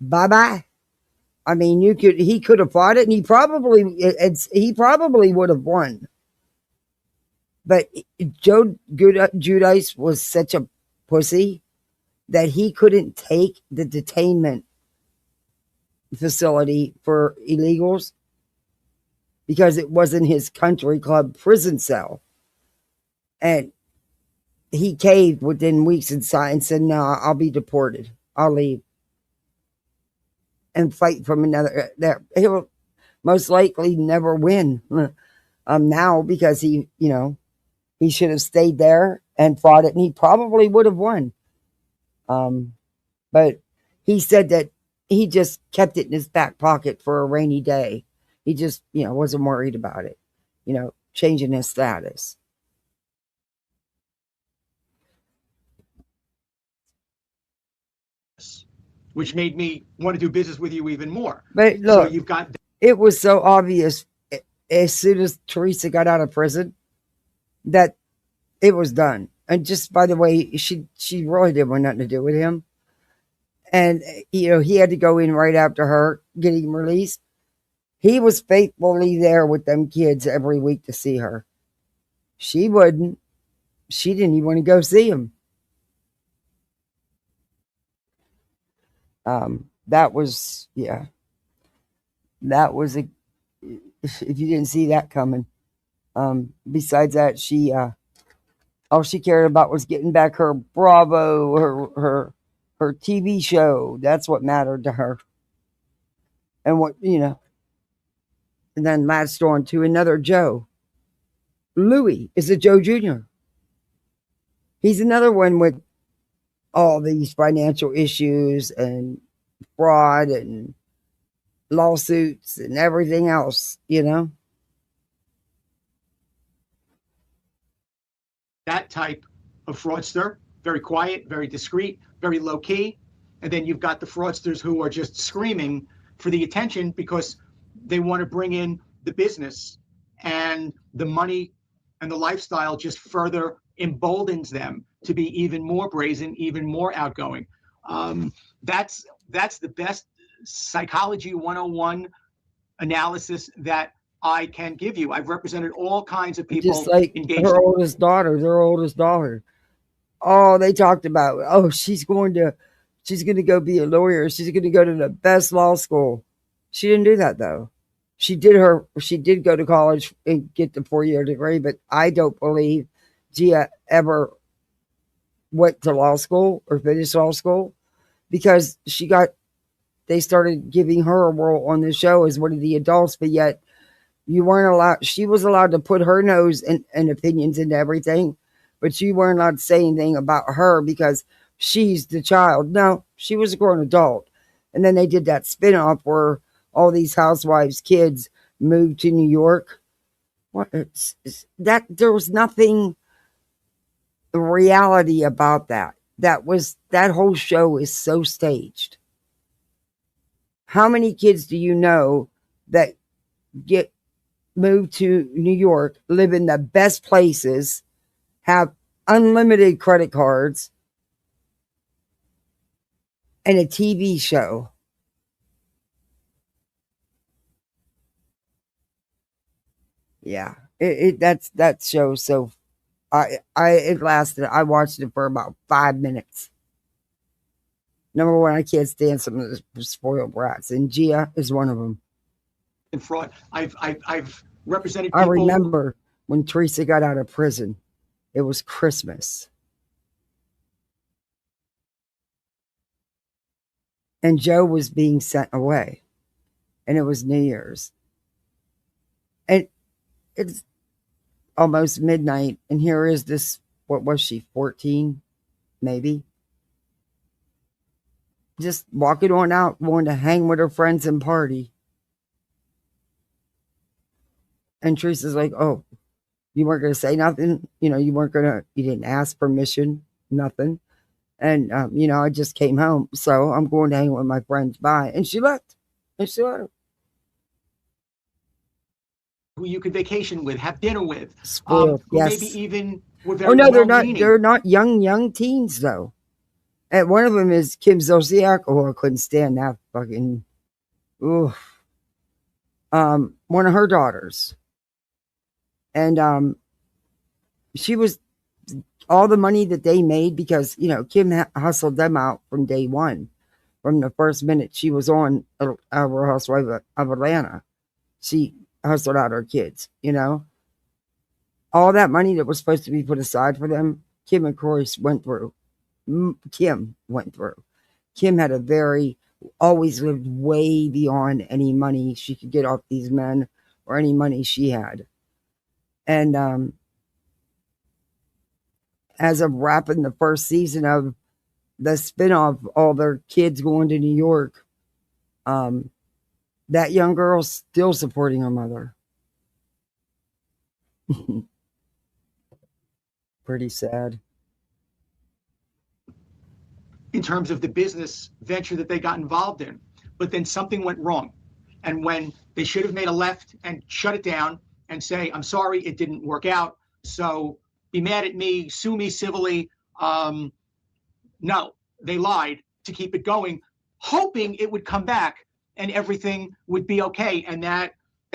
Bye-bye. I mean, he could have fought it, and he probably would have won. But Joe Giudice was such a pussy that he couldn't take the detainment facility for illegals because it wasn't his country club prison cell. And he caved within weeks and said, no, I'll be deported. I'll leave and fight from another. He'll most likely never win now because he should have stayed there and fought it, and he probably would have won. But he said that he just kept it in his back pocket for a rainy day. He just, wasn't worried about it, changing his status. Which made me want to do business with you even more. But look, so you've got. It was so obvious as soon as Teresa got out of prison that it was done. And just by the way, she really didn't want nothing to do with him. And, he had to go in right after her getting released. He was faithfully there with them kids every week to see her. She wouldn't. She didn't even want to go see him. That was if you didn't see that coming. Besides that, all she cared about was getting back her Bravo, her TV show. That's what mattered to her. And and then latched on to another Joe. Louis is a Joe Jr. He's another one with all these financial issues and fraud and lawsuits and everything else, That type of fraudster, very quiet, very discreet, very low key. And then you've got the fraudsters who are just screaming for the attention because they want to bring in the business, and the money and the lifestyle just further emboldens them to be even more brazen, even more outgoing. That's the best psychology 101 analysis that I can give you. I've represented all kinds of people. Just like engaged their oldest daughter. Oh, they talked about, she's going to go be a lawyer. She's going to go to the best law school. She didn't do that though. She did go to college and get the 4-year degree, but I don't believe Gia ever went to law school or finished law school because they started giving her a role on the show as one of the adults, but yet she was allowed to put her nose and opinions into everything, but you weren't allowed to say anything about her because she's the child. No, she was a grown adult. And then they did that spinoff where all these housewives' kids moved to New York. There was nothing reality about that. That whole show is so staged. How many kids do you know that get moved to New York, live in the best places, have unlimited credit cards, and a TV show? Yeah, that show. So it lasted. I watched it for about 5 minutes. Number one, I can't stand some of the spoiled brats, and Gia is one of them. in fraud. I've represented I people. remember when Teresa got out of prison. It was Christmas. And Joe was being sent away. And it was New Year's. And it's almost midnight. And here is this, what was she, 14? Maybe. Just walking on out, going to hang with her friends and party. And Teresa's like, oh, you weren't going to say nothing? You know, you didn't ask permission, nothing. And, you know, I just came home. So I'm going to hang with my friends. Bye. And she left. And she left. Who you could vacation with, have dinner with, Spoiled, who yes. maybe even were Oh, very no, well-meaning. they're not young teens, though. And one of them is Kim Zolciak. Oh, I couldn't stand that fucking, oof. One of her daughters. And, she was all the money that they made because, you know, Kim hustled them out from day one. From the first minute she was on Real Housewives of Atlanta, she hustled out her kids, you know. All that money that was supposed to be put aside for them, Kim and Corey went through. Kim went through. Kim had always lived way beyond any money she could get off these men or any money she had. And as of wrapping the first season of the spinoff, all their kids going to New York, that young girl's still supporting her mother. Pretty sad. In terms of the business venture that they got involved in. But then something went wrong. And when they should have made a left and shut it down and say, I'm sorry, it didn't work out. So be mad at me, sue me civilly. No, they lied to keep it going, hoping it would come back and everything would be okay. And that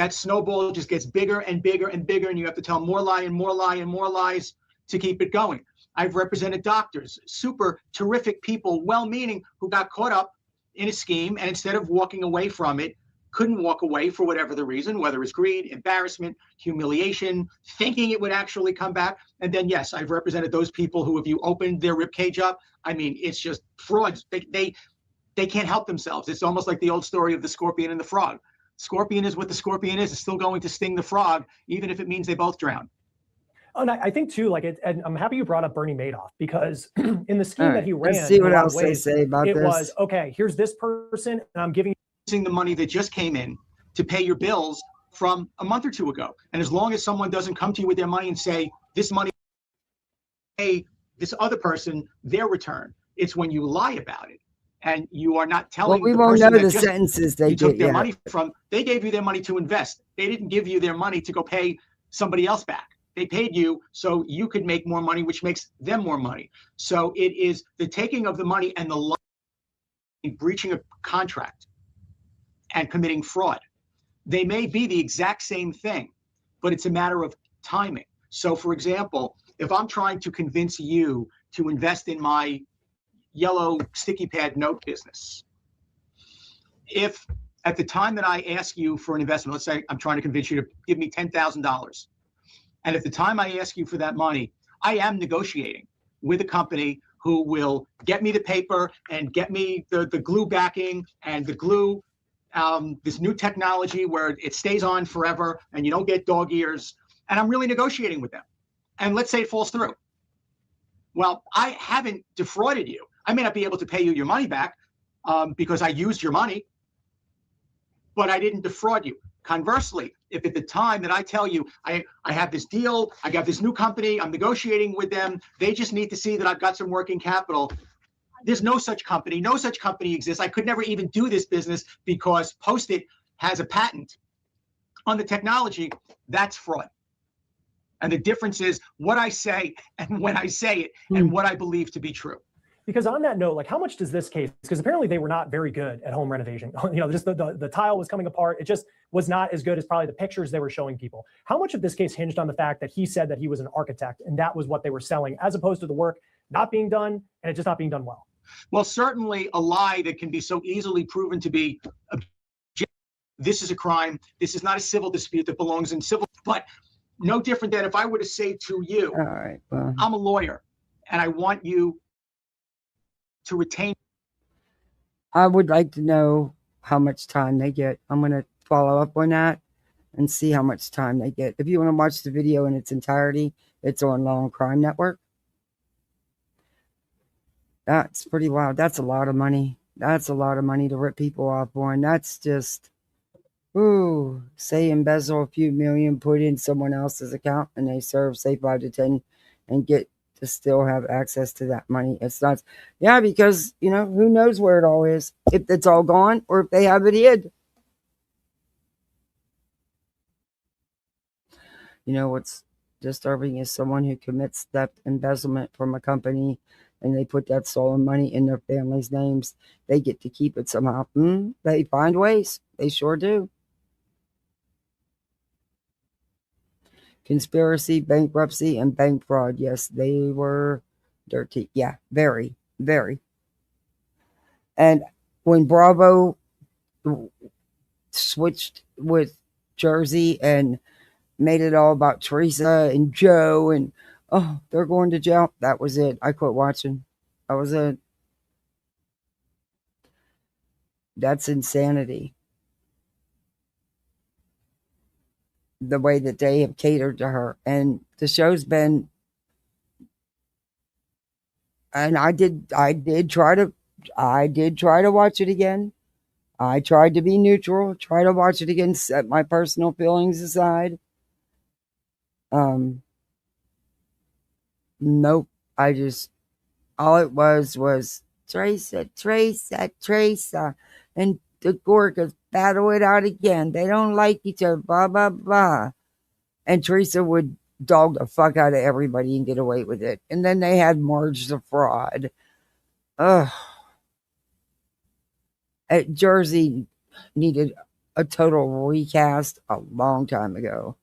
snowball just gets bigger and bigger and bigger. And you have to tell more lie and more lie and more lies to keep it going. I've represented doctors, super terrific people, well-meaning, who got caught up in a scheme, and instead of walking away from it, couldn't walk away for whatever the reason, whether it's greed, embarrassment, humiliation, thinking it would actually come back. And then, yes, I've represented those people who, if you opened their ribcage up, I mean, it's just frauds. They can't help themselves. It's almost like the old story of the scorpion and the frog. Scorpion is what the scorpion is. It's still going to sting the frog, even if it means they both drown. Oh, and I think too, like and I'm happy you brought up Bernie Madoff, because in the scheme that he ran, let's see in what a lot else of they ways, say about it this. was, okay, here's this person, and I'm giving Using the money that just came in to pay your bills from a month or two ago. And as long as someone doesn't come to you with their money and say, this money, pay this other person their return, it's when you lie about it. And you are not telling we the won't person know that the just sentences they you took get their yet. money from. They gave you their money to invest. They didn't give you their money to go pay somebody else back. They paid you so you could make more money, which makes them more money. So it is the taking of the money and the lying, breaching a contract and committing fraud. They may be the exact same thing, but it's a matter of timing. So, for example, if I'm trying to convince you to invest in my yellow sticky pad note business, if at the time that I ask you for an investment, let's say I'm trying to convince you to give me $10,000, and at the time I ask you for that money, I am negotiating with a company who will get me the paper and get me the glue backing and the glue, this new technology where it stays on forever and you don't get dog ears. And I'm really negotiating with them. And let's say it falls through. Well, I haven't defrauded you. I may not be able to pay you your money back because I used your money, but I didn't defraud you. Conversely, if at the time that I tell you, I have this deal, I got this new company, I'm negotiating with them, they just need to see that I've got some working capital. There's no such company. No such company exists. I could never even do this business because Post-it has a patent on the technology. That's fraud. And the difference is what I say and when I say it and what I believe to be true. Because on that note, like, how much does this case, because apparently they were not very good at home renovation. You know, just the tile was coming apart. It just was not as good as probably the pictures they were showing people. How much of this case hinged on the fact that he said that he was an architect and that was what they were selling, as opposed to the work not being done and it just not being done well? Well, certainly a lie that can be so easily proven to be this is a crime. This is not a civil dispute that belongs in civil, but no different than if I were to say to you, all right, well, I'm a lawyer and I want you to retain. I would like to know how much time they get. I'm going to follow up on that and see how much time they get. If you want to watch the video in its entirety, it's on Law and Crime Network. That's pretty wild. That's a lot of money. That's a lot of money to rip people off on. That's just, ooh, say embezzle a few million, put in someone else's account, and they serve, say, 5 to 10 and get to still have access to that money. It's not, yeah, because, you know, who knows where it all is, if it's all gone or if they have it hid. You know, what's disturbing is someone who commits theft, embezzlement from a company, and they put that stolen money in their family's names. They get to keep it somehow. They find ways. They sure do. Conspiracy, bankruptcy, and bank fraud. Yes, they were dirty. Yeah, very, very. And when Bravo switched with Jersey and made it all about Teresa and Joe and, oh, they're going to jail, that was it. I quit watching. That was it. That's insanity. The way that they have catered to her. And the show's been, and I did try to watch it again. I tried to be neutral, try to watch it again, set my personal feelings aside. Nope. All it was Teresa, and the Gorgas battle it out again. They don't like each other, blah, blah, blah. And Teresa would dog the fuck out of everybody and get away with it. And then they had Marge the fraud. Ugh. Jersey needed a total recast a long time ago.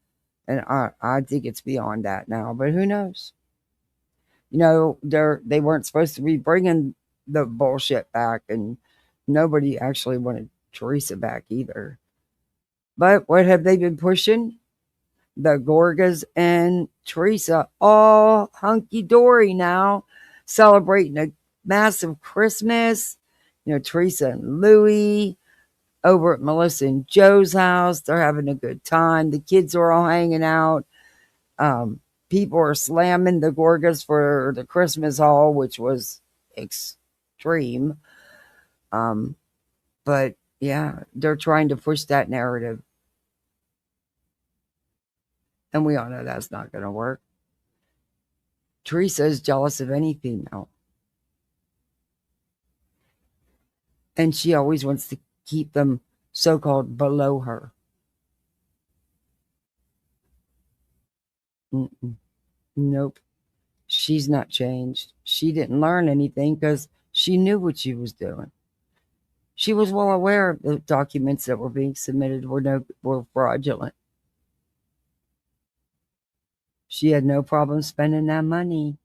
And I think it's beyond that now, but who knows? You know, they weren't supposed to be bringing the bullshit back, and nobody actually wanted Teresa back either. But what have they been pushing? The Gorgas and Teresa all hunky-dory now, celebrating a massive Christmas. You know, Teresa and Louie over at Melissa and Joe's house. They're having a good time. The kids are all hanging out. People are slamming the Gorgas for the Christmas haul, which was extreme. But yeah, they're trying to push that narrative. And we all know that's not going to work. Teresa is jealous of any female. And she always wants to keep them so-called below her. Nope. She's not changed. She didn't learn anything because she knew what she was doing. She was well aware of the documents that were being submitted were fraudulent. She had no problem spending that money.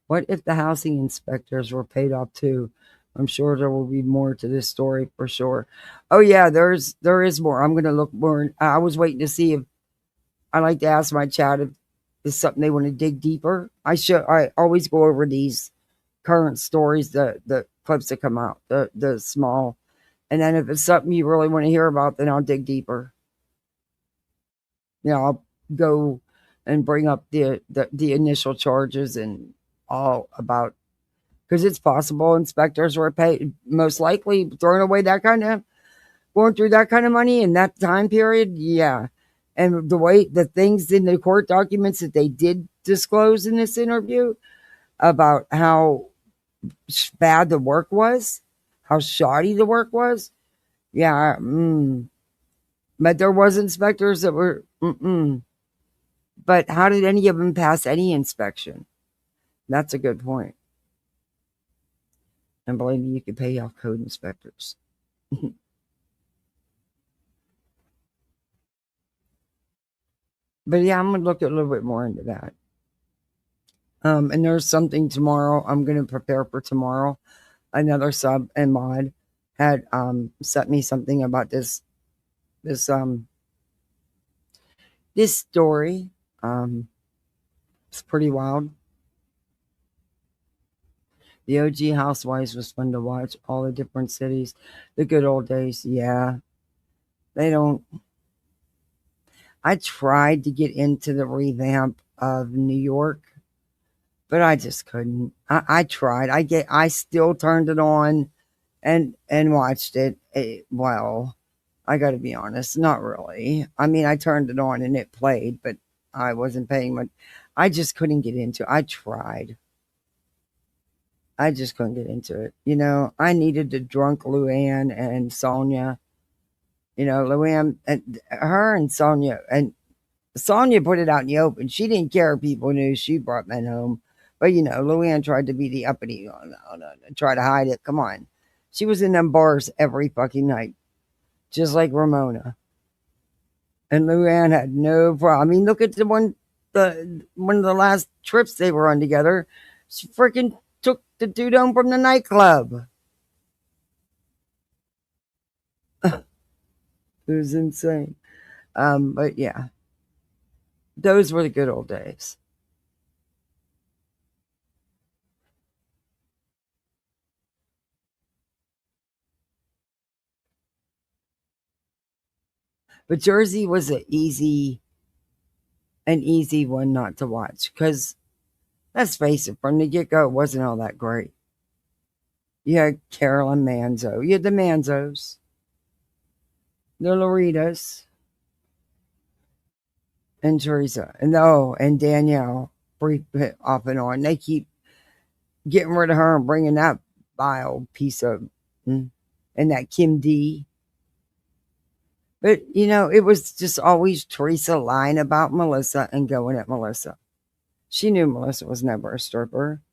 What if the housing inspectors were paid off too? I'm sure there will be more to this story for sure. Oh yeah, there is more. I'm going to look more. I was waiting to see if I like to ask my chat if there's something they want to dig deeper. I always go over these current stories, the clips that come out, the small, and then if it's something you really want to hear about, then I'll dig deeper. You know, I'll go and bring up the initial charges and all about, because it's possible inspectors were paid, most likely throwing away going through that kind of money in that time period. Yeah. And the things in the court documents that they did disclose in this interview about how bad the work was, how shoddy the work was. Yeah. But there was inspectors that were, But how did any of them pass any inspection? That's a good point. And believe me, you could pay off code inspectors. But yeah, I'm going to look a little bit more into that. And there's something tomorrow. I'm going to prepare for tomorrow. Another sub and mod had sent me something about this story. It's pretty wild. The OG Housewives was fun to watch. All the different cities. The good old days. Yeah. I tried to get into the revamp of New York, but I just couldn't. I tried. I still turned it on and watched it. I I got to be honest, not really. I mean, I turned it on and it played, but I wasn't paying much. I just couldn't get into it. I tried. I just couldn't get into it. You know, I needed the drunk Luann and Sonia. You know, Luann and her and Sonia put it out in the open. She didn't care if people knew she brought men home. But, you know, Luann tried to be the uppity, try to hide it. Come on. She was in them bars every fucking night, just like Ramona. And Luann had no problem. I mean, look at one of the last trips they were on together. She freaking took the dude home from the nightclub. It was insane. But yeah, those were the good old days. But Jersey was an easy one not to watch because, let's face it, from the get-go, it wasn't all that great. You had Carolyn Manzo. You had the Manzos, the Loritas, and Teresa. And Danielle, off and on. They keep getting rid of her and bringing that vile piece of, and that Kim D. But, you know, it was just always Teresa lying about Melissa and going at Melissa. She knew Melissa was never a stripper.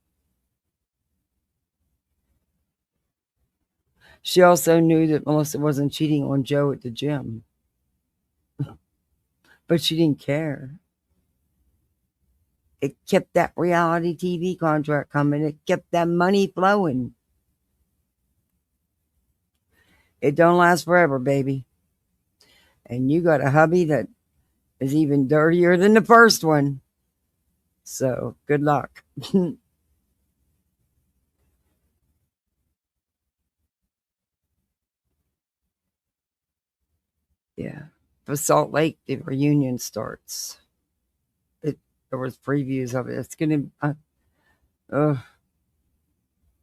She also knew that Melissa wasn't cheating on Joe at the gym. But she didn't care. It kept that reality TV contract coming. It kept that money flowing. It don't last forever, baby. And you got a hubby that is even dirtier than the first one. So, good luck. Yeah. For Salt Lake, the reunion starts. There was previews of it. It's going to...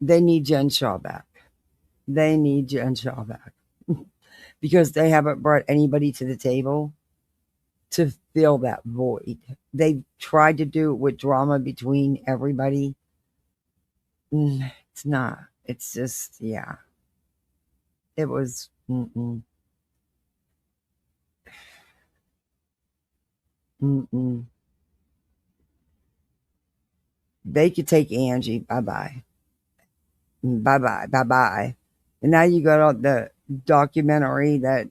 they need Jen Shaw back. They need Jen Shaw back. Because they haven't brought anybody to the table to fill that void. They tried to do it with drama between everybody. It's not. It's just, yeah. It was... They could take Angie. Bye-bye. Bye-bye. Bye-bye. And now you got all the documentary that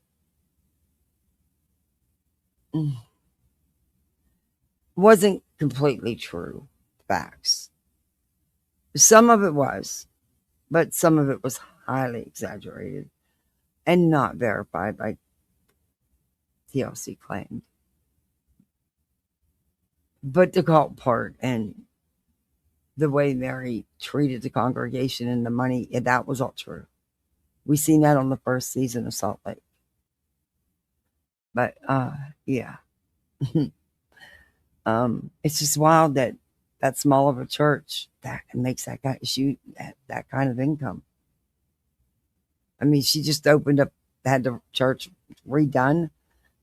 wasn't completely true. Facts. Some of it was, but some of it was highly exaggerated and not verified like TLC claimed. But the cult part and the way Mary treated the congregation and the money, that was all true. We seen that on the first season of Salt Lake. But yeah. It's just wild that small of a church that makes that guy shoot that kind of income. I mean, she just opened up, had the church redone.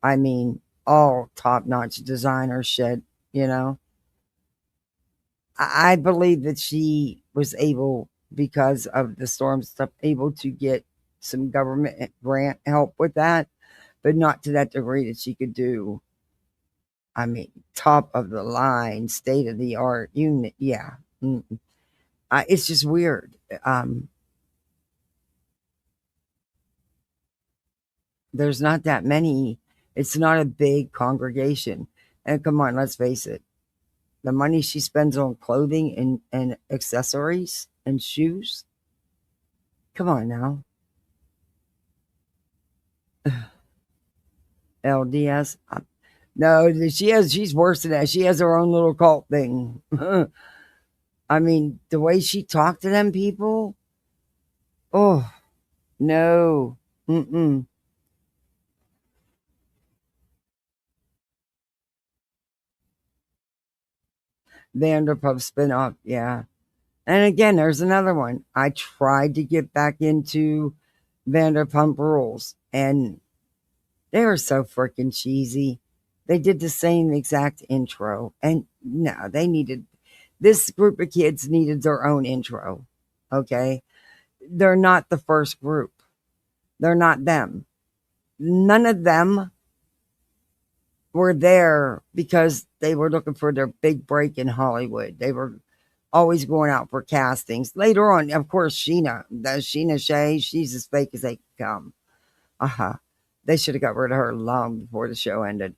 I mean, all top-notch designer shit, you know. I believe that she was able, because of the storm stuff, able to get some government grant help with that, but not to that degree that she could do, I mean, top of the line, state of the art unit. Yeah. It's just weird. There's not that many. It's not a big congregation. And come on, let's face it. The money she spends on clothing and accessories and shoes. Come on now. LDS. No, she's worse than that. She has her own little cult thing. I mean, the way she talked to them people. Oh, no. Vanderpump spinoff, yeah. And again, there's another one. I tried to get back into Vanderpump Rules, and They were so freaking cheesy. They did the same exact intro. And no, this group of kids needed their own intro. Okay. They're not the first group. They're not them. None of them were there because they were looking for their big break in Hollywood. They were always going out for castings. Later on, of course, Sheena Shea, she's as fake as they come. They should have got rid of her long before the show ended.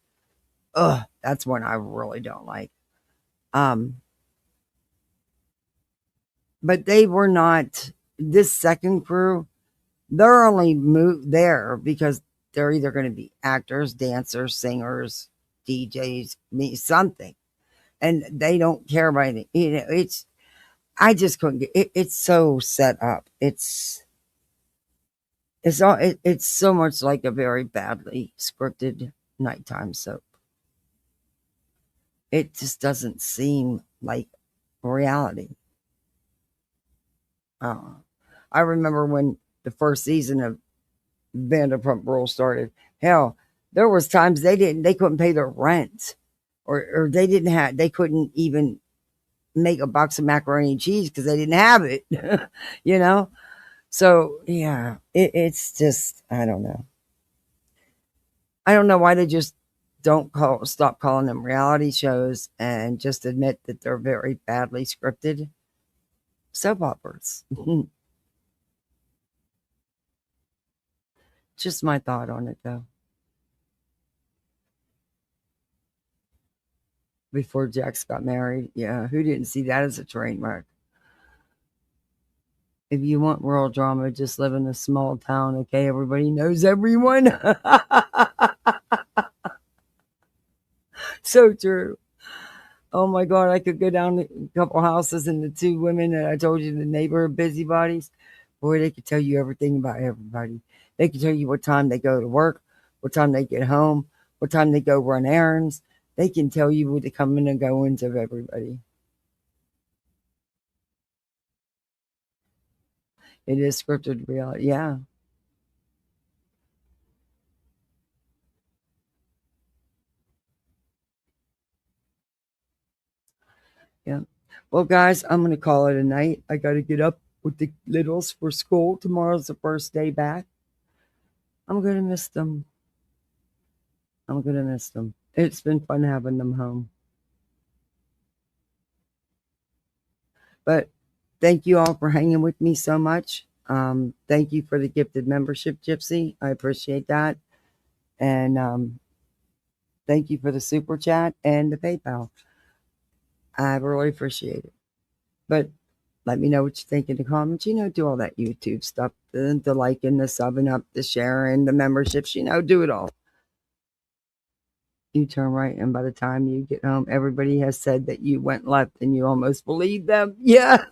Ugh, that's one I really don't like. But they were not, this second crew, they're only moved there because they're either going to be actors, dancers, singers, DJs, something. And they don't care about anything. You know, I just couldn't get it. It's so set up. It's so much like a very badly scripted nighttime soap. It just doesn't seem like reality. I remember when the first season of Vanderpump Rules started. Hell, there was times they couldn't pay their rent, or they couldn't even make a box of macaroni and cheese because they didn't have it. You know, so yeah, it's just I don't know. I don't know why they just stop calling them reality shows and just admit that they're very badly scripted soap operas. Just my thought on it, though. Before Jax got married, yeah, who didn't see that as a train wreck? If you want world drama, just live in a small town, okay? Everybody knows everyone. So true. Oh my God, I could go down a couple houses and the two women that I told you, the neighborhood busybodies, boy, they could tell you everything about everybody. They can tell you what time they go to work, what time they get home, what time they go run errands. They can tell you what the coming and goings of everybody. It is scripted reality. Yeah. Yeah. Well, guys, I'm going to call it a night. I got to get up with the littles for school. Tomorrow's the first day back. I'm going to miss them. It's been fun having them home. But thank you all for hanging with me so much. Thank you for the gifted membership, Gypsy. I appreciate that. And thank you for the super chat and the PayPal. I really appreciate it. But let me know what you think in the comments. Do all that YouTube stuff. The liking, the subbing up, the sharing, the memberships. Do it all. You turn right, and by the time you get home, everybody has said that you went left, and you almost believe them. Yeah.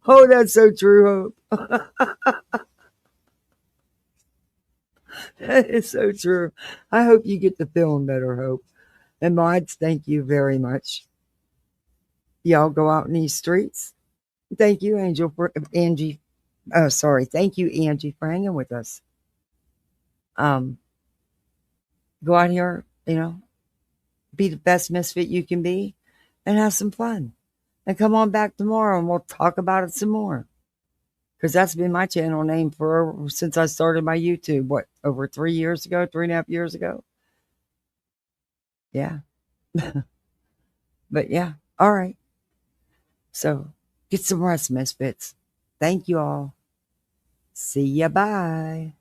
Oh, that's so true, Hope. That is so true. I hope you get to feeling better, Hope. And mods, thank you very much. Y'all go out in these streets. Thank you, Angie. Oh, sorry. Thank you, Angie, for hanging with us. Go out here, be the best misfit you can be and have some fun. And come on back tomorrow and we'll talk about it some more. Because that's been my channel name since I started my YouTube, over 3 years ago, 3.5 years ago? Yeah. But yeah, all right. So get some rest, misfits. Thank you all. See ya, bye.